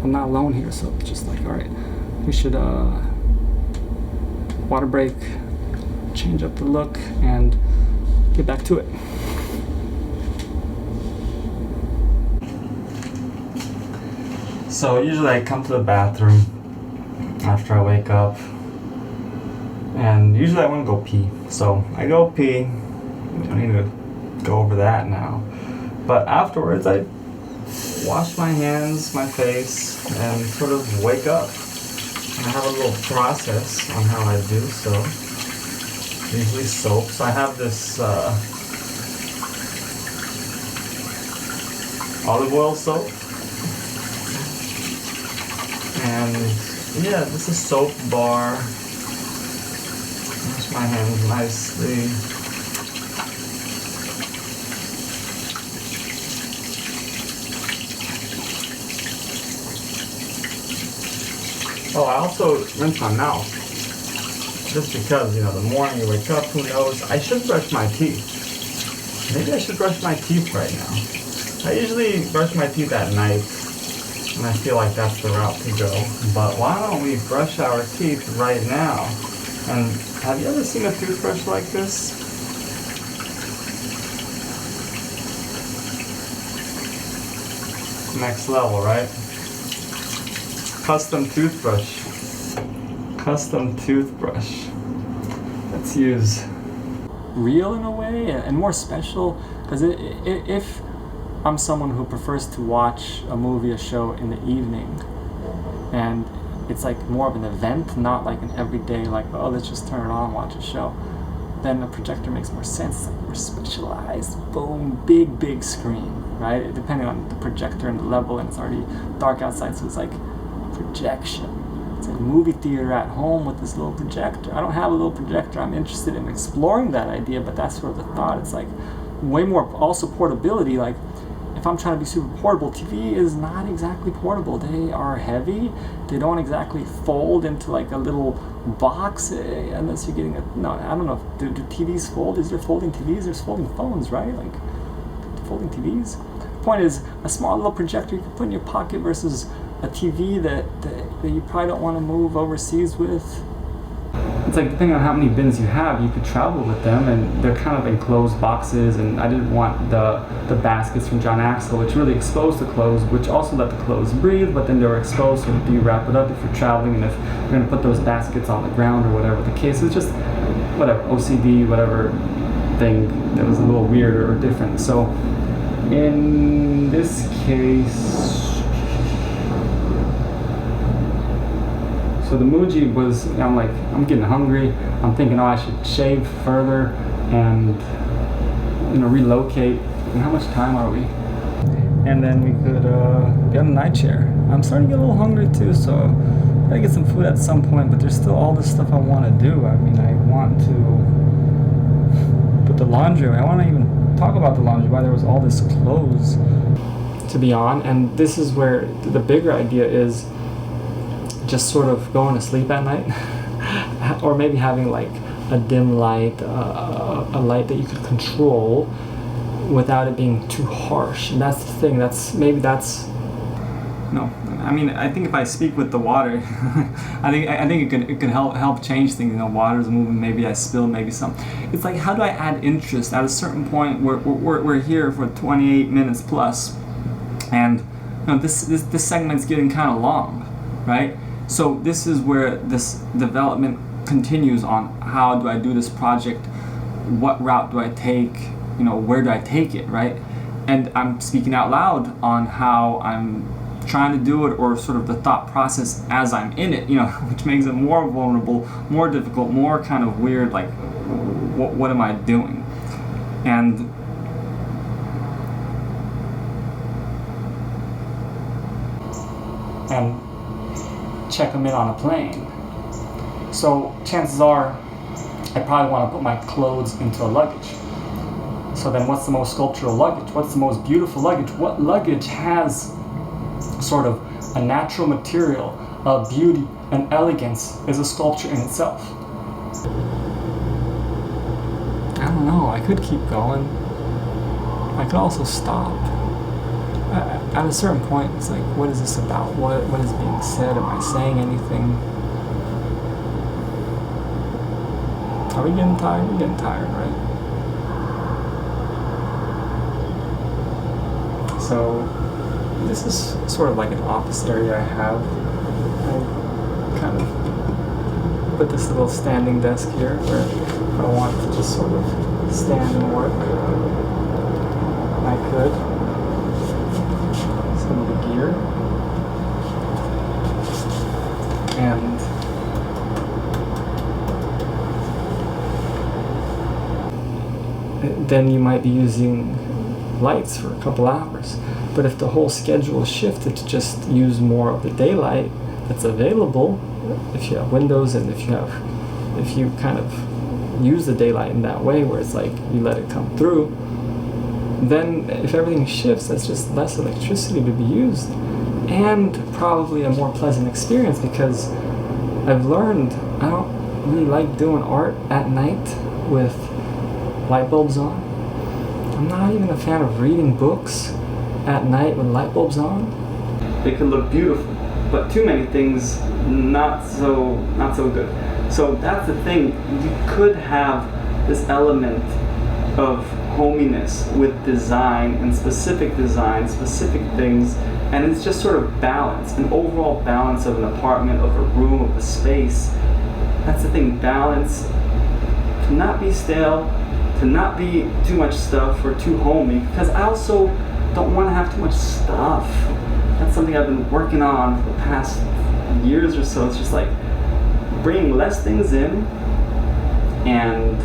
I'm not alone here, so it's just like, all right, we should water break, change up the look, and get back to it. So usually I come to the bathroom after I wake up, and usually I want to go pee. So I go pee. I don't need to go over that now. But afterwards I wash my hands, my face, and sort of wake up. And I have a little process on how I do so. Usually soap. So I have this olive oil soap. And yeah, this is soap bar. Wash my hands nicely. Oh, I also rinse my mouth. Just because, you know, the morning you wake up, who knows? I should brush my teeth. Maybe I should brush my teeth right now. I usually brush my teeth at night, and I feel like that's the route to go. But why don't we brush our teeth right now? And have you ever seen a toothbrush like this? Next level, right? Custom toothbrush. Custom toothbrush. Let's use real in a way and more special, because if I'm someone who prefers to watch a movie, a show in the evening, and it's like more of an event, not like an everyday, like, oh, let's just turn it on, watch a show, then a projector makes more sense. It's like more specialized, boom, big screen, right? Depending on the projector and the level, and it's already dark outside, so it's like projection. It's like a movie theater at home with this little projector. I don't have a little projector. I'm interested in exploring that idea, but that's sort of the thought. It's like way more also portability. Like if I'm trying to be super portable, TV is not exactly portable. They are heavy. They don't exactly fold into like a little box unless you're getting a, no, I don't know. Do TVs fold? Is there folding TVs? There's folding phones, right? Like folding TVs. Point is, a small little projector you can put in your pocket versus a TV that you probably don't want to move overseas with. It's like depending on how many bins you have, you could travel with them, and they're kind of enclosed boxes, and I didn't want the baskets from John Axel, which really exposed the clothes, which also let the clothes breathe, but then they were exposed, so do you wrap it up if you're traveling, and if you're going to put those baskets on the ground or whatever the case is, just whatever, OCD, whatever thing that was a little weird or different. So in this case, so the Muji was, I'm like, I'm getting hungry. I'm thinking, oh, I should shave further and, you know, relocate. And how much time are we? And then we could get on a night chair. I'm starting to get a little hungry too, so I gotta get some food at some point, but there's still all this stuff I want to do. I mean, I want to put the laundry away. I want to even talk about the laundry, why there was all this clothes to be on. And this is where the bigger idea is just sort of going to sleep at night. or maybe having like a dim light, a light that you could control without it being too harsh. And that's the thing. No, I mean, I think if I speak with the water, I think it can help change things. Water's moving. Maybe I spill. Maybe some. It's like, how do I add interest? At a certain point, we're here for 28 minutes plus, and this segment's getting kind of long, right? So this is where this development continues on. How do I do this project? What route do I take? Where do I take it, right? And I'm speaking out loud on how I'm trying to do it, or sort of the thought process as I'm in it, which makes it more vulnerable, more difficult, more kind of weird, like, what am I doing? And check them in on a plane. So chances are I probably want to put my clothes into a luggage. So then what's the most sculptural luggage? What's the most beautiful luggage? What luggage has sort of a natural material, a beauty, an elegance, is a sculpture in itself? I don't know, I could keep going. I could also stop. At a certain point, it's like, what is this about? What is being said? Am I saying anything? Are we getting tired? We're getting tired, right? So this is sort of like an office area I have. I kind of put this little standing desk here where if I want to just sort of stand and work, I could. Some of the gear. And then you might be using lights for a couple hours. But if the whole schedule shifted to just use more of the daylight that's available, if you have windows and if you kind of use the daylight in that way where it's like you let it come through, then if everything shifts, that's just less electricity to be used, and probably a more pleasant experience, because I've learned I don't really like doing art at night with light bulbs on. I'm not even a fan of reading books at night with light bulbs on. They could look beautiful, but too many things not so good. So that's the thing. You could have this element of hominess with design and specific things, and it's just sort of balance, an overall balance of an apartment, of a room, of a space. That's the thing, balance, to not be stale, to not be too much stuff or too homey, because I also don't want to have too much stuff. That's something I've been working on for the past years or so. It's just like bringing less things in, and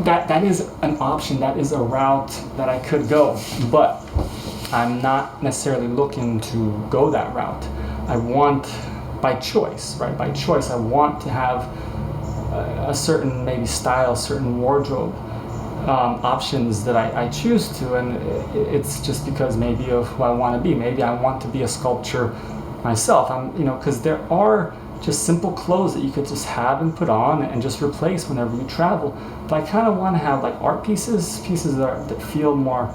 that is an option, that is a route that I could go, but I'm not necessarily looking to go that route. I want, by choice, right? By choice, I want to have a certain maybe style, certain wardrobe options that I choose to, and it's just because maybe of who I want to be. Maybe I want to be a sculptor myself. Because there are just simple clothes that you could just have and put on and just replace whenever you travel. But I kind of want to have like art pieces that feel more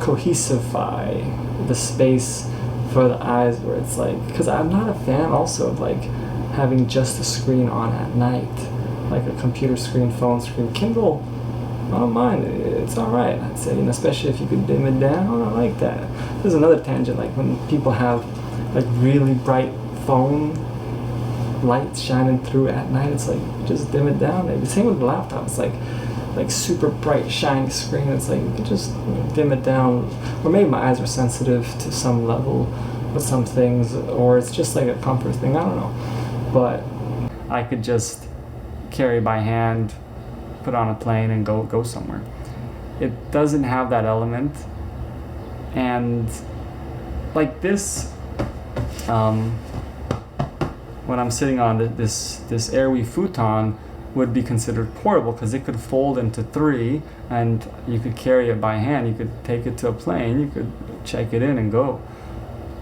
cohesify the space for the eyes, where it's like, because I'm not a fan also of like having just a screen on at night, like a computer screen, phone screen. Kindle, I don't mind, it's alright, I'd say, and especially if you could dim it down, I like that. There's another tangent, like when people have like really bright phone lights shining through at night, it's like, just dim it down maybe. Same with the laptop, it's like super bright shiny screen, it's like you can just dim it down. Or maybe my eyes are sensitive to some level with some things, or it's just like a comfort thing, I don't know. But I could just carry by hand, put on a plane and go somewhere. It doesn't have that element. And like this, when I'm sitting on this Airwie futon, would be considered portable because it could fold into 3 and you could carry it by hand. You could take it to a plane, you could check it in and go.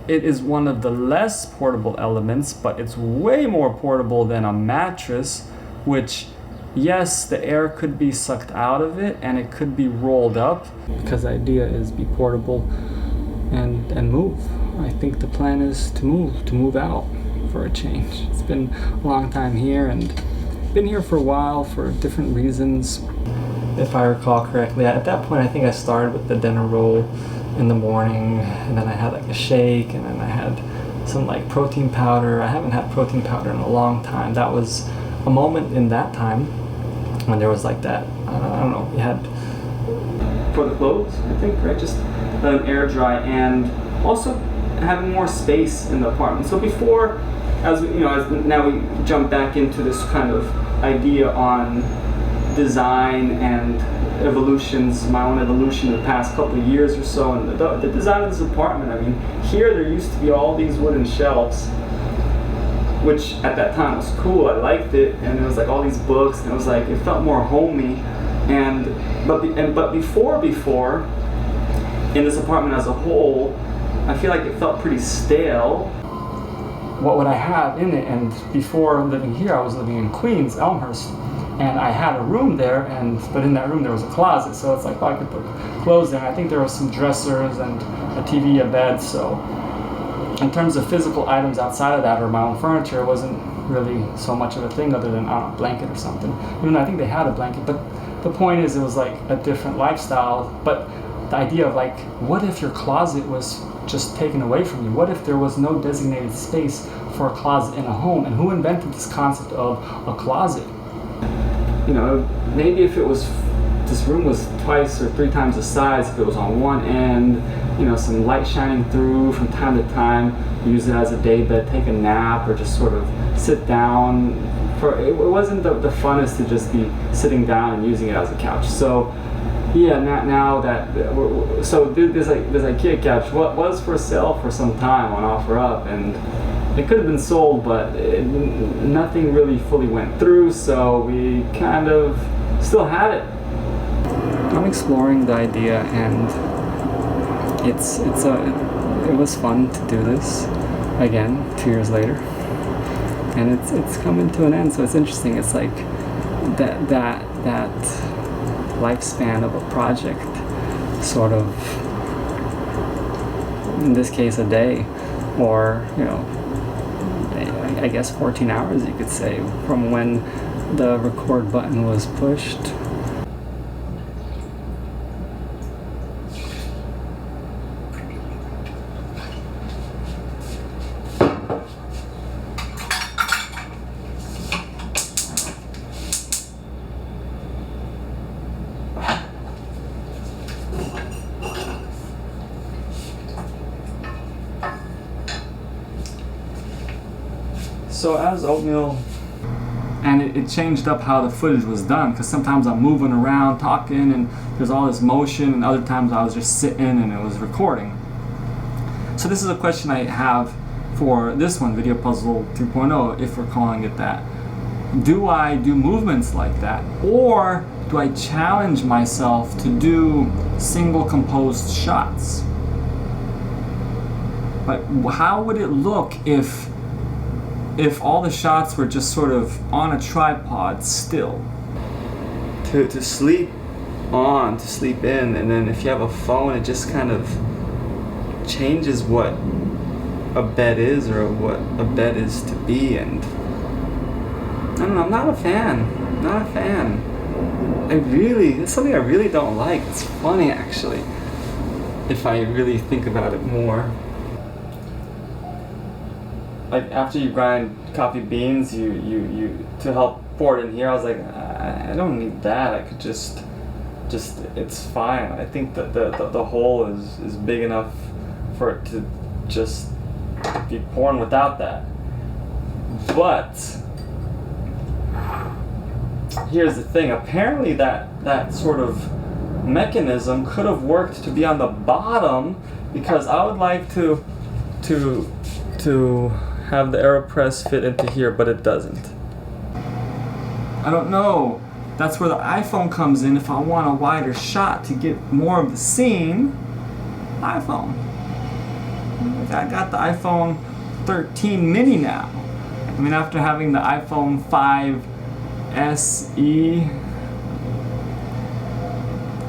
it is one of the less portable elements, but it's way more portable than a mattress, which, yes, the air could be sucked out of it and it could be rolled up, because the idea is be portable and move. I think the plan is to move out for a change. It's been a long time here and been here for a while for different reasons. If I recall correctly, at that point I think I started with the dinner roll in the morning, and then I had like a shake, and then I had some like protein powder. I haven't had protein powder in a long time. That was a moment in that time when there was like that, I don't know, you had for the clothes, I think, right? Just let them air dry, and also having more space in the apartment. So before, as now we jump back into this kind of idea on design and evolutions, my own evolution in the past couple of years or so, and the design of this apartment. I mean, here there used to be all these wooden shelves, which at that time was cool. I liked it, and it was like all these books, and it was like, it felt more homey. But before in this apartment as a whole, I feel like it felt pretty stale. What would I have in it? And before living here, I was living in Queens, Elmhurst, and I had a room there, but in that room there was a closet, so it's like, well, I could put clothes there. And I think there was some dressers and a TV, a bed. So in terms of physical items outside of that, or my own furniture, it wasn't really so much of a thing other than a blanket or something. Even though I think they had a blanket, but the point is, it was like a different lifestyle. But the idea of like, what if your closet was just taken away from you? What if there was no designated space for a closet in a home? And who invented this concept of a closet? Maybe if this room was twice or three times the size, if it was on one end, some light shining through from time to time, use it as a day bed, take a nap, or just sort of sit down. It wasn't the funnest to just be sitting down and using it as a couch. So yeah, now that this IKEA couch was for sale for some time on OfferUp, and it could have been sold, but nothing really fully went through, so we kind of still had it. I'm exploring the idea, and it was fun to do this again 2 years later, and it's coming to an end. So it's interesting. It's like that lifespan of a project, sort of, in this case, a day, or I guess 14 hours, you could say, from when the record button was pushed. So as Oatmeal, and it changed up how the footage was done, because sometimes I'm moving around talking and there's all this motion, and other times I was just sitting and it was recording. So this is a question I have for this one, Video Puzzle 2.0, if we're calling it that. Do I do movements like that, or do I challenge myself to do single composed shots? Like, how would it look if all the shots were just sort of on a tripod still? To sleep on, to sleep in, and then if you have a phone, it just kind of changes what a bed is, or what a bed is to be. And I don't know, I'm not a fan. It's something I really don't like. It's funny, actually, if I really think about it more. Like, after you grind coffee beans, you to help pour it in here, I was like, I don't need that. I could just it's fine. I think that the hole is big enough for it to just be pouring without that. But here's the thing. Apparently that sort of mechanism could have worked to be on the bottom, because I would like to have the AeroPress fit into here, but it doesn't. I don't know. That's where the iPhone comes in. If I want a wider shot to get more of the scene, iPhone. I got the iPhone 13 mini now. I mean, after having the iPhone 5 SE,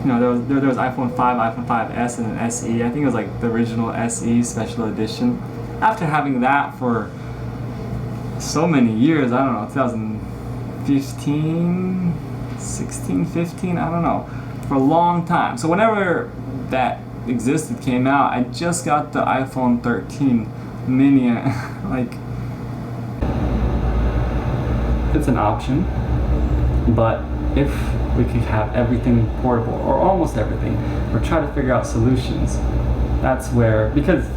there was iPhone 5, iPhone 5S, and an SE. I think it was like the original SE special edition. After having that for so many years, I don't know, 2015, 16, 15, I don't know, for a long time. So whenever that existed, came out, I just got the iPhone 13 mini. Like, it's an option, but if we could have everything portable, or almost everything, or try to figure out solutions, that's where, because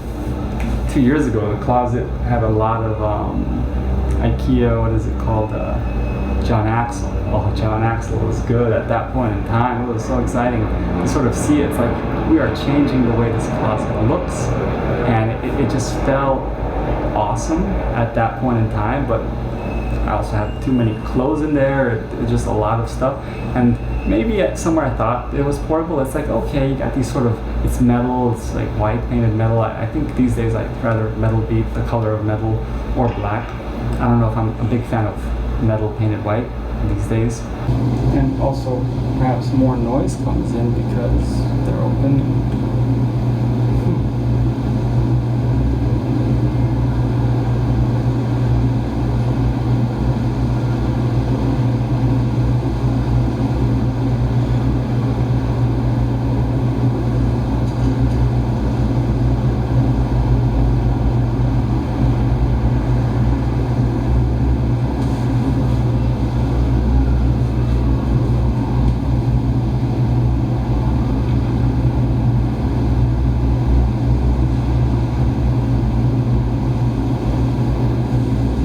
2 years ago the closet had a lot of IKEA, what is it called, John Axel. Oh, John Axel was good at that point in time. It was so exciting to sort of see it. It's like we are changing the way this closet looks, and it just felt awesome at that point in time, but I also had too many clothes in there, just a lot of stuff. And maybe somewhere I thought it was portable. It's like, okay, you got these sort of, it's metal, it's like white painted metal. I think these days I'd rather metal be the color of metal or black. I don't know if I'm a big fan of metal painted white these days. And also perhaps more noise comes in because they're open.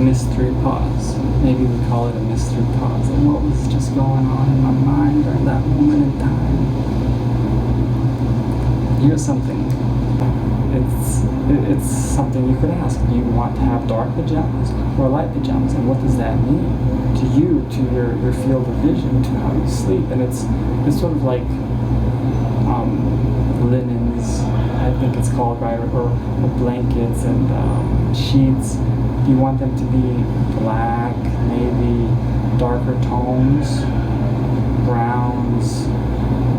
Mystery pause. Maybe we call it a mystery pause. And what was just going on in my mind during that moment in time? Here's something. It's something you could ask. Do you want to have dark pajamas or light pajamas? And what does that mean to you, to your field of vision, to how you sleep? And it's sort of like linens, I think it's called, right? Or blankets and sheets. Do you want them to be black, navy, darker tones, browns,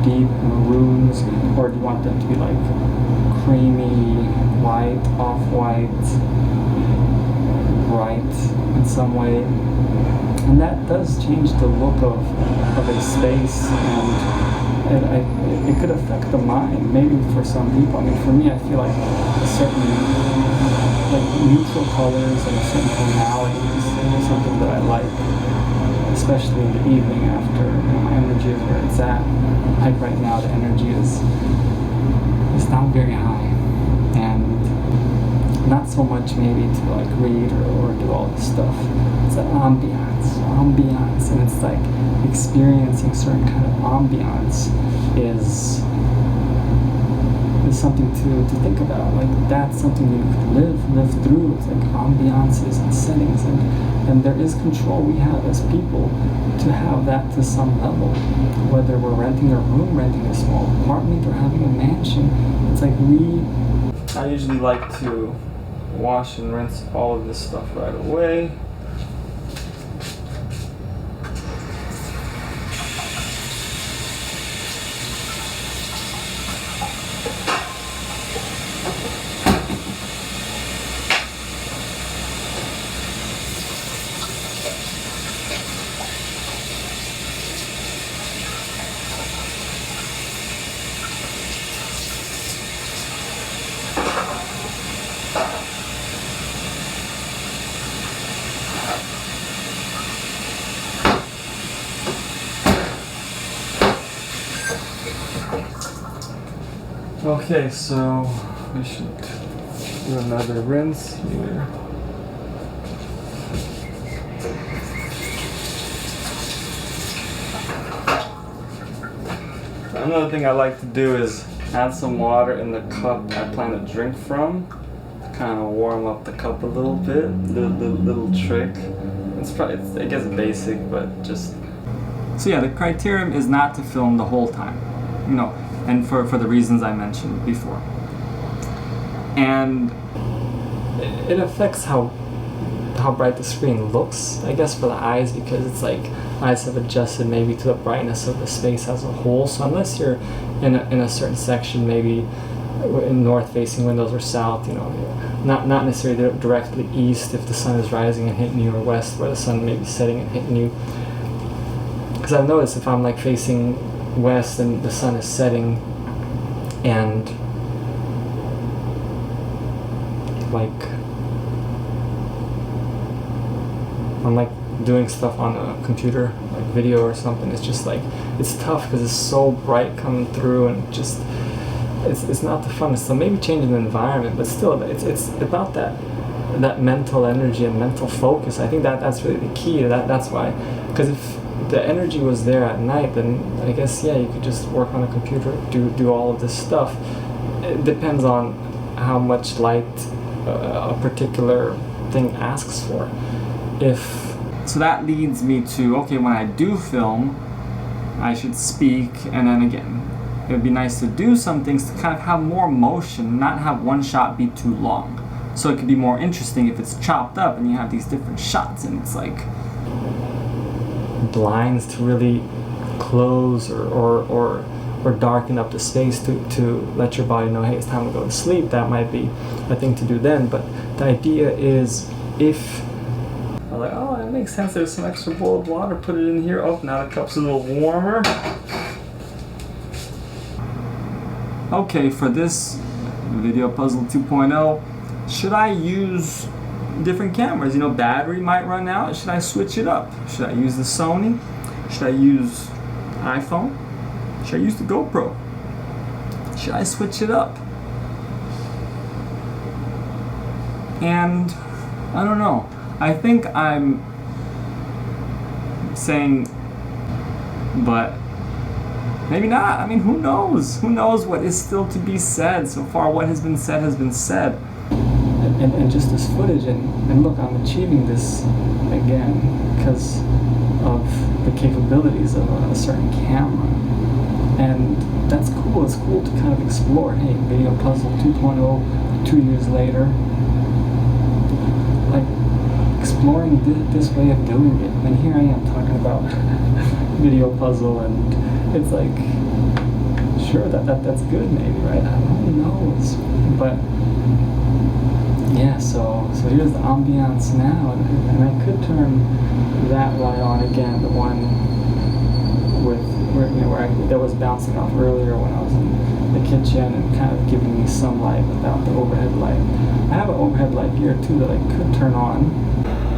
deep maroons, or do you want them to be like creamy, white, off-white, bright in some way? And that does change the look of a space, and it could affect the mind, maybe for some people. I mean, for me, I feel like a certain neutral colors and certain tonalities is something that I like, especially in the evening after my energy is where it's at. Like right now, the energy is not very high, and not so much maybe to like read or do all this stuff. It's an ambiance, and it's like experiencing certain kind of ambiance is something to think about. Like, that's something you could live through. It's like ambiances and settings, and there is control we have as people to have that to some level, whether we're renting a room, renting a small apartment, or having a mansion. It's like I usually like to wash and rinse all of this stuff right away. Okay, so we should do another rinse here. Another thing I like to do is add some water in the cup I plan to drink from, to kind of warm up the cup a little bit. Little trick. It's I guess basic, but just. So yeah, the criterion is not to film the whole time, and for the reasons I mentioned before. and it affects how bright the screen looks, I guess, for the eyes, because it's like eyes have adjusted maybe to the brightness of the space as a whole. So unless you're in a certain section, maybe in north-facing windows or south, you know, not necessarily directly east if the sun is rising and hitting you, or west where the sun may be setting and hitting you. Because I've noticed if I'm like facing west and the sun is setting, and like I'm like doing stuff on a computer, like video or something, it's just like, it's tough because it's so bright coming through, and just it's not the funnest. So maybe changing the environment, but still it's about that mental energy and mental focus. I think that's really the key to that. That's why, because if the energy was there at night, then I guess, yeah, you could just work on a computer, do all of this stuff. It depends on how much light a particular thing asks for. So that leads me to, okay, when I do film, I should speak, and then again, it would be nice to do some things to kind of have more motion, not have one shot be too long. So it could be more interesting if it's chopped up and you have these different shots, and it's like blinds to really close or darken up the space to let your body know, hey, it's time to go to sleep. That might be a thing to do then. But the idea is, if I'm like, oh, that makes sense, there's some extra bowl of water, put it in here. Oh, now the cup's a little warmer. Okay, for this Video Puzzle 2.0, should I use different cameras? You know, battery might run out. Should I switch it up? Should I use the Sony? Should I use iPhone? Should I use the GoPro? Should I switch it up? And I don't know. I think I'm saying, but maybe not. I mean, who knows? Who knows what is still to be said? So far, what has been said has been said. And just this footage, and look, I'm achieving this again because of the capabilities of a certain camera. And that's cool. It's cool to kind of explore, hey, Video Puzzle 2.0, 2 years later. Like, exploring this way of doing it. And here I am talking about Video Puzzle, and it's like, sure, that's good maybe, right? Who knows? But yeah, so here's the ambiance now, and I could turn that light on again, the one that was bouncing off earlier when I was in the kitchen, and kind of giving me some light without the overhead light. I have an overhead light here too that I could turn on.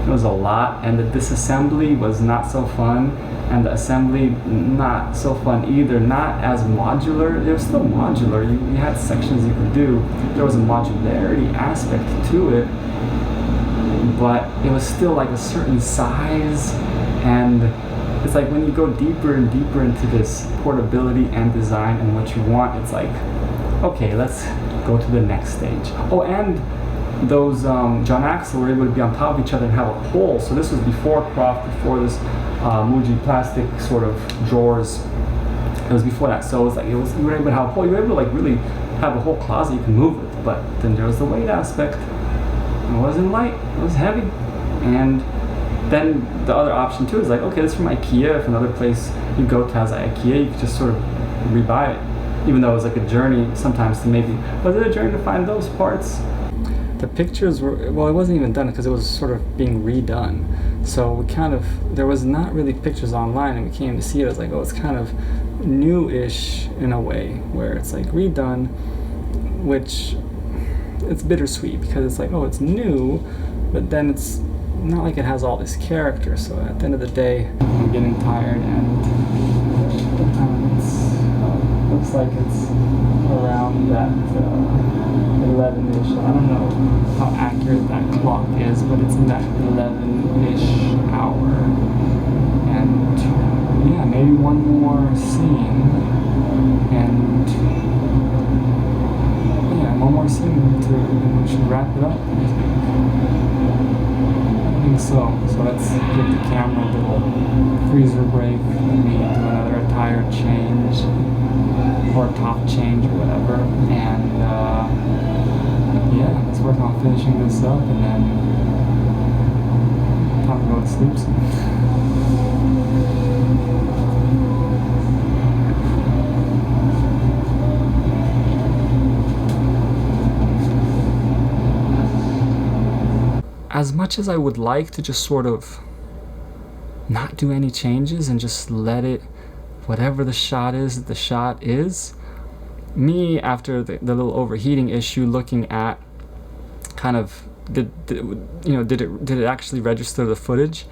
It was a lot, and the disassembly was not so fun, and the assembly not so fun either. Not as modular. It was still modular. You had sections you could do. There was a modularity aspect to it, but it was still like a certain size, and it's like when you go deeper and deeper into this portability and design and what you want, it's like, okay, let's go to the next stage. Oh, and those John Axel were able to be on top of each other and have a hole. So this was before Croft, before this Muji plastic sort of drawers. It was before that. So it was like, you were able to have a hole. You were able to like really have a whole closet you can move with. But then there was the weight aspect. It wasn't light. It was heavy. And then the other option too is like, okay, this is from IKEA. If another place you go to has an IKEA, you could just sort of rebuy it. Even though it was like a journey sometimes to maybe, was it a journey to find those parts? The pictures were, well, it wasn't even done because it was sort of being redone. So we kind of, there was not really pictures online, and we came to see it. I was like, oh, it's kind of new-ish in a way, where it's like redone, which it's bittersweet because it's like, oh, it's new, but then it's not like it has all this character. So at the end of the day, I'm getting tired, and it looks like it's around that 11-ish. I don't know how accurate that clock is, but it's in that 11-ish hour. And yeah, maybe one more scene, and yeah, one more scene and we should wrap it up. I think so. So let's give the camera a little freezer break, and maybe do another tire change or top change or whatever, and finishing this up, and then time to go to sleep soon. As much as I would like to just sort of not do any changes and just let it, whatever the shot is, me, after the little overheating issue, looking at kind of, did it actually register the footage,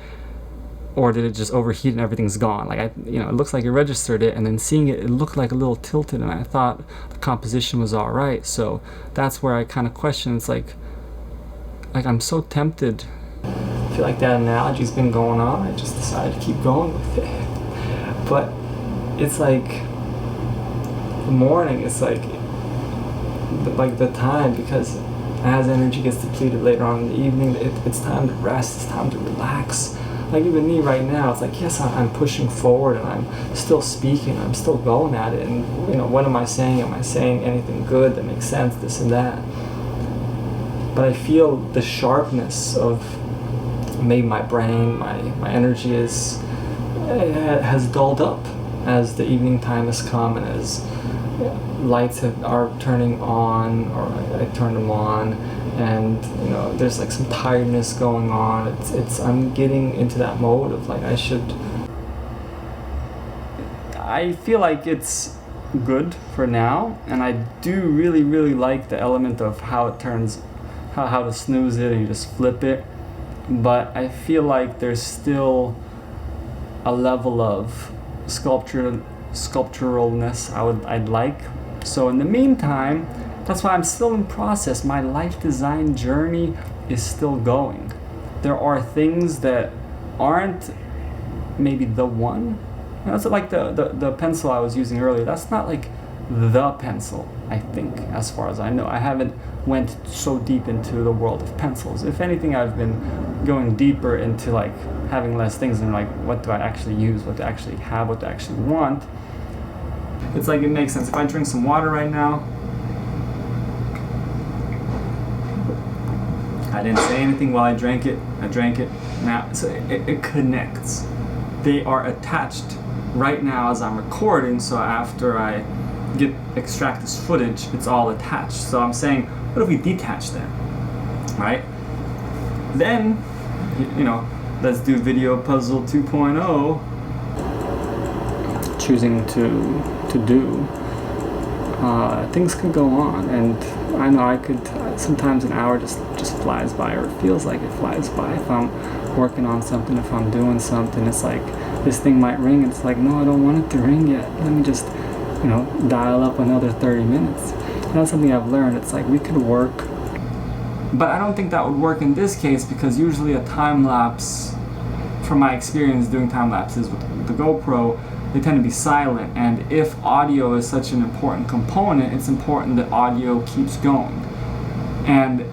or did it just overheat and everything's gone? Like, it looks like it registered it, and then seeing it looked like a little tilted, and I thought the composition was all right. So that's where I kind of question. It's like I'm so tempted. I feel like that analogy's been going on. I just decided to keep going with it. But it's like the morning, it's like the time, because as energy gets depleted later on in the evening, it's time to rest, it's time to relax. Like even me right now, it's like, yes, I'm pushing forward and I'm still speaking, I'm still going at it, and what am I saying? Am I saying anything good that makes sense, this and that? But I feel the sharpness of maybe my brain, my energy has dulled up as the evening time has come, and as lights are turning on, or I turn them on, and there's like some tiredness going on. I'm getting into that mode of like I feel like it's good for now, and I do really, really like the element of how it turns, how to snooze it and you just flip it. But I feel like there's still a level of sculpturalness I'd like. So in the meantime, that's why I'm still in process. My life design journey is still going. There are things that aren't maybe the one. That's like the pencil I was using earlier. That's not like the pencil, I think, as far as I know. I haven't went so deep into the world of pencils. If anything, I've been going deeper into like having less things and like what do I actually use, what to actually have, what to actually want. It's like it makes sense. If I drink some water right now, I didn't say anything while I drank it. I drank it. Now, so it connects. They are attached right now as I'm recording, so after I extract this footage, it's all attached. So I'm saying, what if we detach them, right? Then, let's do Video Puzzle 2.0. Choosing to do. Things could go on, and I know I could, sometimes an hour just flies by, or it feels like it flies by. If I'm working on something, if I'm doing something, it's like, this thing might ring, and it's like, no, I don't want it to ring yet. Let me just, dial up another 30 minutes. And that's something I've learned. It's like we could work, but I don't think that would work in this case, because usually a time lapse, from my experience doing time lapses with the GoPro, they tend to be silent, and if audio is such an important component, it's important that audio keeps going. And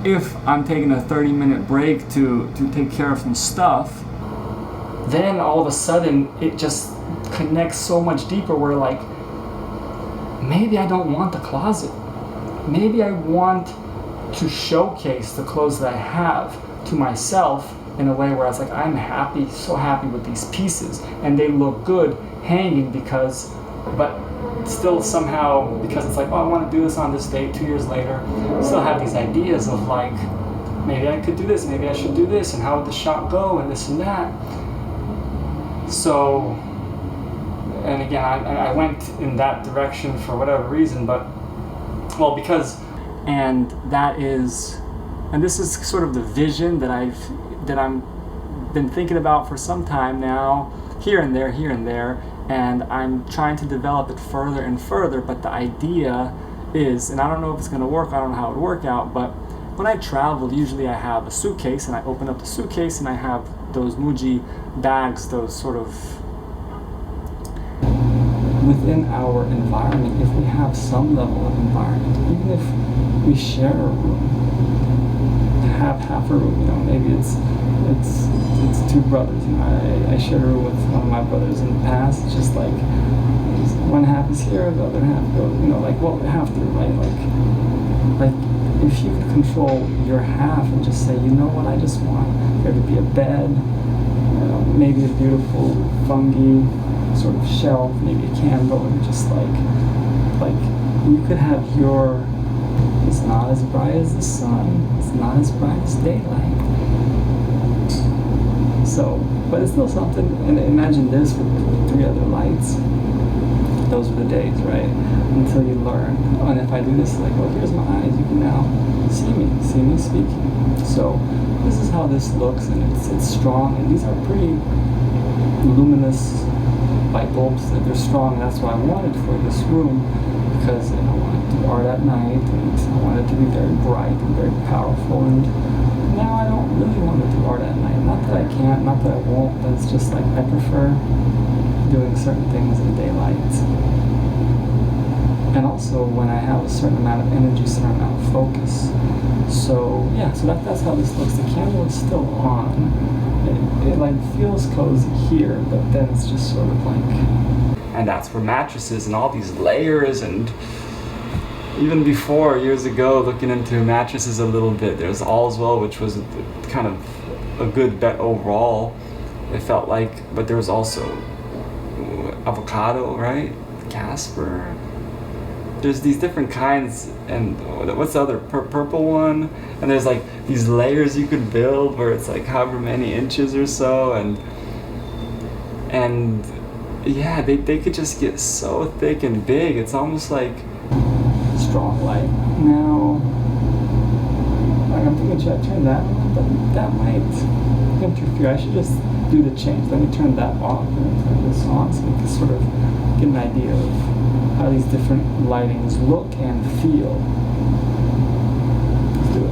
if I'm taking a 30-minute break to take care of some stuff, then all of a sudden it just connects so much deeper, where like, maybe I don't want the closet. Maybe I want to showcase the clothes that I have to myself in a way where it's like, I'm happy, so happy with these pieces, and they look good hanging but still somehow, because it's like, oh, I want to do this on this date 2 years later, still have these ideas of like, maybe I could do this, maybe I should do this, and how would the shot go, and this and that. So, and again, I went in that direction for whatever reason, and this is sort of the vision that I'm been thinking about for some time now, here and there, and I'm trying to develop it further and further. But the idea is, and I don't know if it's going to work, I don't know how it would work out, but when I travel, usually I have a suitcase, and I open up the suitcase and I have those Muji bags, those sort of, within our environment, if we have some level of environment, even if we share a room, have half a room, maybe it's two brothers. I shared a room with one of my brothers in the past. It's just like, one half is here, the other half goes, half the room, right? Like if you could control your half and just say, you know what, I just want there to be a bed, maybe a beautiful fungi sort of shelf, maybe a candle, and just like you could have your, it's not as bright as the sun, it's not as bright as daylight. So, but it's still something, and imagine this with 3 other lights. Those are the days, right? Until you learn. Oh, and if I do this, like, well, here's my eyes, you can now see me speaking. So this is how this looks, and it's strong, and these are pretty luminous light bulbs. They're strong, and that's why I wanted for this room, because I wanted to do art at night, and I wanted it to be very bright and very powerful, and now I don't really want to do art at night. Not that I can't, not that I won't, but it's just like I prefer doing certain things in daylight. And also when I have a certain amount of energy, a certain amount of focus. So yeah, so that's how this looks. The candle is still on. It like feels cozy here, but then it's just sort of like... And that's where mattresses and all these layers, and even before, years ago, looking into mattresses a little bit, there's Allswell, which was kind of a good bet overall, it felt like, but there was also Avocado, right? Casper. There's these different kinds, and what's the other, purple one? And there's like these layers you could build where it's like however many inches or so, and yeah, they could just get so thick and big. It's almost like strong light. Now, like I'm thinking, should I turn that on? But that might interfere. I should just do the change. Let me turn that off and then turn this on, so we can sort of get an idea of how these different lightings look and feel. Let's do it.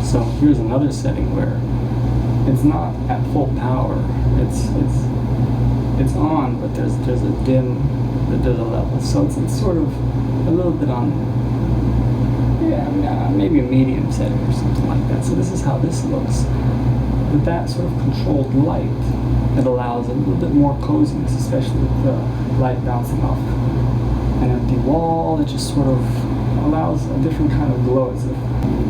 So here's another setting where it's not at full power. It's on, but there's a dim, there's a level. So it's sort of a little bit on, maybe a medium setting or something like that. So this is how this looks. With that sort of controlled light, it allows a little bit more coziness, especially with the light bouncing off an empty wall. It just sort of allows a different kind of glow.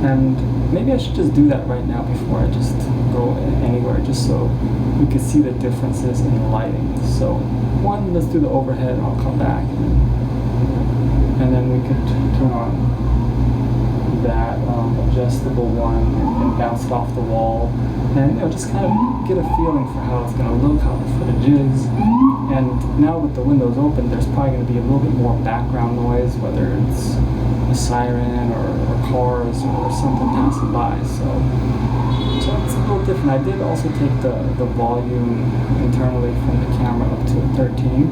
And maybe I should just do that right now before I just go anywhere, just so we could see the differences in the lighting. So one, let's do the overhead, and I'll come back, and then we could turn on that adjustable one and bounce it off the wall, and just kind of get a feeling for how it's going to look, how the footage is. And now with the windows open, there's probably going to be a little bit more background noise, whether it's a siren or cars or something passing by. So it's a little different. I did also take the volume internally from the camera up to 13,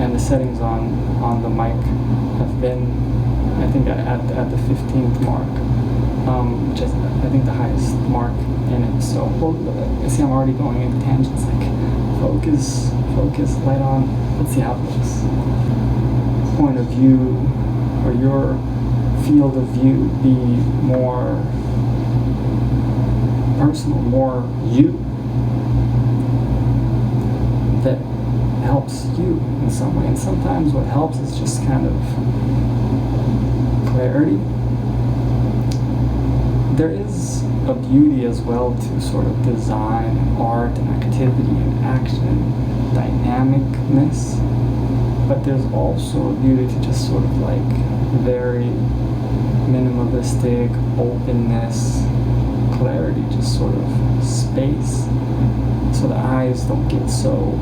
and the settings on the mic have been, I think, at the 15th mark, which is, I think, the highest mark in it. So, well, see, I'm already going into tangents, like focus, light on. Let's see how it looks. Point of view, or your field of view, be more personal, more you, that helps you in some way. And sometimes what helps is just kind of clarity. There is a beauty as well to sort of design and art and activity and action and dynamicness, but there's also a beauty to just sort of like very minimalistic openness, clarity, just sort of space, so the eyes don't get so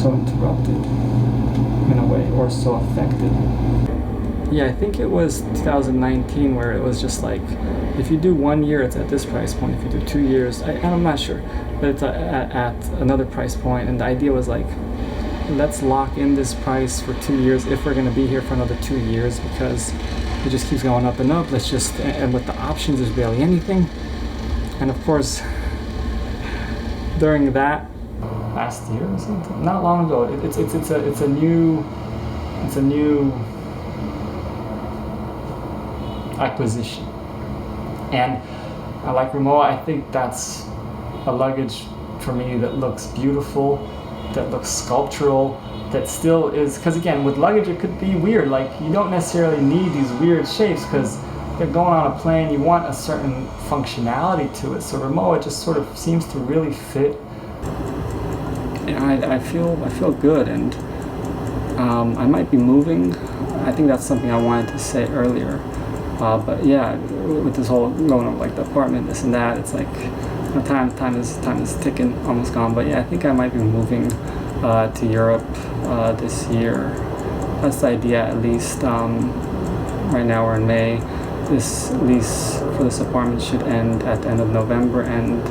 interrupted in a way, or so affected. Yeah, I think it was 2019 where it was just like, if you do 1 year, it's at this price point. If you do 2 years, I'm not sure, but it's at another price point. And the idea was like, let's lock in this price for 2 years if we're going to be here for another 2 years, because it just keeps going up and up. Let's just, and with the options, there's barely anything. And of course, during that last year or something, not long ago, it's a new acquisition. And like Rimowa, I think that's a luggage for me that looks beautiful, that looks sculptural, that still is, because again, with luggage it could be weird. Like, you don't necessarily need these weird shapes because you're going on a plane, you want a certain functionality to it. So Rimowa just sort of seems to really fit. Yeah, I feel good, and I might be moving. I think that's something I wanted to say earlier. But yeah, with this whole going of like the apartment, this and that, it's like time is ticking, almost gone. But yeah, I think I might be moving to Europe this year. That's the idea, at least. Right now we're in May. This lease for this apartment should end at the end of November, and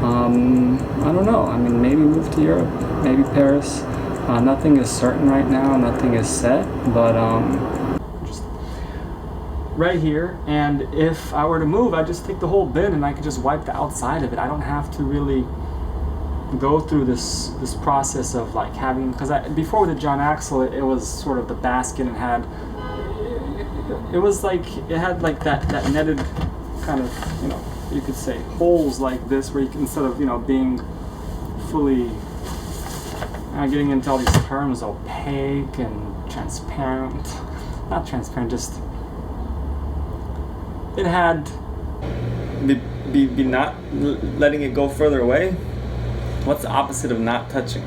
I don't know. I mean, maybe move to Europe, maybe Paris. Nothing is certain right now. Nothing is set, but Just right here, and if I were to move, I'd just take the whole bin and I could just wipe the outside of it. I don't have to really go through this process of like having, because before with the John Axel, it was sort of the basket and had, it was like, it had like that netted kind of, you know, you could say holes like this where you can, instead of, you know, being fully getting into all these terms, opaque and transparent, not transparent, just it had Be not letting it go further away. What's the opposite of not touching?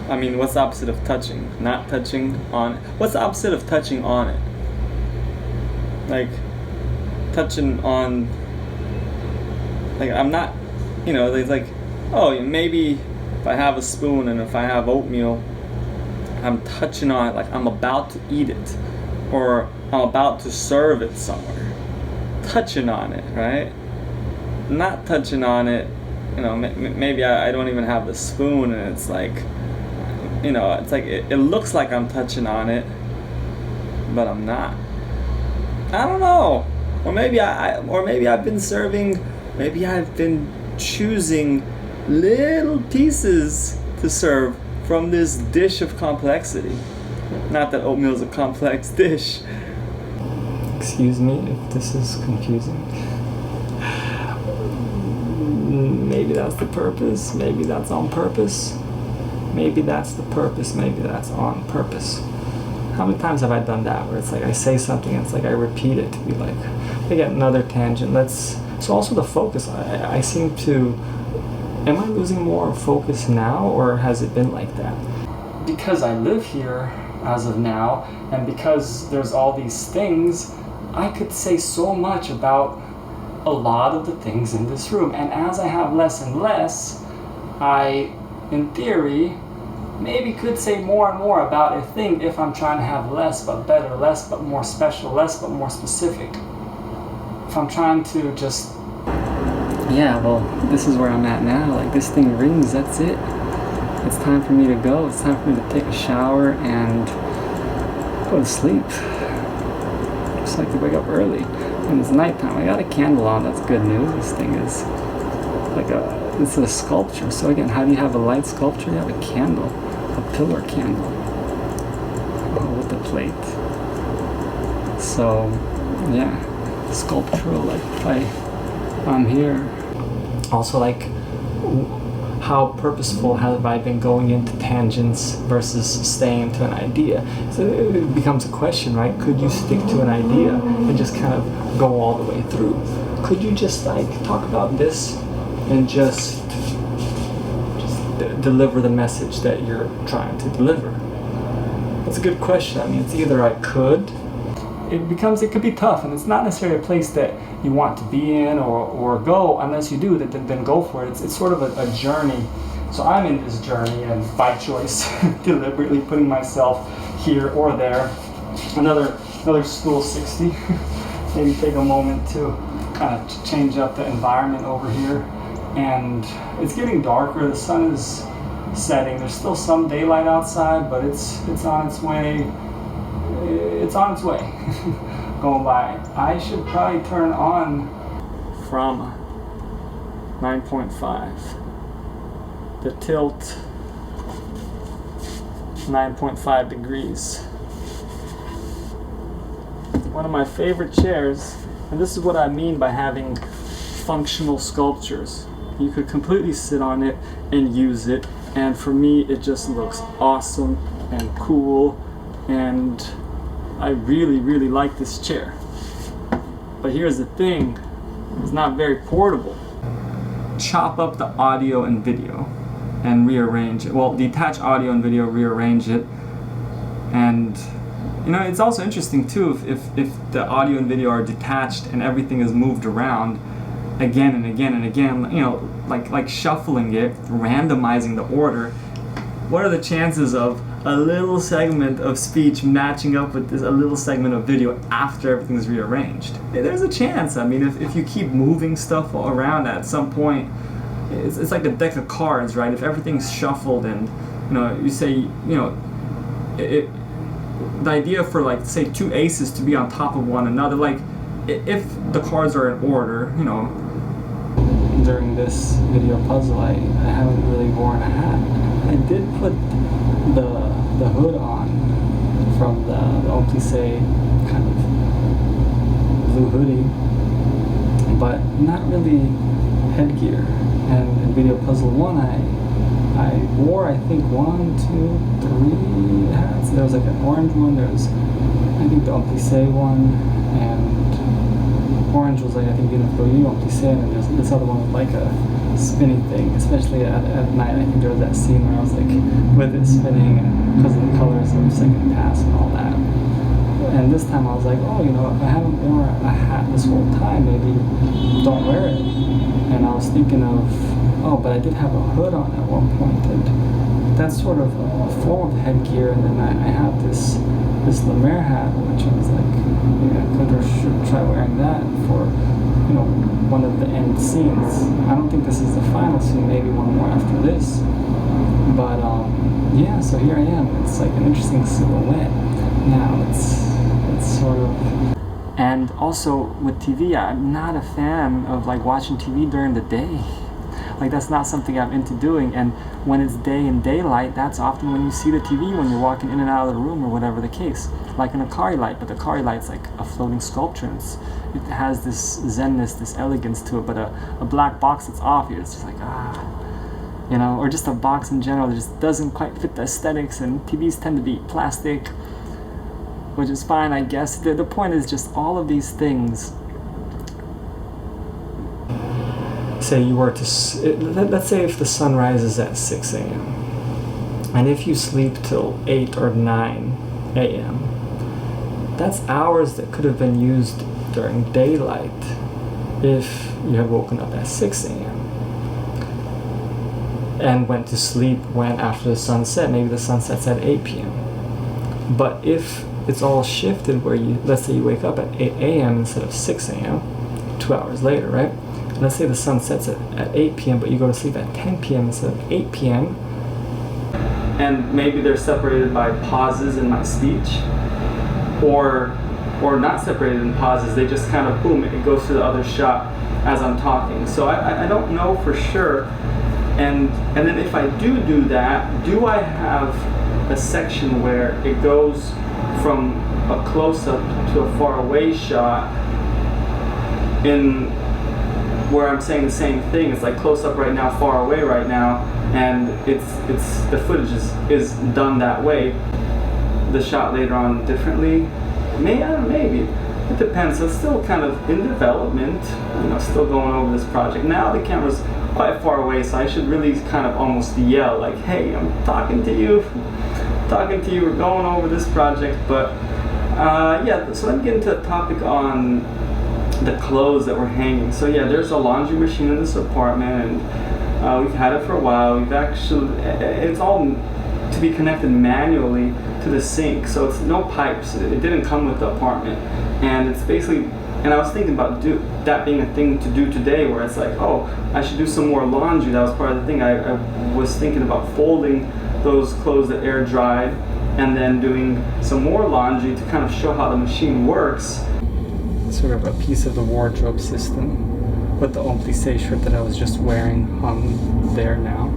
I mean, what's the opposite of touching? Not touching on it. What's the opposite of touching on it? Like, touching on, like, I'm not, you know, it's like, oh, maybe if I have a spoon and if I have oatmeal, I'm touching on it like I'm about to eat it, or I'm about to serve it somewhere. Touching on it, right? Not touching on it, you know, maybe I don't even have the spoon and it's like, you know, it's like, it looks like I'm touching on it, but I'm not. I don't know. Or maybe I've been serving, maybe I've been choosing little pieces to serve from this dish of complexity. Not that oatmeal is a complex dish. excuse me if this is confusing. Maybe that's the purpose, maybe that's on purpose. Maybe that's the purpose, maybe that's on purpose. How many times have I done that where it's like I say something and it's like I repeat it to be like, I get another tangent. So also the focus, I seem to, am I losing more focus now, or has it been like that? Because I live here as of now, and because there's all these things, I could say so much about a lot of the things in this room. And as I have less and less, I, in theory, maybe could say more and more about a thing if I'm trying to have less but better, less but more special, less but more specific. If I'm trying to just... yeah, well, this is where I'm at now. Like, this thing rings, that's it. It's time for me to go. It's time for me to take a shower and go to sleep. I just like to wake up early. And it's nighttime. I got a candle on, that's good news. This thing is like it's a sculpture. So again, how do you have a light sculpture? You have a candle, a pillar candle with the plate. So yeah, sculptural, like I'm here. Also, like, how purposeful have I been going into tangents versus staying to an idea? So it becomes a question, right? Could you stick to an idea and just kind of go all the way through? Could you just like talk about this and just deliver the message that you're trying to deliver? That's a good question. I mean, it's either I could. It could be tough, and it's not necessarily a place that you want to be in or go. Unless you do, then go for it. It's sort of a journey. So I'm in this journey, and by choice, deliberately putting myself here or there. Another School 60. Maybe take a moment to kind of change up the environment over here. And it's getting darker. The sun is setting. There's still some daylight outside, but it's on its way. It's on its way, going by. I should probably turn on from 9.5. The tilt 9.5 degrees. one of my favorite chairs, and this is what I mean by having functional sculptures. You could completely sit on it and use it, and for me it just looks awesome and cool, and I really, really like this chair. But here's the thing, it's not very portable. Chop up the audio and video and rearrange it. Well, detach audio and video, rearrange it. And you know, it's also interesting too if the audio and video are detached and everything is moved around again and again and again, you know, like shuffling it, randomizing the order. What are the chances of a little segment of speech matching up with a little segment of video after everything's rearranged? There's a chance. I mean, if you keep moving stuff around, at some point, it's like a deck of cards, right? If everything's shuffled and, you know, you say, you know, the idea for, like, say, two aces to be on top of one another, like, if the cards are in order, you know. During this video puzzle, I haven't really worn a hat. I did put the hood on from the Homme Plissé kind of blue hoodie, but not really headgear. And in video puzzle 1, I wore, I think, 1, 2, 3 hats. There was like an orange one, there was, I think, the Homme Plissé one, and orange was like, I think, Homme Plissé, and then there's this other one with like a spinning thing, especially at night. I think there was that scene where I was like with it spinning because of the colors of Second Pass and all that. And this time I was like, oh, you know, if I haven't worn a hat this whole time, maybe don't wear it. And I was thinking of, oh, but I did have a hood on at one point, and that's sort of a form of headgear. And then I had this Lemaire hat, which I was like, maybe I could or should try wearing that for, you know, one of the end scenes. I don't think this is the final scene, maybe one more after this. But yeah, so here I am. It's like an interesting silhouette. Now it's sort of. And also with TV, I'm not a fan of like watching TV during the day. Like, that's not something I'm into doing. And when it's day and daylight, that's often when you see the TV when you're walking in and out of the room or whatever the case. Like an Akari light, but the Akari light's like a floating sculpture. And it has this zenness, this elegance to it. But a black box that's off, it's just like, you know, or just a box in general that just doesn't quite fit the aesthetics. And TVs tend to be plastic, which is fine, I guess. The point is just all of these things. Say you were to, let's say if the sun rises at 6 a.m. and if you sleep till 8 or 9 a.m., that's hours that could have been used during daylight if you had woken up at 6 a.m. and went to sleep when after the sun set. Maybe the sun sets at 8 p.m. But if it's all shifted where you, let's say you wake up at 8 a.m. instead of 6 a.m., 2 hours later, right? Let's say the sun sets at 8 p.m., but you go to sleep at 10 p.m. instead of 8 p.m. And maybe they're separated by pauses in my speech, or not separated in pauses. They just kind of, boom, it goes to the other shot as I'm talking. So I don't know for sure. And then if I do that, do I have a section where it goes from a close-up to a far-away shot in where I'm saying the same thing? It's like close up right now, far away right now, and it's the footage is done that way. The shot later on differently, maybe it depends. So it's still kind of in development, you know, still going over this project. Now the camera's quite far away, so I should really kind of almost yell like, hey, I'm talking to you, we're going over this project. But yeah, so let me get into a topic on the clothes that were hanging. So yeah, there's a laundry machine in this apartment, and we've had it for a while. It's all to be connected manually to the sink, so it's no pipes. It didn't come with the apartment, and it's basically, and I was thinking about that being a thing to do today, where it's like, oh, I should do some more laundry. That was part of the thing. I was thinking about folding those clothes that air dried and then doing some more laundry to kind of show how the machine works. Sort of a piece of the wardrobe system with the Homme Plissé shirt that I was just wearing hung there now,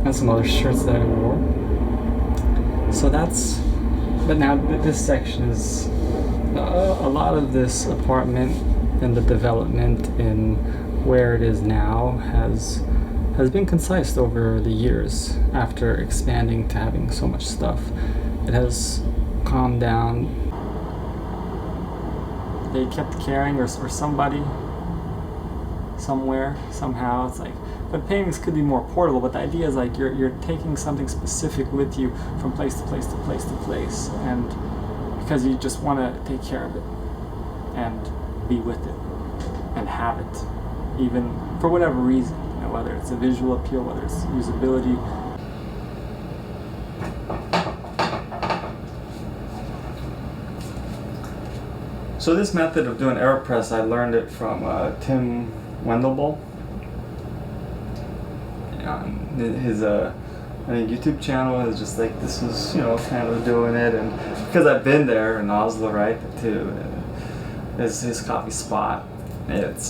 and some other shirts that I wore. So that's, but now this section is A lot of this apartment and the development in where it is now has been concise over the years after expanding to having so much stuff. It has calmed down. They kept caring, or somebody somewhere somehow, it's like, but paintings could be more portable, but the idea is like you're taking something specific with you from place to place to place to place, and because you just want to take care of it and be with it and have it, even for whatever reason, you know, whether it's a visual appeal, whether it's usability. So this method of doing AeroPress, I learned it from Tim Wendelboe. His I think YouTube channel is just like, this was, you know, kind of doing it, and because I've been there in Oslo, right, too, his coffee spot. It's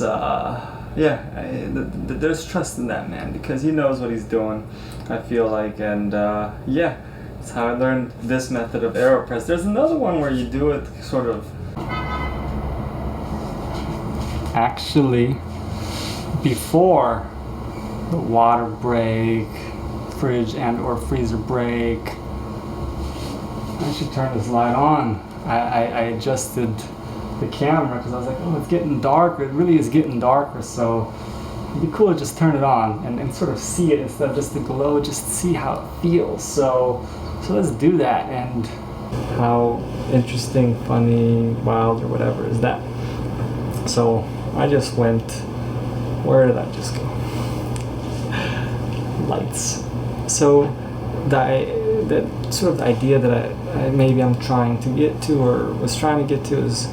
there's trust in that man because he knows what he's doing, I feel like, and yeah, that's how I learned this method of AeroPress. There's another one where you do it sort of actually before the water break, fridge and or freezer break. I should turn this light on. I adjusted the camera because I was like, oh, it's getting darker. It really is getting darker, so it'd be cool to just turn it on and sort of see it instead of just the glow, just see how it feels. So let's do that. And how interesting, funny, wild, or whatever is that? So I just went, where did I just go? Lights. So the sort of the idea that I'm trying to get to, or was trying to get to, is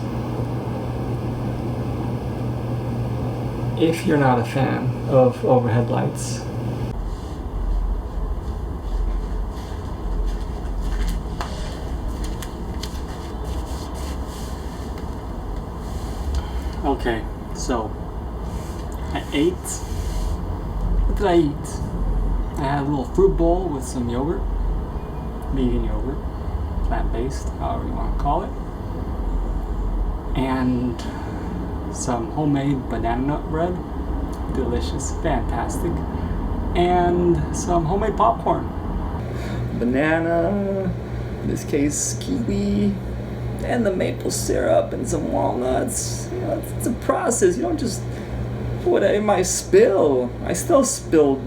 if you're not a fan of overhead lights, okay, so I ate. What did I eat? I had a little fruit bowl with some yogurt, vegan yogurt, plant-based, however you want to call it, and some homemade banana nut bread, delicious, fantastic, and some homemade popcorn. Banana, in this case kiwi, and the maple syrup and some walnuts. You know, it's a process. You don't just put it in my spill. I still spilled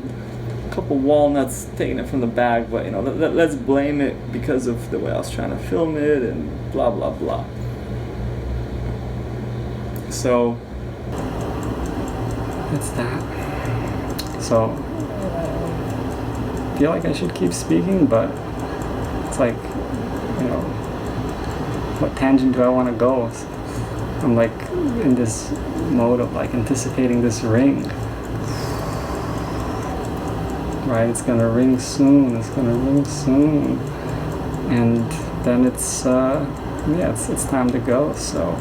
a couple walnuts taking it from the bag, but you know, let's blame it because of the way I was trying to film it and blah blah blah. So that's that. So I feel like I should keep speaking, but it's like, you know, what tangent do I want to go? I'm like in this mode of like anticipating this ring. Right, it's gonna ring soon. It's gonna ring soon, and then it's it's time to go. So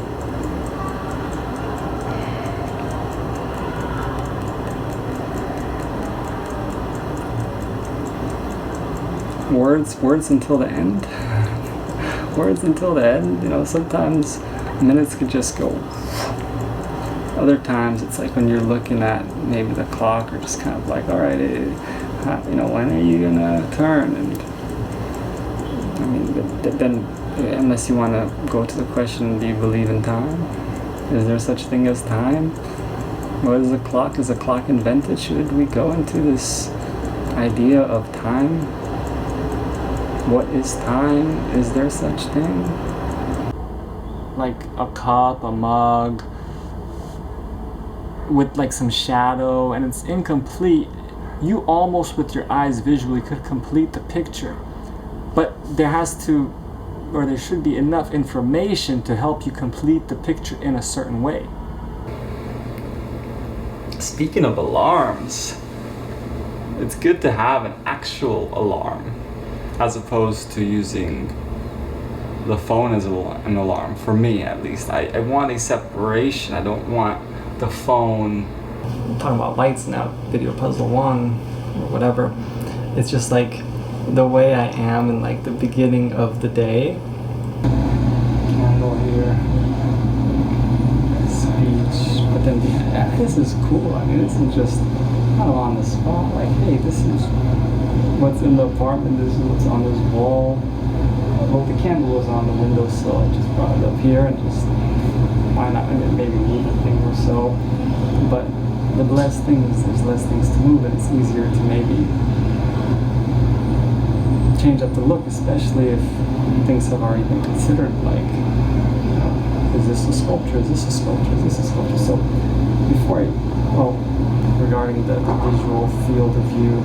words until the end. Words until the end. You know, sometimes minutes could just go. Other times it's like when you're looking at maybe the clock, or just kind of like, all right, you know, when are you gonna turn? And I mean, then unless you want to go to the question, do you believe in time? Is there such thing as time? What is a clock? Is a clock invented? Should we go into this idea of time? What is time? Is there such thing? Like a cup, a mug, with like some shadow, and it's incomplete. You almost with your eyes visually could complete the picture, but there should be enough information to help you complete the picture in a certain way. Speaking of alarms, it's good to have an actual alarm as opposed to using the phone as an alarm. For me, at least, I want a separation. I don't want the phone. I'm talking about lights now, Video Puzzle 1 or whatever. It's just like the way I am in like the beginning of the day. Candle here. this is cool. I mean, this is just kind of on the spot. Like, hey, this is what's in the apartment. This is what's on this wall. Well, the candle was on the windowsill. I just brought it up here and just, why not? Maybe move a thing or so. But the less things, there's less things to move, and it's easier to maybe change up the look, especially if things have already been considered, like, you know, is this a sculpture? Is this a sculpture? Is this a sculpture? So before regarding the visual field of view,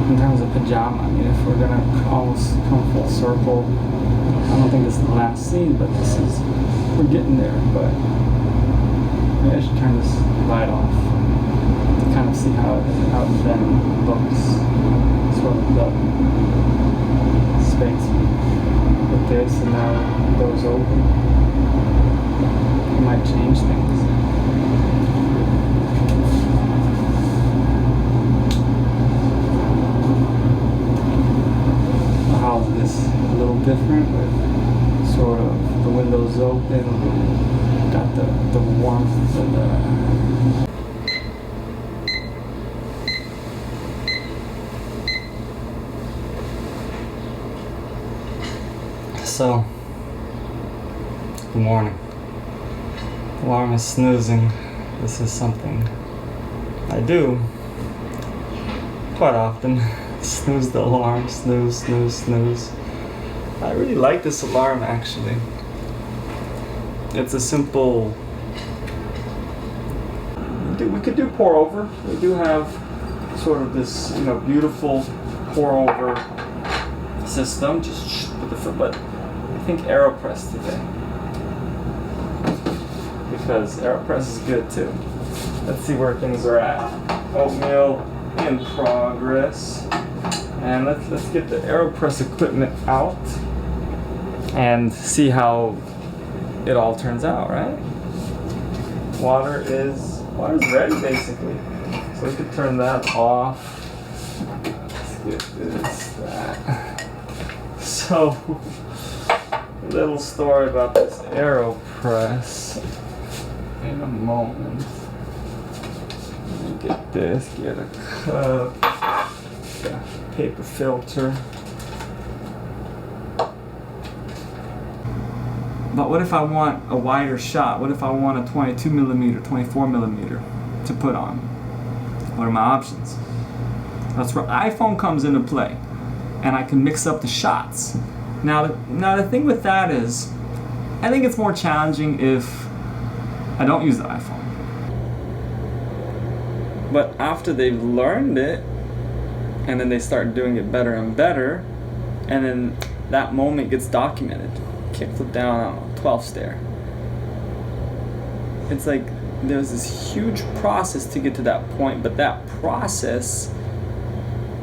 in terms of pajama, I mean, if we're gonna almost come full circle, I don't think this is the last scene, but we're getting there. But maybe I should turn this light off to kind of see how it then looks. Sort of the space with this, and now those open. It might change things. How's this a little different with sort of the windows open, got the warmth and So, good morning. Alarm is snoozing. This is something I do quite often. Snooze the alarm, snooze, snooze, snooze. I really like this alarm, actually. It's a simple... We could do pour over. We do have sort of this, you know, beautiful pour over system. Just with the foot, but I think AeroPress today, because AeroPress is good too. Let's see where things are at. Oatmeal in progress, and let's get the AeroPress equipment out and see how it all turns out. Right? Water is ready basically, so we could turn that off. Let's get that. So, little story about this AeroPress in a moment. Get this, get a cup, a paper filter. But what if I want a wider shot? What if I want a 22 millimeter, 24 millimeter to put on? What are my options? That's where iPhone comes into play, and I can mix up the shots. Now the thing with that is, I think it's more challenging if I don't use the iPhone. But after they've learned it, and then they start doing it better and better, and then that moment gets documented. Kickflip down on a 12 stair. It's like there's this huge process to get to that point, but that process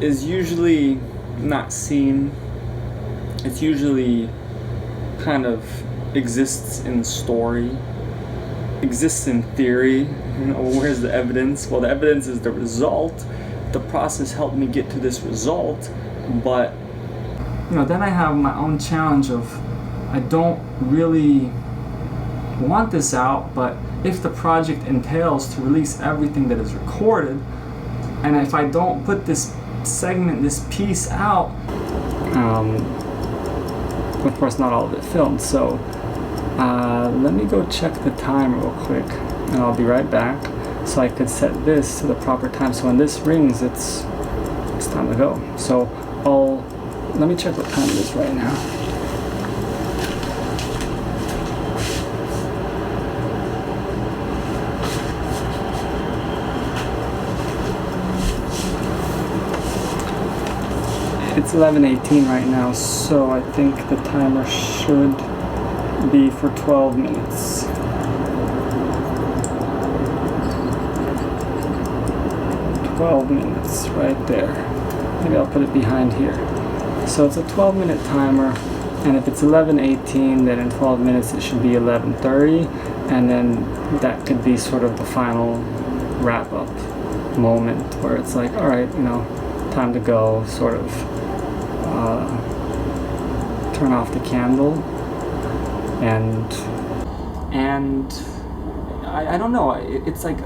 is usually not seen. It's usually kind of exists in story, exists in theory. You know, where's the evidence? Well, the evidence is the result. The process helped me get to this result, but you know, then I have my own challenge of I don't really want this out, but if the project entails to release everything that is recorded, and if I don't put this segment, this piece out, of course not all of it filmed, so let me go check the time real quick and I'll be right back, so I could set this to the proper time, so when this rings it's time to go. So let me check what time it is right now. It's 11:18 right now, so I think the timer should be for 12 minutes. 12 minutes right there. Maybe I'll put it behind here. So it's a 12-minute timer, and if it's 11:18, then in 12 minutes it should be 11:30, and then that could be sort of the final wrap-up moment where it's like, all right, you know, time to go, sort of turn off the candle and and I don't know. It's like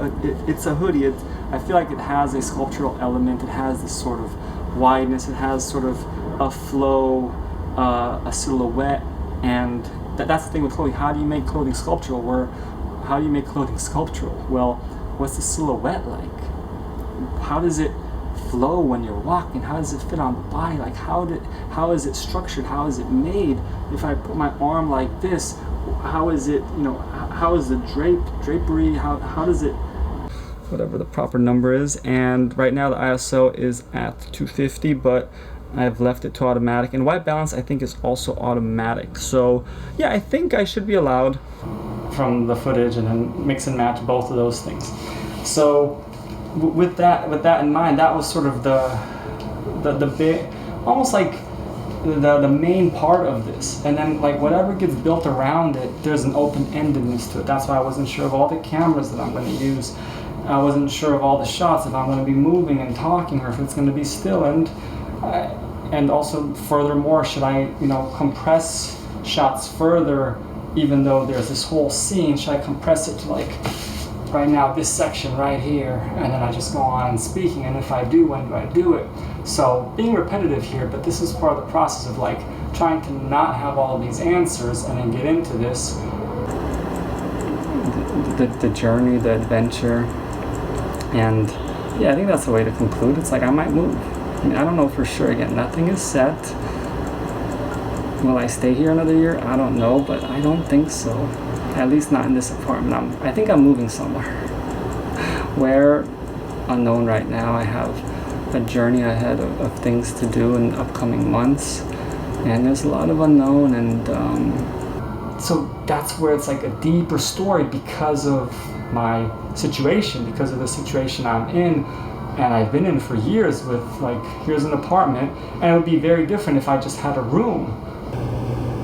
it's a hoodie. I feel like it has a sculptural element. It has this sort of wideness. It has sort of a flow, a silhouette, and that's the thing with clothing. How do you make clothing sculptural? How do you make clothing sculptural? Well, what's the silhouette like? How does it flow when you're walking? How does it fit on the body? Like how is it structured? How is it made? If I put my arm like this, how is it, how is the drapery, how does it, whatever the proper number is. And right now the ISO is at 250, but I've left it to automatic, and white balance I think is also automatic. So yeah, I think I should be allowed from the footage and then mix and match both of those things. So with that in mind, that was sort of the bit, almost like the main part of this, and then like whatever gets built around it, there's an open-endedness to it. That's why I wasn't sure of all the cameras that I'm going to use. I wasn't sure of all the shots, if I'm going to be moving and talking or if it's going to be still, and also furthermore, should I compress shots further, even though there's this whole scene? Should I compress it to like right now this section right here, and then I just go on speaking, and if I do, when do I do it? So being repetitive here, but this is part of the process of like trying to not have all of these answers and then get into this. The journey, the adventure, and yeah, I think that's the way to conclude. It's like I might move. I mean, I don't know for sure. Again, nothing is set. Will I stay here another year? I don't know, but I don't think so. At least not in this apartment. I think I'm moving somewhere. Where? Unknown right now. I have a journey ahead of things to do in upcoming months, and there's a lot of unknown, and so that's where it's like a deeper story because of my situation, because of the situation I'm in, and I've been in for years with like, here's an apartment, and it would be very different if I just had a room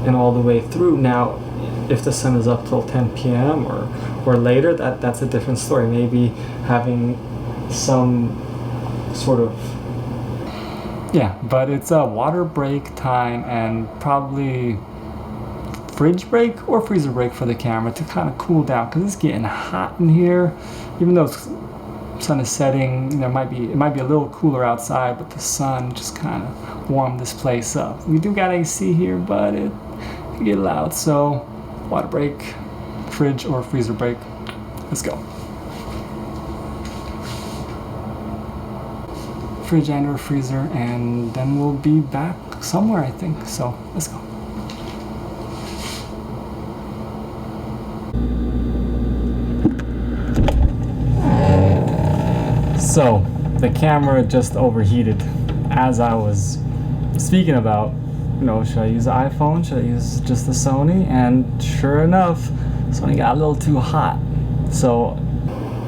and all the way through. Now, if the sun is up till 10 p.m. or later, that's a different story. Maybe having some sort of, yeah, but it's a water break time and probably fridge break or freezer break for the camera to kind of cool down, because it's getting hot in here. Even though the sun is setting, it might be a little cooler outside, but the sun just kind of warmed this place up. We do got AC here, but it can get loud. So water break, fridge or freezer break. Let's go. Fridge and or freezer, and then we'll be back somewhere, I think. So let's go. So the camera just overheated as I was speaking about, should I use the iPhone? Should I use just the Sony? And sure enough, Sony got a little too hot. So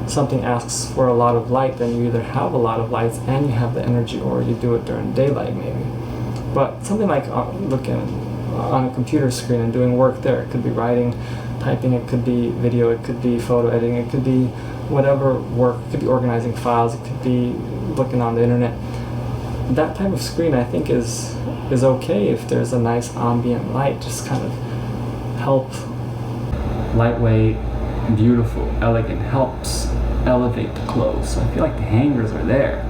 something asks for a lot of light, then you either have a lot of lights and you have the energy, or you do it during daylight maybe. But something like looking on a computer screen and doing work there, it could be writing, typing, it could be video, it could be photo editing, it could be whatever work, it could be organizing files, it could be looking on the internet. That type of screen I think is okay if there's a nice ambient light, just kind of help. Lightweight, beautiful, elegant, helps elevate the clothes. So I feel like the hangers are there.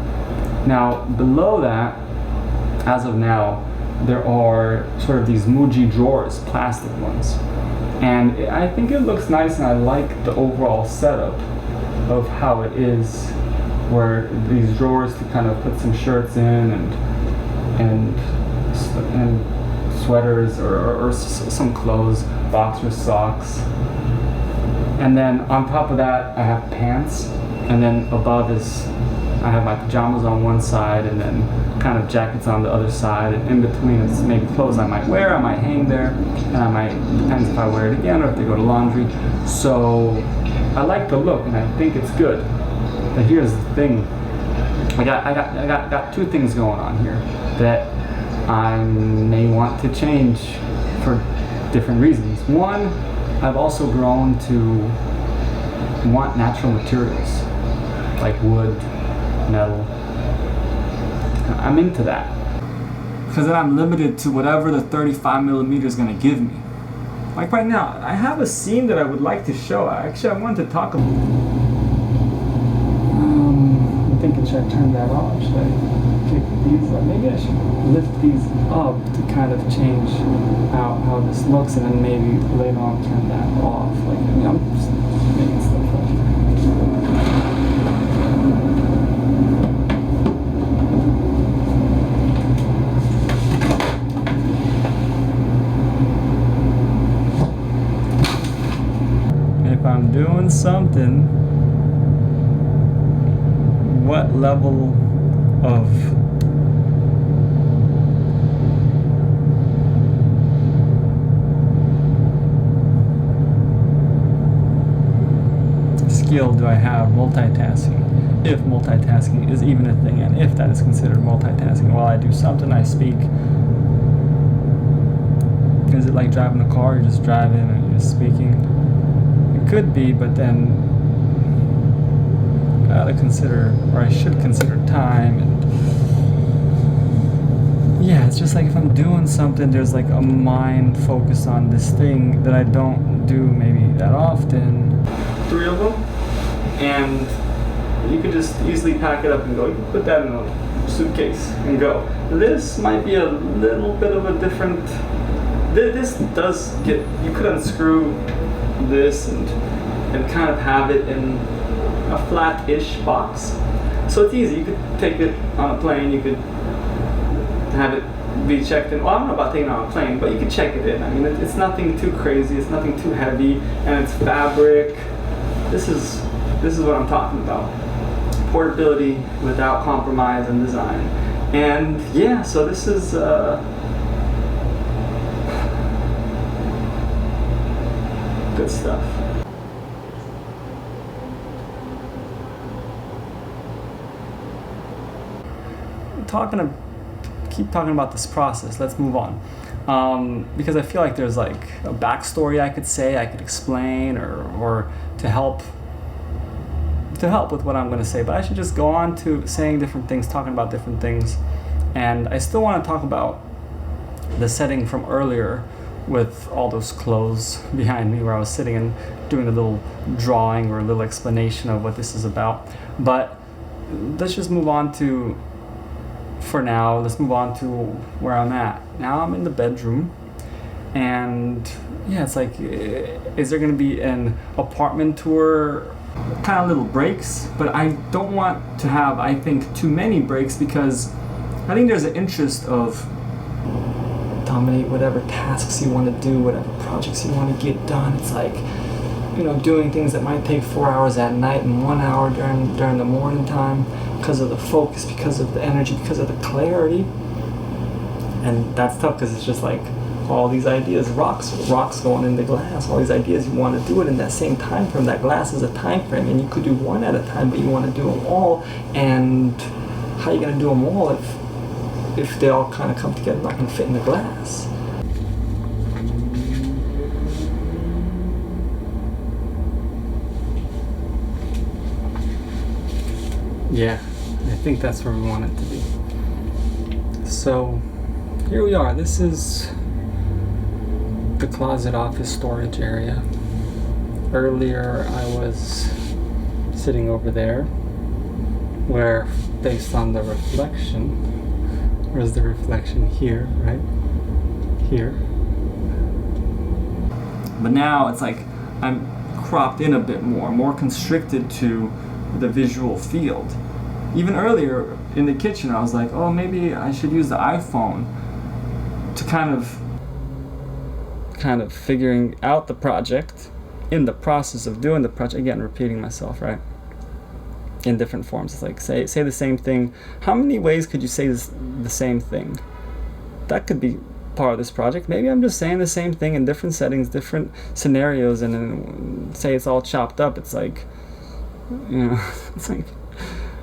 Now below that, as of now, there are sort of these Muji drawers, plastic ones. And I think it looks nice, and I like the overall setup of how it is, where these drawers to kind of put some shirts in and sweaters or some clothes, boxers, socks. And then on top of that, I have pants, and then above I have my pajamas on one side, and then kind of jackets on the other side, and in between it's maybe clothes I might wear, I might hang there, and I might, depends if I wear it again or if they go to laundry. So I like the look, and I think it's good. But here's the thing, I got two things going on here that I may want to change for different reasons. One, I've also grown to want natural materials like wood, metal. I'm into that, because then I'm limited to whatever the 35mm is going to give me. Like right now, I have a scene that I would like to show. Actually, I wanted to talk about. I'm thinking, should I turn that off? Should I pick these up? Maybe I should lift these up to kind of change how this looks, and then maybe later on turn that off. Like, I mean, I'm just making stuff up. If I'm doing something, what level of skill do I have multitasking? If multitasking is even a thing, and if that is considered multitasking. While I do something, I speak. Is it like driving a car? You're just driving and you're just speaking. It could be, but then I gotta consider, or I should consider time, and yeah, it's just like if I'm doing something, there's like a mind focus on this thing that I don't do maybe that often. 3 of them, and you could just easily pack it up and go. You can put that in a suitcase and go. This might be a little bit of a different. This does get. You could unscrew this and kind of have it in a flat-ish box. So it's easy. You could take it on a plane. You could have it be checked in. Well, I don't know about taking it on a plane, but you could check it in. I mean, it's nothing too crazy. It's nothing too heavy, and it's fabric. This is what I'm talking about. Portability without compromise in design. And yeah, so this is good stuff. Keep talking about this process. Let's move on. Because I feel like there's like a backstory I could say, I could explain, or to help with what I'm going to say. But I should just go on to saying different things, talking about different things. And I still want to talk about the setting from earlier with all those clothes behind me where I was sitting and doing a little drawing or a little explanation of what this is about. But let's just move on to, for now, let's move on to where I'm at. Now I'm in the bedroom, and yeah, it's like, is there going to be an apartment tour? Kind of little breaks, but I don't want to have, I think, too many breaks, because I think there's an interest of dominate whatever tasks you want to do, whatever projects you want to get done. It's like, you know, doing things that might take 4 hours at night and 1 hour during the morning time, because of the focus, because of the energy, because of the clarity. And that's tough, because it's just like all these ideas, rocks going in the glass, all these ideas, you want to do it in that same time frame. That glass is a time frame, and you could do one at a time, but you want to do them all. And how are you going to do them all if they all kind of come together, not going to fit in the glass? Yeah, I think that's where we want it to be. So here we are. This is the closet office storage area. Earlier I was sitting over there where, based on the reflection, where's the reflection? Here, right? Here. But now it's like I'm cropped in a bit more constricted to the visual field. Even earlier in the kitchen, I was like, oh, maybe I should use the iPhone to kind of figuring out the project, in the process of doing the project. Again, repeating myself, right? In different forms. It's like, say the same thing. How many ways could you say the same thing? That could be part of this project. Maybe I'm just saying the same thing in different settings, different scenarios, and then say it's all chopped up. It's like, you know, it's like,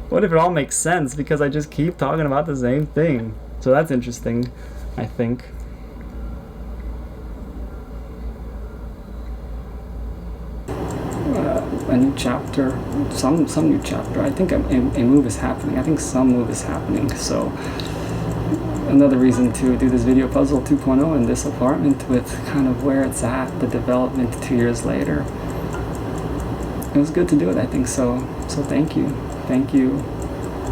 what if it all makes sense because I just keep talking about the same thing? So that's interesting, I think. A new chapter, some new chapter. I think a move is happening. I think some move is happening. So another reason to do this video puzzle 2.0 in this apartment with kind of where it's at, the development 2 years later. It was good to do it, I think so. So thank you. Thank you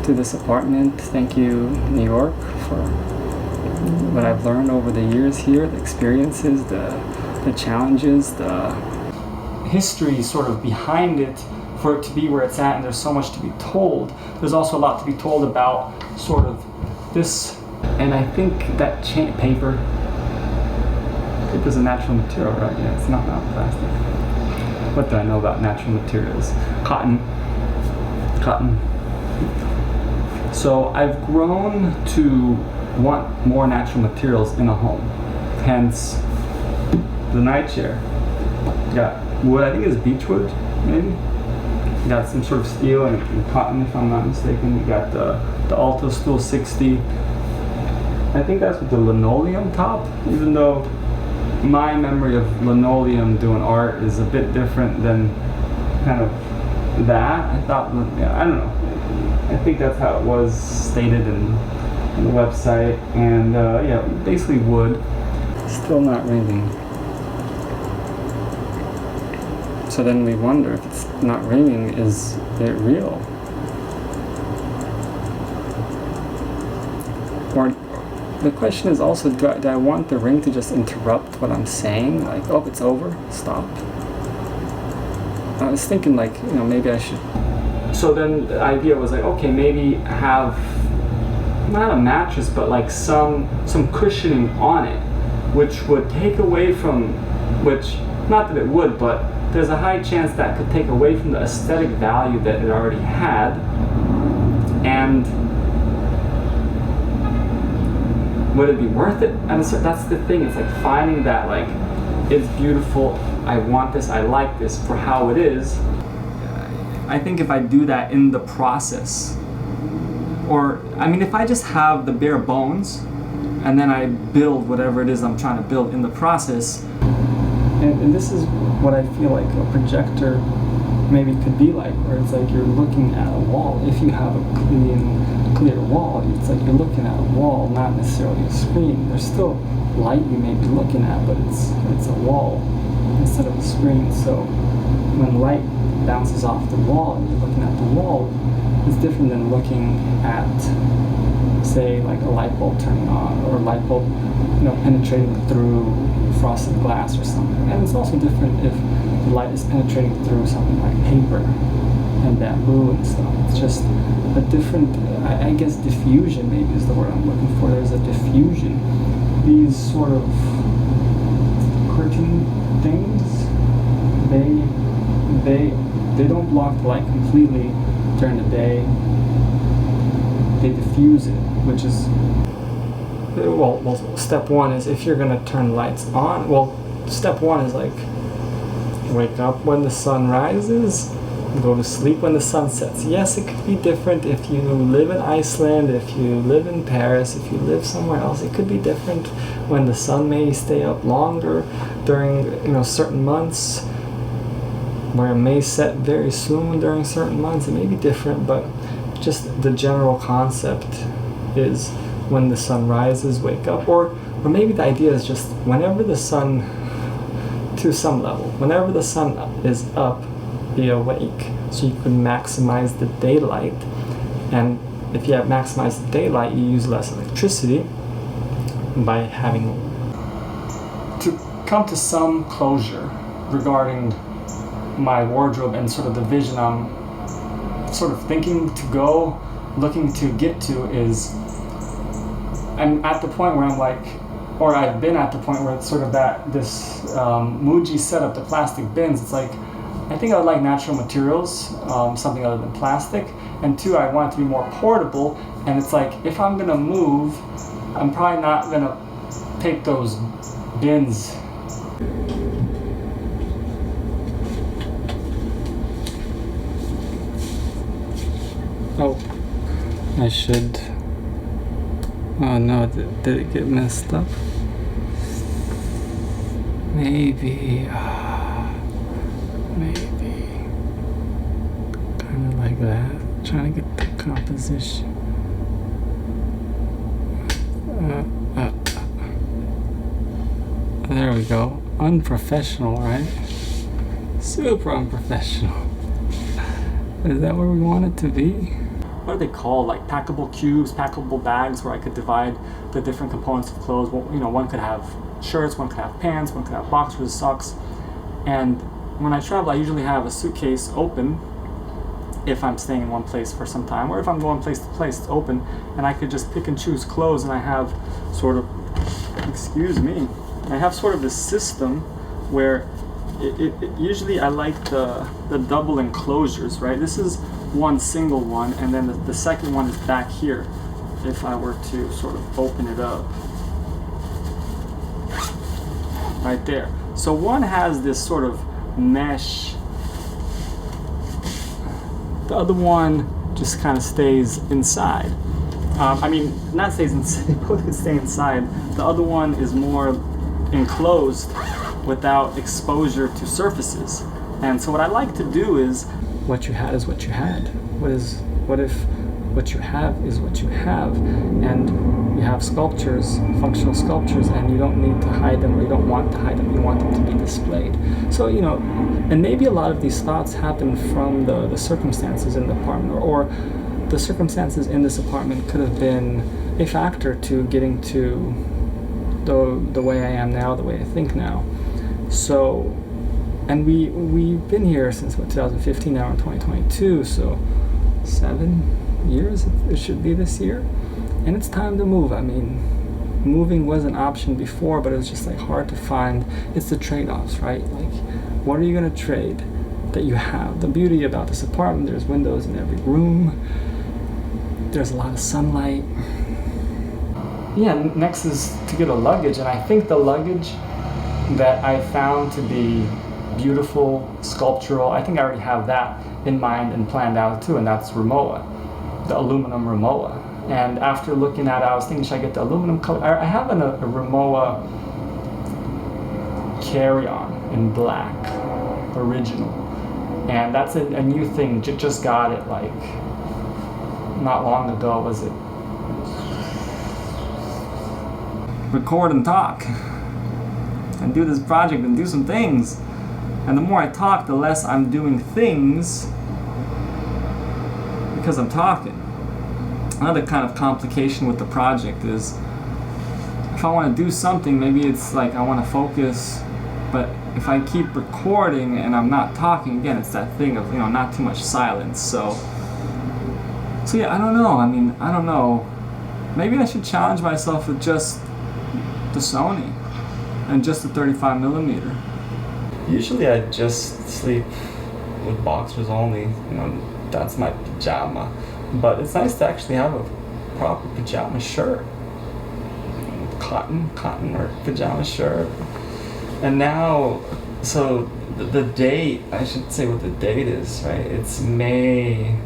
to this apartment. Thank you, New York, for what I've learned over the years here, the experiences, the challenges, the history sort of behind it for it to be where it's at, and there's so much to be told. There's also a lot to be told about sort of this, and I think that paper is a natural material, right? Yeah, it's not plastic. What do I know about natural materials? Cotton. So I've grown to want more natural materials in a home. Hence the night chair. Got wood, I think it's beechwood, maybe. Got some sort of steel and cotton, if I'm not mistaken. You got the Alto Stool 60. I think that's with the linoleum top, even though my memory of linoleum doing art is a bit different than kind of that. I thought, yeah, I don't know. I think that's how it was stated in the website, and yeah, basically wood. Still not ringing. So then we wonder, if it's not ringing, is it real? Or the question is also, do I want the ring to just interrupt what I'm saying? Like, oh, it's over, stop. I was thinking, like, you know, maybe I should. So then the idea was like, okay, maybe have not a mattress, but like some cushioning on it, which would take away from, which, not that it would, but there's a high chance that could take away from the aesthetic value that it already had. And would it be worth it? And so that's the thing, it's like finding that, like, it's beautiful, I want this, I like this for how it is. I think if I do that in the process, or, I mean, if I just have the bare bones, and then I build whatever it is I'm trying to build in the process. And this is what I feel like a projector maybe could be like, where it's like you're looking at a wall. If you have a clear wall, it's like you're looking at a wall, not necessarily a screen. There's still light you may be looking at, but it's a wall instead of a screen. So when light bounces off the wall and you're looking at the wall, it's different than looking at, say, like a light bulb turning on, or a light bulb, you know, penetrating through frosted glass or something. And it's also different if the light is penetrating through something like paper and bamboo and stuff. It's just a different, I guess diffusion maybe is the word I'm looking for. There's a diffusion. These sort of curtain things, they don't block the light completely during the day. They diffuse it, which is, well, step one is if you're gonna turn lights on, well, step one is like wake up when the sun rises, go to sleep when the sun sets. Yes, it could be different if you live in Iceland, if you live in Paris, if you live somewhere else. It could be different when the sun may stay up longer during, you know, certain months, where it may set very soon during certain months. It may be different, but just the general concept is when the sun rises, wake up. Or maybe the idea is just whenever the sun, to some level, whenever the sun is up, be awake, so you can maximize the daylight. And if you have maximized the daylight, you use less electricity by having. To come to some closure regarding my wardrobe and sort of the vision I'm sort of looking to get to, is I'm at the point where I'm like, or I've been at the point where it's sort of this Muji setup, the plastic bins. It's like, I think I would like natural materials, something other than plastic. And two, I want it to be more portable. And it's like, if I'm gonna move, I'm probably not gonna take those bins. Oh, I should. Oh no, did it get messed up? Maybe. Maybe. Kind of like that. Trying to get the composition. There we go. Unprofessional, right? Super unprofessional. Is that where we want it to be? What are they called? Like packable cubes, packable bags, where I could divide the different components of clothes. Well, you know, one could have shirts, one could have pants, one could have boxers, socks. And when I travel, I usually have a suitcase open if I'm staying in one place for some time, or if I'm going place to place, it's open, and I could just pick and choose clothes, and I have sort of, excuse me, I have sort of this system where usually I like the double enclosures, right? This is one single one, and then the second one is back here, if I were to sort of open it up. Right there. So one has this sort of mesh. The other one just kind of stays inside. I mean, not stays inside, both could stay inside. The other one is more enclosed without exposure to surfaces. And so what I like to do is, what you had is what you had. What if what you have is what you have, and you have sculptures, functional sculptures, and you don't need to hide them, or you don't want to hide them, you want them to be displayed. So, you know, and maybe a lot of these thoughts happen from the circumstances in the apartment, or the circumstances in this apartment could have been a factor to getting to the way I am now, the way I think now. So, and we've been here since 2015, now in 2022, so 7 years it should be this year, and it's time to move. I mean, moving was an option before, but it was just like hard to find. It's the trade-offs, right? Like, what are you gonna trade that you have? The beauty about this apartment, there's windows in every room, there's a lot of sunlight. Yeah, next is to get a luggage, and I think the luggage that I found to be beautiful, sculptural, I think I already have that in mind and planned out too, and that's Rimowa, the aluminum Rimowa. And after looking at it, I was thinking, should I get the aluminum color? I have a Rimowa carry-on in black, original, and that's a new thing. Just got it like not long ago. Was it? Record and talk, and do this project and do some things. And the more I talk, the less I'm doing things because I'm talking. Another kind of complication with the project is if I want to do something, maybe it's like I want to focus, but if I keep recording and I'm not talking, again, it's that thing of, you know, not too much silence. So yeah, I don't know. I mean, I don't know. Maybe I should challenge myself with just the Sony and just the 35mm. Usually I just sleep with boxers only, you know, that's my pajama. But it's nice to actually have a proper pajama shirt. Cotton or pajama shirt. And now, so the date, I should say what the date is, right? It's May.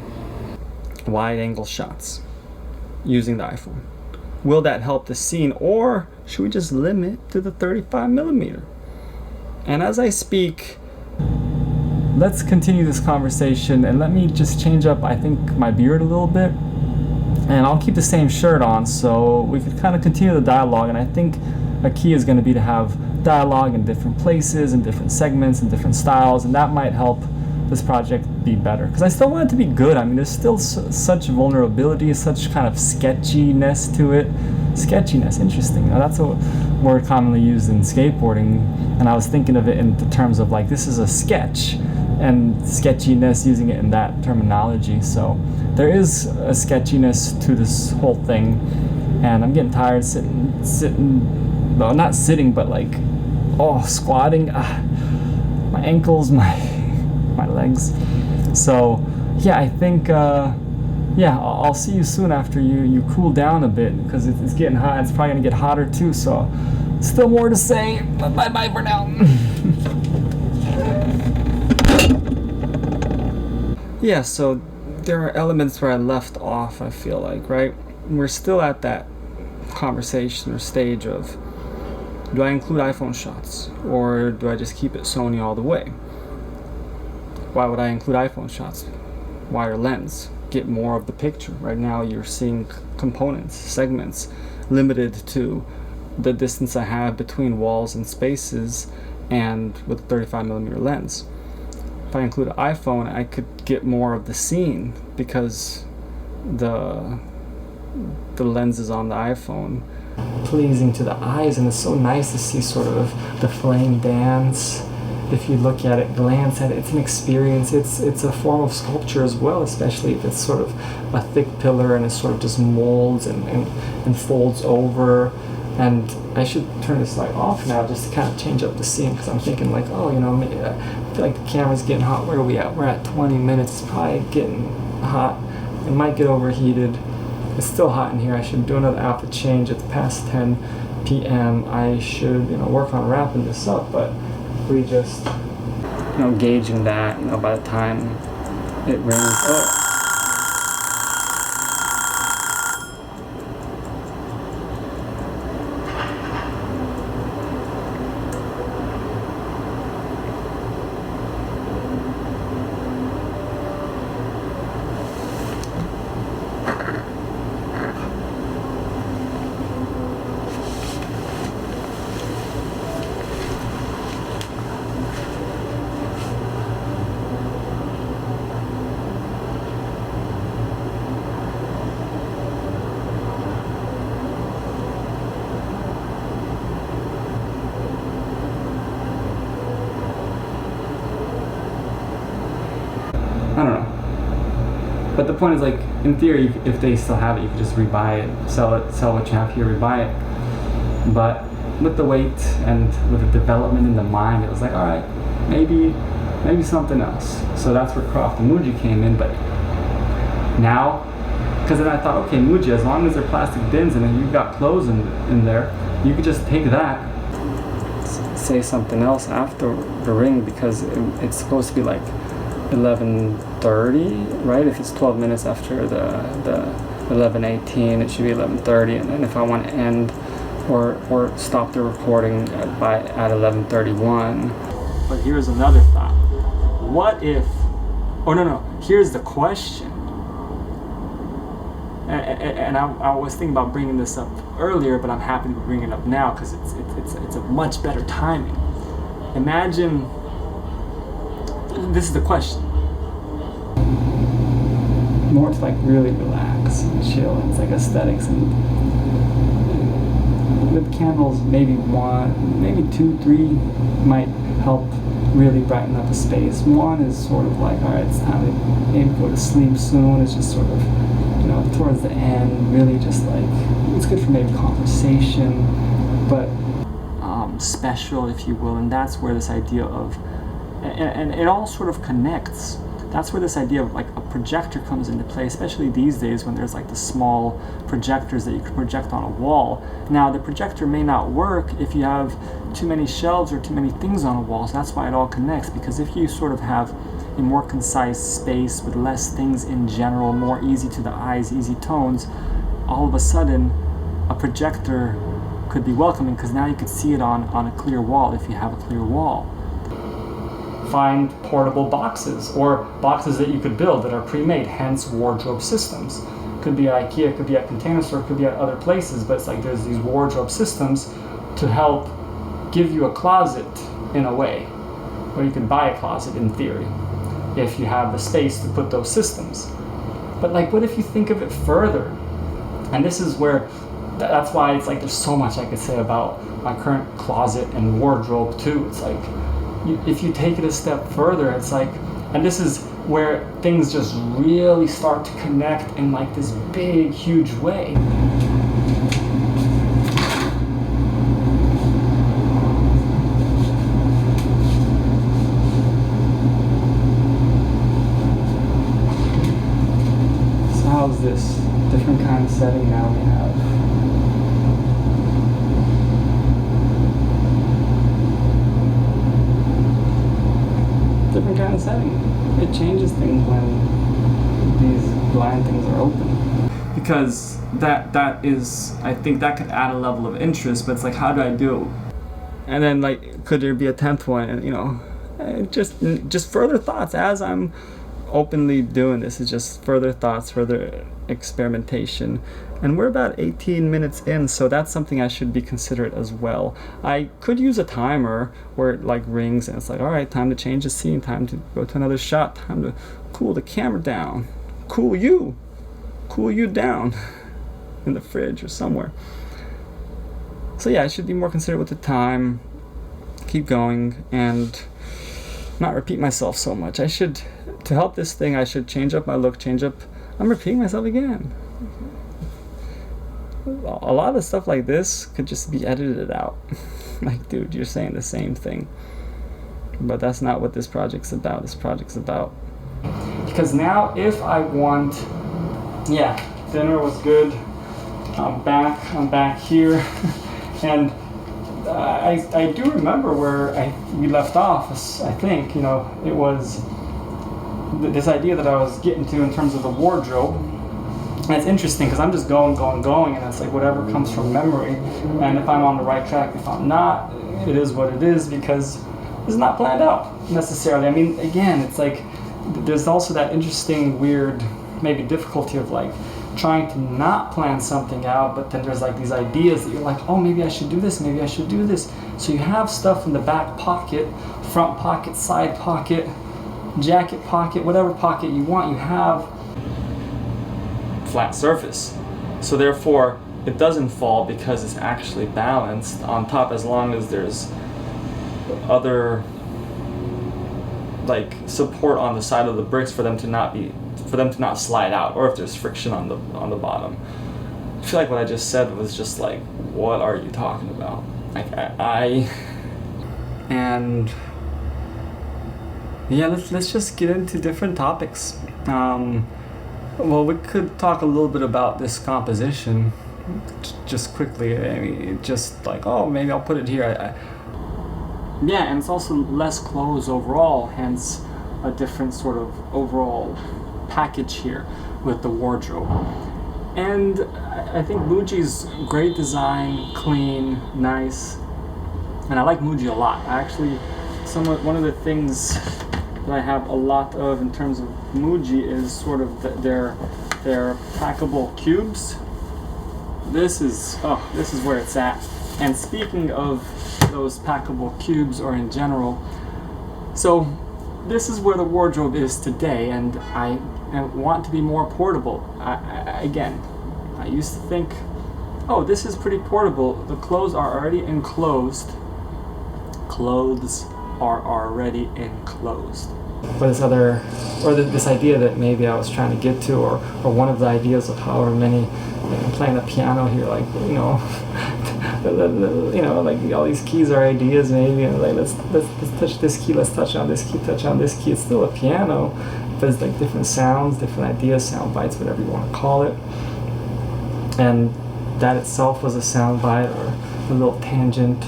Wide angle shots using the iPhone. Will that help the scene, or should we just limit to the 35mm? And as I speak, let's continue this conversation, and let me just change up, I think, my beard a little bit, and I'll keep the same shirt on so we can kind of continue the dialogue. And I think a key is going to be to have dialogue in different places, in different segments, in different styles, and that might help this project be better, because I still want it to be good. I mean, there's still such vulnerability, such kind of sketchiness to it. Sketchiness, interesting. Now, that's a word commonly used in skateboarding, and I was thinking of it in the terms of like, this is a sketch, and sketchiness, using it in that terminology. So there is a sketchiness to this whole thing, and I'm getting tired sitting, well, not sitting, but like, squatting. My ankles, my legs. So yeah, I think I'll see you soon after you cool down a bit, because it's getting hot. It's probably gonna get hotter too, so still more to say, but bye for now. Yeah, so there are elements where I left off, I feel like, right? We're still at that conversation or stage of, do I include iPhone shots, or do I just keep it Sony all the way? Why would I include iPhone shots? Wider lens, get more of the picture. Right now you're seeing components, segments. limited to the distance I have between walls and spaces, and with a 35mm lens. If I include an iPhone, I could get more of the scene because the lenses on the iPhone pleasing to the eyes, and it's so nice to see sort of the flame dance. If you look at it, glance at it, it's an experience. It's a form of sculpture as well, especially if it's sort of a thick pillar and it sort of just molds and folds over. And I should turn this light off now just to kind of change up the scene, because I'm thinking like, oh, you know, maybe, I feel like the camera's getting hot. Where are we at? We're at 20 minutes. It's probably getting hot. It might get overheated. It's still hot in here. I should do another outfit change. It's past 10 p.m. I should, work on wrapping this up, but we just, gauging that, by the time it rings. Oh. I don't know. But the point is, like, in theory, if they still have it, you could just rebuy it, sell what you have here, rebuy it. But with the weight and with the development in the mind, it was like, all right, maybe something else. So that's where Croft and Muji came in. But now, because then I thought, okay, Muji, as long as they're plastic bins and then you've got clothes in there, you could just take that. Say something else after the ring, because it's supposed to be like 11:30, right? If it's 12 minutes after the 11:18, it should be 11:30. And then if I want to end or stop the recording at 11:31. But here's another thought. What if? Oh no. Here's the question. And I was thinking about bringing this up earlier, but I'm happy to bring it up now because it's a much better timing. Imagine. This is the question. More to like really relax and chill. It's like aesthetics, and with candles, maybe one, maybe two, three might help really brighten up a space. One is sort of like, all right, it's time to maybe go to sleep soon. It's just sort of, towards the end, really just like, it's good for maybe conversation, but special, if you will. And that's where this idea of, and it all sort of connects. That's where this idea of like a projector comes into play, especially these days when there's like the small projectors that you can project on a wall. Now the projector may not work if you have too many shelves or too many things on a wall, so that's why it all connects, because if you sort of have a more concise space with less things in general, more easy to the eyes, easy tones, all of a sudden a projector could be welcoming, because now you could see it on a clear wall if you have a clear wall. Find portable boxes, or boxes that you could build that are pre-made, hence wardrobe systems. Could be at IKEA, could be at Container Store, could be at other places, but it's like there's these wardrobe systems to help give you a closet in a way, or you can buy a closet in theory, if you have the space to put those systems. But like, what if you think of it further? And this is where, that's why it's like there's so much I could say about my current closet and wardrobe too. It's like, if you take it a step further, it's like, and this is where things just really start to connect in like this big, huge way. So how's this different kind of setting now we have? Different kind of setting. It changes things when these blind things are open. Because that is, I think that could add a level of interest, but it's like, how do I do it? And then like, could there be a 10th one? And just further thoughts as I'm openly doing this. Is just further thoughts, further experimentation, And we're about 18 minutes in, so that's something I should be considerate as well. I could use a timer where it like rings and it's like, all right, time to change the scene, time to go to another shot, time to cool the camera down, cool you down in the fridge or somewhere. So yeah, I should be more considerate with the time, keep going, and not repeat myself so much. I should, to help this thing, I should change up my look, I'm repeating myself again. A lot of stuff like this could just be edited out. Like, dude, you're saying the same thing. But that's not what this project's about. This project's about. Because now if I want, yeah, dinner was good. I'm back here. And I do remember where we left off. I think, you know, it was this idea that I was getting to in terms of the wardrobe. And it's interesting because I'm just going, and it's like whatever comes from memory. And if I'm on the right track, if I'm not, it is what it is because it's not planned out necessarily. I mean, again, it's like there's also that interesting, weird, maybe difficulty of like trying to not plan something out, but then there's like these ideas that you're like, oh, maybe I should do this, maybe I should do this. So you have stuff in the back pocket, front pocket, side pocket, jacket pocket, whatever pocket you want, you have flat surface. So therefore, it doesn't fall because it's actually balanced on top, as long as there's other like support on the side of the bricks for them to not slide out, or if there's friction on the bottom. I feel like what I just said was just like, what are you talking about? Like and yeah, let's just get into different topics. Well, we could talk a little bit about this composition just quickly. I mean, just like, oh, maybe I'll put it here. Yeah, and it's also less clothes overall, hence a different sort of overall package here with the wardrobe. And I think Muji's great design, clean, nice, and I like Muji a lot. One of the things that I have a lot of in terms of Muji is sort of their packable cubes. This is where it's at. And speaking of those packable cubes, or in general, so this is where the wardrobe is today, and I want to be more portable. I used to think, oh, this is pretty portable. The clothes are already enclosed. Clothes are already enclosed. Or this idea that maybe I was trying to get to, or one of the ideas of however many, like I'm playing the piano here, like, you know, like all these keys are ideas maybe, and like let's touch this key, let's touch on this key, touch on this key. It's still a piano, but it's like different sounds, different ideas, sound bites, whatever you want to call it. And that itself was a sound bite or a little tangent.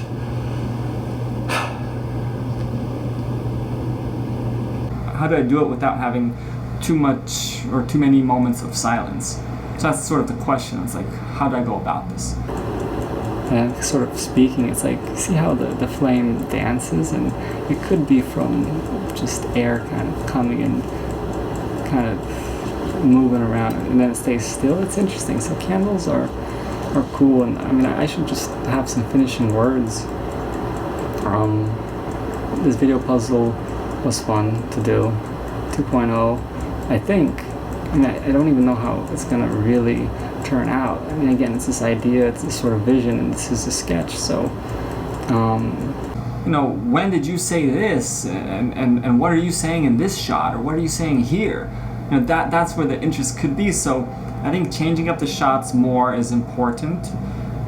How do I do it without having too much or too many moments of silence? So that's sort of the question. It's like, how do I go about this? And sort of speaking, it's like, see how the flame dances? And it could be from just air kind of coming and kind of moving around, and then it stays still. It's interesting. So candles are cool, and I mean, I should just have some finishing words. This video puzzle was fun to do. 2.0, I think. I mean, I don't even know how it's gonna really turn out. I mean, again, it's this idea, it's this sort of vision, and this is a sketch. So, you know, when did you say this, and what are you saying in this shot, or what are you saying here? You know, that's where the interest could be. So, I think changing up the shots more is important,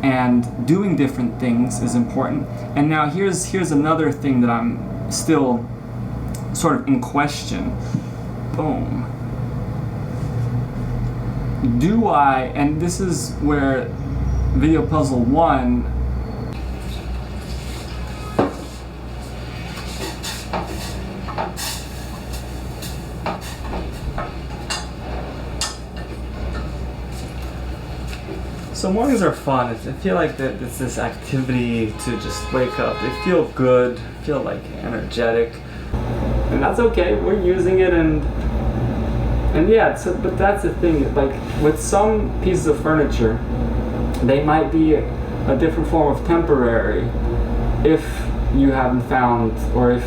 and doing different things is important. And now here's another thing that I'm still sort of in question. Boom. Do I, and this is where Video Puzzle 1 So mornings are fun. I feel like that it's this activity to just wake up. They feel good, feel like energetic. And that's okay, we're using it, and And yeah, so, but that's the thing, like with some pieces of furniture, they might be a different form of temporary if you haven't found, or if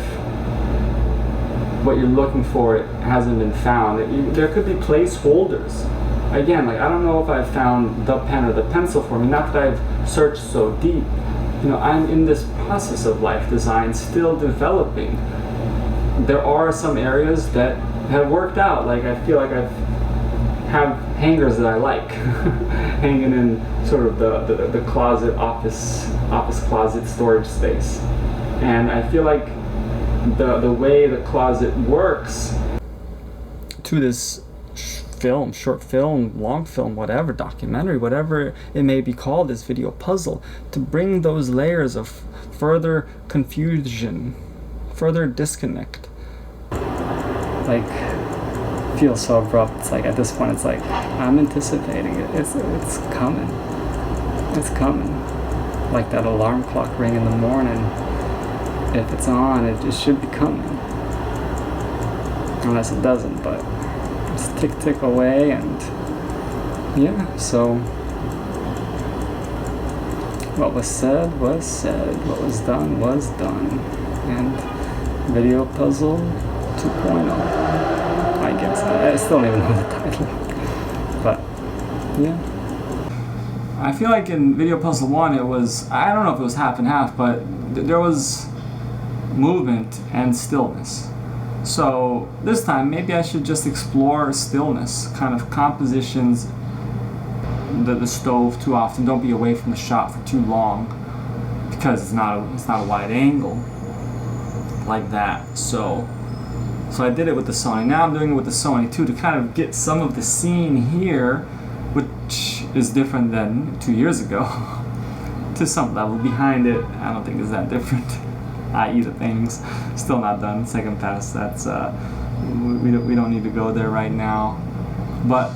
what you're looking for hasn't been found. There could be placeholders. Again, like I don't know if I've found the pen or the pencil for me, not that I've searched so deep. You know, I'm in this process of life design, still developing. There are some areas that have worked out. Like I feel like I have hangers that I like, hanging in sort of the closet, office closet storage space. And I feel like the way the closet works to this film, short film, long film, whatever, documentary, whatever it may be called, this video puzzle, to bring those layers of further confusion, further disconnect. Like, feels so abrupt. It's like at this point, it's like I'm anticipating it. It's coming. It's coming. Like that alarm clock ring in the morning. If it's on, it should be coming. Unless it doesn't, but it's tick away, and yeah. So what was said was said. What was done, and video puzzle 2.0. I guess. I still don't even know the title. But, yeah. I feel like in Video Puzzle 1 it was, I don't know if it was half and half, but there was movement and stillness. So this time maybe I should just explore stillness, kind of compositions, the stove too often. Don't be away from the shot for too long because it's not a wide angle like that. So I did it with the Sony. Now I'm doing it with the Sony too, to kind of get some of the scene here, which is different than 2 years ago, to some level. Behind it, I don't think is that different. I.e. the things still not done. Second pass. That's we don't need to go there right now. But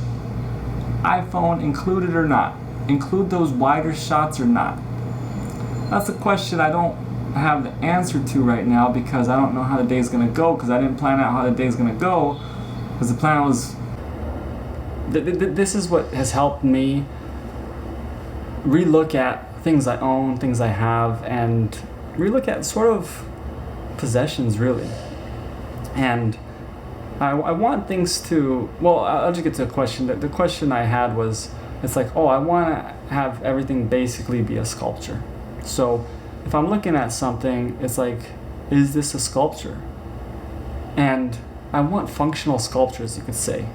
iPhone included or not? Include those wider shots or not? That's a question I don't have the answer to right now, because I don't know how the day's gonna go, because I didn't plan out how the day's gonna go, because the plan was this is what has helped me relook at things I own, things I have, and relook at sort of possessions, really. And I want things to, well, I'll just get to a question. The question I had was, it's like, I want to have everything basically be a sculpture. So if I'm looking at something, it's like, is this a sculpture? And I want functional sculptures, you could say.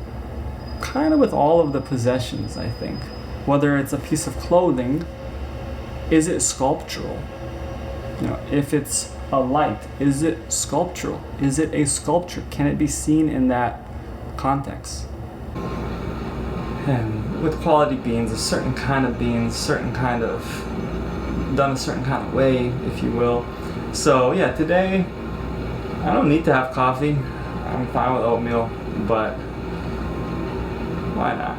Kind of with all of the possessions, I think. Whether it's a piece of clothing, is it sculptural? You know, if it's a light, is it sculptural? Is it a sculpture? Can it be seen in that context? And with quality beans, a certain kind of beans, done a certain kind of way, if you will. So yeah, today I don't need to have coffee. I'm fine with oatmeal, but why not?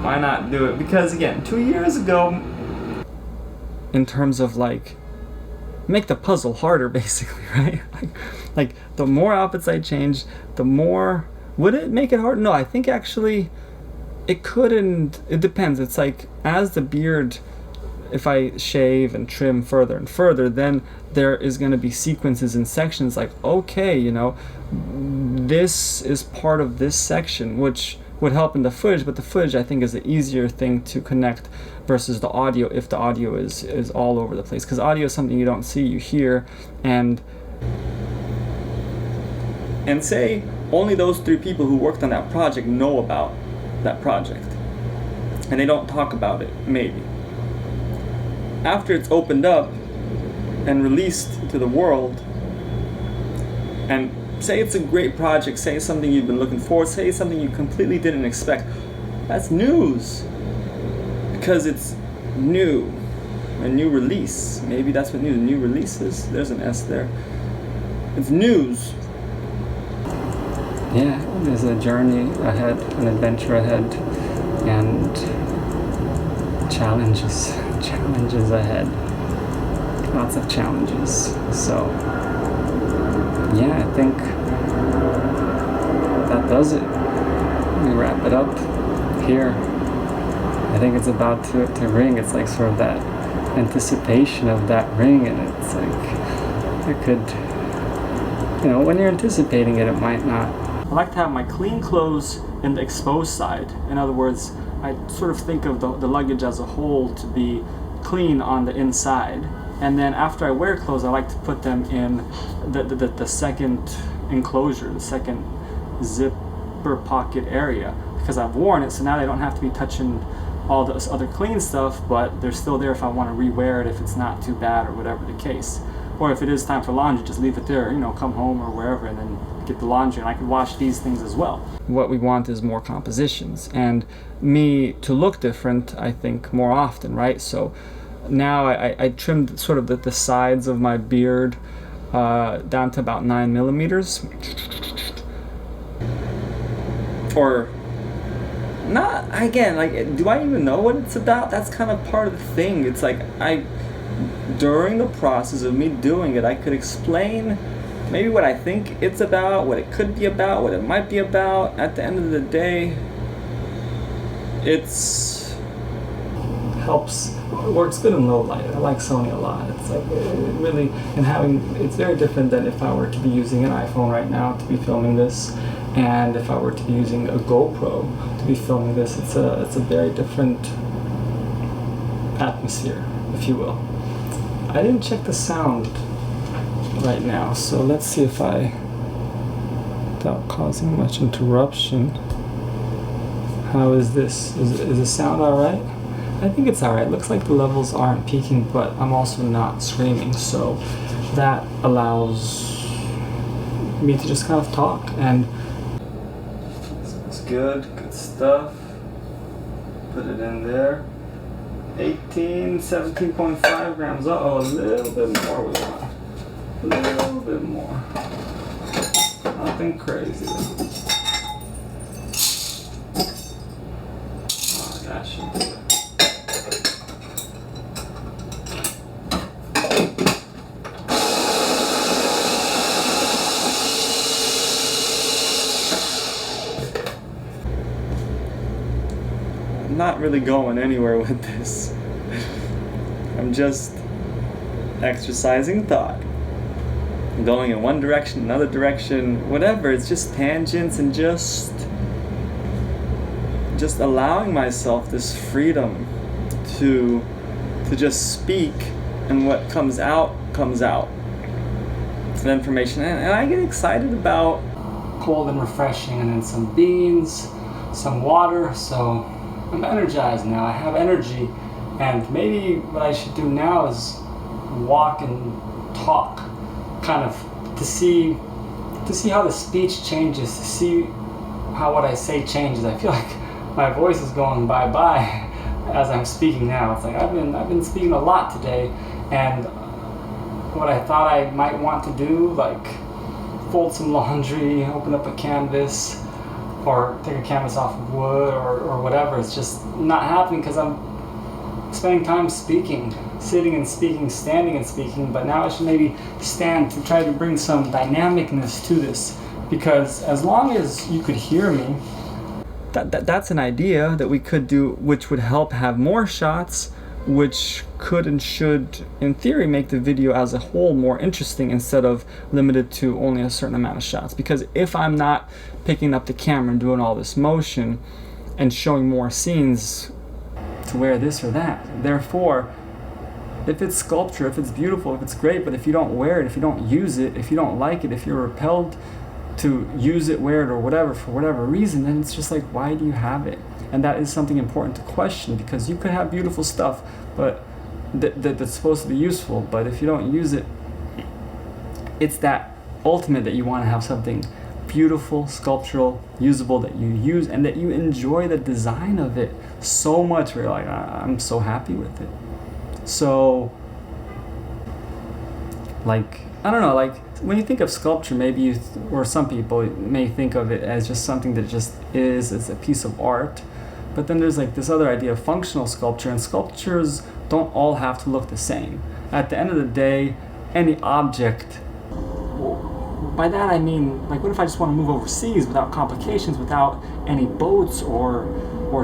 Why not do it? Because again, 2 years ago, in terms of like, make the puzzle harder, basically, right? like the more outfits I change, the more, would it make it hard? No, I think actually it couldn't. It depends. It's like, as the beard, if I shave and trim further and further, then there is going to be sequences and sections like, okay, you know, this is part of this section, which would help in the footage, but the footage I think is the easier thing to connect versus the audio, if the audio is all over the place. Because audio is something you don't see, you hear, and say only those 3 people who worked on that project know about that project, and they don't talk about it, maybe. After it's opened up and released to the world, and say it's a great project, say it's something you've been looking for, say it's something you completely didn't expect, that's news. Because it's new. A new release. Maybe that's what new release is. There's an S there. It's news. Yeah, there's a journey ahead, an adventure ahead, and challenges ahead. Lots of challenges. So yeah, I think that does it. we wrap it up here. I think it's about to ring. It's like sort of that anticipation of that ring, and it's like it could, you know, when you're anticipating it, it might not. I like to have my clean clothes in the exposed side. In other words, I sort of think of the luggage as a whole to be clean on the inside, and then after I wear clothes, I like to put them in the second enclosure, the second zipper pocket area, because I've worn it, so now they don't have to be touching all this other clean stuff, but they're still there if I want to rewear it if it's not too bad or whatever the case. Or if it is time for laundry, just leave it there, you know, come home or wherever and then get the laundry, and I can wash these things as well. What we want is more compositions and me to look different, I think, more often, right? So now I trimmed sort of the sides of my beard down to about 9 millimeters. Or not, again, like, do I even know what it's about? That's kind of part of the thing. It's like during the process of me doing it, I could explain maybe what I think it's about, what it could be about, what it might be about. At the end of the day, it's helps, works good in low light. I like Sony a lot. It's like it really, and it's very different than if I were to be using an iPhone right now to be filming this, and if I were to be using a GoPro to be filming this. It's a very different atmosphere, if you will. I didn't check the sound right now, so let's see if without causing much interruption, how is this? Is the sound alright? I think it's alright. Looks like the levels aren't peaking, but I'm also not screaming, so that allows me to just kind of talk. And it's good stuff. Put it in there. 17.5 grams. Uh-oh, a little bit more we want. A little bit more. Nothing crazy. Oh, that should do it. I'm not really going anywhere with this. I'm just exercising thought. Going in one direction, another direction, whatever. It's just tangents and just allowing myself this freedom to just speak, and what comes out the information. And I get excited about cold and refreshing, and then some beans, some water, so I'm energized now. I have energy, and maybe what I should do now is walk and talk, kind of to see how the speech changes, to see how what I say changes. I feel like my voice is going bye-bye as I'm speaking now. It's like I've been speaking a lot today, and what I thought I might want to do, like fold some laundry, open up a canvas, or take a canvas off of wood, or whatever, it's just not happening because I'm spending time speaking, sitting and speaking, standing and speaking. But now I should maybe stand to try to bring some dynamicness to this, because as long as you could hear me, that's an idea that we could do, which would help have more shots, which could and should, in theory, make the video as a whole more interesting instead of limited to only a certain amount of shots. Because if I'm not picking up the camera and doing all this motion and showing more scenes to wear this or that, therefore, if it's sculpture, if it's beautiful, if it's great, but if you don't wear it, if you don't use it, if you don't like it, if you're repelled to use it, wear it, or whatever, for whatever reason, then it's just like, why do you have it? And that is something important to question, because you could have beautiful stuff, but that's supposed to be useful, but if you don't use it, it's that ultimate that you want to have something beautiful, sculptural, usable, that you use and that you enjoy the design of it so much where you're like, I'm so happy with it. So, like, I don't know, like, when you think of sculpture, maybe you, or some people may think of it as just something that just is, it's a piece of art. But then there's like this other idea of functional sculpture, and sculptures don't all have to look the same. At the end of the day, any object by that I mean, like, what if I just want to move overseas without complications, without any boats or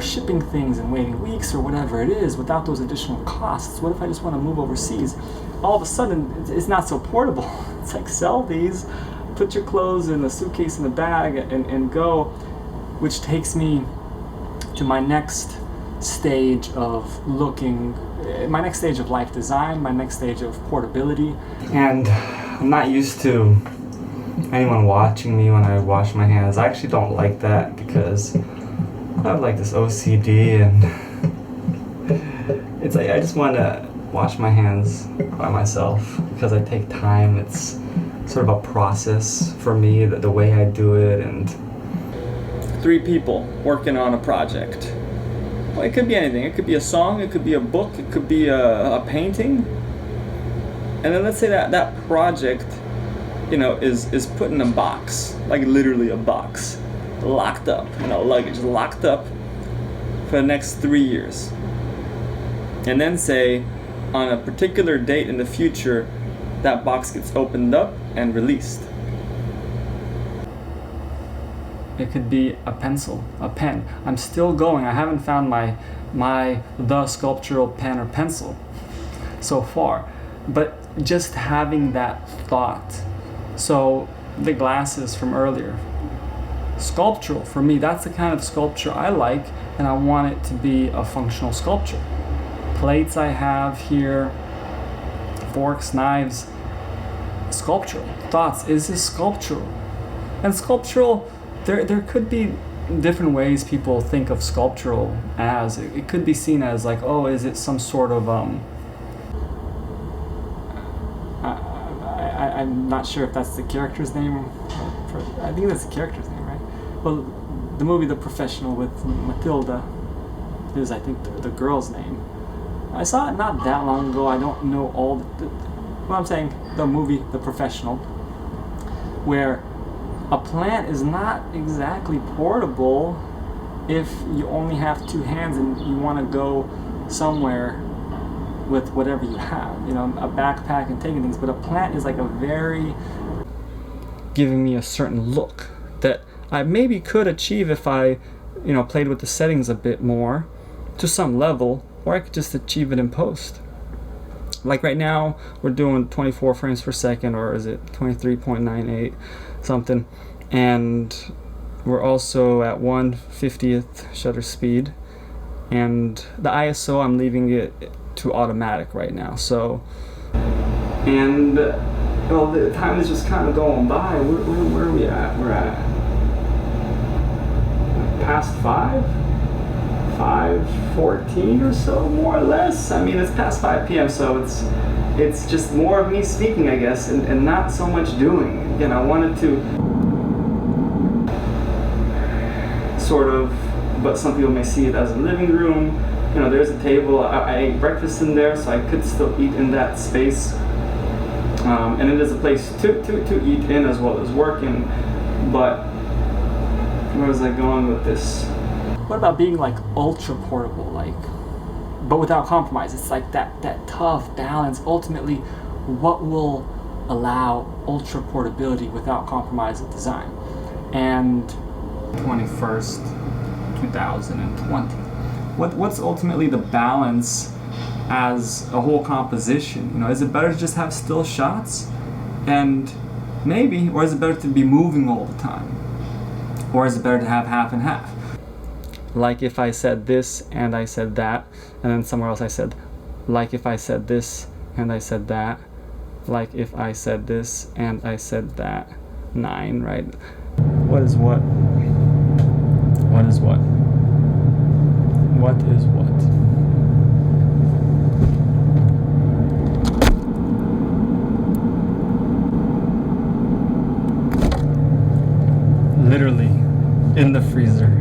shipping things and waiting weeks or whatever it is, without those additional costs? What if I just want to move overseas? All of a sudden, it's not so portable. It's like, sell these, put your clothes in a suitcase in a bag, and go, which takes me to my next stage of my next stage of life design, my next stage of portability. And I'm not used to anyone watching me when I wash my hands. I actually don't like that because I have like this OCD, and it's like I just want to wash my hands by myself because I take time. It's sort of a process for me, the way I do it. And 3 people working on a project. Well, it could be anything. It could be a song, it could be a book, it could be a painting. And then let's say that project, is put in a box, like literally a box, locked up, luggage locked up for the next 3 years. And then say, on a particular date in the future, that box gets opened up and released. It could be a pencil, a pen. I'm still going. I haven't found the sculptural pen or pencil so far. But just having that thought. So the glasses from earlier. Sculptural, for me, that's the kind of sculpture I like, and I want it to be a functional sculpture. Plates I have here, forks, knives, sculptural. Thoughts, is this sculptural? And sculptural, there could be different ways people think of sculptural as. It could be seen as like, oh, is it some sort of I'm not sure if that's the character's name. I think that's the character's name, right? Well, the movie The Professional with Matilda is, I think, the girl's name. I saw it not that long ago. I don't know all what I'm saying, the movie The Professional, where a plant is not exactly portable if you only have 2 hands and you want to go somewhere with whatever you have, a backpack and taking things. But a plant is like giving me a certain look that I maybe could achieve if I, played with the settings a bit more to some level, or I could just achieve it in post. Like right now, we're doing 24 frames per second, or is it 23.98 something, and we're also at 1/50th shutter speed, and the ISO, I'm leaving it to automatic right now. So, and well, the time is just kind of going by. Where are we at? We're at past 5:14 or so, more or less. I mean, it's past 5 p.m., so it's just more of me speaking, I guess, and not so much doing. Again, I wanted to sort of, but some people may see it as a living room. There's a table. I ate breakfast in there, so I could still eat in that space. And it is a place to eat in as well as working. But where was I going with this? What about being like ultra portable, but without compromise? It's like that tough balance. Ultimately, what will allow ultra portability without compromise of design? And 21st, 2020. What's ultimately the balance as a whole composition? Is it better to just have still shots, and maybe, or is it better to be moving all the time, or is it better to have half and half? Like if I said this and I said that, and then somewhere else I said, like if I said this and I said that, like if I said this and I said that. 9, right? What is what? What is what? What is what? Literally in the freezer.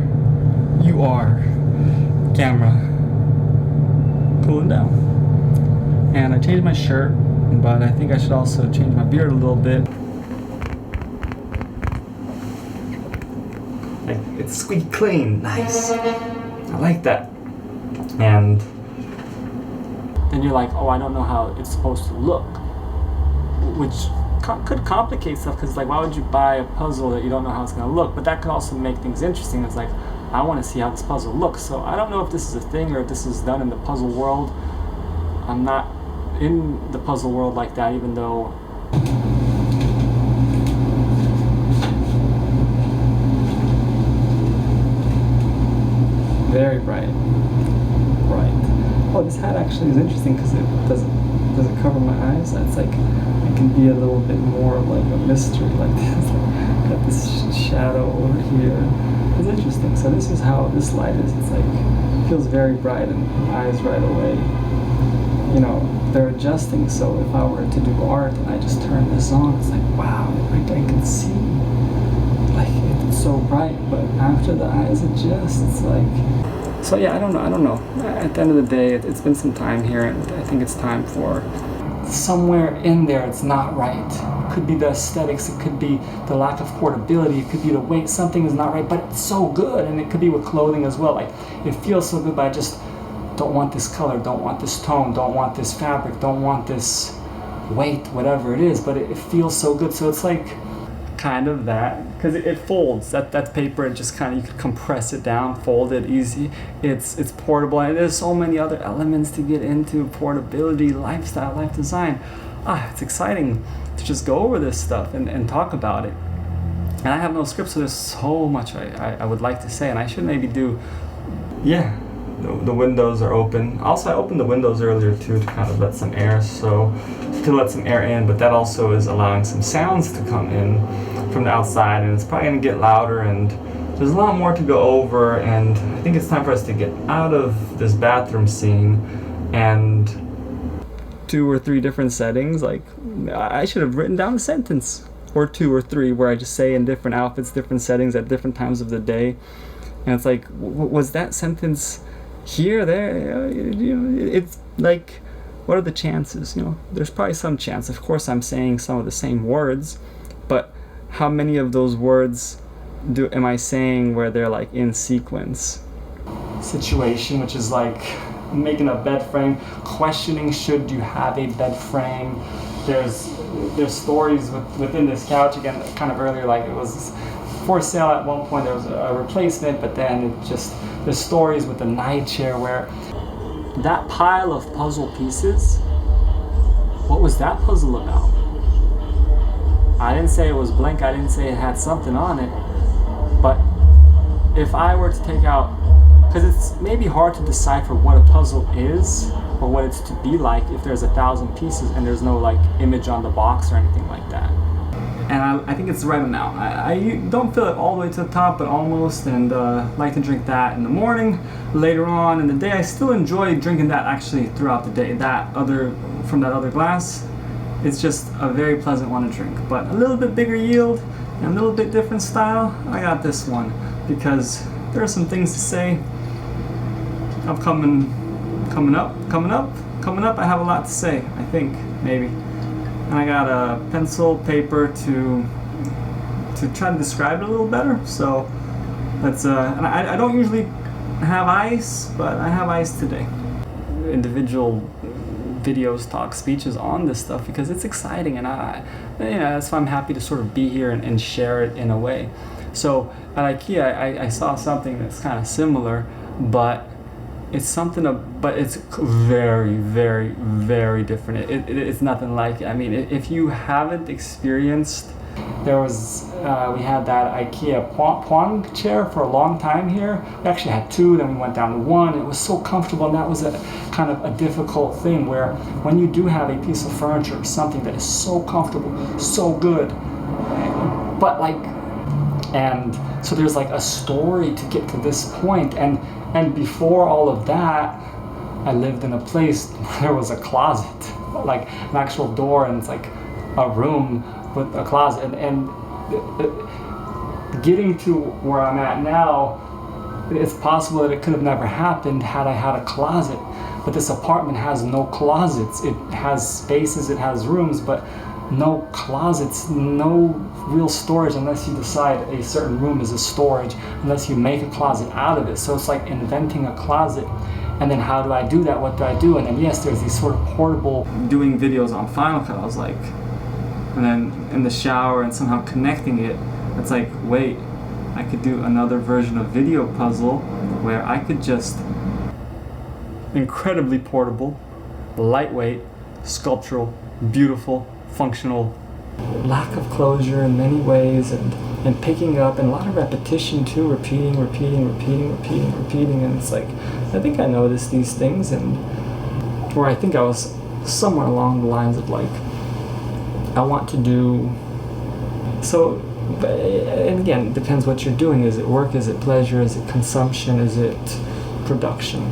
You are camera cooling down. And I changed my shirt, but I think I should also change my beard a little bit. It's squeaky clean. Nice. I like that. And then you're like, oh, I don't know how it's supposed to look, which could complicate stuff, because like, why would you buy a puzzle that you don't know how it's going to look? But that could also make things interesting. It's like, I want to see how this puzzle looks. So I don't know if this is a thing or if this is done in the puzzle world. I'm not in the puzzle world like that, even though very bright. Oh, this hat actually is interesting because it doesn't cover my eyes. It's like it can be a little bit more like a mystery, like this. Like, got this shadow over here. It's interesting. So this is how this light is. It's like it feels very bright in my eyes right away. You know, they're adjusting. So if I were to do art and I just turn this on, it's like, wow, I can see. Like it's so bright, but after the eyes adjust, it's like. So yeah, I don't know. At the end of the day, it's been some time here, and I think it's time for somewhere in there it's not right. It could be the aesthetics, it could be the lack of portability, it could be the weight. Something is not right, but it's so good, and it could be with clothing as well. Like it feels so good, but I just don't want this color, don't want this tone, don't want this fabric, don't want this weight, whatever it is. But it feels so good. So it's like kind of that, because it folds. That paper, it just kind of, you could compress it down, fold it easy. It's portable, and there's so many other elements to get into: portability, lifestyle, life design. It's exciting to just go over this stuff and talk about it. And I have no script, so there's so much I would like to say, and I should maybe do. Yeah, the windows are open. Also, I opened the windows earlier too to kind of let some air in, but that also is allowing some sounds to come in from the outside, and it's probably going to get louder, and there's a lot more to go over, and I think it's time for us to get out of this bathroom scene and 2 or 3 different settings. Like, I should have written down a sentence or 2 or 3 where I just say in different outfits, different settings at different times of the day, and it's like, was that sentence here, there? It's like, what are the chances? There's probably some chance. Of course, I'm saying some of the same words, but how many of those words am I saying where they're like in sequence? Situation, which is like making a bed frame, questioning should you have a bed frame. There's stories within this couch, again, kind of earlier, like it was for sale at one point. There was a replacement, but then there's stories with the night chair where that pile of puzzle pieces, what was that puzzle about? I didn't say it was blank, I didn't say it had something on it, but if I were to take out, because it's maybe hard to decipher what a puzzle is or what it's to be like if there's 1,000 pieces and there's no like image on the box or anything like that. And I think it's the right amount. I don't fill it all the way to the top, but almost, and like to drink that in the morning. Later on in the day, I still enjoy drinking that actually throughout the day. From that other glass, it's just a very pleasant one to drink. But a little bit bigger yield and a little bit different style, I got this one because there are some things to say. I'm coming up. I have a lot to say, I think, maybe. And I got a pencil, paper to try to describe it a little better. So that's and I don't usually have ice, but I have ice today. Individual videos, talks, speeches on this stuff because it's exciting, and that's why I'm happy to sort of be here and share it in a way. So at IKEA, I saw something that's kind of similar, but it's but it's very, very, very different. It's nothing like it. I mean, if you haven't experienced, we had that IKEA Pwang chair for a long time here. We actually had 2, then we went down to 1. It was so comfortable, and that was a kind of a difficult thing where when you do have a piece of furniture, something that is so comfortable, so good, but and so there's like a story to get to this point, and before all of that, I lived in a place where there was a closet, like an actual door, and it's like a room with a closet, and getting to where I'm at now, it's possible that it could have never happened had I had a closet. But this apartment has no closets. It has spaces, it has rooms, but no closets, no real storage unless you decide a certain room is a storage, unless you make a closet out of it. So it's like inventing a closet. And then how do I do that? What do I do? And then yes, there's these sort of portable, doing videos on Final Cut. I was like, and then in the shower and somehow connecting it, it's like, wait, I could do another version of Video Puzzle where I could just incredibly portable, lightweight, sculptural, beautiful, functional, lack of closure in many ways, and picking up, and a lot of repetition too, repeating, and it's like, I think I noticed these things, and or I think I was somewhere along the lines of like, I want to do, so, and again, it depends what you're doing. Is it work, is it pleasure, is it consumption, is it production?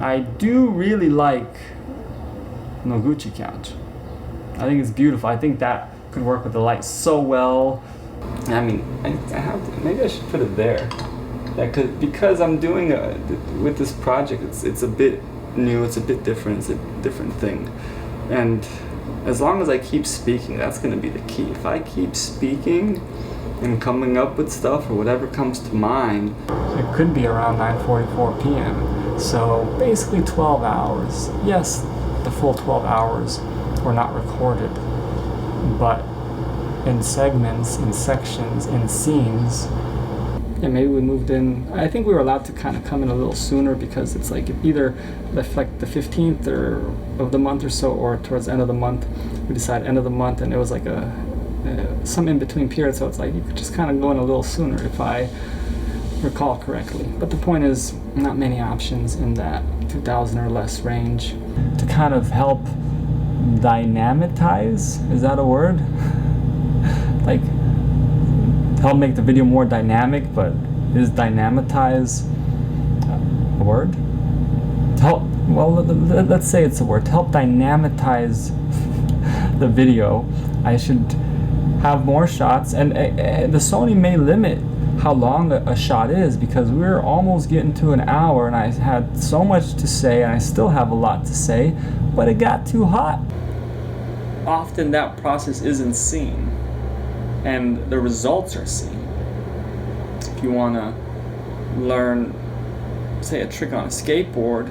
I do really like Noguchi couch. I think it's beautiful. I think that could work with the light so well. I mean, I have to, maybe I should put it there. Because I'm doing with this project, it's a bit new, it's a bit different, it's a different thing. And as long as I keep speaking, that's going to be the key. If I keep speaking and coming up with stuff or whatever comes to mind, it could be around 9:44 p.m. So basically 12 hours. Yes, the full 12 hours were not recorded, but in segments, in sections, in scenes. And maybe we moved in, I think we were allowed to kind of come in a little sooner because it's like either like the 15th of the month or so, or towards the end of the month. We decided end of the month, and it was like some in-between period, so it's like you could just kind of go in a little sooner if I recall correctly. But the point is, not many options in that 2,000 or less range. To kind of help dynamitize, is that a word? Like, help make the video more dynamic, but is dynamitize a word? To help, well, let's say it's a word. To help dynamitize the video, I should have more shots, and the Sony may limit how long a shot is, because we're almost getting to an hour, and I had so much to say, and I still have a lot to say, but it got too hot. Often that process isn't seen, and the results are seen. If you want to learn, say, a trick on a skateboard,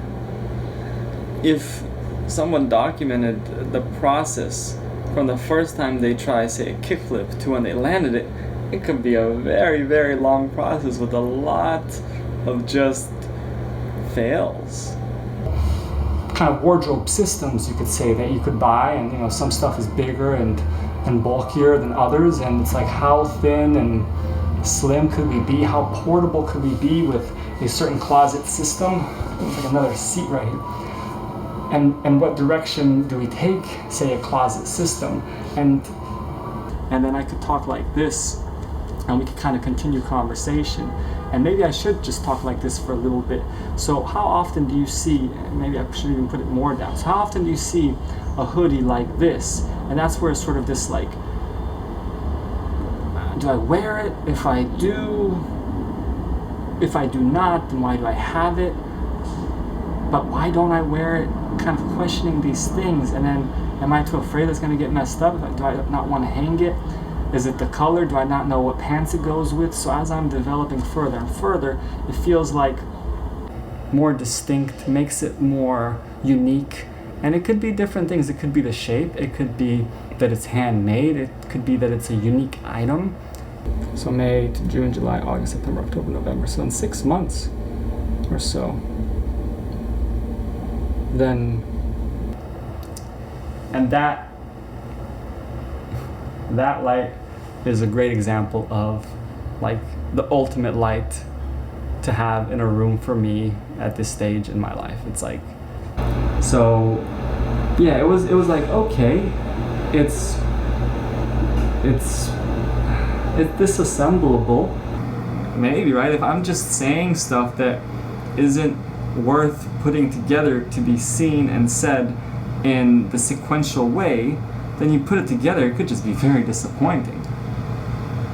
if someone documented the process from the first time they try, say, a kickflip to when they landed it, it could be a very, very long process with a lot of just fails. Kind of wardrobe systems, you could say, that you could buy, and you know, some stuff is bigger and bulkier than others, and it's like, how thin and slim could we be? How portable could we be with a certain closet system? There's like another seat right here. And what direction do we take, say, a closet system? And then I could talk like this, and we could kind of continue conversation. And maybe I should just talk like this for a little bit. So how often do you see, maybe I should even put it more down, so how often do you see a hoodie like this? And that's where sort of this like, do I wear it? If I do not, then why do I have it? But why don't I wear it? Kind of questioning these things. And then, am I too afraid it's going to get messed up? Do I not want to hang it? Is it the color? Do I not know what pants it goes with? So as I'm developing further and further, it feels like more distinct, makes it more unique. And it could be different things. It could be the shape. It could be that it's handmade. It could be that it's a unique item. So May to June, July, August, September, October, November. So in 6 months or so. Then, and that light is a great example of like the ultimate light to have in a room for me at this stage in my life. It's like, so yeah, it was like, okay, it's disassemblable, maybe, right? If I'm just saying stuff that isn't worth putting together to be seen and said in the sequential way, then you put it together, it could just be very disappointing.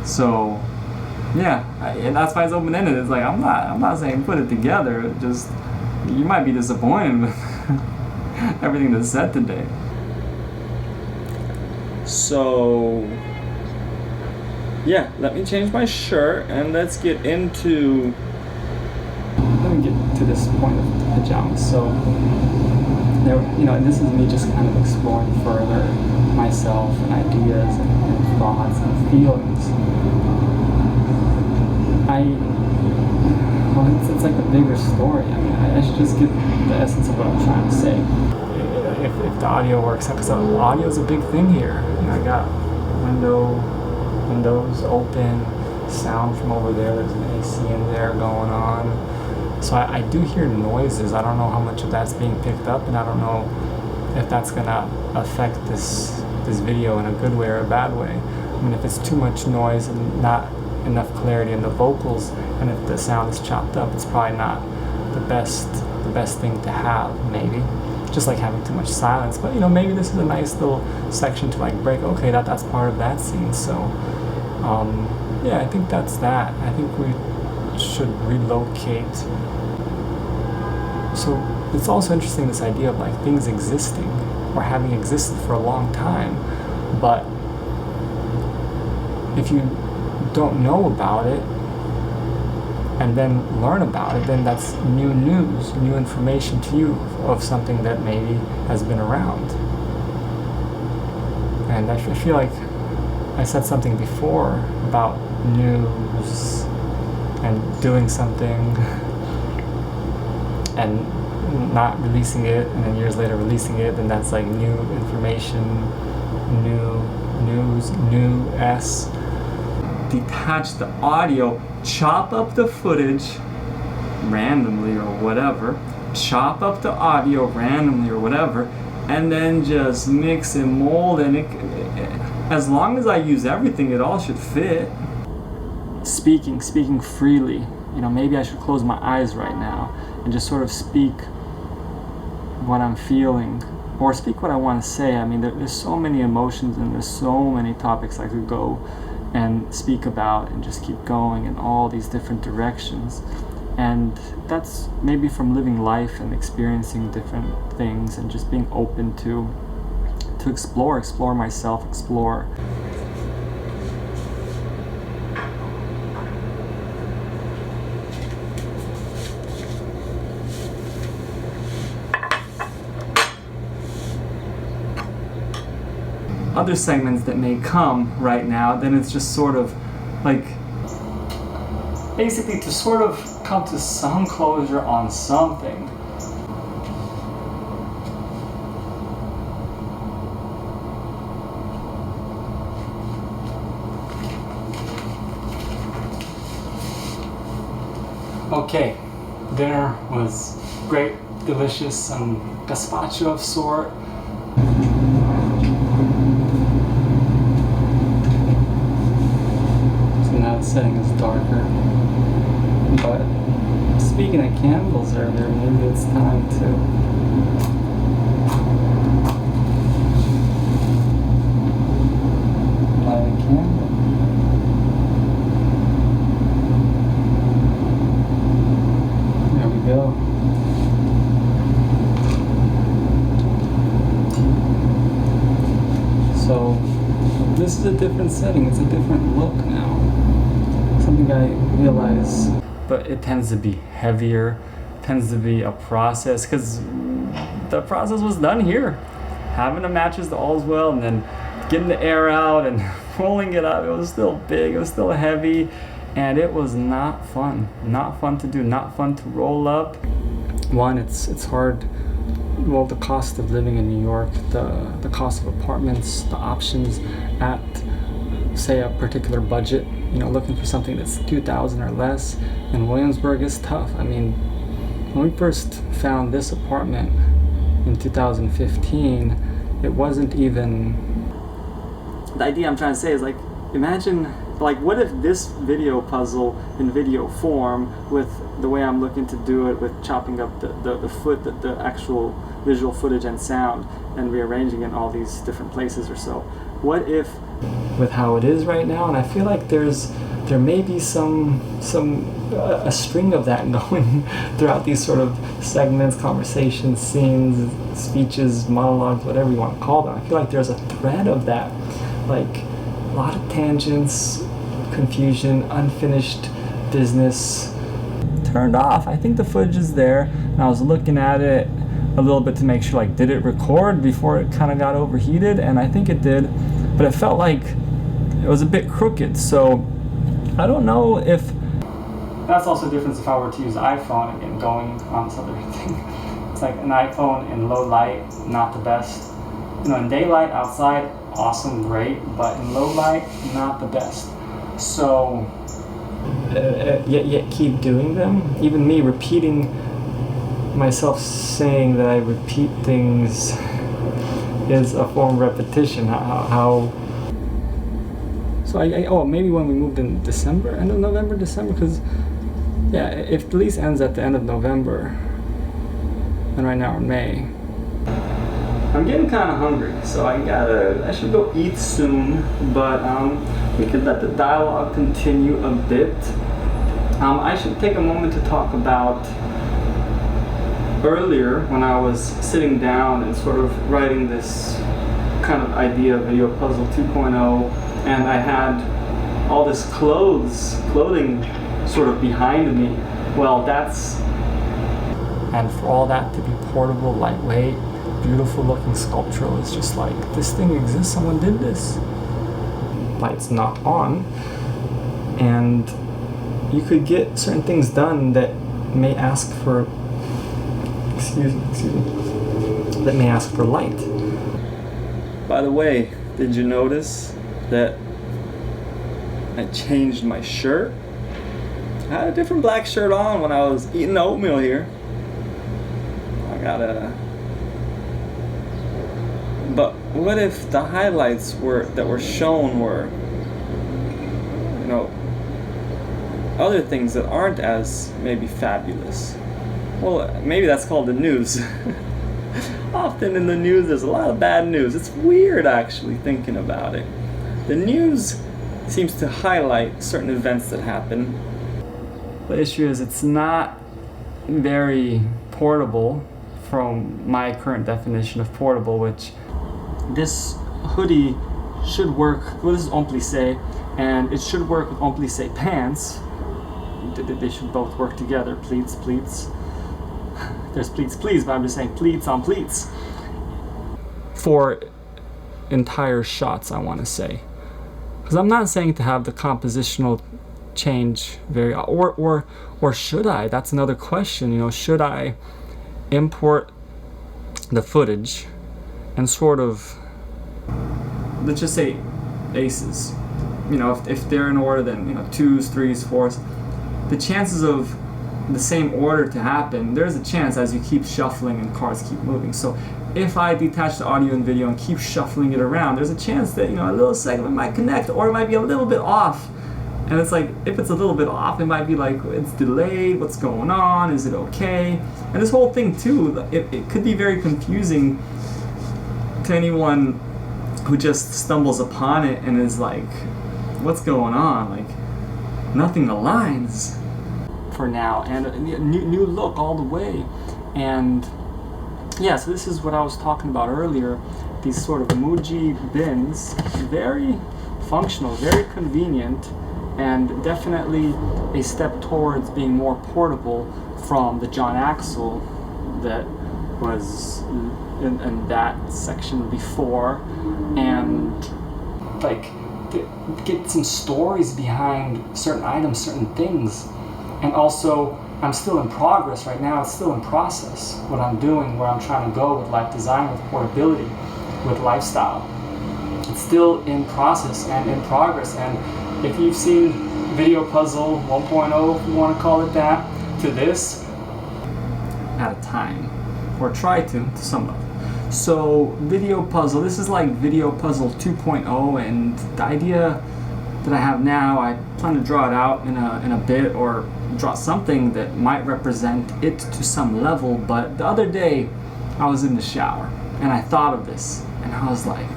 So yeah, and that's why it's open-ended. It's like, I'm not saying put it together, it just, you might be disappointed with everything that's said today. So yeah, let me change my shirt and let's get into, let me get to this point of pajamas. So there, this is me just kind of exploring further myself and ideas and thoughts and feelings. It's like a bigger story. I mean, I should just get the essence of what I'm trying to say. If the audio works out, because audio is a big thing here. I got windows open, sound from over there. There's an AC in there going on. So I do hear noises. I don't know how much of that's being picked up, and I don't know if that's gonna affect this video in a good way or a bad way. I mean, if it's too much noise and not enough clarity in the vocals, and if the sound is chopped up, it's probably not the best thing to have, maybe. Just like having too much silence. But maybe this is a nice little section to like break, okay, that's part of that scene. So yeah, I think that's that. I think we should relocate. So it's also interesting, this idea of like things existing or having existed for a long time, but if you don't know about it and then learn about it, then that's new news, new information to you of something that maybe has been around. And I feel like I said something before about news and doing something and not releasing it, and then years later releasing it, then that's like new information, new news, new S. Detach the audio, chop up the footage randomly or whatever, chop up the audio randomly or whatever, and then just mix and mold, and as long as I use everything, it all should fit. Speaking freely, maybe I should close my eyes right now and just sort of speak what I'm feeling, or speak what I want to say. I mean, there's so many emotions and there's so many topics I could go and speak about and just keep going in all these different directions. And that's maybe from living life and experiencing different things and just being open to explore myself, explore. Other segments that may come right now, then it's just sort of like basically to sort of come to some closure on something. Okay, dinner was great, delicious, some gazpacho of sort. Setting is darker, but speaking of candles earlier, maybe it's time to light a candle. There we go. So this is a different setting, it's a different look now. Something I realize, but it tends to be heavier, tends to be a process, because the process was done here, having the matches to Allswell and then getting the air out and rolling it up. It was still big, it was still heavy, and it was not fun to do, not fun to roll up. One, it's hard. Well, the cost of living in New York, the cost of apartments, the options at say a particular budget, looking for something that's $2,000 or less in Williamsburg is tough. I mean, when we first found this apartment in 2015, it wasn't even... The idea I'm trying to say is like, imagine, like, what if this video puzzle in video form, with the way I'm looking to do it, with chopping up the actual visual footage and sound and rearranging it in all these different places or so. What if, with how it is right now, and I feel like there may be a string of that going throughout these sort of segments, conversations, scenes, speeches, monologues, whatever you want to call them. I feel like there's a thread of that, like a lot of tangents, confusion, unfinished business. Turned off. I think the footage is there, and I was looking at it a little bit to make sure, like, did it record before it kind of got overheated, and I think it did, but it felt like it was a bit crooked. So I don't know if that's also a difference if I were to use iPhone. Again, going on this other thing, it's like an iPhone in low light, not the best. You know, in daylight outside, awesome, great, but in low light, not the best. So yet keep doing them. Even me repeating myself, saying that I repeat things is a form of repetition. How so maybe when we moved in December, end of November, December, because yeah, if the lease ends at the end of November, and right now we're in May, I'm getting kind of hungry, so I should go eat soon, but we could let the dialogue continue a bit. I should take a moment to talk about earlier when I was sitting down and sort of writing this kind of idea of Video Puzzle 2.0, and I had all this clothing sort of behind me. Well, and for all that to be portable, lightweight, beautiful looking sculptural, is just like, this thing exists, someone did this. Light's not on, and you could get certain things done that may ask for that may ask for light. By the way, did you notice that I changed my shirt? I had a different black shirt on when I was eating oatmeal here. But what if the highlights that were shown were, you know, other things that aren't as maybe fabulous? Well, maybe that's called the news. Often in the news there's a lot of bad news. It's weird actually thinking about it. The news seems to highlight certain events that happen. The issue is it's not very portable from my current definition of portable, which this hoodie should work. Well, this is en plissé, and it should work with en plissé pants. They should both work together. Pleats. There's pleats, but I'm just saying pleats on pleats. For entire shots, I want to say. Because I'm not saying to have the compositional change or should I? That's another question. You know, should I import the footage and sort of, let's just say aces. You know, if they're in order, then, you know, 2s, 3s, 4s. The chances of the same order to happen, there's a chance as you keep shuffling and cards keep moving. So if I detach the audio and video and keep shuffling it around, there's a chance that, you know, a little segment might connect, or it might be a little bit off. And it's like, if it's a little bit off, it might be like, it's delayed, what's going on, is it okay? And this whole thing too, it could be very confusing to anyone who just stumbles upon it and is like, what's going on? Like, nothing aligns for now, and a new look all the way. And yeah, so this is what I was talking about earlier, these sort of Muji bins, very functional, very convenient, and definitely a step towards being more portable from the John Axel that was in that section before. And like, get some stories behind certain items, certain things. And also, I'm still in progress right now. It's still in process, what I'm doing, where I'm trying to go with life design, with portability, with lifestyle. It's still in process and in progress. And if you've seen Video Puzzle 1.0, if you want to call it that, to this, at a time, or try to some level. So Video Puzzle, this is like Video Puzzle 2.0, and the idea that I have now, I plan to draw it out in a bit, or draw something that might represent it to some level. But the other day I was in the shower and I thought of this, and I was like,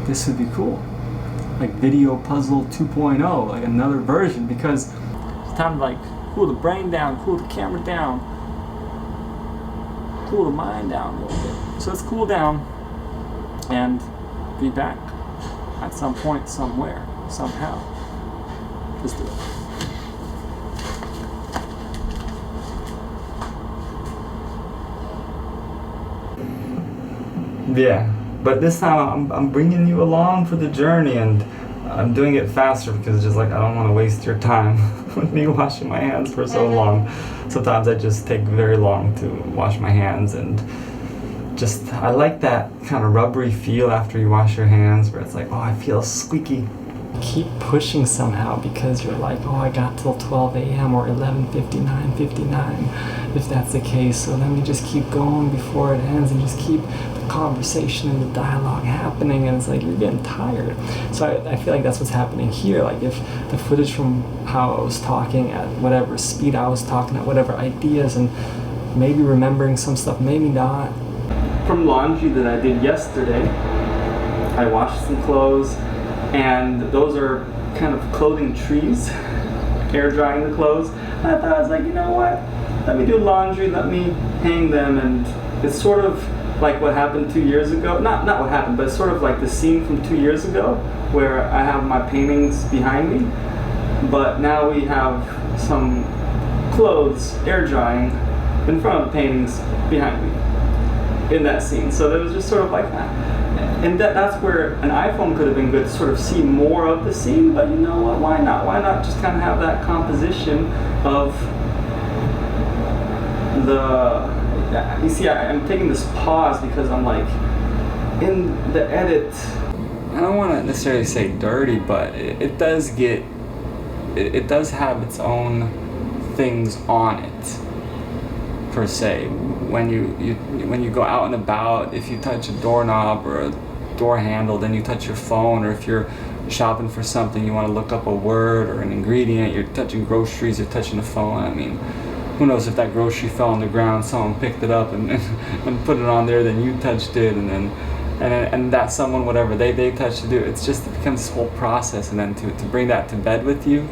this would be cool, like Video Puzzle 2.0, like another version, because it's time to like cool the brain down, cool the camera down, cool the mind down a little bit. So let's cool down and be back at some point, somewhere, somehow. Let's do it. Yeah, but this time I'm bringing you along for the journey, and I'm doing it faster because it's just like I don't want to waste your time with me washing my hands for so long. Sometimes I just take very long to wash my hands, and just I like that kind of rubbery feel after you wash your hands where it's like, oh, I feel squeaky. Keep pushing somehow because you're like, oh, I got till 12 a.m. or 11:59 if that's the case, so let me just keep going before it ends and just keep the conversation and the dialogue happening, and it's like you're getting tired. So I feel like that's what's happening here. Like if the footage from how I was talking at whatever speed I was talking at, whatever ideas, and maybe remembering some stuff, maybe not. From laundry that I did yesterday, I washed some clothes, and those are kind of clothing trees, air drying the clothes. And I thought, I was like, you know what? Let me do laundry, let me hang them, and it's sort of like what happened 2 years ago. Not what happened, but it's sort of like the scene from 2 years ago where I have my paintings behind me, but now we have some clothes air drying in front of the paintings behind me in that scene. So it was just sort of like that. And that's where an iPhone could have been good to sort of see more of the scene, but you know what, why not? Why not just kind of have that composition of you see, I'm taking this pause because I'm like, in the edit, I don't want to necessarily say dirty, but it does get, it does have its own things on it, per se. When you go out and about, if you touch a doorknob or a door handle, then you touch your phone, or if you're shopping for something, you want to look up a word or an ingredient, you're touching groceries, you're touching the phone. I mean, who knows if that grocery fell on the ground, someone picked it up and put it on there, then you touched it, and that someone, whatever they touched it, it becomes this whole process, and then to bring that to bed with you,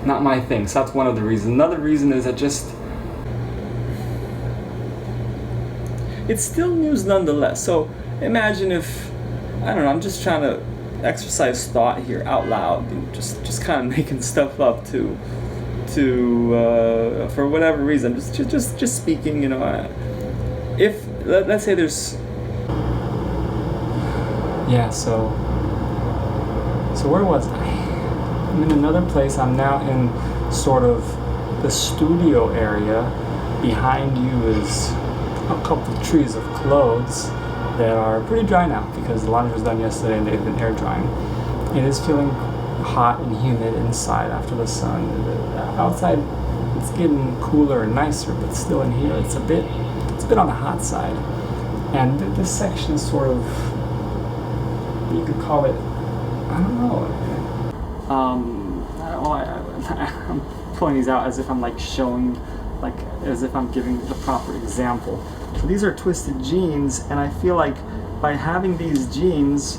not my thing. So that's one of the reasons. Another reason is that it's still news nonetheless. So imagine if, I don't know, I'm just trying to exercise thought here out loud, and just kind of making stuff up to for whatever reason, just speaking, you know. If let's say there's, yeah. So where was I? I'm in another place. I'm now in sort of the studio area. Behind you is a couple of trees of clothes that are pretty dry now because the laundry was done yesterday and they've been air drying. It is feeling hot and humid inside after the sun. Outside it's getting cooler and nicer, but still in here it's a bit on the hot side. And this section is sort of, you could call it, I don't know. I'm pulling these out as if I'm like showing, like as if I'm giving the proper example. So these are twisted jeans, and I feel like by having these jeans,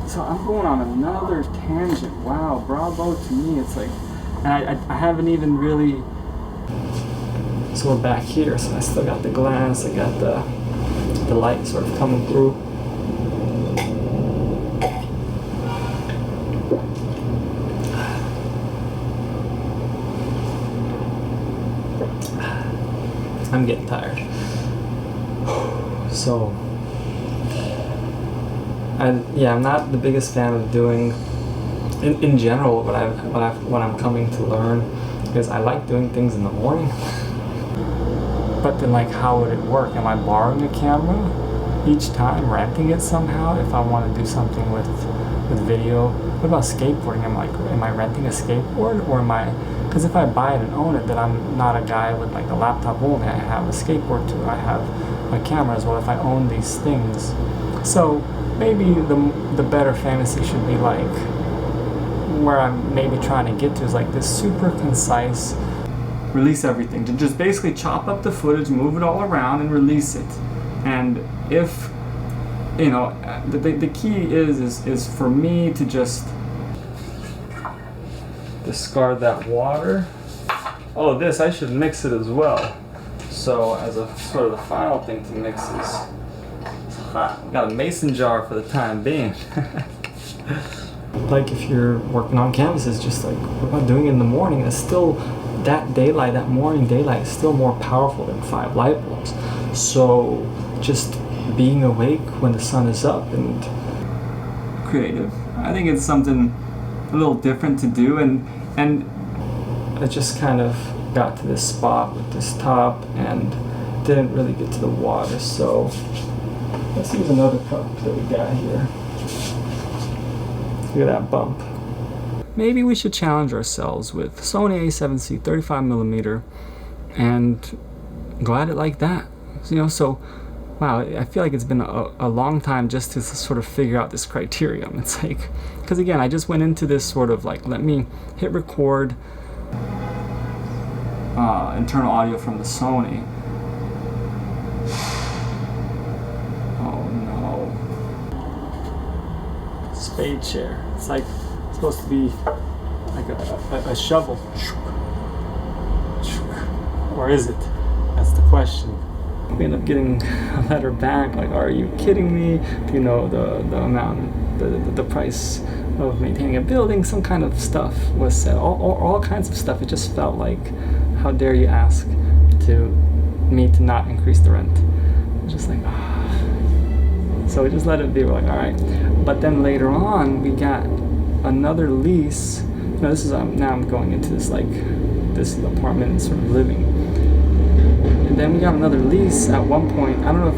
so I'm going on another tangent. Wow, bravo to me. It's like, and I haven't even really, so we're back here, so I still got the glass, I got the light sort of coming through. I'm getting tired. So, I'm not the biggest fan of doing, in general, what I'm coming to learn, because I like doing things in the morning. But then, like, how would it work? Am I borrowing a camera each time, renting it somehow? If I want to do something with video, what about skateboarding? Am I renting a skateboard, or am I? Because if I buy it and own it, then I'm not a guy with like a laptop only. I have a skateboard too. I have my camera as well. If I own these things, so maybe the better fantasy should be like where I'm maybe trying to get to is like this super concise. Release everything. To just basically chop up the footage, move it all around, and release it. And if you know, the key is for me to just discard that water. Oh, I should mix it as well. So as a sort of the final thing to mix is, got a mason jar for the time being. Like if you're working on canvases, just like what about doing it in the morning? It's still that daylight, that morning daylight is still more powerful than 5 light bulbs. So just being awake when the sun is up and Creative. I think it's something a little different to do, and I just kind of got to this spot with this top and didn't really get to the water, so let's use another cup that we got here. Look at that bump. Maybe we should challenge ourselves with Sony a7C 35mm and go at it like that. So wow, I feel like it's been a long time just to sort of figure out this criterion. It's like, because again, I just went into this sort of like, let me hit record internal audio from the Sony. Oh no. Spade chair. It's like supposed to be like a shovel. Or is it? That's the question. We end up getting a letter back like, are you kidding me? Do you know the amount, the price of maintaining a building? Some kind of stuff was said, all kinds of stuff. It just felt like, how dare you ask me to not increase the rent? It's just like, So we just let it be. We're like, all right. But then later on, we got another lease. This is now I'm going into this apartment and sort of living. And then we got another lease at one point. I don't know if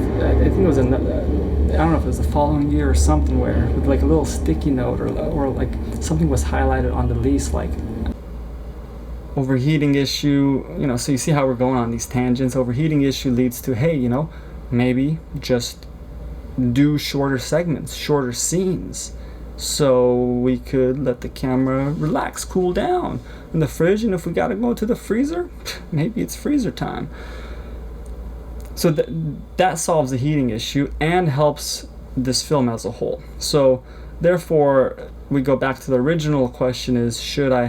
it was the following year or something, where with like a little sticky note or like something was highlighted on the lease, like overheating issue. So you see how we're going on these tangents. Overheating issue leads to, hey, maybe just do shorter segments, shorter scenes, so we could let the camera relax, cool down in the fridge. And if we gotta go to the freezer, maybe it's freezer time. So that solves the heating issue and helps this film as a whole. So therefore, we go back to the original question: is should I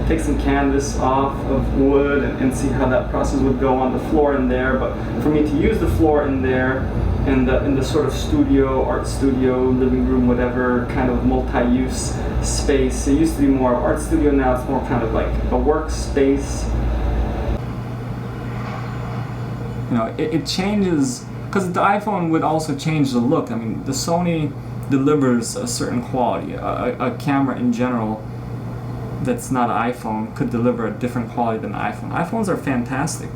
take some canvas off of wood and see how that process would go on the floor in there? But for me to use the floor in there in the sort of art studio, living room, whatever kind of multi-use space. It used to be more art studio, now it's more kind of like a workspace. It changes, because the iPhone would also change the look. I mean, the Sony delivers a certain quality. A camera in general that's not an iPhone could deliver a different quality than an iPhone. iPhones are fantastic.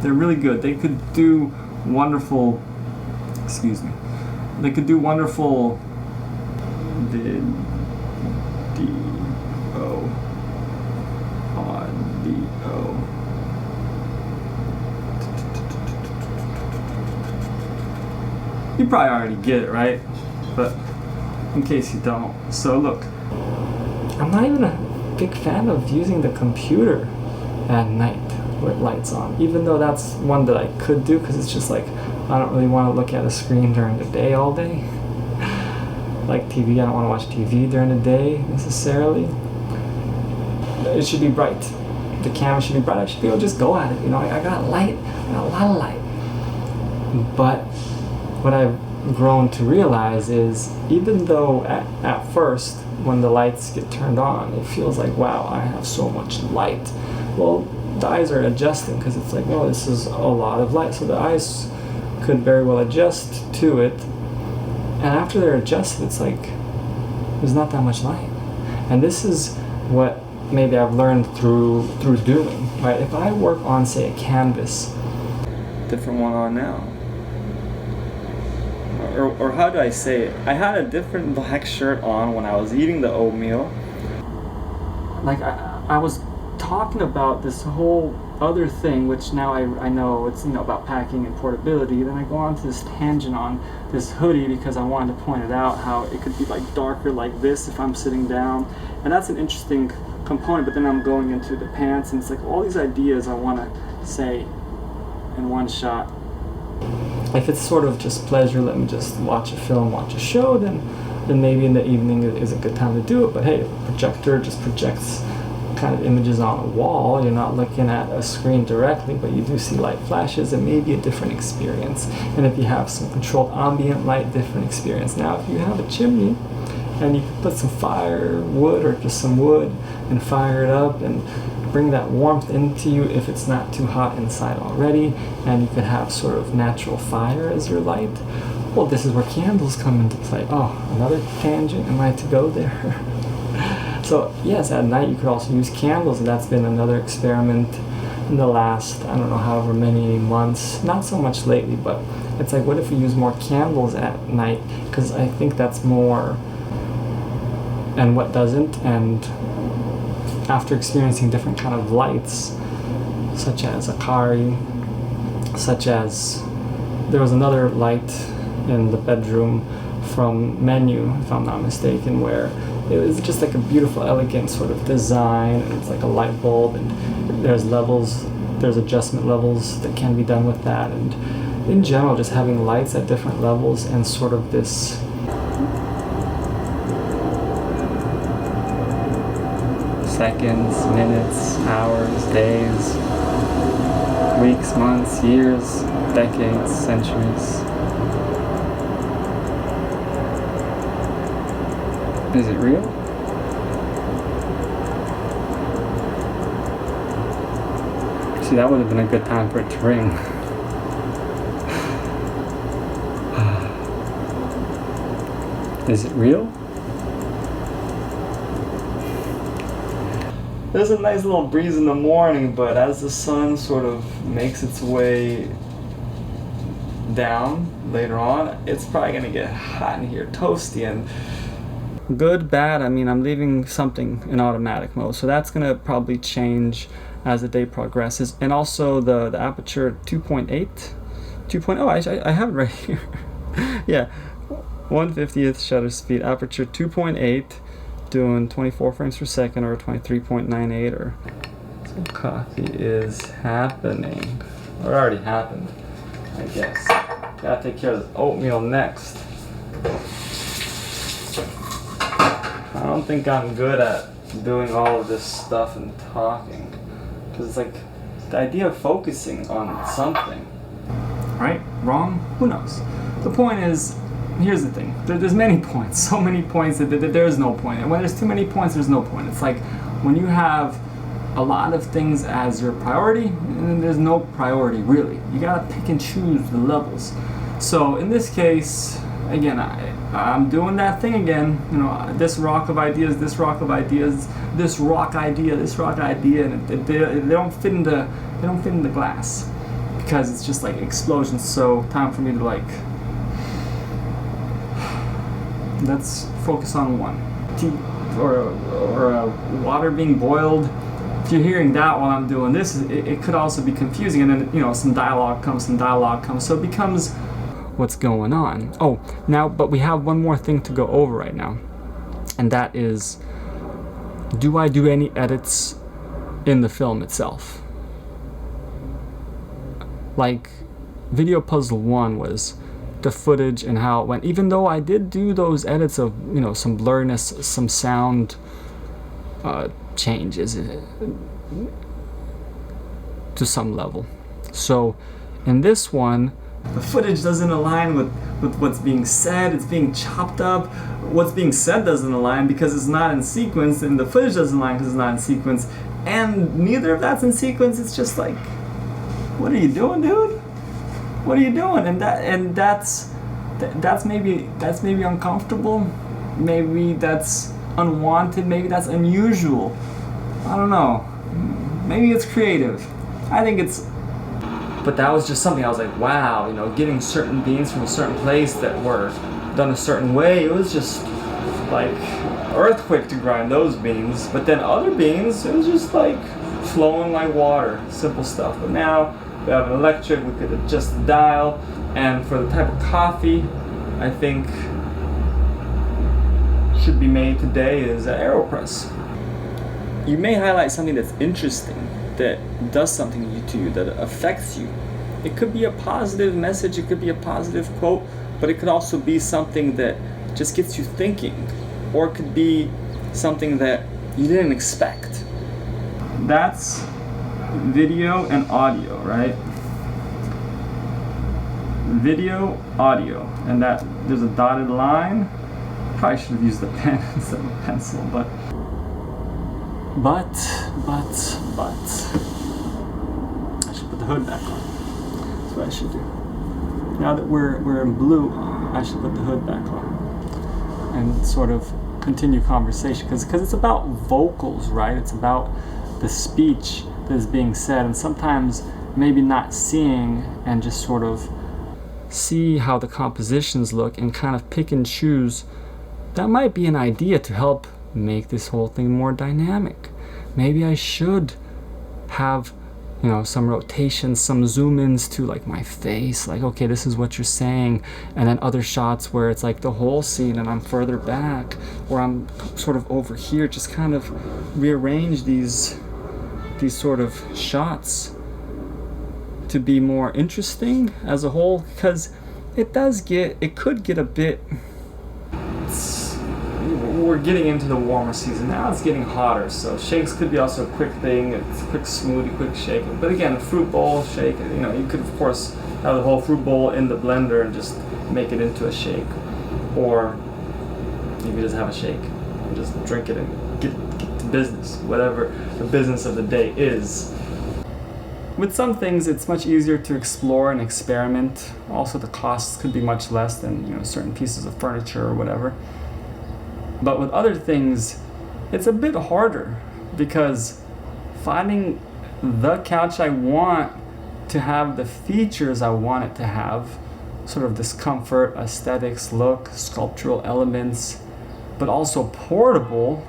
They're really good. They could do wonderful, they could do wonderful video, audio. You probably already get it, right? But in case you don't. So look, I'm not even a big fan of using the computer at night with lights on, even though that's one that I could do, because it's just like, I don't really want to look at a screen during the day all day. Like TV, I don't want to watch TV during the day necessarily. It should be bright. The camera should be bright. I should be able to just go at it. I got light, I got a lot of light. But what I've grown to realize is, even though at first, when the lights get turned on, it feels like, wow, I have so much light. Well, the eyes are adjusting, because it's like, well, this is a lot of light. So the eyes could very well adjust to it. And after they're adjusted, it's like, there's not that much light. And this is what maybe I've learned through doing, right? If I work on, say, a canvas, different one on now. Or how do I say it? I had a different black shirt on when I was eating the oatmeal. Like I was talking about this whole other thing, which now I know it's about packing and portability. Then I go on to this tangent on this hoodie because I wanted to point it out, how it could be like darker like this if I'm sitting down, and that's an interesting component. But then I'm going into the pants, and it's like all these ideas I want to say in one shot. If it's sort of just pleasure, let me just watch a film, watch a show, then maybe in the evening is a good time to do it. But hey, if a projector just projects kind of images on a wall, you're not looking at a screen directly, but you do see light flashes, and maybe a different experience. And if you have some controlled ambient light, different experience. Now, if you have a chimney and you can put some firewood or just some wood and fire it up and bring that warmth into you if it's not too hot inside already, and you could have sort of natural fire as your light. Well, this is where candles come into play. Oh, another tangent, am I to go there? So yes, at night you could also use candles, and that's been another experiment in the last, I don't know, however many months, not so much lately, but it's like, what if we use more candles at night? Because I think that's more, and what doesn't, and after experiencing different kind of lights, such as Akari, such as, there was another light in the bedroom from Menu, if I'm not mistaken, where it was just like a beautiful, elegant sort of design, and it's like a light bulb, and there's levels, there's adjustment levels that can be done with that, and in general, just having lights at different levels and sort of this seconds, minutes, hours, days, weeks, months, years, decades, centuries. Is it real? See, that would have been a good time for it to ring. Is it real? There's a nice little breeze in the morning, but as the sun sort of makes its way down later on, it's probably gonna get hot in here, toasty, and good, bad, I mean, I'm leaving something in automatic mode, so that's gonna probably change as the day progresses. And also the aperture 2.8, 2.0, I have it right here. Yeah, 1/50th shutter speed, aperture 2.8, doing 24 frames per second or 23.98, or some coffee is happening, or it already happened, I guess. Gotta take care of this oatmeal next. I don't think I'm good at doing all of this stuff and talking, because it's like the idea of focusing on something. Right? Wrong? Who knows? The point is, here's the thing. There's many points, so many points that there is no point. And when there's too many points, there's no point. It's like when you have a lot of things as your priority, and then there's no priority really. You gotta pick and choose the levels. So in this case, again, I'm doing that thing again. You know, this rock of ideas, this rock of ideas, this rock idea, this rock idea, and they don't fit in the glass because it's just like explosions. So time for me to like, let's focus on one. Tea or water being boiled. If you're hearing that while I'm doing this, it could also be confusing, and then, you know, some dialogue comes, so it becomes what's going on. Oh, now, but we have one more thing to go over right now, and that is, do I do any edits in the film itself? Like, Video Puzzle 1 was the footage and how it went, even though I did do those edits of, you know, some blurriness, some sound changes to some level. So in this one, the footage doesn't align with what's being said. It's being chopped up. What's being said doesn't align because it's not in sequence, and the footage doesn't align because it's not in sequence, and neither of that's in sequence. It's just like, what are you doing, dude? What are you doing? And that's maybe uncomfortable. Maybe that's unwanted. Maybe that's unusual. I don't know. Maybe it's creative. I think it's. But that was just something I was like, wow, you know, getting certain beans from a certain place that were done a certain way. It was just like earthquake to grind those beans. But then other beans, it was just like flowing like water, simple stuff. But now we have an electric, we could adjust the dial, and for the type of coffee I think should be made today is an AeroPress. You may highlight something that's interesting, that does something to you, that affects you. It could be a positive message, it could be a positive quote, but it could also be something that just gets you thinking, or it could be something that you didn't expect. That's video and audio, right? Video, audio, and that there's a dotted line. Probably should have used the pen instead of a pencil, but But, I should put the hood back on. That's what I should do. Now that we're in blue, I should put the hood back on and sort of continue conversation, because it's about vocals, right? It's about the speech that is being said, and sometimes maybe not seeing and just sort of see how the compositions look and kind of pick and choose. That might be an idea to help make this whole thing more dynamic. Maybe I should have, you know, some rotations, some zoom ins to like my face, like, okay, this is what you're saying, and then other shots where it's like the whole scene and I'm further back, or I'm sort of over here, just kind of rearrange these sort of shots to be more interesting as a whole, because it could get a bit, we're getting into the warmer season now, it's getting hotter, so shakes could be also a quick thing. It's a quick smoothie, quick shake. But again, a fruit bowl shake, you know, you could of course have the whole fruit bowl in the blender and just make it into a shake, or you could just have a shake and just drink it and get to business, whatever the business of the day is. With some things, it's much easier to explore and experiment. Also, the costs could be much less than, you know, certain pieces of furniture or whatever. But with other things, it's a bit harder, because finding the couch I want to have the features I want it to have, sort of this comfort, aesthetics, look, sculptural elements, but also portable.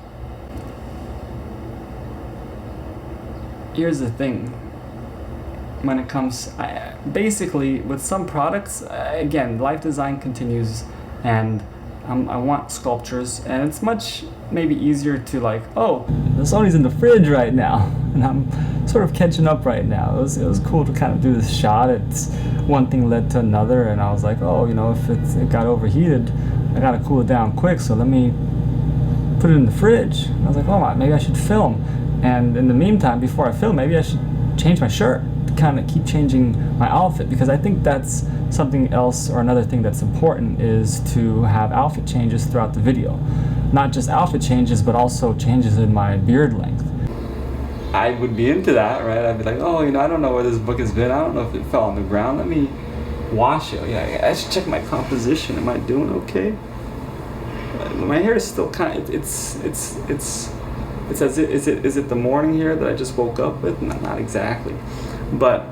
Here's the thing. When it comes, basically with some products, again, life design continues, and I want sculptures, and it's much maybe easier to like, oh, the Sony's in the fridge right now, and I'm sort of catching up right now. It was cool to kind of do this shot. It's one thing led to another, and I was like, oh, you know, if it got overheated, I gotta cool it down quick, so let me put it in the fridge. And I was like, oh, maybe I should film, and in the meantime, before I film, maybe I should change my shirt. Kind of keep changing my outfit, because I think that's something else, or another thing that's important, is to have outfit changes throughout the video. Not just outfit changes, but also changes in my beard length. I would be into that, right? I'd be like, oh, you know, I don't know where this book has been. I don't know if it fell on the ground. Let me wash it. Yeah, I should check my composition. Am I doing okay? My hair is still kind of, it's as is it the morning hair that I just woke up with? Not exactly. But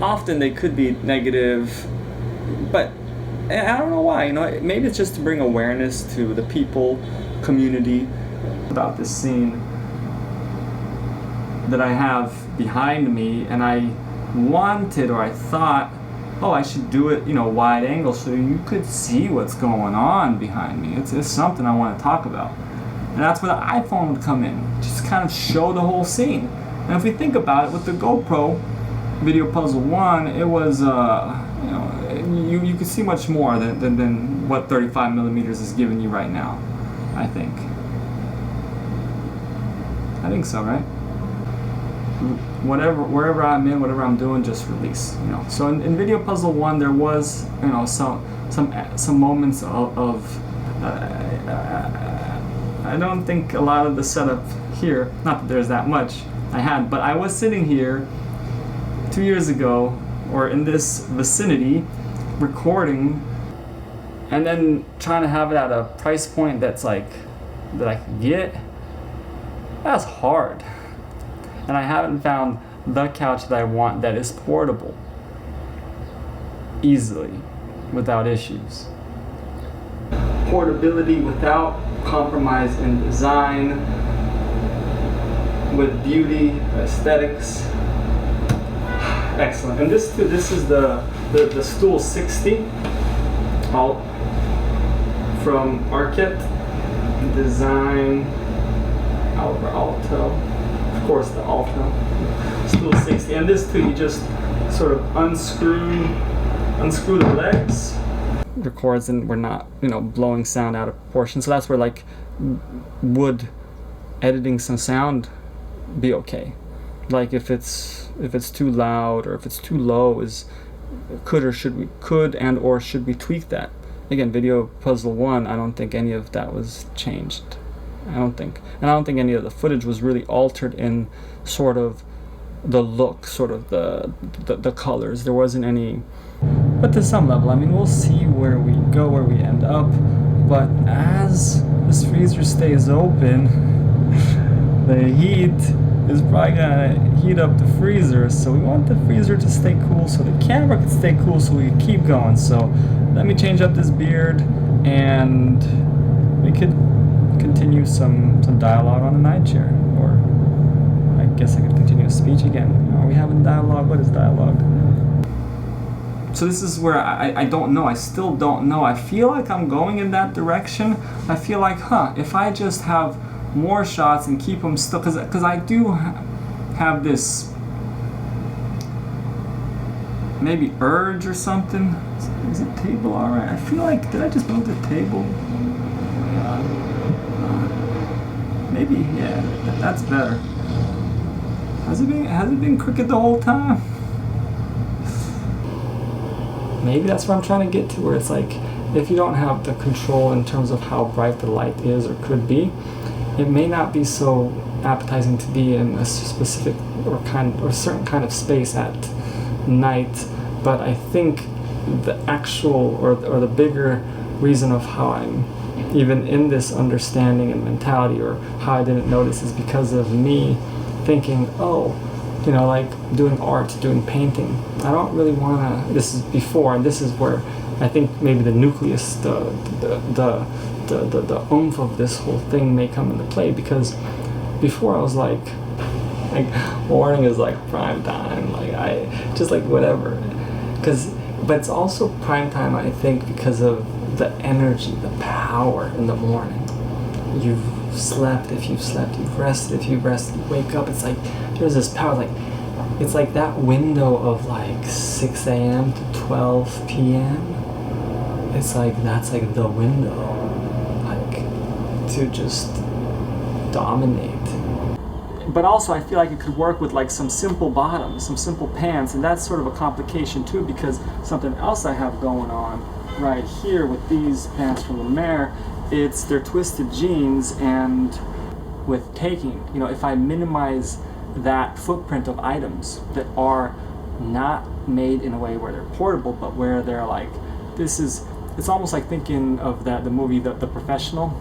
often they could be negative, but I don't know why. You know, maybe it's just to bring awareness to the people, community, about this scene that I have behind me, and I wanted, or I thought, oh, I should do it, you know, wide angle so you could see what's going on behind me. It's something I want to talk about, and that's where the iPhone would come in, just kind of show the whole scene. And if we think about it, with the GoPro Video Puzzle 1, it was, you know, you could see much more than what 35 millimeters is giving you right now, I think. I think so, right? Wherever I'm in, whatever I'm doing, just release, you know. So in Video Puzzle 1, there was, you know, some moments of I don't think a lot of the setup here, not that there's that much, I had, but I was sitting here 2 years ago, or in this vicinity, recording, and then trying to have it at a price point that's like, that I could get. That's hard. And I haven't found the couch that I want that is portable easily, without issues. Portability without compromise in design, with beauty, aesthetics. Excellent. And this is the Stool 60 Alt from Arquette Design Alto. Of course, the Alto. Stool 60. And this too, you just sort of unscrew the legs. Records, and we're not, you know, blowing sound out of proportion. So that's where, like, would editing some sound be okay? Like if it's too loud or if it's too low, could or should we tweak that? Again, Video Puzzle 1, I don't think any of that was changed. I don't think. And I don't think any of the footage was really altered in sort of the look, sort of the colors. There wasn't any. But to some level, I mean, we'll see where we go, where we end up. But as this freezer stays open, the heat is probably gonna heat up the freezer. So we want the freezer to stay cool, so the camera can stay cool, so we can keep going. So let me change up this beard, and we could continue some dialogue on the night chair. Or I guess I could continue a speech again. Are we having dialogue? What is dialogue? So this is where I don't know. I still don't know. I feel like I'm going in that direction. I feel like, if I just have more shots and keep them still, because I do have this maybe urge or something. Is the table all right? I feel like, did I just move the table? Maybe, yeah, that's better. Has it been crooked the whole time? Maybe that's what I'm trying to get to, where it's like, if you don't have the control in terms of how bright the light is or could be, it may not be so appetizing to be in a specific or certain kind of space at night. But I think the actual or the bigger reason of how I'm even in this understanding and mentality, or how I didn't notice, is because of me thinking, like doing art, doing painting. I don't really want to. This is before, and this is where I think maybe the nucleus, the oomph of this whole thing may come into play. Because before I was like morning is like prime time, like I just like whatever. But it's also prime time, I think, because of the energy, the power in the morning. You've slept, if you've slept, you've rested, if you've rested, you wake up, it's like there's this power, like it's like that window of like 6 a.m. to 12 p.m. It's like that's like the window, like to just dominate. But also I feel like it could work with like some simple bottoms, some simple pants, and that's sort of a complication too, because something else I have going on right here with these pants from La Mer, they're twisted jeans, and with taking, if I minimize that footprint of items that are not made in a way where they're portable, but where they're like, it's almost like thinking of the movie The Professional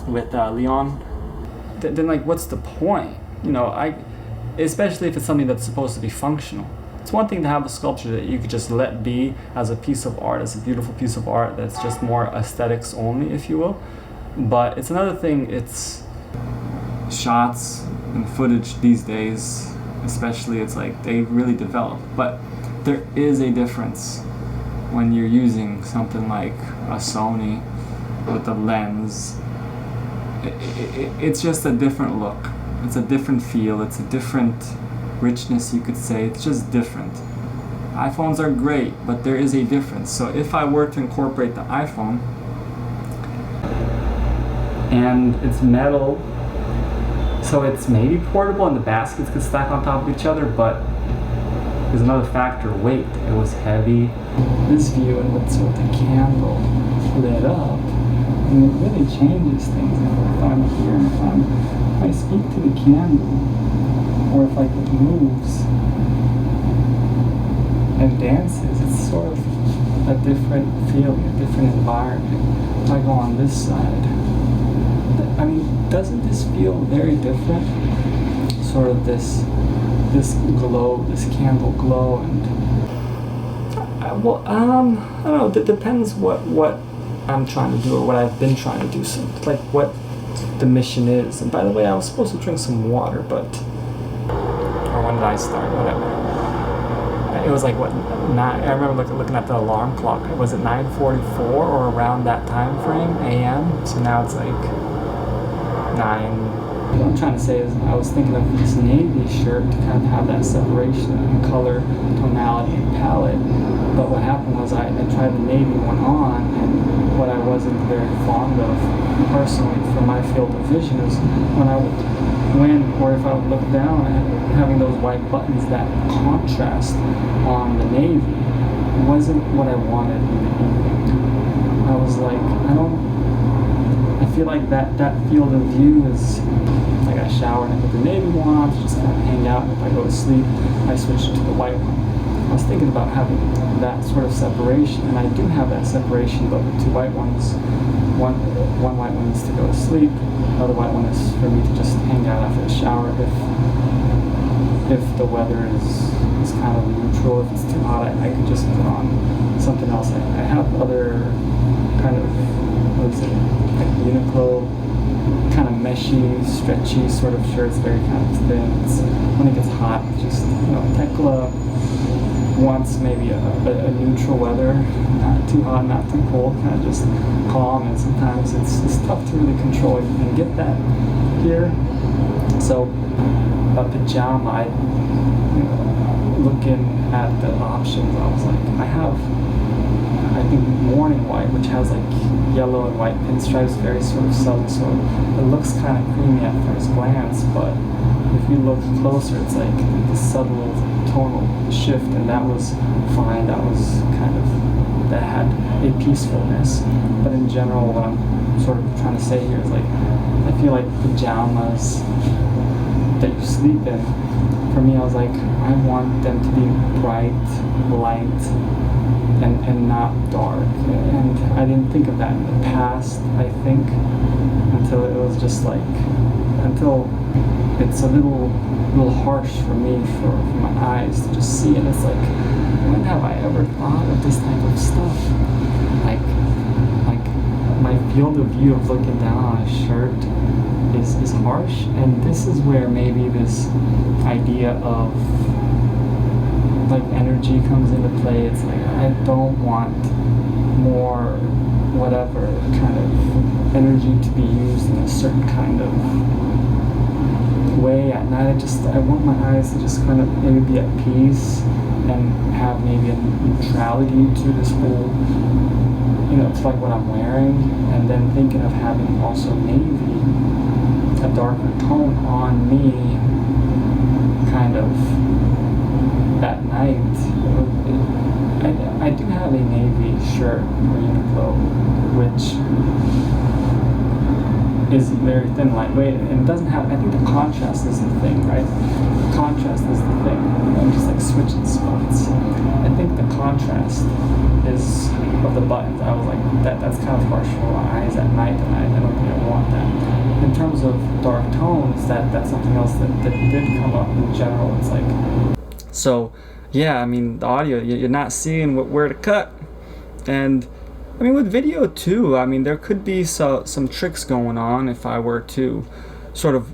with Leon. Then like, what's the point? Especially if it's something that's supposed to be functional. It's one thing to have a sculpture that you could just let be as a piece of art, as a beautiful piece of art that's just more aesthetics only, if you will. But it's another thing, it's shots and footage these days, especially, it's like they really develop. But there is a difference when you're using something like a Sony with a lens. It's just a different look. It's a different feel. It's a different richness, you could say. It's just different. iPhones are great, but there is a difference. So if I were to incorporate the iPhone, and it's metal, so it's maybe portable and the baskets could stack on top of each other, but there's another factor, weight. It was heavy. This view, and with the candle lit up, and it really changes things. If I'm here, if I speak to the candle, or if like it moves and dances, it's sort of a different feeling, a different environment. If I go on this side, I mean, doesn't this feel very different? Sort of this glow, this candle glow, and I don't know. It depends what I'm trying to do, or what I've been trying to do. So, like what the mission is. And by the way, I was supposed to drink some water, but when did I start? Whatever. It was like what, 9? I remember looking at the alarm clock. Was it 9:44 or around that time frame a.m.? So now it's like 9. What I'm trying to say is, I was thinking of this navy shirt to kind of have that separation in color, tonality, and palette. But what happened was I tried the navy one on, and what I wasn't very fond of personally for my field of vision is if I would look down and having those white buttons, that contrast on the navy wasn't what I wanted in the evening. I was like, I feel like that field of view is like I shower and I put the navy one on to just kind of hang out, and if I go to sleep, I switch to the white one. I was thinking about having that sort of separation, and I do have that separation, but with two white ones, one white one is to go to sleep, the other white one is for me to just hang out after the shower if the weather is kind of neutral. If it's too hot, I could just put on something else. I have other kind of, what is it, like Uniqlo, kind of meshy, stretchy sort of shirts, very kind of thin. It's, when it gets hot, just, you know, Tekla wants maybe a neutral weather, not too hot, not too cold, kind of just calm, and sometimes it's tough to really control it and get that here. So a pajama, looking at the options, I was like, I think morning white, which has like yellow and white pinstripes, very sort of subtle, so it looks kind of creamy at first glance, but if you look closer, it's like the subtle tonal shift, and that was fine. That was kind of, that had a peacefulness. But in general, what I'm sort of trying to say here is like, I feel like pajamas that you sleep in, for me, I was like, I want them to be bright, light, and not dark. And I didn't think of that in the past, I think, until it was just like, until it's a little harsh for me, for my eyes to just see it. It's like, when have I ever thought of this type of stuff? Like my field of view of looking down on a shirt is harsh, and this is where maybe this idea of like energy comes into play. It's like, I don't want more whatever kind of energy to be used in a certain kind of way at night. I want my eyes to just kind of maybe be at peace and have maybe a neutrality to this whole, you know, it's like what I'm wearing, and then thinking of having also navy, a darker tone on me, kind of at night. I do have a navy shirt for Uniqlo, which is very thin, lightweight, and it doesn't have, I think the contrast is the thing, right? The contrast is the thing. I'm just like switching spots. I think the contrast is of the buttons. I was like, that's kind of harsh for my eyes at night, and I don't think I want that. In terms of dark tones, that's something else that did come up in general. It's like, so yeah, I mean, the audio, you're not seeing where to cut, and I mean, with video too, I mean, there could be some tricks going on if I were to sort of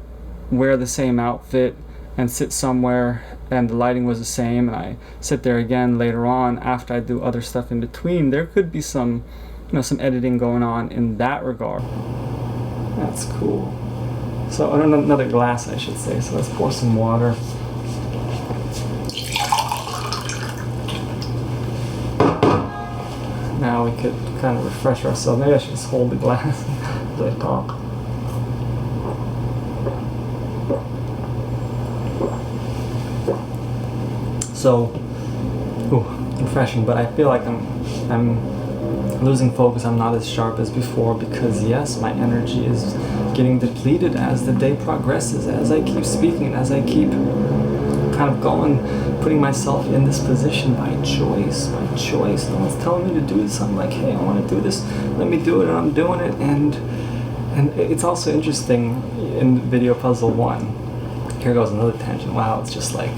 wear the same outfit and sit somewhere and the lighting was the same, and I sit there again later on after I do other stuff in between. There could be some, you know, some editing going on in that regard. That's cool. So another glass, I should say. So let's pour some water. Now we could kind of refresh ourselves. Maybe I should just hold the glass as I talk. So, refreshing, but I feel like I'm losing focus. I'm not as sharp as before because yes, my energy is getting depleted as the day progresses, as I keep speaking, as I keep kind of going, putting myself in this position by choice. No one's telling me to do this. I'm like, hey, I want to do this. Let me do it, and I'm doing it. And it's also interesting in Video Puzzle 1. Here goes another tangent. Wow, it's just like,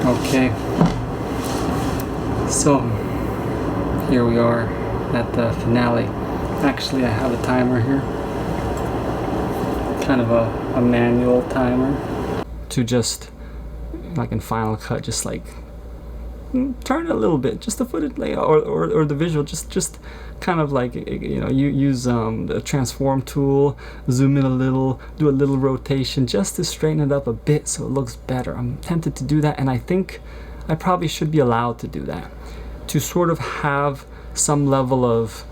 okay, so here we are at the finale. Actually, I have a timer here, kind of a manual timer, to just, like in Final Cut, just like turn it a little bit, just to put it like, or the visual, just kind of like, you know, you use the transform tool, zoom in a little, do a little rotation just to straighten it up a bit so it looks better. I'm tempted to do that, and I think I probably should be allowed to do that, to sort of have some level of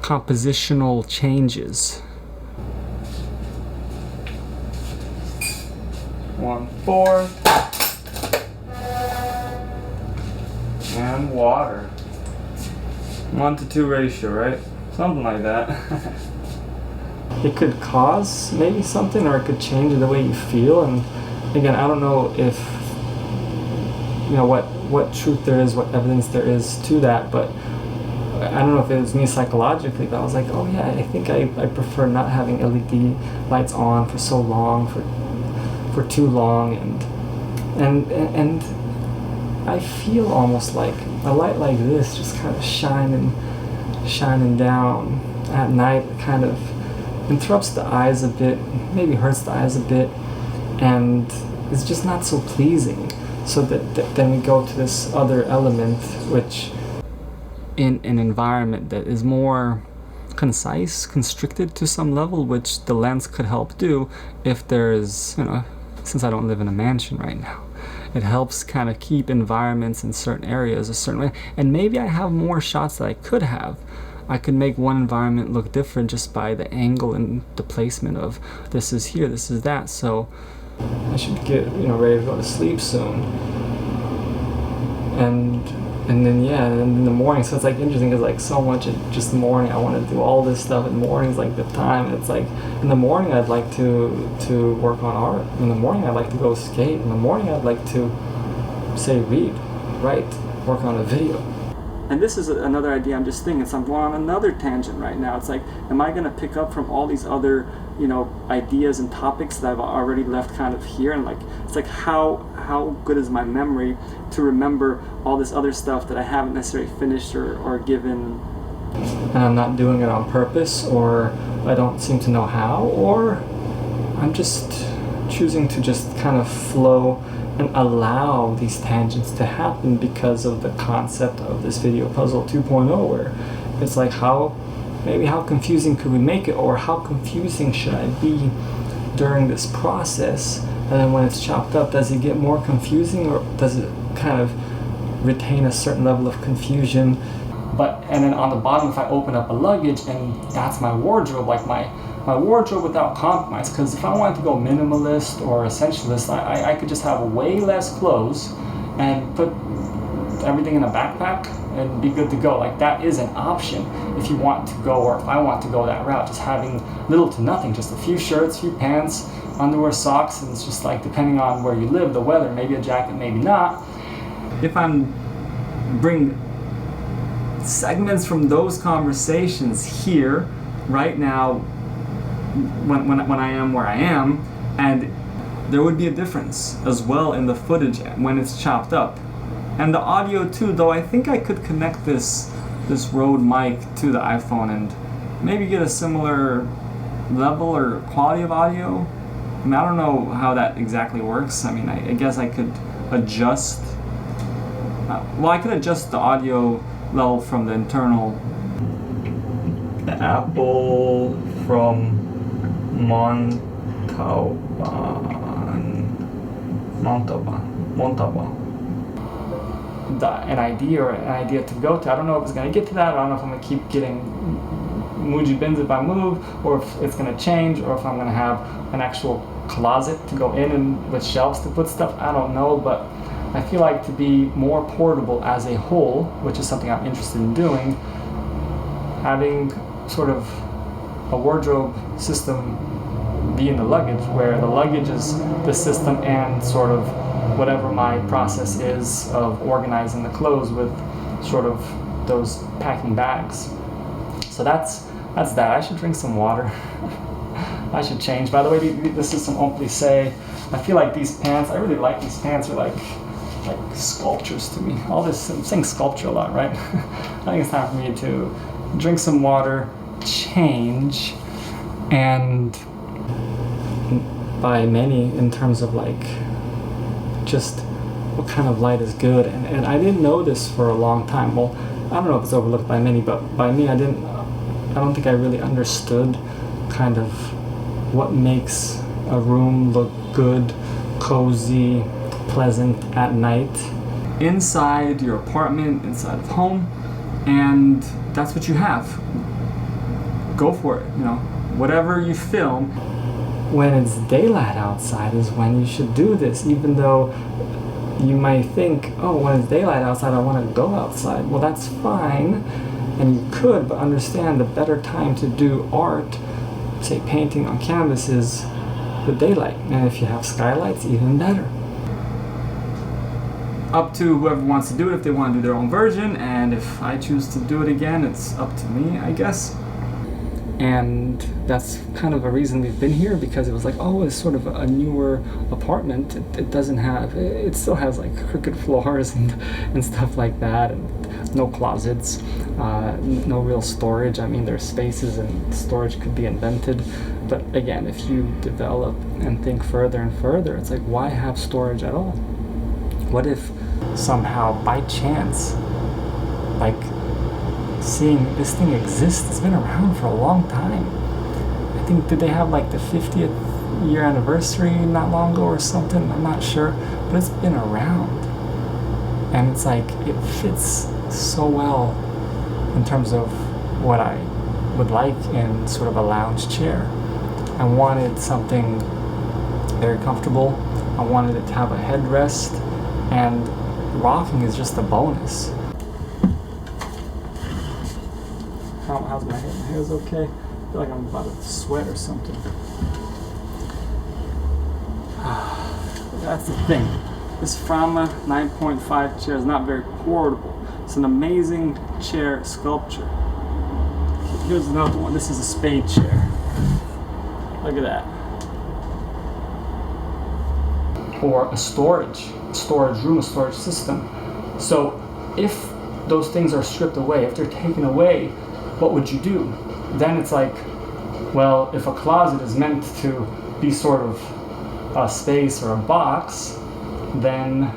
compositional changes. 1/4 and water. 1-to-2 ratio, right? Something like that. It could cause maybe something, or it could change the way you feel. And again, I don't know if, you know, what truth there is, what evidence there is to that, but I don't know if it was me psychologically, but I was like, oh yeah, I think I prefer not having LED lights on for so long, for too long, and I feel almost like a light like this just kind of shining down at night kind of interrupts the eyes a bit, maybe hurts the eyes a bit, and it's just not so pleasing. So that then we go to this other element, which in an environment that is more concise, constricted to some level, which the lens could help do if there's, you know, since I don't live in a mansion right now, it helps kind of keep environments in certain areas a certain way. And maybe I have more shots that I could have. I could make one environment look different just by the angle and the placement of this is here, this is that. So I should get, you know, ready to go to sleep soon. And then yeah, and in the morning, so it's like interesting because like so much just the morning I want to do all this stuff in the mornings, like the time, and it's like in the morning I'd like to work on art. In the morning I'd like to go skate. In the morning I'd like to say read, write, work on a video. And this is another idea I'm just thinking, so I'm going on another tangent right now. It's like, am I going to pick up from all these other, you know, ideas and topics that I've already left kind of here? And like, it's like, how good is my memory to remember all this other stuff that I haven't necessarily finished or given? And I'm not doing it on purpose, or I don't seem to know how, or I'm just choosing to just kind of flow and allow these tangents to happen because of the concept of this Video Puzzle 2.0, where it's like how confusing could we make it, or how confusing should I be during this process? And then when it's chopped up, does it get more confusing, or does it kind of retain a certain level of confusion? And then on the bottom, if I open up a luggage and that's my wardrobe, like my wardrobe without compromise, because if I wanted to go minimalist or essentialist, I could just have way less clothes and put everything in a backpack and be good to go. Like, that is an option if you want to go, or if I want to go that route, just having little to nothing, just a few shirts, few pants, underwear, socks, and it's just like, depending on where you live, the weather, maybe a jacket, maybe not. If I'm bring segments from those conversations here right now, when I am where I am, and there would be a difference as well in the footage when it's chopped up, and the audio too. Though I think I could connect this Rode mic to the iPhone and maybe get a similar level or quality of audio. I mean, I don't know how that exactly works. I mean, I guess I could adjust. I could adjust the audio level from the internal. The Apple from Montauban. An idea to go to. I don't know if it's going to get to that. I don't know if I'm going to keep getting Muji bins if I move, or if it's going to change, or if I'm going to have an actual closet to go in and with shelves to put stuff. I don't know, but I feel like to be more portable as a whole, which is something I'm interested in doing, having sort of a wardrobe system be in the luggage, where the luggage is the system and sort of whatever my process is of organizing the clothes with sort of those packing bags. So that's that. I should drink some water. I should change. By the way, this is some Homme Plissé. I feel like these pants, I really like these pants, are like sculptures to me. All this, I'm saying sculpture a lot, right? I think it's time for me to drink some water, change, and by many in terms of like just what kind of light is good. And I didn't know this for a long time. Well, I don't know if it's overlooked by many, but by me, I don't think I really understood kind of what makes a room look good, cozy, pleasant at night. inside your apartment, inside of home, and that's what you have. Go for it, you know, whatever you film. When it's daylight outside is when you should do this, even though you might think, oh, when it's daylight outside, I want to go outside. Well, that's fine, and you could, but understand the better time to do art, say painting on canvas, is the daylight. And if you have skylights, even better. Up to whoever wants to do it, if they want to do their own version, and if I choose to do it again, it's up to me, I guess. And that's kind of a reason we've been here, because it was like, oh, it's sort of a newer apartment. It doesn't have, it still has like crooked floors and stuff like that, and no closets, no real storage. I mean, there's spaces and storage could be invented, but again, if you develop and think further and further, it's like, why have storage at all? What if somehow by chance, like, seeing this thing exists, it's been around for a long time. I think, did they have like the 50th year anniversary not long ago or something? I'm not sure, but it's been around. And it's like, it fits so well in terms of what I would like in sort of a lounge chair. I wanted something very comfortable. I wanted it to have a headrest, and rocking is just a bonus. How's my hair? My hair's okay. I feel like I'm about to sweat or something. That's the thing. This Frama 9.5 chair is not very portable. It's an amazing chair sculpture. Here's another one. This is a spade chair. Look at that. Or a storage room, a storage system. So if those things are stripped away, if they're taken away, what would you do? Then it's like, well, if a closet is meant to be sort of a space or a box, then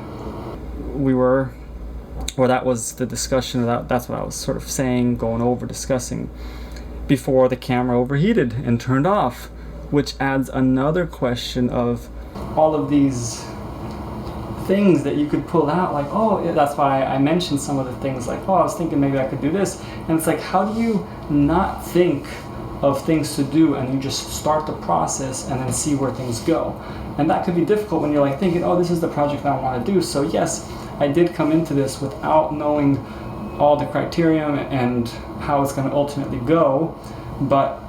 that was the discussion, that's what I was sort of saying, going over, discussing before the camera overheated and turned off, which adds another question of all of these things that you could pull out, like, oh, yeah, that's why I mentioned some of the things, like, oh, I was thinking maybe I could do this, and it's like, how do you not think of things to do and you just start the process and then see where things go? And that could be difficult when you're like thinking, oh, this is the project I want to do. So yes, I did come into this without knowing all the criteria and how it's going to ultimately go, but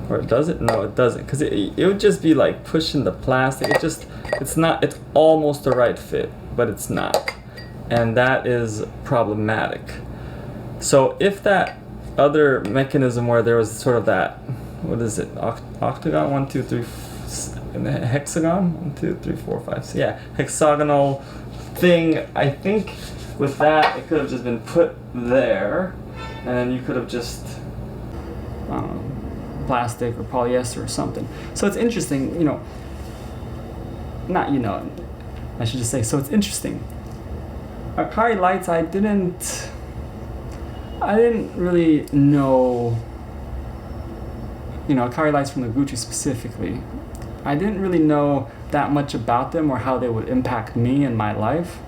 or does it? No, it doesn't, because it would just be like pushing the plastic. It's almost the right fit, but it's not. And that is problematic. So if that other mechanism where there was sort of that, what is it, octagon, 1, 2, 3, hexagon, 1, 2, 3, 4, 5, so yeah, hexagonal thing, I think with that, it could have just been put there, and then you could have just, plastic or polyester or something. So it's interesting, I should just say, so it's interesting. Akari lights, I didn't really know, Akari lights from Noguchi specifically, I didn't really know that much about them or how they would impact me in my life.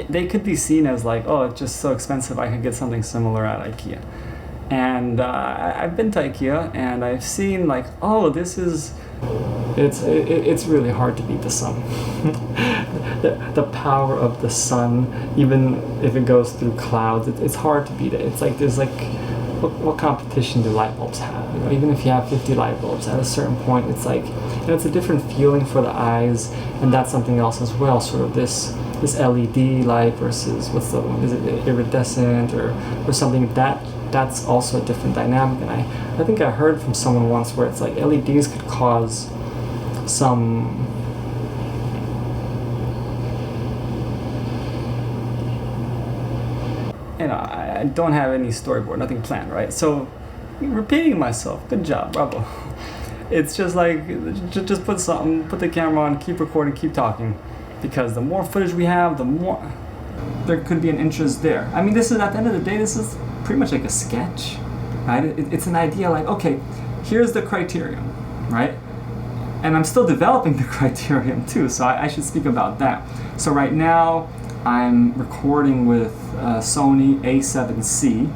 They could be seen as like, oh, it's just so expensive, I could get something similar at IKEA. And I've been to IKEA and I've seen like, oh, this is, it's really hard to beat the sun. the power of the sun, even if it goes through clouds, it's hard to beat it. It's like, there's like, what competition do light bulbs have? Even if you have 50 light bulbs, at a certain point, it's like, it's a different feeling for the eyes, and that's something else as well, sort of this LED light versus, what's the one, is it iridescent or something, that's also a different dynamic. And I think I heard from someone once where it's like LEDs could cause some I don't have any storyboard, nothing planned, right? So repeating myself, good job, bravo. It's just like, just put the camera on, keep recording, keep talking, because the more footage we have, the more there could be an interest there. I mean, this is, at the end of the day, this is pretty much like a sketch, right? It's an idea like, okay, here's the criterion, right? And I'm still developing the criterion too, so I should speak about that. So right now, I'm recording with Sony A7C,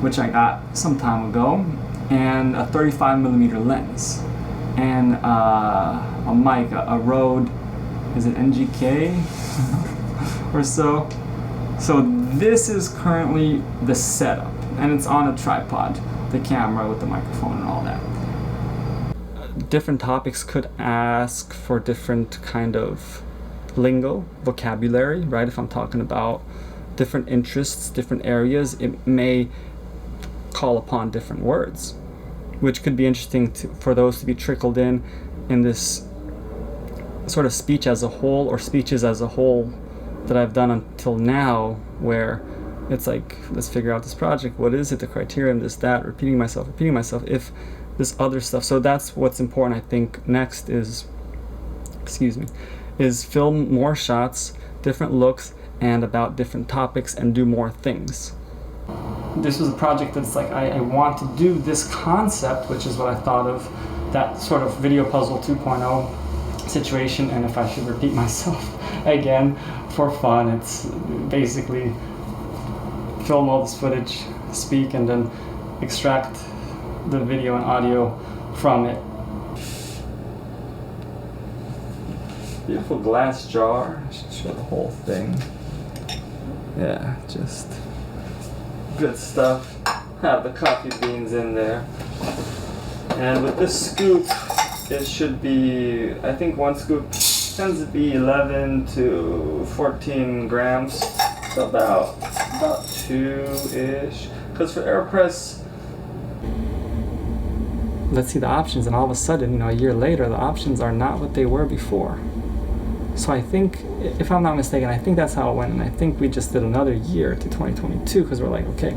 which I got some time ago, and a 35mm lens, and a mic, a Rode, is it NGK or so? So this is currently the setup, and it's on a tripod, the camera with the microphone and all that. Different topics could ask for different kind of lingo, vocabulary, right? If I'm talking about different interests, different areas, it may call upon different words, which could be interesting for those to be trickled in this sort of speech as a whole, or speeches as a whole that I've done until now, where it's like, let's figure out this project, what is it, the criterion, this, that, repeating myself, if this other stuff. So that's what's important, I think. Next is, is film more shots, different looks, and about different topics, and do more things. This was a project that's like, I want to do this concept, which is what I thought of, that sort of video puzzle 2.0 situation. And if I should repeat myself again, for fun, it's basically film all this footage, speak, and then extract the video and audio from it. Beautiful glass jar. I should show the whole thing. Yeah, just good stuff. Have the coffee beans in there. And with this scoop, it should be, I think one scoop tends to be 11 to 14 grams. So about 2-ish. Because for AeroPress, let's see the options, and all of a sudden, a year later, the options are not what they were before. So I think, if I'm not mistaken, I think that's how it went, and I think we just did another year to 2022, because we're like, okay,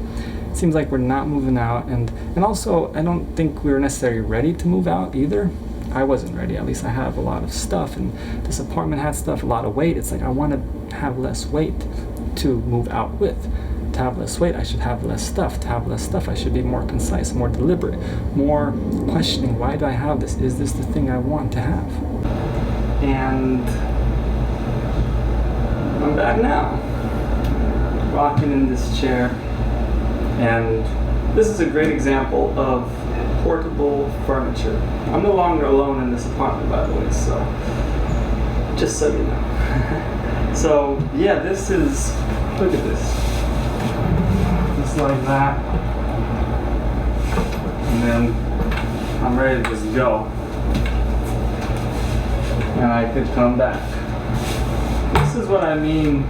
it seems like we're not moving out, and also, I don't think we were necessarily ready to move out either. I wasn't ready. At least I have a lot of stuff, and this apartment had stuff, a lot of weight. It's like, I want to have less weight to move out with. To have less weight, I should have less stuff. To have less stuff, I should be more concise, more deliberate, more questioning, why do I have this? Is this the thing I want to have? And I'm back now, rocking in this chair. And this is a great example of portable furniture. I'm no longer alone in this apartment, by the way, so just so you know. So yeah, this is, look at this. Just like that. And then I'm ready to just go. And I could come back. This is what I mean.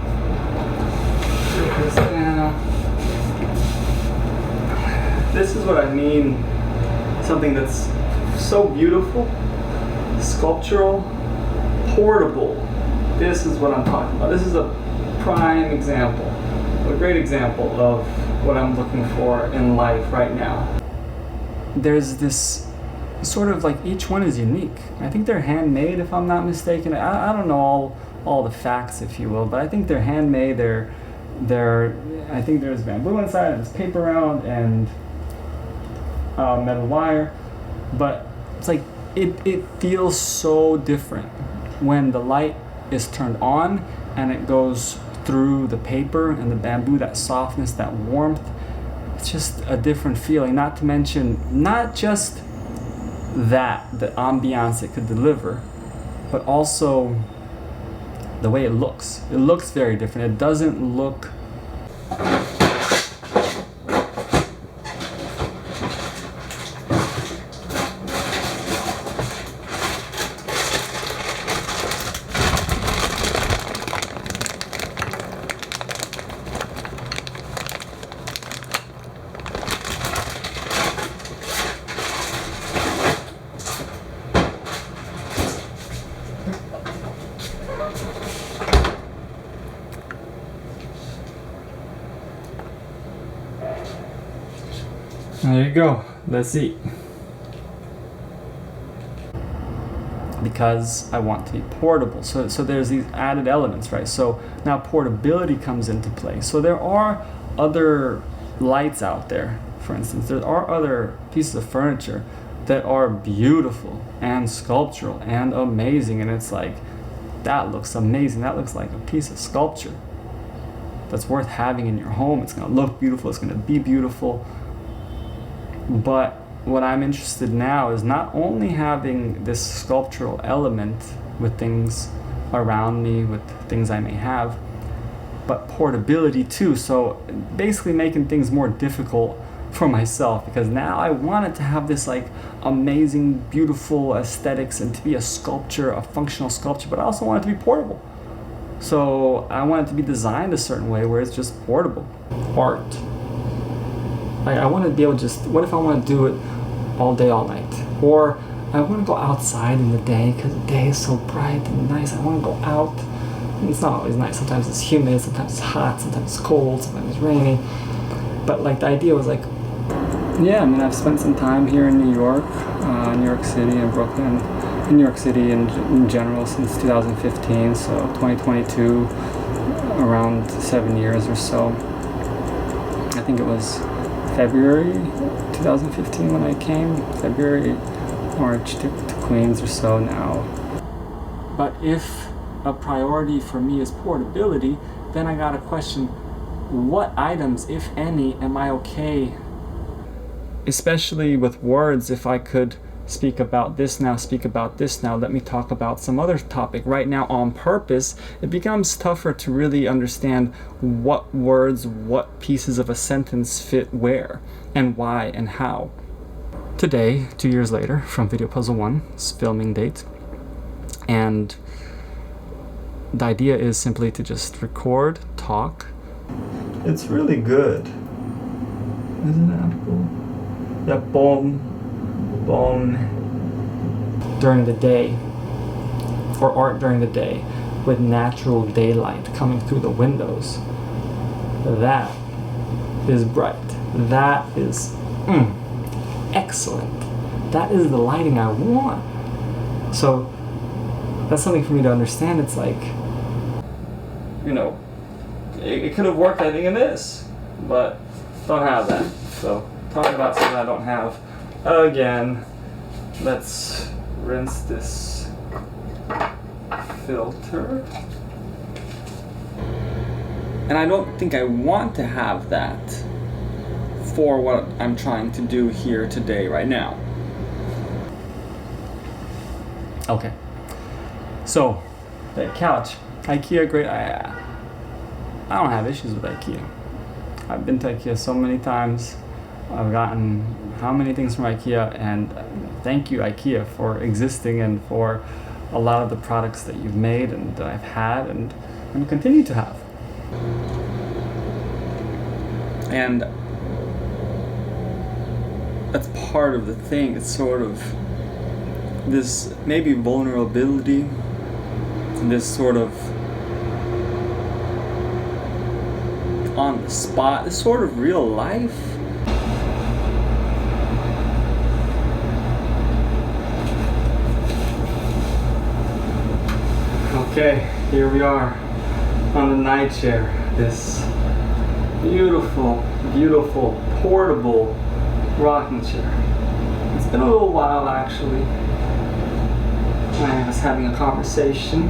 This is what I mean. Something that's so beautiful, sculptural, portable. This is what I'm talking about. This is a prime example, a great example of what I'm looking for in life right now. There's this sort of like, each one is unique. I think they're handmade, if I'm not mistaken. I don't know all the facts, if you will, but I think they're handmade. I think there's bamboo inside, and there's paper around, and metal wire, but it's like, it feels so different when the light is turned on and it goes through the paper and the bamboo, that softness, that warmth. It's just a different feeling, not to mention, not just the ambiance it could deliver, but also the way it looks. It looks very different. It doesn't look There you go. Let's eat. Because I want to be portable. So there's these added elements, right? So now portability comes into play. So there are other lights out there, for instance. There are other pieces of furniture that are beautiful and sculptural and amazing. And it's like, that looks amazing. That looks like a piece of sculpture. that's worth having in your home. It's going to look beautiful, it's going to be beautiful. But what I'm interested now is not only having this sculptural element with things around me, with things I may have, but portability too. So basically making things more difficult for myself, because now I want it to have this like amazing, beautiful aesthetics and to be a sculpture, a functional sculpture, but I also want it to be portable. So I want it to be designed a certain way where it's just portable. Art. Like I want to be able to just, what if I want to do it all day, all night? Or I want to go outside in the day because the day is so bright and nice. I want to go out. It's not always nice. Sometimes it's humid, sometimes it's hot, sometimes it's cold, sometimes it's rainy. But like the idea was like, yeah, I mean, I've spent some time here in New York City and Brooklyn, in New York City in general since 2015, so 2022, around 7 years or so. I think it was February 2015 when I came, February, March to Queens or so now. But if a priority for me is portability, then I gotta question, what items, if any, am I okay? Especially with words, if I could speak about this now, speak about this now, let me talk about some other topic. Right now, on purpose, it becomes tougher to really understand what words, what pieces of a sentence fit where, and why, and how. Today, 2 years later, from Video Puzzle 1's filming date, and the idea is simply to just record, talk. It's really good. Isn't that cool? Yeah, boom. During the day, or art during the day, with natural daylight coming through the windows. That is bright. That is excellent. That is the lighting I want. So that's something for me to understand. It's like, you know, it could have worked, I think, in this, but don't have that. So talking about something I don't have. Again, let's rinse this filter. And I don't think I want to have that for what I'm trying to do here today, right now. Okay. So, the couch. IKEA, great. I don't have issues with IKEA. I've been to IKEA so many times. I've gotten how many things from IKEA, and thank you IKEA for existing and for a lot of the products that you've made and that I've had and continue to have. And that's part of the thing. It's sort of this maybe vulnerability, this sort of on the spot, this sort of real life. Okay, here we are on the night chair. This beautiful, beautiful, portable rocking chair. It's been a little while actually. I was having a conversation.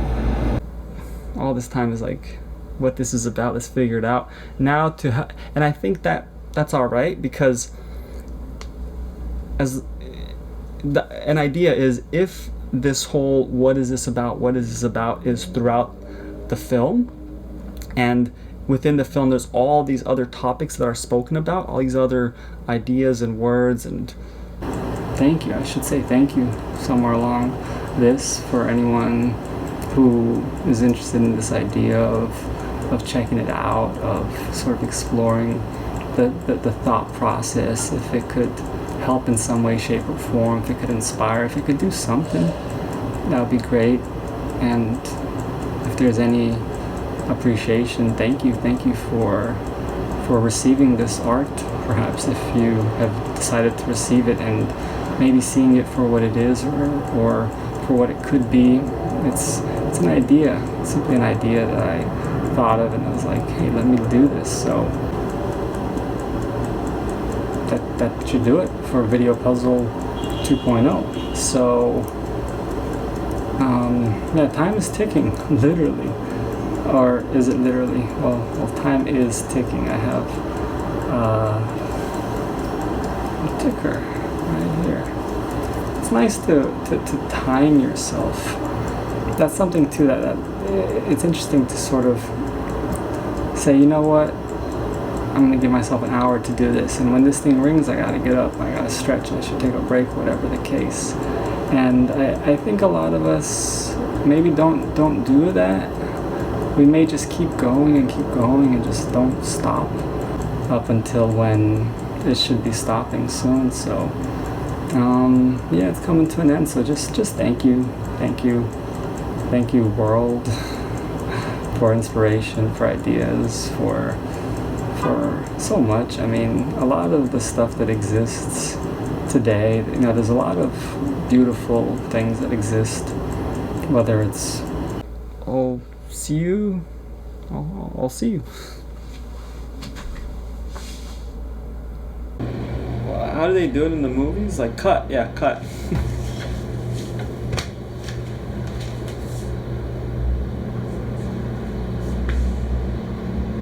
All this time is like, what this is about, let's figure it out. Now and I think that's all right, because an idea is, if this whole what is this about is throughout the film, and within the film there's all these other topics that are spoken about, all these other ideas and words, and Thank you. I should say thank you somewhere along this for anyone who is interested in this idea of checking it out, of sort of exploring the thought process, if it could help in some way, shape, or form, if it could inspire, if it could do something, that would be great. And if there's any appreciation, thank you for receiving this art. Perhaps if you have decided to receive it and maybe seeing it for what it is, or for what it could be. It's an idea, simply an idea that I thought of, and I was like, hey, let me do this. So that should do it for Video Puzzle 2.0. So yeah, time is ticking, literally. or is it literally? Well, time is ticking. I have a ticker right here. It's nice to time yourself. That's something too that it's interesting to sort of say, you know what, I'm gonna give myself an hour to do this, and when this thing rings, I gotta get up, I gotta stretch, I should take a break, whatever the case. And I think a lot of us maybe don't do that. We may just keep going and just don't stop up until when it should be stopping soon. So yeah, it's coming to an end. So just thank you world, for inspiration, for ideas, for so much. I mean, a lot of the stuff that exists today, you know, there's a lot of beautiful things that exist, whether it's I'll see you. How do they do it in the movies? Like cut, yeah, cut.